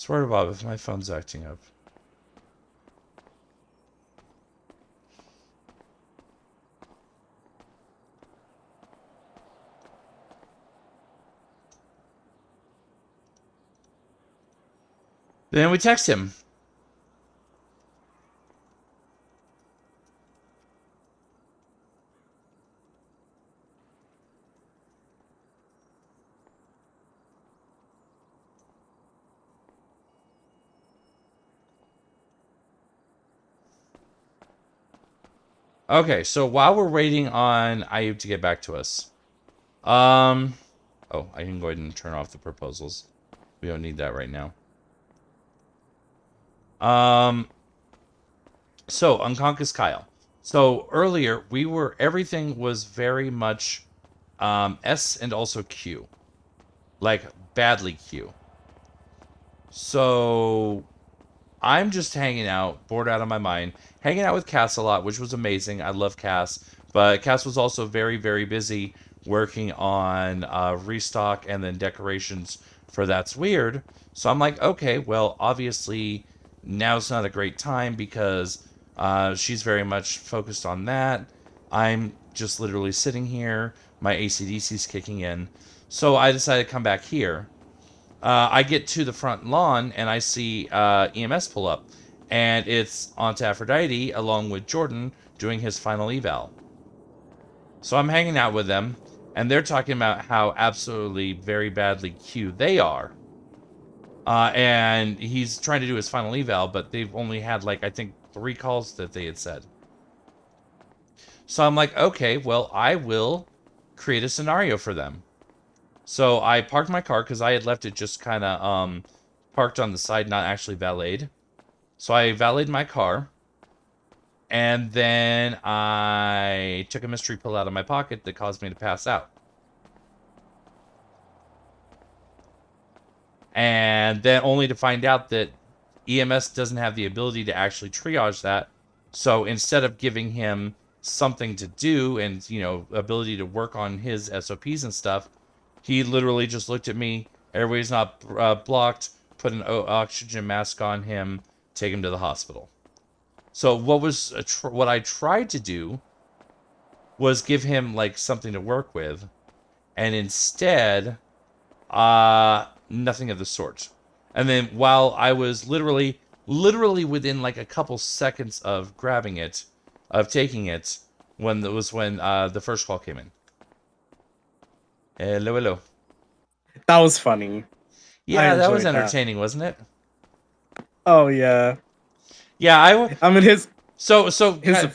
Swear to Bob, if my phone's acting up. Then we text him. Okay, so while we're waiting on Ayub to get back to us, oh, I can go ahead and turn off the proposals. We don't need that right now. So Unconscious Kyle. So earlier everything was very much S and also Q, like badly Q. So I'm just hanging out, bored out of my mind, hanging out with Cass a lot, which was amazing. I love Cass, but Cass was also very, very busy working on restock and then decorations for That's Weird. So I'm like, okay, well, obviously now's not a great time because she's very much focused on that. I'm just literally sitting here. My ACDC's kicking in. So I decided to come back here. I get to the front lawn and I see EMS pull up. And it's Aunt Aphrodite along with Jordan doing his final eval. So I'm hanging out with them. And they're talking about how absolutely very badly Q they are. And he's trying to do his final eval, but they've only had like, I think, 3 calls that they had said. So I'm like, okay, well, I will create a scenario for them. So I parked my car because I had left it just kind of parked on the side, not actually valeted. So I valeted my car. And then I took a mystery pill out of my pocket that caused me to pass out. And then only to find out that EMS doesn't have the ability to actually triage that. So instead of giving him something to do and, you know, ability to work on his SOPs and stuff, he literally just looked at me. Everybody's not blocked. Put an oxygen mask on him. Take him to the hospital. So what I tried to do was give him like something to work with, and instead, nothing of the sort. And then while I was literally within like a couple seconds of grabbing it, of taking it, when the first call came in. Hello. That was funny. Yeah, that was entertaining, wasn't it? Oh yeah. Yeah, I mean his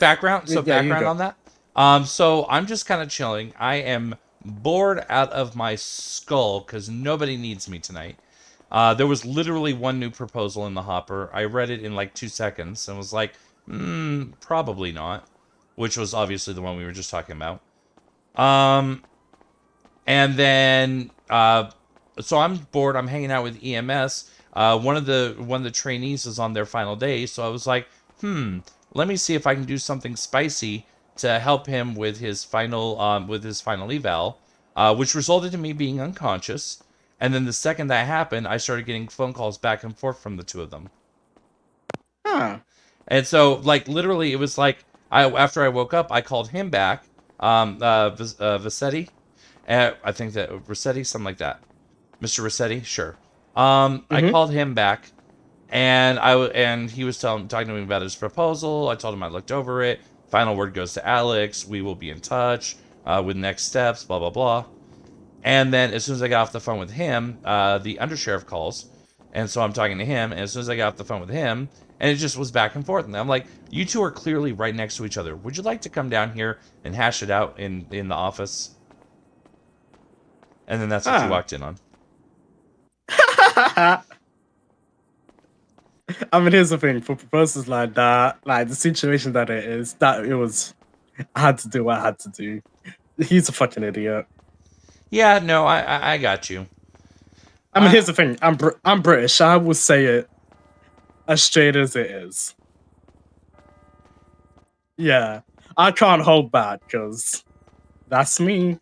background. So yeah, you background go. on that. So I'm just kind of chilling. I am bored out of my skull because nobody needs me tonight. There was literally one new proposal in the hopper. I read it in like 2 seconds and was like, probably not. Which was obviously the one we were just talking about. And then, so I'm bored. I'm hanging out with EMS. One of the trainees is on their final day, so I was like, let me see if I can do something spicy to help him with his final eval, which resulted in me being unconscious. And then the second that happened, I started getting phone calls back and forth from the two of them. Huh. And so, like, literally, it was like, after I woke up, I called him back, Vicetti. I think that Rossetti, something like that. Mr. Rossetti, sure. I called him back, and he was talking to me about his proposal. I told him I looked over it. Final word goes to Alex. We will be in touch with next steps. Blah blah blah. And then as soon as I got off the phone with him, the undersheriff calls, and so I'm talking to him. And as soon as I got off the phone with him, and it just was back and forth. And I'm like, you two are clearly right next to each other. Would you like to come down here and hash it out in the office? And then that's what you walked in on. I mean, here's the thing: for proposals like that, like the situation that it is, I had to do what I had to do. He's a fucking idiot. Yeah, no, I got you. I mean, here's the thing: I'm British. I will say it as straight as it is. Yeah, I can't hold back because that's me.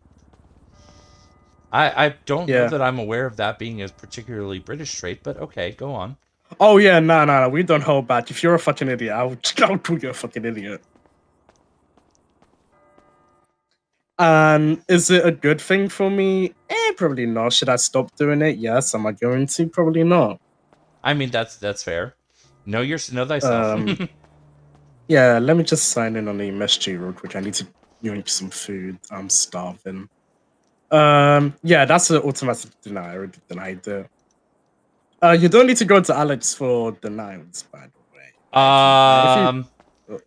I don't know Yeah. that I'm aware of that being a particularly British trait, but okay, go on. Oh yeah, no, we don't hold back. If you're a fucking idiot, I'll call you a fucking idiot. Is it a good thing for me? Probably not. Should I stop doing it? Yes. Am I going to? Probably not. I mean, that's fair. Know thyself. Yeah, let me just sign in on the MSG real quick. I need to drink some food. I'm starving. Yeah, that's an automatic deny. I already denied it. You don't need to go to Alex for denials, by the way.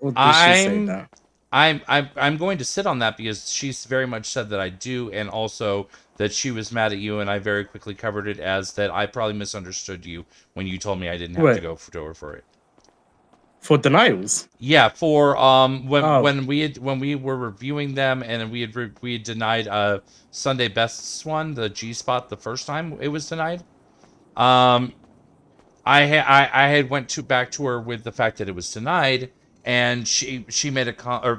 Or did she say that? I'm going to sit on that because she's very much said that I do, and also that she was mad at you, and I very quickly covered it as that I probably misunderstood you when you told me I didn't have to go for it. For denials? Yeah, for when we were reviewing them, and we had denied Sunday Best's one, the G spot, the first time it was denied. I had went back to her with the fact that it was denied, and she made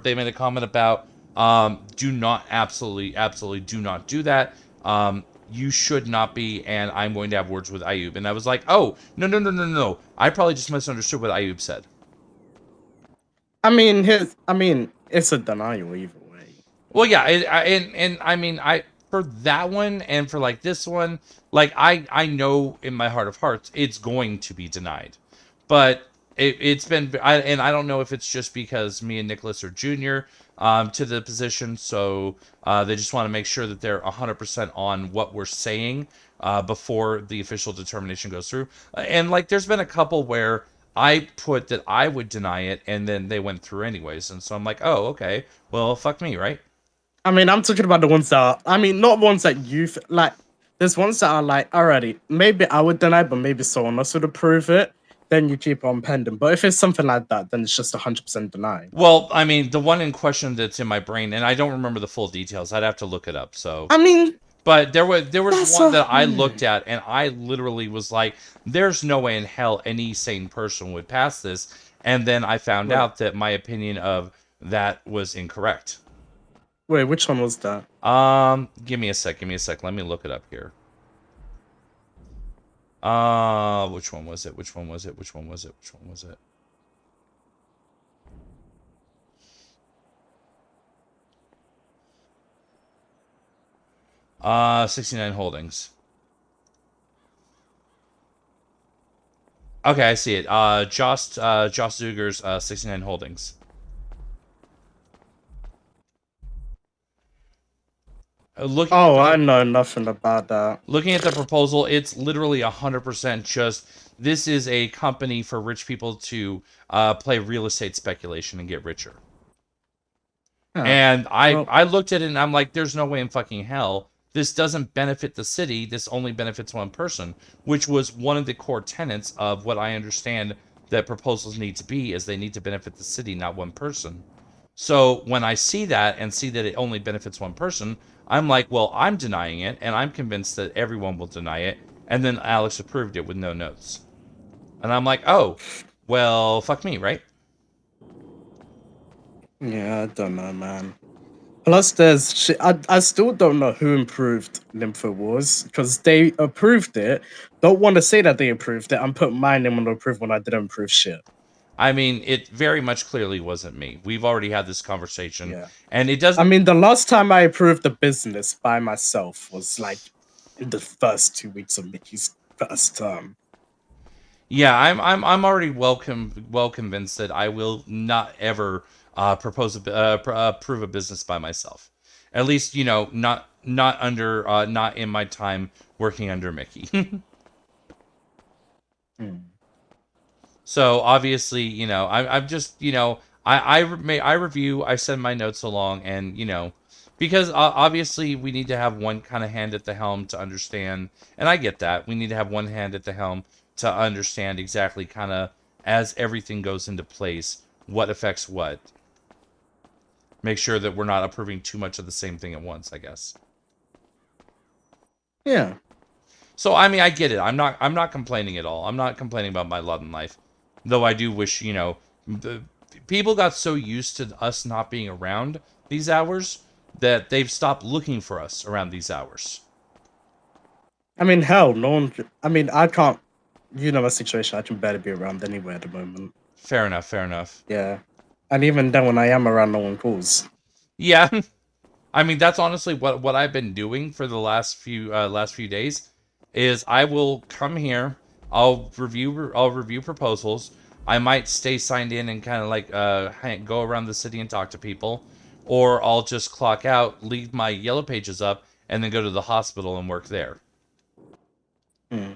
they made a comment about absolutely do not do that. You should not be, and I'm going to have words with Ayub. And I was like, oh, no. I probably just misunderstood what Ayub said. I mean, it's a denial either way. Well, yeah, I mean, for that one and for like this one, like I know in my heart of hearts it's going to be denied, but it's been and I don't know if it's just because me and Nicholas are junior to the position, so they just want to make sure that they're 100% on what we're saying before the official determination goes through. And like, there's been a couple where I put that I would deny it, and then they went through anyways, and so I'm like, oh, okay, well, fuck me, right? I mean, I'm talking about the ones that are, I mean, not ones that like, there's ones that are like, alrighty, maybe I would deny, but maybe someone else would approve it. Then you keep on pending. But if it's something like that, then it's just 100% denied. Well, I mean, the one in question that's in my brain, and I don't remember the full details. I'd have to look it up. So I mean, but there was one that I looked at, and I literally was like, "There's no way in hell any sane person would pass this." And then I found out that my opinion of that was incorrect. Wait, which one was that? Give me a sec. Let me look it up here. Which one was it? 69 Holdings. Okay, I see it. Jost Zuger's 69 Holdings. I know nothing about that. Looking at the proposal, it's literally 100% just, this is a company for rich people to play real estate speculation and get richer. And I looked at it and I'm like, there's no way in fucking hell. This doesn't benefit the city. This only benefits one person, which was one of the core tenets of what I understand that proposals need to be, is they need to benefit the city, not one person. So when I see that and see that it only benefits one person, I'm like, well, I'm denying it, and I'm convinced that everyone will deny it. And then Alex approved it with no notes. And I'm like, oh, well, fuck me, right? Yeah, I don't know, man. Plus, there's shit. I still don't know who improved Lympho Wars, because they approved it. Don't want to say that they approved it and put my name on the approve when I didn't approve shit. I mean, it very much clearly wasn't me. We've already had this conversation, and it doesn't. I mean, the last time I approved the business by myself was like in the first 2 weeks of Mickey's first term. Yeah, I'm already well convinced that I will not ever approve a business by myself. At least, you know, not in my time working under Mickey. So obviously, you know, I'm just, you know, I review, I send my notes along, and you know, because obviously we need to have one kind of hand at the helm to understand, and I get that we need to have one hand at the helm to understand exactly kind of, as everything goes into place, what affects what. Make sure that we're not approving too much of the same thing at once, I guess. Yeah. So I mean, I get it. I'm not complaining at all. I'm not complaining about my lot in life. Though I do wish, you know, people got so used to us not being around these hours that they've stopped looking for us around these hours. I mean, hell, no one. I mean, I can't. You know my situation. I can barely be around anywhere at the moment. Fair enough. Fair enough. Yeah, and even then, when I am around, no one calls. Yeah, I mean that's honestly what I've been doing for the last few days. Is I will come here. I'll review proposals. I might stay signed in and kind of like go around the city and talk to people, or I'll just clock out, leave my yellow pages up, and then go to the hospital and work there. Hmm.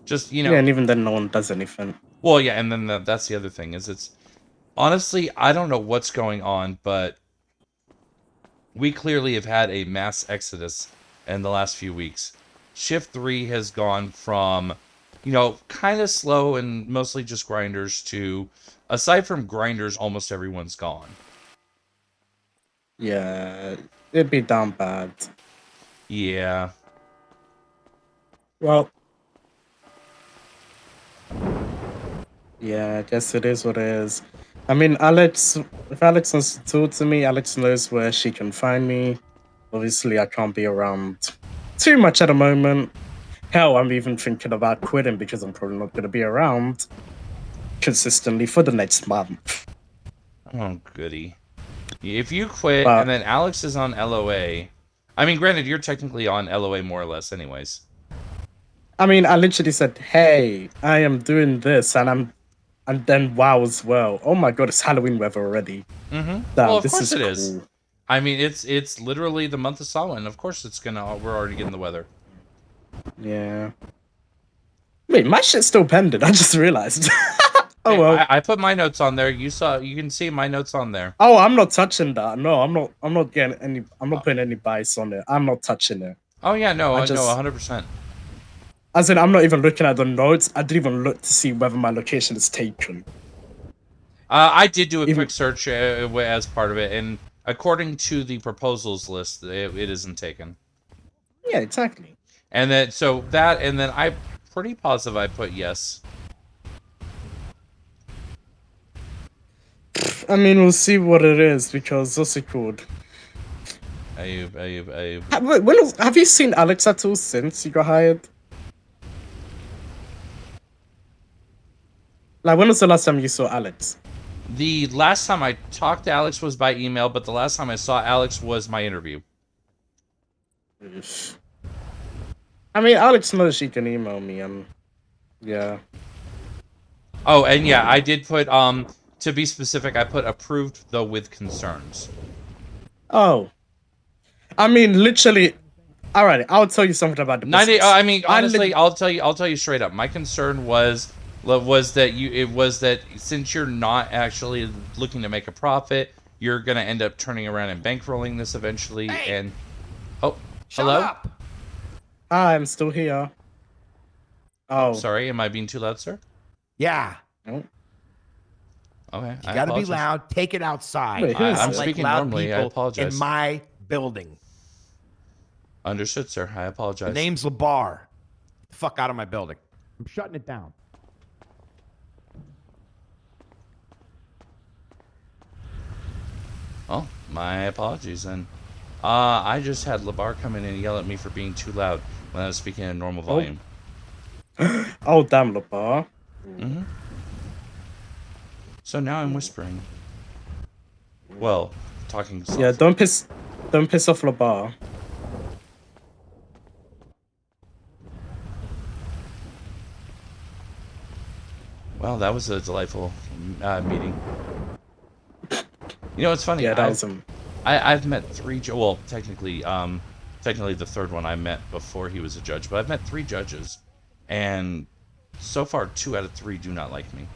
Just, you know. Yeah, and even then, no one does anything. Well, yeah, and then that's the other thing is it's honestly I don't know what's going on, but we clearly have had a mass exodus in the last few weeks. Shift 3 has gone from, you know, kind of slow and mostly just grinders to, aside from grinders, almost everyone's gone. Yeah, it'd be down bad. Yeah. Well, yeah, I guess it is what it is. I mean, Alex, if Alex wants to talk to me, Alex knows where she can find me. Obviously, I can't be around too much at the moment. Hell, I'm even thinking about quitting because I'm probably not going to be around consistently for the next month. Oh, goody. If you quit But- and then Alex is on LOA, I mean, granted, you're technically on LOA more or less anyways. I mean, I literally said, hey, I am doing this, and then WoW as well. Oh my god, it's Halloween weather already. Mm-hmm. Damn, Well, of this course is it is. cool. I mean, it's literally the month of Samhain. Of course it's gonna, we're already getting the weather. Yeah. Wait, my shit's still pending. I just realized. Oh Hey, well. I put my notes on there. You can see my notes on there. Oh, I'm not touching that. No, I'm not getting any. I'm not putting any bias on it. I'm not touching it. Oh yeah, no, I no, just- 100%. As in, I'm not even looking at the notes. I didn't even look to see whether my location is taken. I did do a quick search as part of it, and according to the proposals list, it isn't taken. Yeah, exactly. And then and then I'm pretty positive I put yes. I mean, we'll see what it is because what's it called? Ayub. Have you seen Alex at all since you got hired? Like, when was the last time you saw Alex? The last time I talked to Alex was by email, but the last time I saw Alex was my interview. I mean, Alex knows she can email me, and yeah. Oh, and yeah, I did put to be specific, I put approved though with concerns. Oh. I mean, literally. All right, I'll tell you something about the business. I mean, honestly, I'll tell you straight up. My concern was that since you're not actually looking to make a profit, you're gonna end up turning around and bankrolling this eventually. And hello. Hi, I'm still here. Oh, sorry. Am I being too loud, sir? Yeah. No. Okay. You gotta be loud. Take it outside. Wait, I I'm don't like speaking loud normally. I people apologize. In my building. Understood, sir. I apologize. The name's Labar. The fuck out of my building. I'm shutting it down. Oh, my apologies then. I just had Labar come in and yell at me for being too loud when I was speaking at normal volume. Oh, damn, Labar. Mm-hmm. So now I'm whispering. Well, talking softly. Yeah, don't piss off Labar. Well, that was a delightful meeting. You know, it's funny. Yeah, that was I've met three. Well, technically the third one I met before he was a judge, but I've met 3 judges, and so far 2 out of 3 do not like me.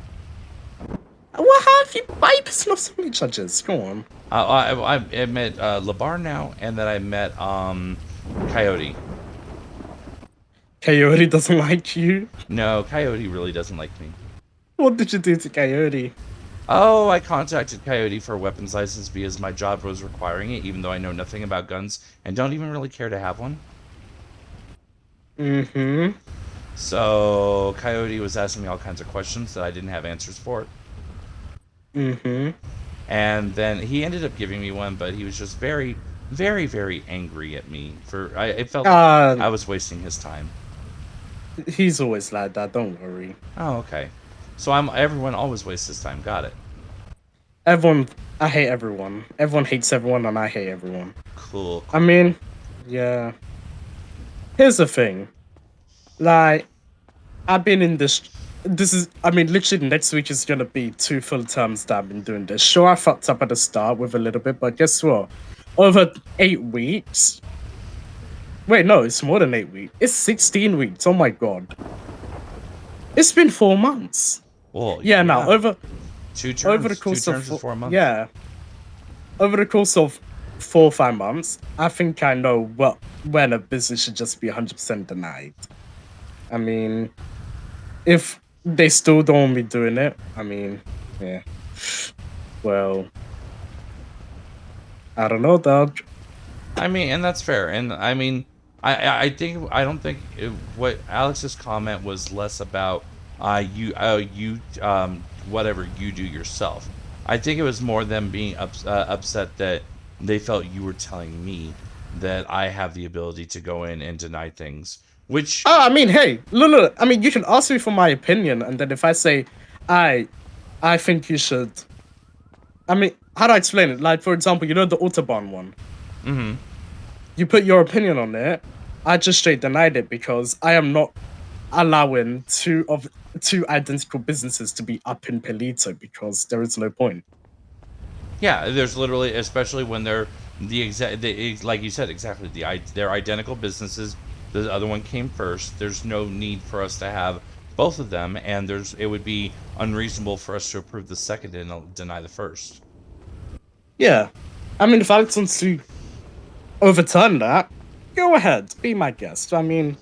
What have you? Why are you pissing off so many judges? Go on. I met Labar now, and then I met Coyote. Coyote doesn't like you? No, Coyote really doesn't like me. What did you do to Coyote? Oh, I contacted Coyote for a weapons license because my job was requiring it, even though I know nothing about guns and don't even really care to have one. Mm-hmm. So Coyote was asking me all kinds of questions that I didn't have answers for. Mm-hmm. And then he ended up giving me one, but he was just very, very, very angry at me for. It felt like I was wasting his time. He's always like that. Don't worry. Oh, okay. So everyone always wastes his time. Got it. Everyone, I hate everyone. Everyone hates everyone, and I hate everyone. Cool. I mean, yeah. Here's the thing. Like, I've been in this. This is, I mean, literally next week is gonna be 2 full terms that I've been doing this. Sure, I fucked up at the start with a little bit, but guess what? Over 8 weeks. Wait, no, it's more than 8 weeks. It's 16 weeks. Oh my god. It's been 4 months. Well, yeah. Now over two terms. over the 2 course terms of is 4 months. yeah, over the course of 4 or 5 months, I think I know when a business should just be 100% denied. I mean, if they still don't want me doing it, I mean, yeah. Well, I don't know, dog. I mean, and that's fair. And I mean, I don't think what Alex's comment was less about whatever you do yourself. I think it was more them being upset that they felt you were telling me that I have the ability to go in and deny things. Which I mean, hey, look. I mean, you can ask me for my opinion, and then if I say, I think you should. I mean, how do I explain it? Like, for example, you know the Autobahn one. Mm-hmm. You put your opinion on it. I just straight denied it because I am not allowing two identical businesses to be up in Pelito because there is no point. Yeah, there's literally, especially when they're like you said, exactly they're identical businesses. The other one came first. There's no need for us to have both of them, and it would be unreasonable for us to approve the second and deny the first. Yeah, I mean, if Alex wants to overturn that, go ahead, be my guest. I mean,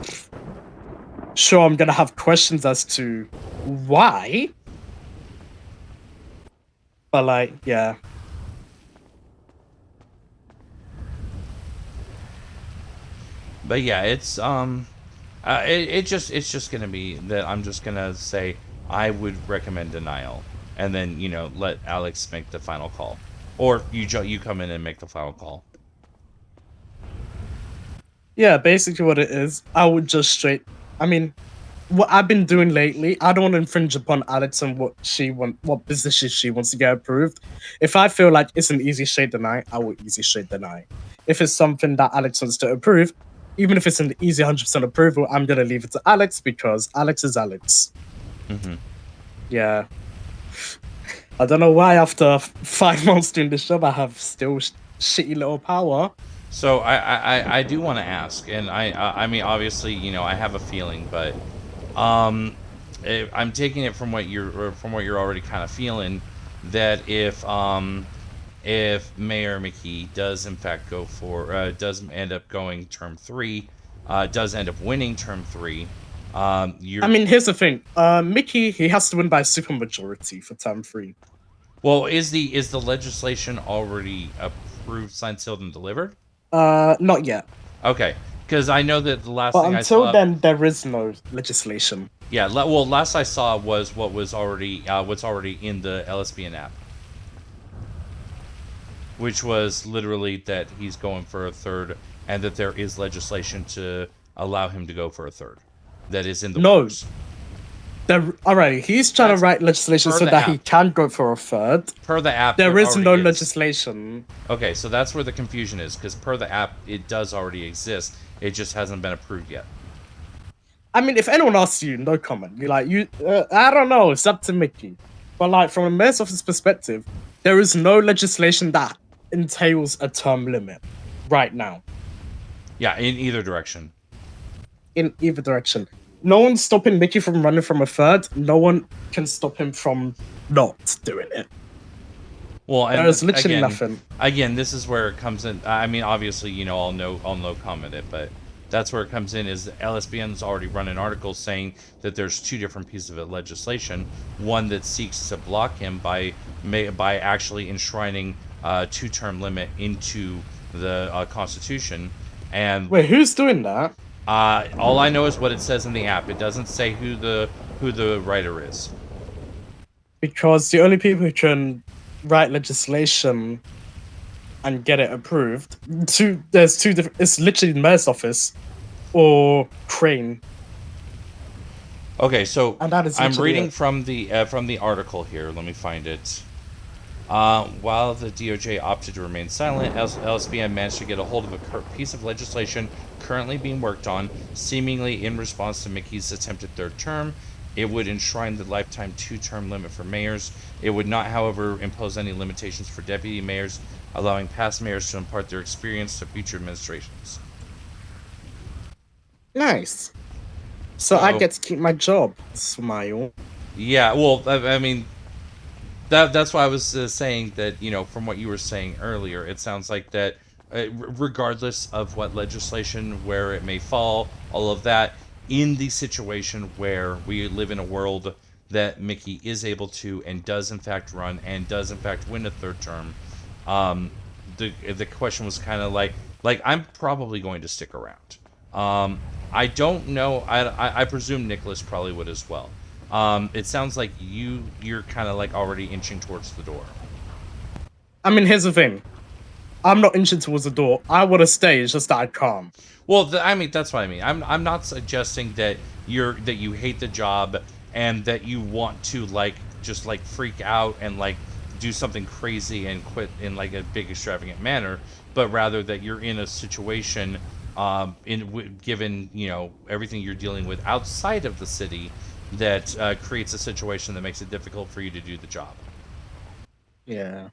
sure, I'm gonna have questions as to why, but like, yeah. But yeah, it's it's just gonna be that I'm just gonna say I would recommend denial, and then let Alex make the final call, or you come in and make the final call. Yeah, basically what it is, I would just straight. I mean, what I've been doing lately, I don't want to infringe upon Alex and what businesses she wants to get approved. If I feel like it's an easy straight deny, I will easy straight deny. If it's something that Alex wants to approve, even if it's an easy 100% approval, I'm gonna leave it to Alex because Alex is Alex. Mm-hmm. Yeah. I don't know why after 5 months doing this job, I have still shitty little power. So I do want to ask, and I mean, obviously, I have a feeling, but I'm taking it from what you're already kind of feeling, that if Mayor McKee does in fact go for does end up going term 3, does end up winning term 3, I mean, here's the thing. Mickey, he has to win by supermajority for term 3. Well, is the legislation already approved, signed, sealed, and delivered? Not yet. Okay, because I know that the last But thing until I saw, then, there is no legislation. Yeah, well, last I saw was what's already in the LSBN app, which was literally that he's going for a third, and that there is legislation to allow him to go for a third. That is in the works. Alright, he's trying to write legislation so that he can go for a third. Per the app, there is no already legislation. Okay, so that's where the confusion is, because per the app, it does already exist. It just hasn't been approved yet. I mean, if anyone asks you, no comment. You're like, I don't know, it's up to Mickey. But like, from a mayor's office perspective, there is no legislation that entails a term limit right now. Yeah, in either direction. In either direction. No one's stopping Mickey from running from a third. No one can stop him from not doing it. Well, and there's literally nothing. Again, this is where it comes in. I mean, obviously, I'll no comment it, but that's where it comes in. Is LSBN's already run an article saying that there's 2 different pieces of legislation. One that seeks to block him by actually enshrining a 2-term limit into the Constitution. And wait, who's doing that? All I know is what it says in the app. It doesn't say who the writer is. Because the only people who can write legislation and get it approved, there's 2 different. It's literally the mayor's office or Crane. Okay, so And that is I'm literally reading it. from the article here. Let me find it. While the DOJ opted to remain silent, LSBN managed to get a hold of a piece of legislation currently being worked on, seemingly in response to Mickey's attempted third term. It would enshrine the lifetime 2-term limit for mayors. It would not, however, impose any limitations for deputy mayors, allowing past mayors to impart their experience to future administrations. Nice. So I get to keep my job. Smile. Yeah, well, I mean, that's why I was saying that, you know, from what you were saying earlier, it sounds like that regardless of what legislation, where it may fall, all of that, in the situation where we live in a world that Mickey is able to and does in fact run and does in fact win a third term, the question was kind of like I'm probably going to stick around. I don't know. I presume Nicholas probably would as well. It sounds like you're kind of like already inching towards the door. I mean, here's the thing. I'm not inching towards the door. I want to stay. It's just that I can't. Well, I mean, that's what I mean. I'm not suggesting that you hate the job and that you want to like just like freak out and like do something crazy and quit in like a big extravagant manner, but rather that you're in a situation given, you know, everything you're dealing with outside of the city that creates a situation that makes it difficult for you to do the job. Yeah.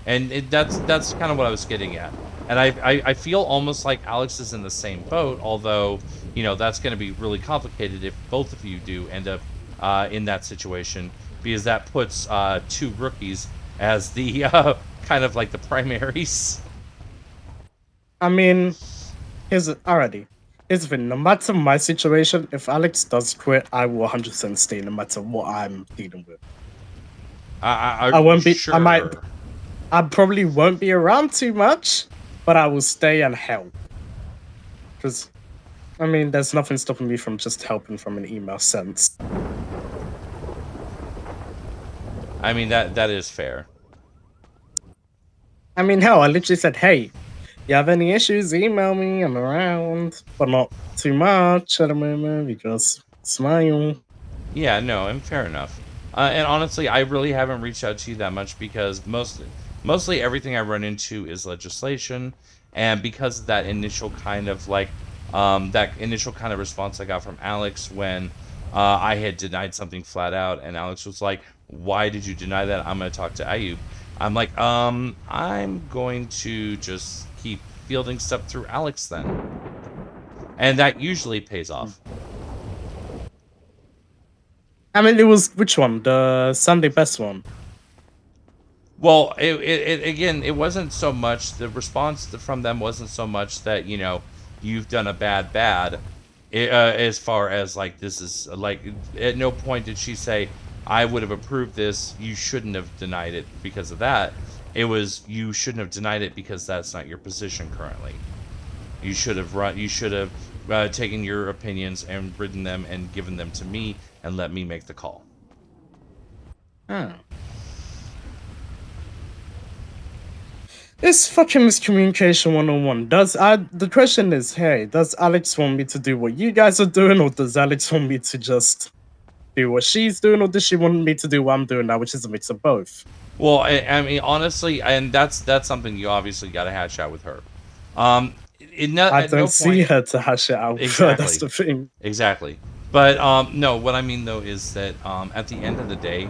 And that's kind of what I was getting at. And I feel almost like Alex is in the same boat, although, you know, that's going to be really complicated if both of you do end up in that situation, because that puts 2 rookies as the kind of like the primaries. I mean, here's the thing. No matter my situation, if Alex does quit, I will 100% stay, no matter what I'm dealing with. I won't be. Sure. I probably won't be around too much, but I will stay and help. Because, I mean, there's nothing stopping me from just helping from an email sense. I mean, that is fair. I mean, hell, I literally said, hey, you have any issues, email me, I'm around, but not too much at the moment, because smile. Yeah, no, and fair enough. And honestly, I really haven't reached out to you that much because mostly everything I run into is legislation, and because of that initial kind of like response I got from Alex when I had denied something flat out, and Alex was like, "Why did you deny that? I'm going to talk to Ayub." I'm like, I'm going to just keep fielding stuff through Alex then, and that usually pays off. I mean, it was, which one? The Sunday best one? Well, again, it wasn't so much, the response from them wasn't so much that, you know, you've done a bad, as far as like, this is like, at no point did she say, I would have approved this, you shouldn't have denied it because of that. It was, you shouldn't have denied it because that's not your position currently. You should have taken your opinions and written them and given them to me and let me make the call. Oh. It's fucking miscommunication 101. The question is, hey, does Alex want me to do what you guys are doing, or does Alex want me to just do what she's doing, or does she want me to do what I'm doing now, which is a mix of both? Well, I mean, honestly, and that's something you obviously got to hash out with her. I don't see her to hash it out with her, that's the thing. Exactly. But no, what I mean though is that at the end of the day,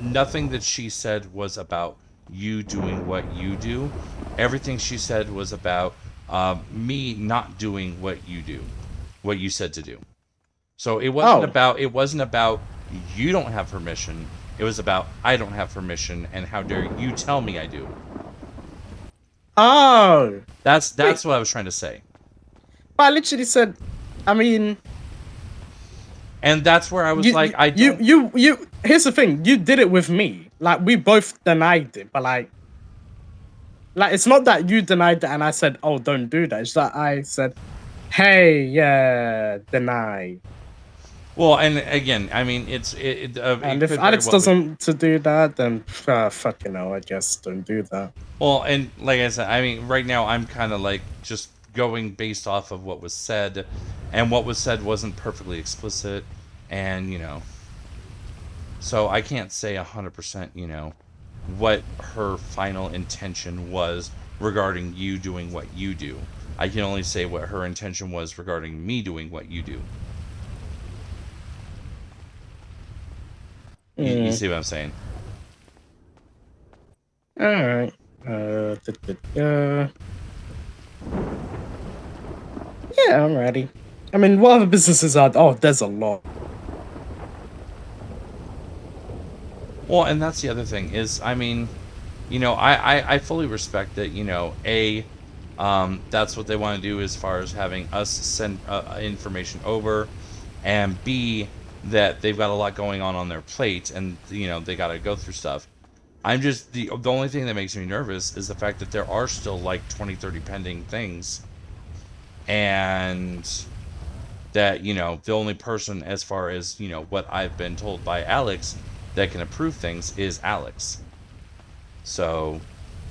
nothing that she said was about you doing what you do. Everything she said was about me not doing what you do, what you said to do. So it wasn't about you don't have permission. It was about I don't have permission, and how dare you tell me I do. Oh, that's what I was trying to say. But I literally said, I mean, and that's where I was you. Here's the thing: you did it with me. Like, we both denied it, but like it's not that you denied it and I said, oh, don't do that. It's that I said, hey, yeah, deny. Well, and again, I mean, and if Alex doesn't want to do that, then fuck, I guess don't do that. Well, and like I said, I mean, right now I'm kind of like just going based off of what was said, and what was said wasn't perfectly explicit, and you know, so I can't say 100%, you know, what her final intention was regarding you doing what you do. I can only say what her intention was regarding me doing what you do. You see what I'm saying? All right. Yeah, I'm ready. I mean, what other businesses are? Oh, there's a lot. Well, and that's the other thing is, I mean, you know, I fully respect that, you know, that's what they want to do as far as having us send information over, and B, that they've got a lot going on their plate, and, you know, they got to go through stuff. I'm just, the only thing that makes me nervous is the fact that there are still like 20, 30 pending things, and that, you know, the only person, as far as, you know, what I've been told by Alex, that can approve things is Alex. So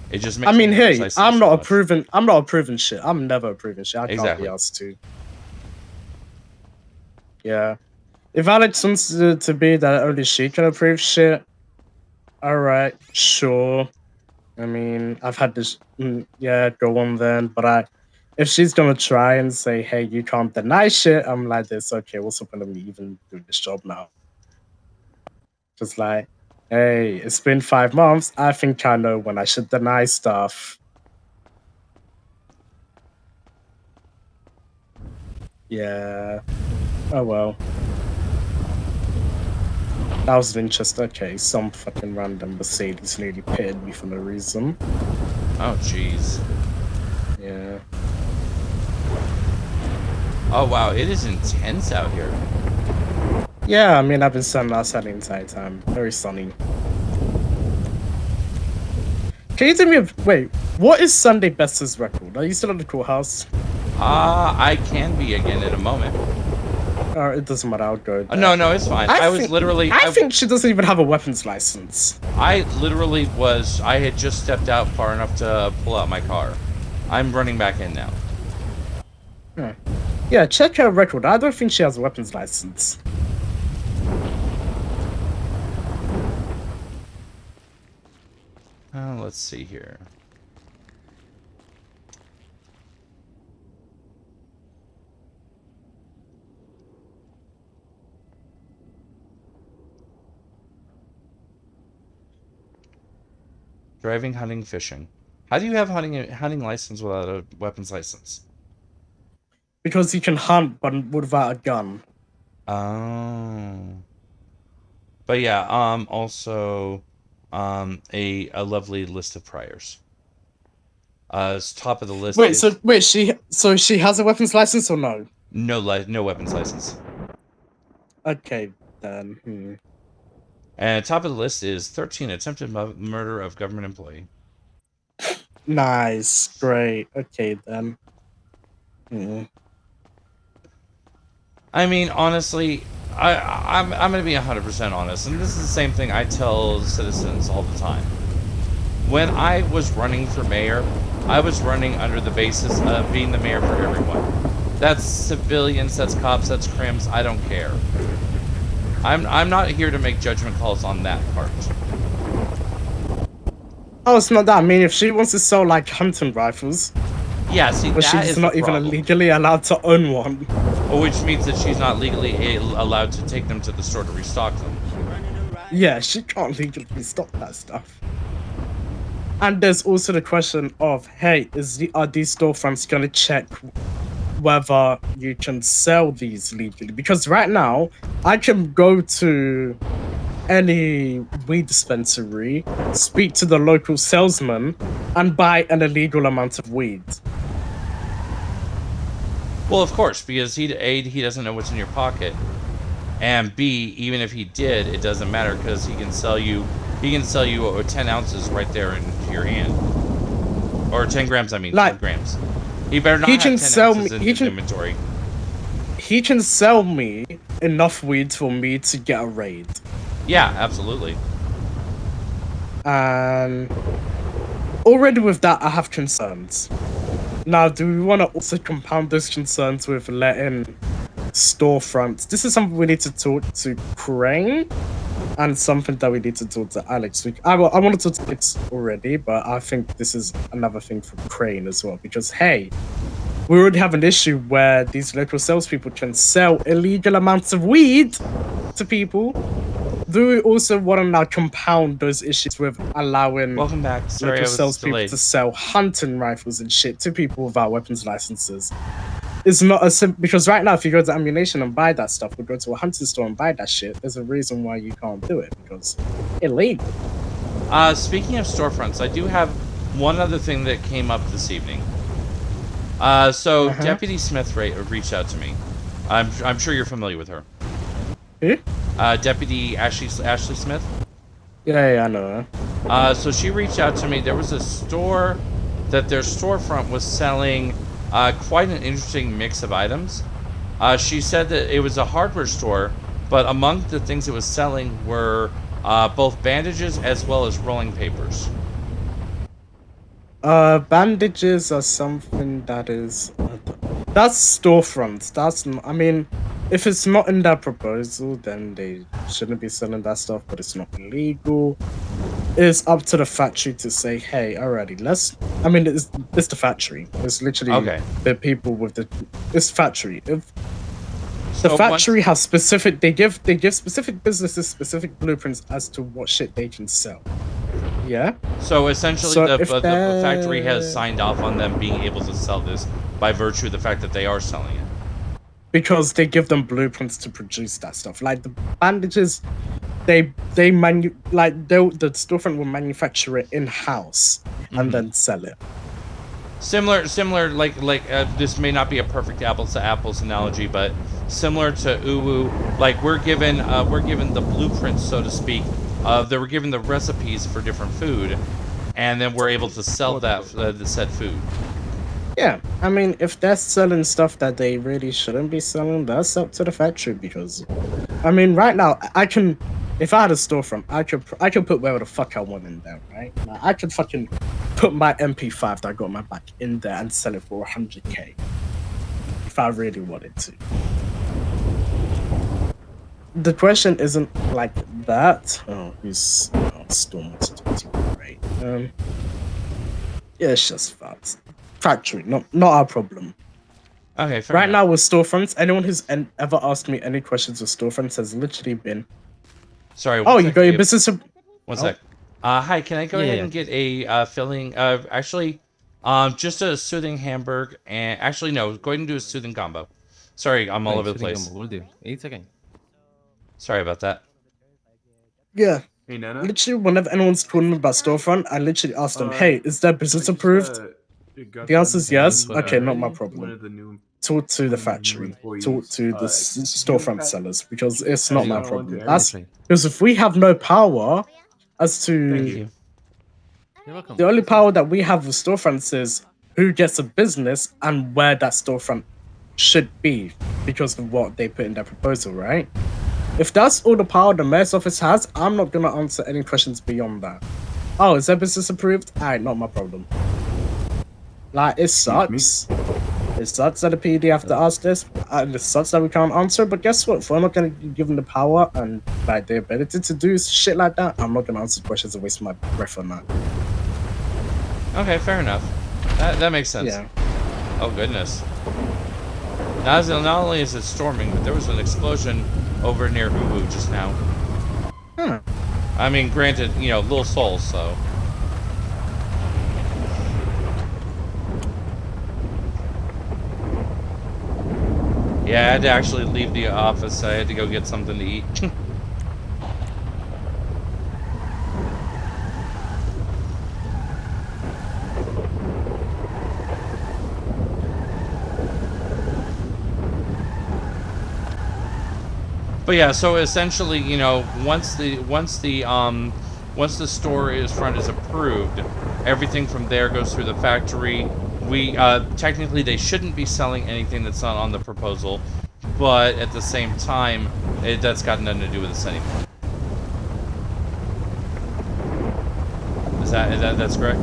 it just makes I mean, me nervous. hey, I see I'm so not much. approving. I'm not approving shit. I'm never approving shit. I can't Exactly. be asked to. Yeah. If Alex wants to be that only she can approve shit, all right, sure. I mean, I've had this. Yeah, go on then. But if she's gonna try and say, "Hey, you can't deny shit," I'm like, "This okay? What's the point of me even doing this job now?" Just like, hey, it's been 5 months. I think I know when I should deny stuff. Yeah. Oh well. That was an interest. Okay, some fucking random Mercedes nearly pitted me for no reason. Oh, jeez. Yeah. Oh, wow. It is intense out here. Yeah, I mean, I've been standing outside the entire time. Very sunny. Can you tell me, wait, what is Sunday Best's record? Are you still at the courthouse? I can be again in a moment. It doesn't matter, I'll go there. No, it's fine. I think she doesn't even have a weapons license. I had just stepped out far enough to pull out my car. I'm running back in now. Huh. Yeah, check her record. I don't think she has a weapons license. Let's see here. Driving, hunting, fishing. How do you have hunting license without a weapons license? Because you can hunt, but without a gun. Oh. But yeah, also, a lovely list of priors. Top of the list. So she has a weapons license or no? No weapons license. Okay, then. And top of the list is 13 attempted murder of government employee. Nice, great. Okay then. I mean, honestly, I'm gonna be 100% honest, and this is the same thing I tell citizens all the time. When I was running for mayor, I was running under the basis of being the mayor for everyone. That's civilians, that's cops, that's crims. I don't care. I'm not here to make judgment calls on that part. Oh, it's not that. I mean, if she wants to sell like hunting rifles, yeah, see, but she's not even legally allowed to own one. Which means that she's not legally allowed to take them to the store to restock them. Yeah, she can't legally stock that stuff. And there's also the question of, hey, are these storefronts gonna check whether you can sell these legally? Because right now, I can go to any weed dispensary, speak to the local salesman, and buy an illegal amount of weed. Well, of course, because he doesn't know what's in your pocket, and B, even if he did, it doesn't matter because he can sell you 10 ounces right there into your hand, or 10 grams. I mean, like, 10 grams. He better not have 10 ounces in his inventory. He can sell me enough weed for me to get a raid. Yeah, absolutely. And already with that, I have concerns. Now, do we want to also compound those concerns with letting storefronts. This is something we need to talk to Crane, and something that we need to talk to Alex. I wanted to talk to Alex already, but I think this is another thing for Crane as well. Because hey, we already have an issue where these local salespeople can sell illegal amounts of weed to people. Do we also want to now compound those issues with allowing Welcome back. Sorry, local I was salespeople delayed. to sell hunting rifles and shit to people without weapons licenses? It's not as simple, because right now, if you go to ammunition and buy that stuff, or go to a hunting store and buy that shit, there's a reason why you can't do it, because illegal. Speaking of storefronts, I do have one other thing that came up this evening. Deputy Smith reached out to me. I'm sure you're familiar with her. Who? Deputy Ashley Smith. Yeah, I know her. So she reached out to me. There was a store that their storefront was selling quite an interesting mix of items. She said that it was a hardware store, but among the things it was selling were both bandages as well as rolling papers. Bandages are something that is... That's storefronts. That's... I mean, if it's not in that proposal, then they shouldn't be selling that stuff, but it's not illegal. It's up to the factory to say, hey, alrighty, let's... I mean, it's the factory. It's literally the people with the... It's factory. If the factory has specific... They give specific businesses specific blueprints as to what shit they can sell. Yeah. So essentially, the factory has signed off on them being able to sell this by virtue of the fact that they are selling it. Because they give them blueprints to produce that stuff. Like the bandages, the storefront will manufacture it in house and then sell it. Similar, like this may not be a perfect apples to apples analogy, but similar to Uwu, like we're given the blueprints, so to speak. They were given the recipes for different food, and then we're able to sell that the said food. Yeah, I mean, if they're selling stuff that they really shouldn't be selling, that's up to the factory. Because, I mean, right now I can, if I had a storefront, I could put whatever the fuck I want in there, right? Like, I could fucking put my MP5 that I got on my back in there and sell it for 100k if I really wanted to. The question isn't like that. Oh, who's Storm wants to talk to you, right? Yeah, it's just facts. Factory, not our problem. Okay, fair right enough. now with storefronts, anyone who's ever asked me any questions with storefronts has literally been... Sorry. Oh, you got your business... One sec. Hi, can I go ahead and get a filling? Actually, just a soothing hamburger and... Actually, no. Go ahead and do a soothing combo. Sorry, I'm all over the place. We'll do. 8 seconds. Sorry about that. Yeah. Hey, Nana? Literally, whenever anyone's calling me about storefront, I literally ask them, hey, is their business approved? The answer is yes. Okay, not my problem. Talk to the factory. Talk to the storefront sellers, because it's not my problem. That's because if we have no power as to... The only power that we have with storefronts is who gets a business and where that storefront should be because of what they put in their proposal, right? If that's all the power the mayor's office has, I'm not going to answer any questions beyond that. Oh, is their business approved? Alright, not my problem. Like, it sucks. It sucks that the PD have to ask this, and it sucks that we can't answer, but guess what? If we're not going to give them the power and like the ability to do shit like that, I'm not going to answer questions and waste my breath on that. Okay, fair enough. That makes sense. Yeah. Oh, goodness. Not only is it storming, but there was an explosion over near Uwu just now. Huh. I mean, granted, you know, little souls, so... Yeah, I had to actually leave the office. I had to go get something to eat. But yeah, so essentially, you know, once the store front is approved, everything from there goes through the factory. We technically they shouldn't be selling anything that's not on the proposal, but at the same time, that's got nothing to do with this anymore. That's correct?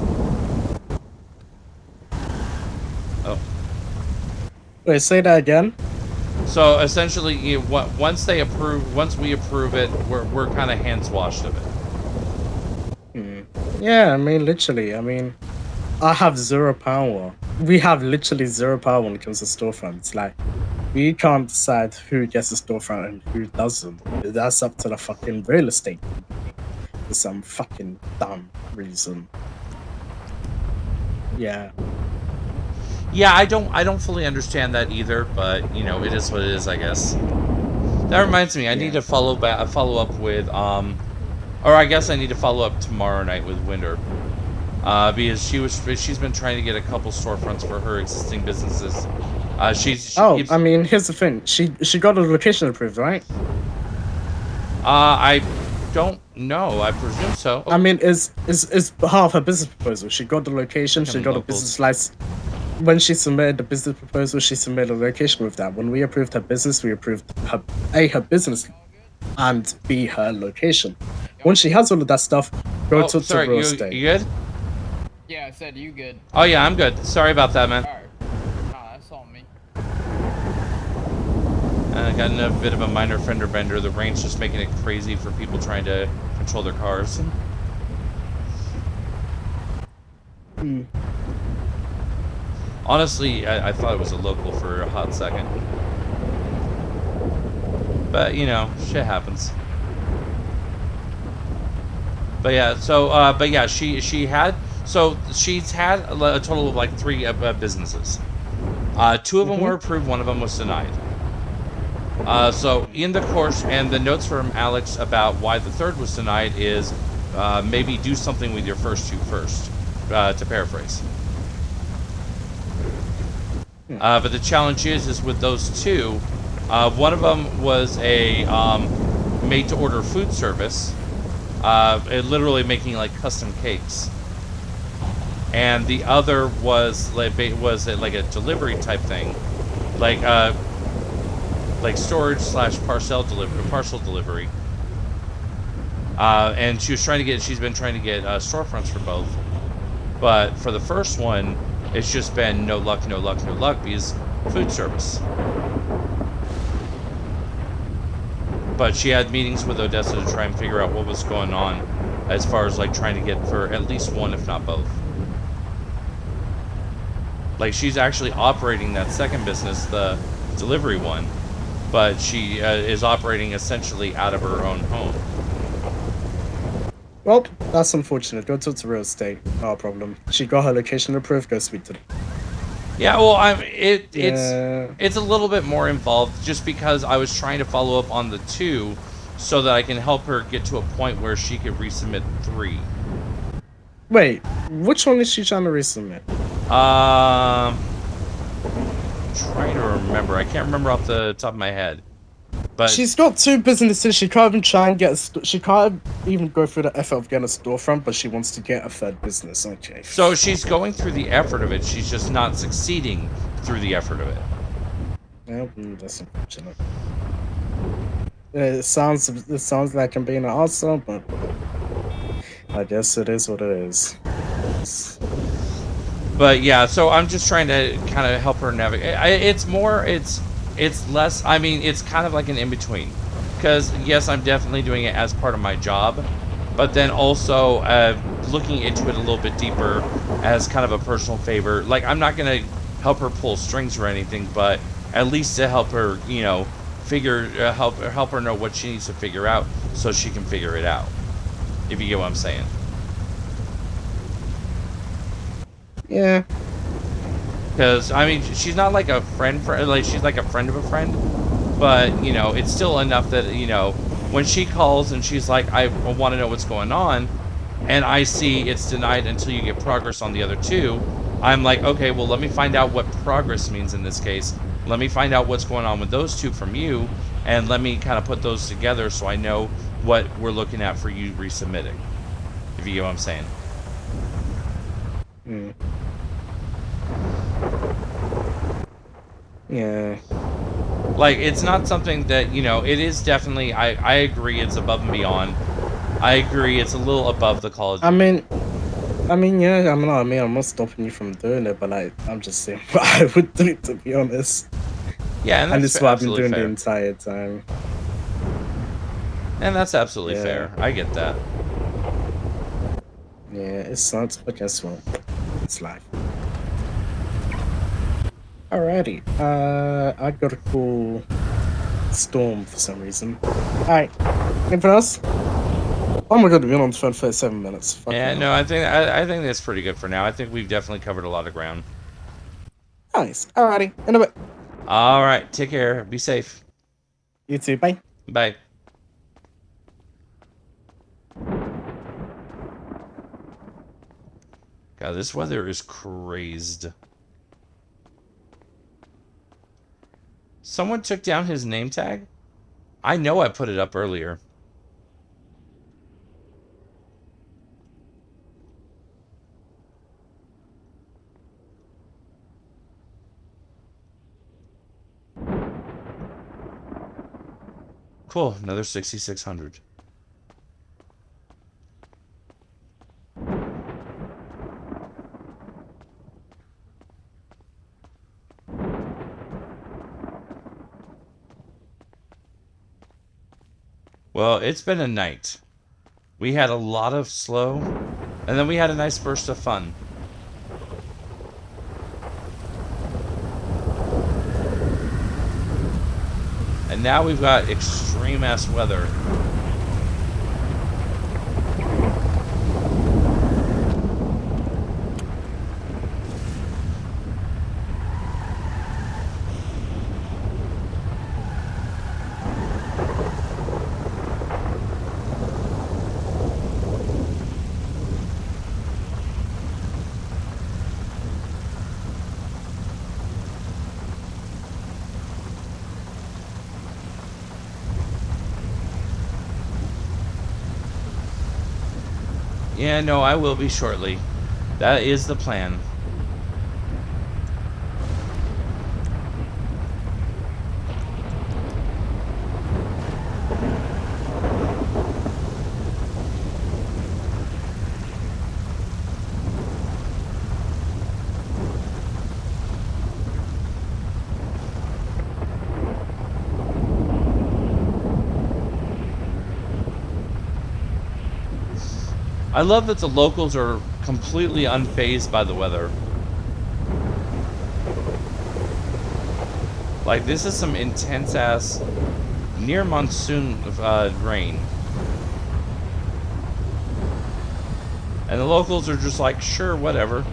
Oh. Wait, say that again. So essentially, once we approve it, we're kind of hands washed of it. Yeah, I mean, literally. I mean, I have zero power. We have literally zero power when it comes to storefronts. Like, we can't decide who gets a storefront and who doesn't. That's up to the fucking real estate company for some fucking dumb reason. Yeah. Yeah, I don't fully understand that either, but it is what it is, I guess. That reminds me, I need to follow up with or I guess I need to follow up tomorrow night with Winder. Because she's been trying to get a couple storefronts for her existing businesses. I mean, here's the thing. She got a location approved, right? I don't know. I presume so. I mean, is half her business proposal. She got the location. She got a locals. business license. When she submitted the business proposal, she submitted a location with that. When we approved her business, we approved her business, and B, her location. Once she has all of that stuff, go talk to real estate. You good? Yeah, I said you good. Oh yeah, I'm good. Sorry about that, man. Nah, that's on me. I got a bit of a minor fender bender. The rain's just making it crazy for people trying to control their cars. Honestly, I thought it was a local for a hot second. But, shit happens. But yeah, she's had a total of like 3 businesses. 2 of them were approved, 1 of them was denied. So in the course, and the notes from Alex about why the 3rd was denied is maybe do something with your first 2 first, to paraphrase. But the challenge is with those 2, one of them was a made-to-order food service, literally making like custom cakes, and the other was like a delivery type thing, like storage / parcel delivery. And she's been trying to get storefronts for both, but for the first one, it's just been no luck because food service. But she had meetings with Odessa to try and figure out what was going on as far as like trying to get for at least 1, if not both. Like, she's actually operating that second business, the delivery one, but she is operating essentially out of her own home. Well, that's unfortunate. Go talk to real estate. No problem. She got her location approved. Go speak to them. Yeah, well, it's a little bit more involved just because I was trying to follow up on the 2 so that I can help her get to a point where she could resubmit 3. Wait, which one is she trying to resubmit? I'm trying to remember. I can't remember off the top of my head. But she's got 2 businesses. She can't even try and get. She can't even go through the effort of getting a storefront, but she wants to get a 3rd business. Okay. So she's going through the effort of it. She's just not succeeding through the effort of it. Yeah, that's unfortunate. It sounds like I'm being an arsehole, but I guess it is what it is. But yeah, so I'm just trying to kind of help her navigate. It's less, I mean, it's kind of like an in-between. Because, yes, I'm definitely doing it as part of my job, but then also looking into it a little bit deeper as kind of a personal favor. Like, I'm not going to help her pull strings or anything, but at least to help her, help her know what she needs to figure out so she can figure it out. If you get what I'm saying. Yeah. Because, I mean, she's not like a friend, like, she's like a friend of a friend. But, it's still enough that, when she calls and she's like, I want to know what's going on, and I see it's denied until you get progress on the other 2, I'm like, okay, well, let me find out what progress means in this case. Let me find out what's going on with those 2 from you, and let me kind of put those together so I know what we're looking at for you resubmitting. If you get what I'm saying. Yeah. Like, it's not something that, it is definitely, I agree it's above and beyond. I agree it's a little above the college. I mean, yeah, I'm not stopping you from doing it, but I'm just saying what I would do, to be honest. Yeah, and And that's this is what I've been absolutely doing fair. the entire time. And that's absolutely Yeah. fair. I get that. Yeah, it sucks, but guess what? It's life. Alrighty. I got a cool storm for some reason. Alright. Anything else? Oh my god, we've been on the phone for 7 minutes. Fucking Yeah, hell. no, I think that's pretty good for now. I think we've definitely covered a lot of ground. Nice. Alrighty. In a bit. All right. Take care. Be safe. You too. Bye. Bye. God, this weather is crazed. Someone took down his name tag? I know I put it up earlier. Cool, another 6,600. Well, it's been a night. We had a lot of slow, and then we had a nice burst of fun. And now we've got extreme ass weather. Yeah, no, I will be shortly. That is the plan. I love that the locals are completely unfazed by the weather. Like, this is some intense ass near monsoon rain. And the locals are just like, sure, whatever.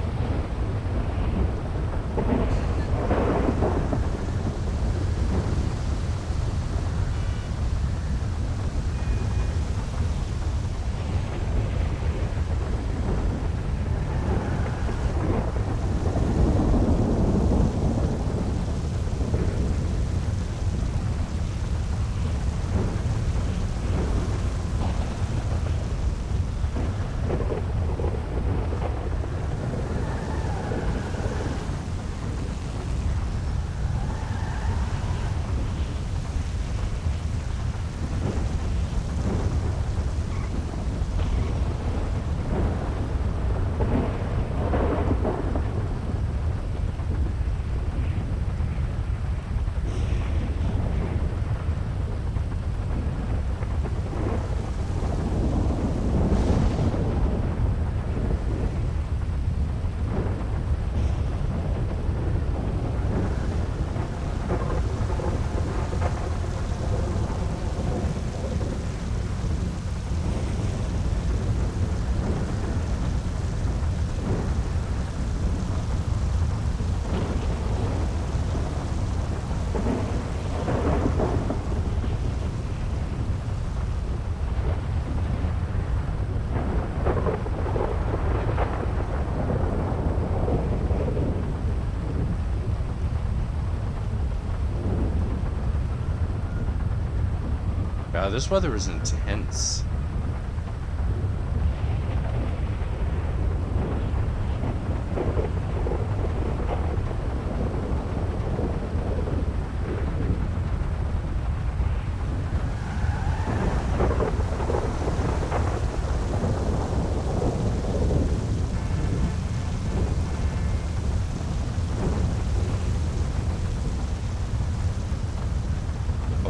God, this weather is intense.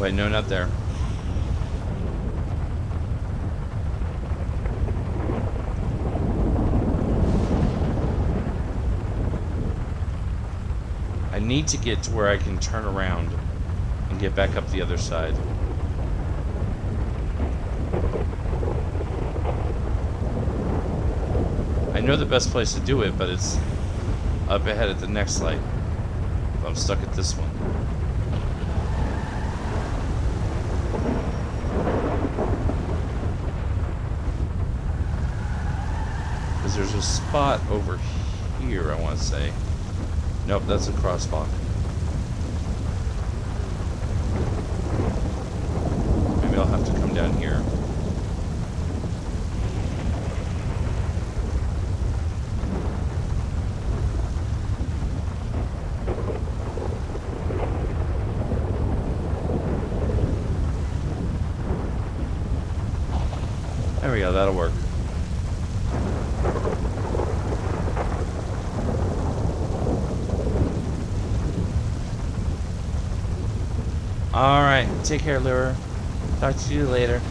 Wait, no, not there. I need to get to where I can turn around and get back up the other side. I know the best place to do it, but it's up ahead at the next light. I'm stuck at this one. Because there's a spot over here, I want to say. Nope, that's a crosswalk. Maybe I'll have to come down here. There we go, that'll work. Alright, take care, Lure. Talk to you later.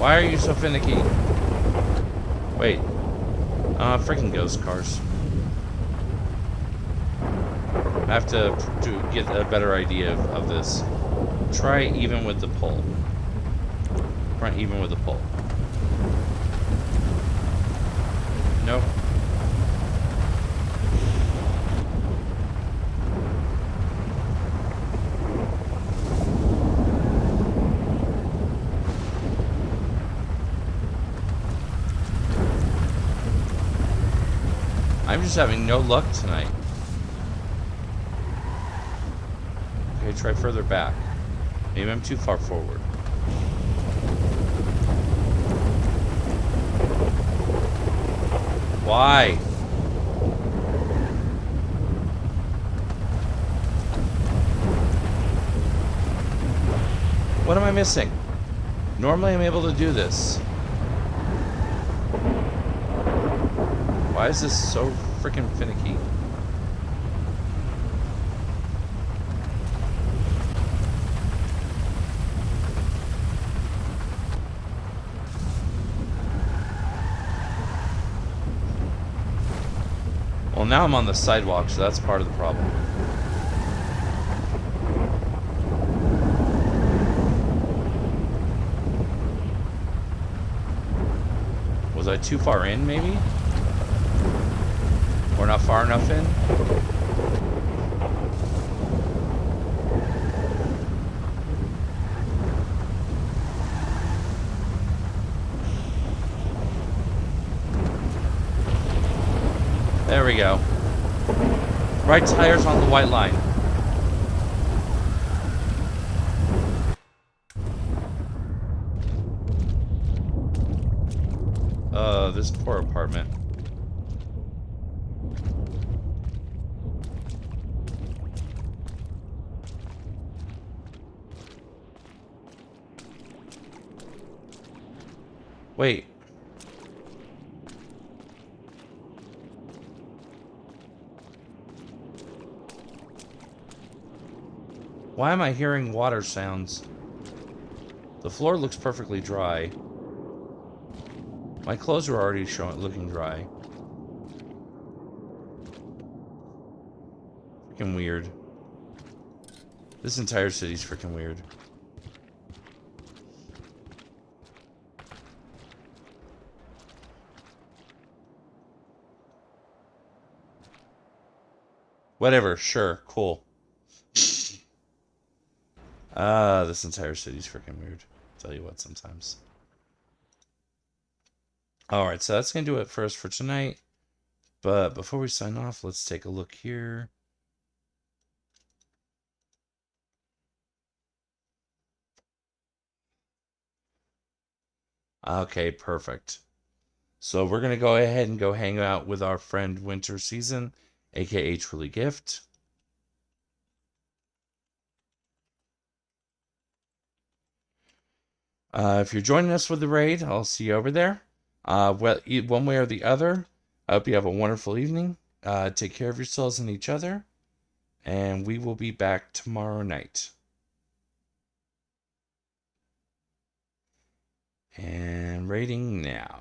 Why are you so finicky? Wait. Freaking ghost cars. I have to get a better idea of this. Try even with the pull. Try even with the pull. Nope. I'm just having no luck tonight. Okay, try further back. Maybe I'm too far forward. Why? What am I missing? Normally I'm able to do this. Why is this so freaking finicky? Well, now I'm on the sidewalk, so that's part of the problem. Was I too far in, maybe? Or not far enough in? There we go. Right tire's on the white line. This poor apartment. Wait. Why am I hearing water sounds? The floor looks perfectly dry. My clothes are already looking dry. freaking weird. This entire city's freaking weird. Whatever, sure, cool. This entire city's freaking weird. Tell you what, sometimes. Alright, so that's going to do it for us for tonight. But before we sign off, let's take a look here. Okay, perfect. So we're going to go ahead and go hang out with our friend Winter Season, aka Truly Gift. If you're joining us for the raid, I'll see you over there. Well, one way or the other, I hope you have a wonderful evening. Take care of yourselves and each other. And we will be back tomorrow night. And raiding now.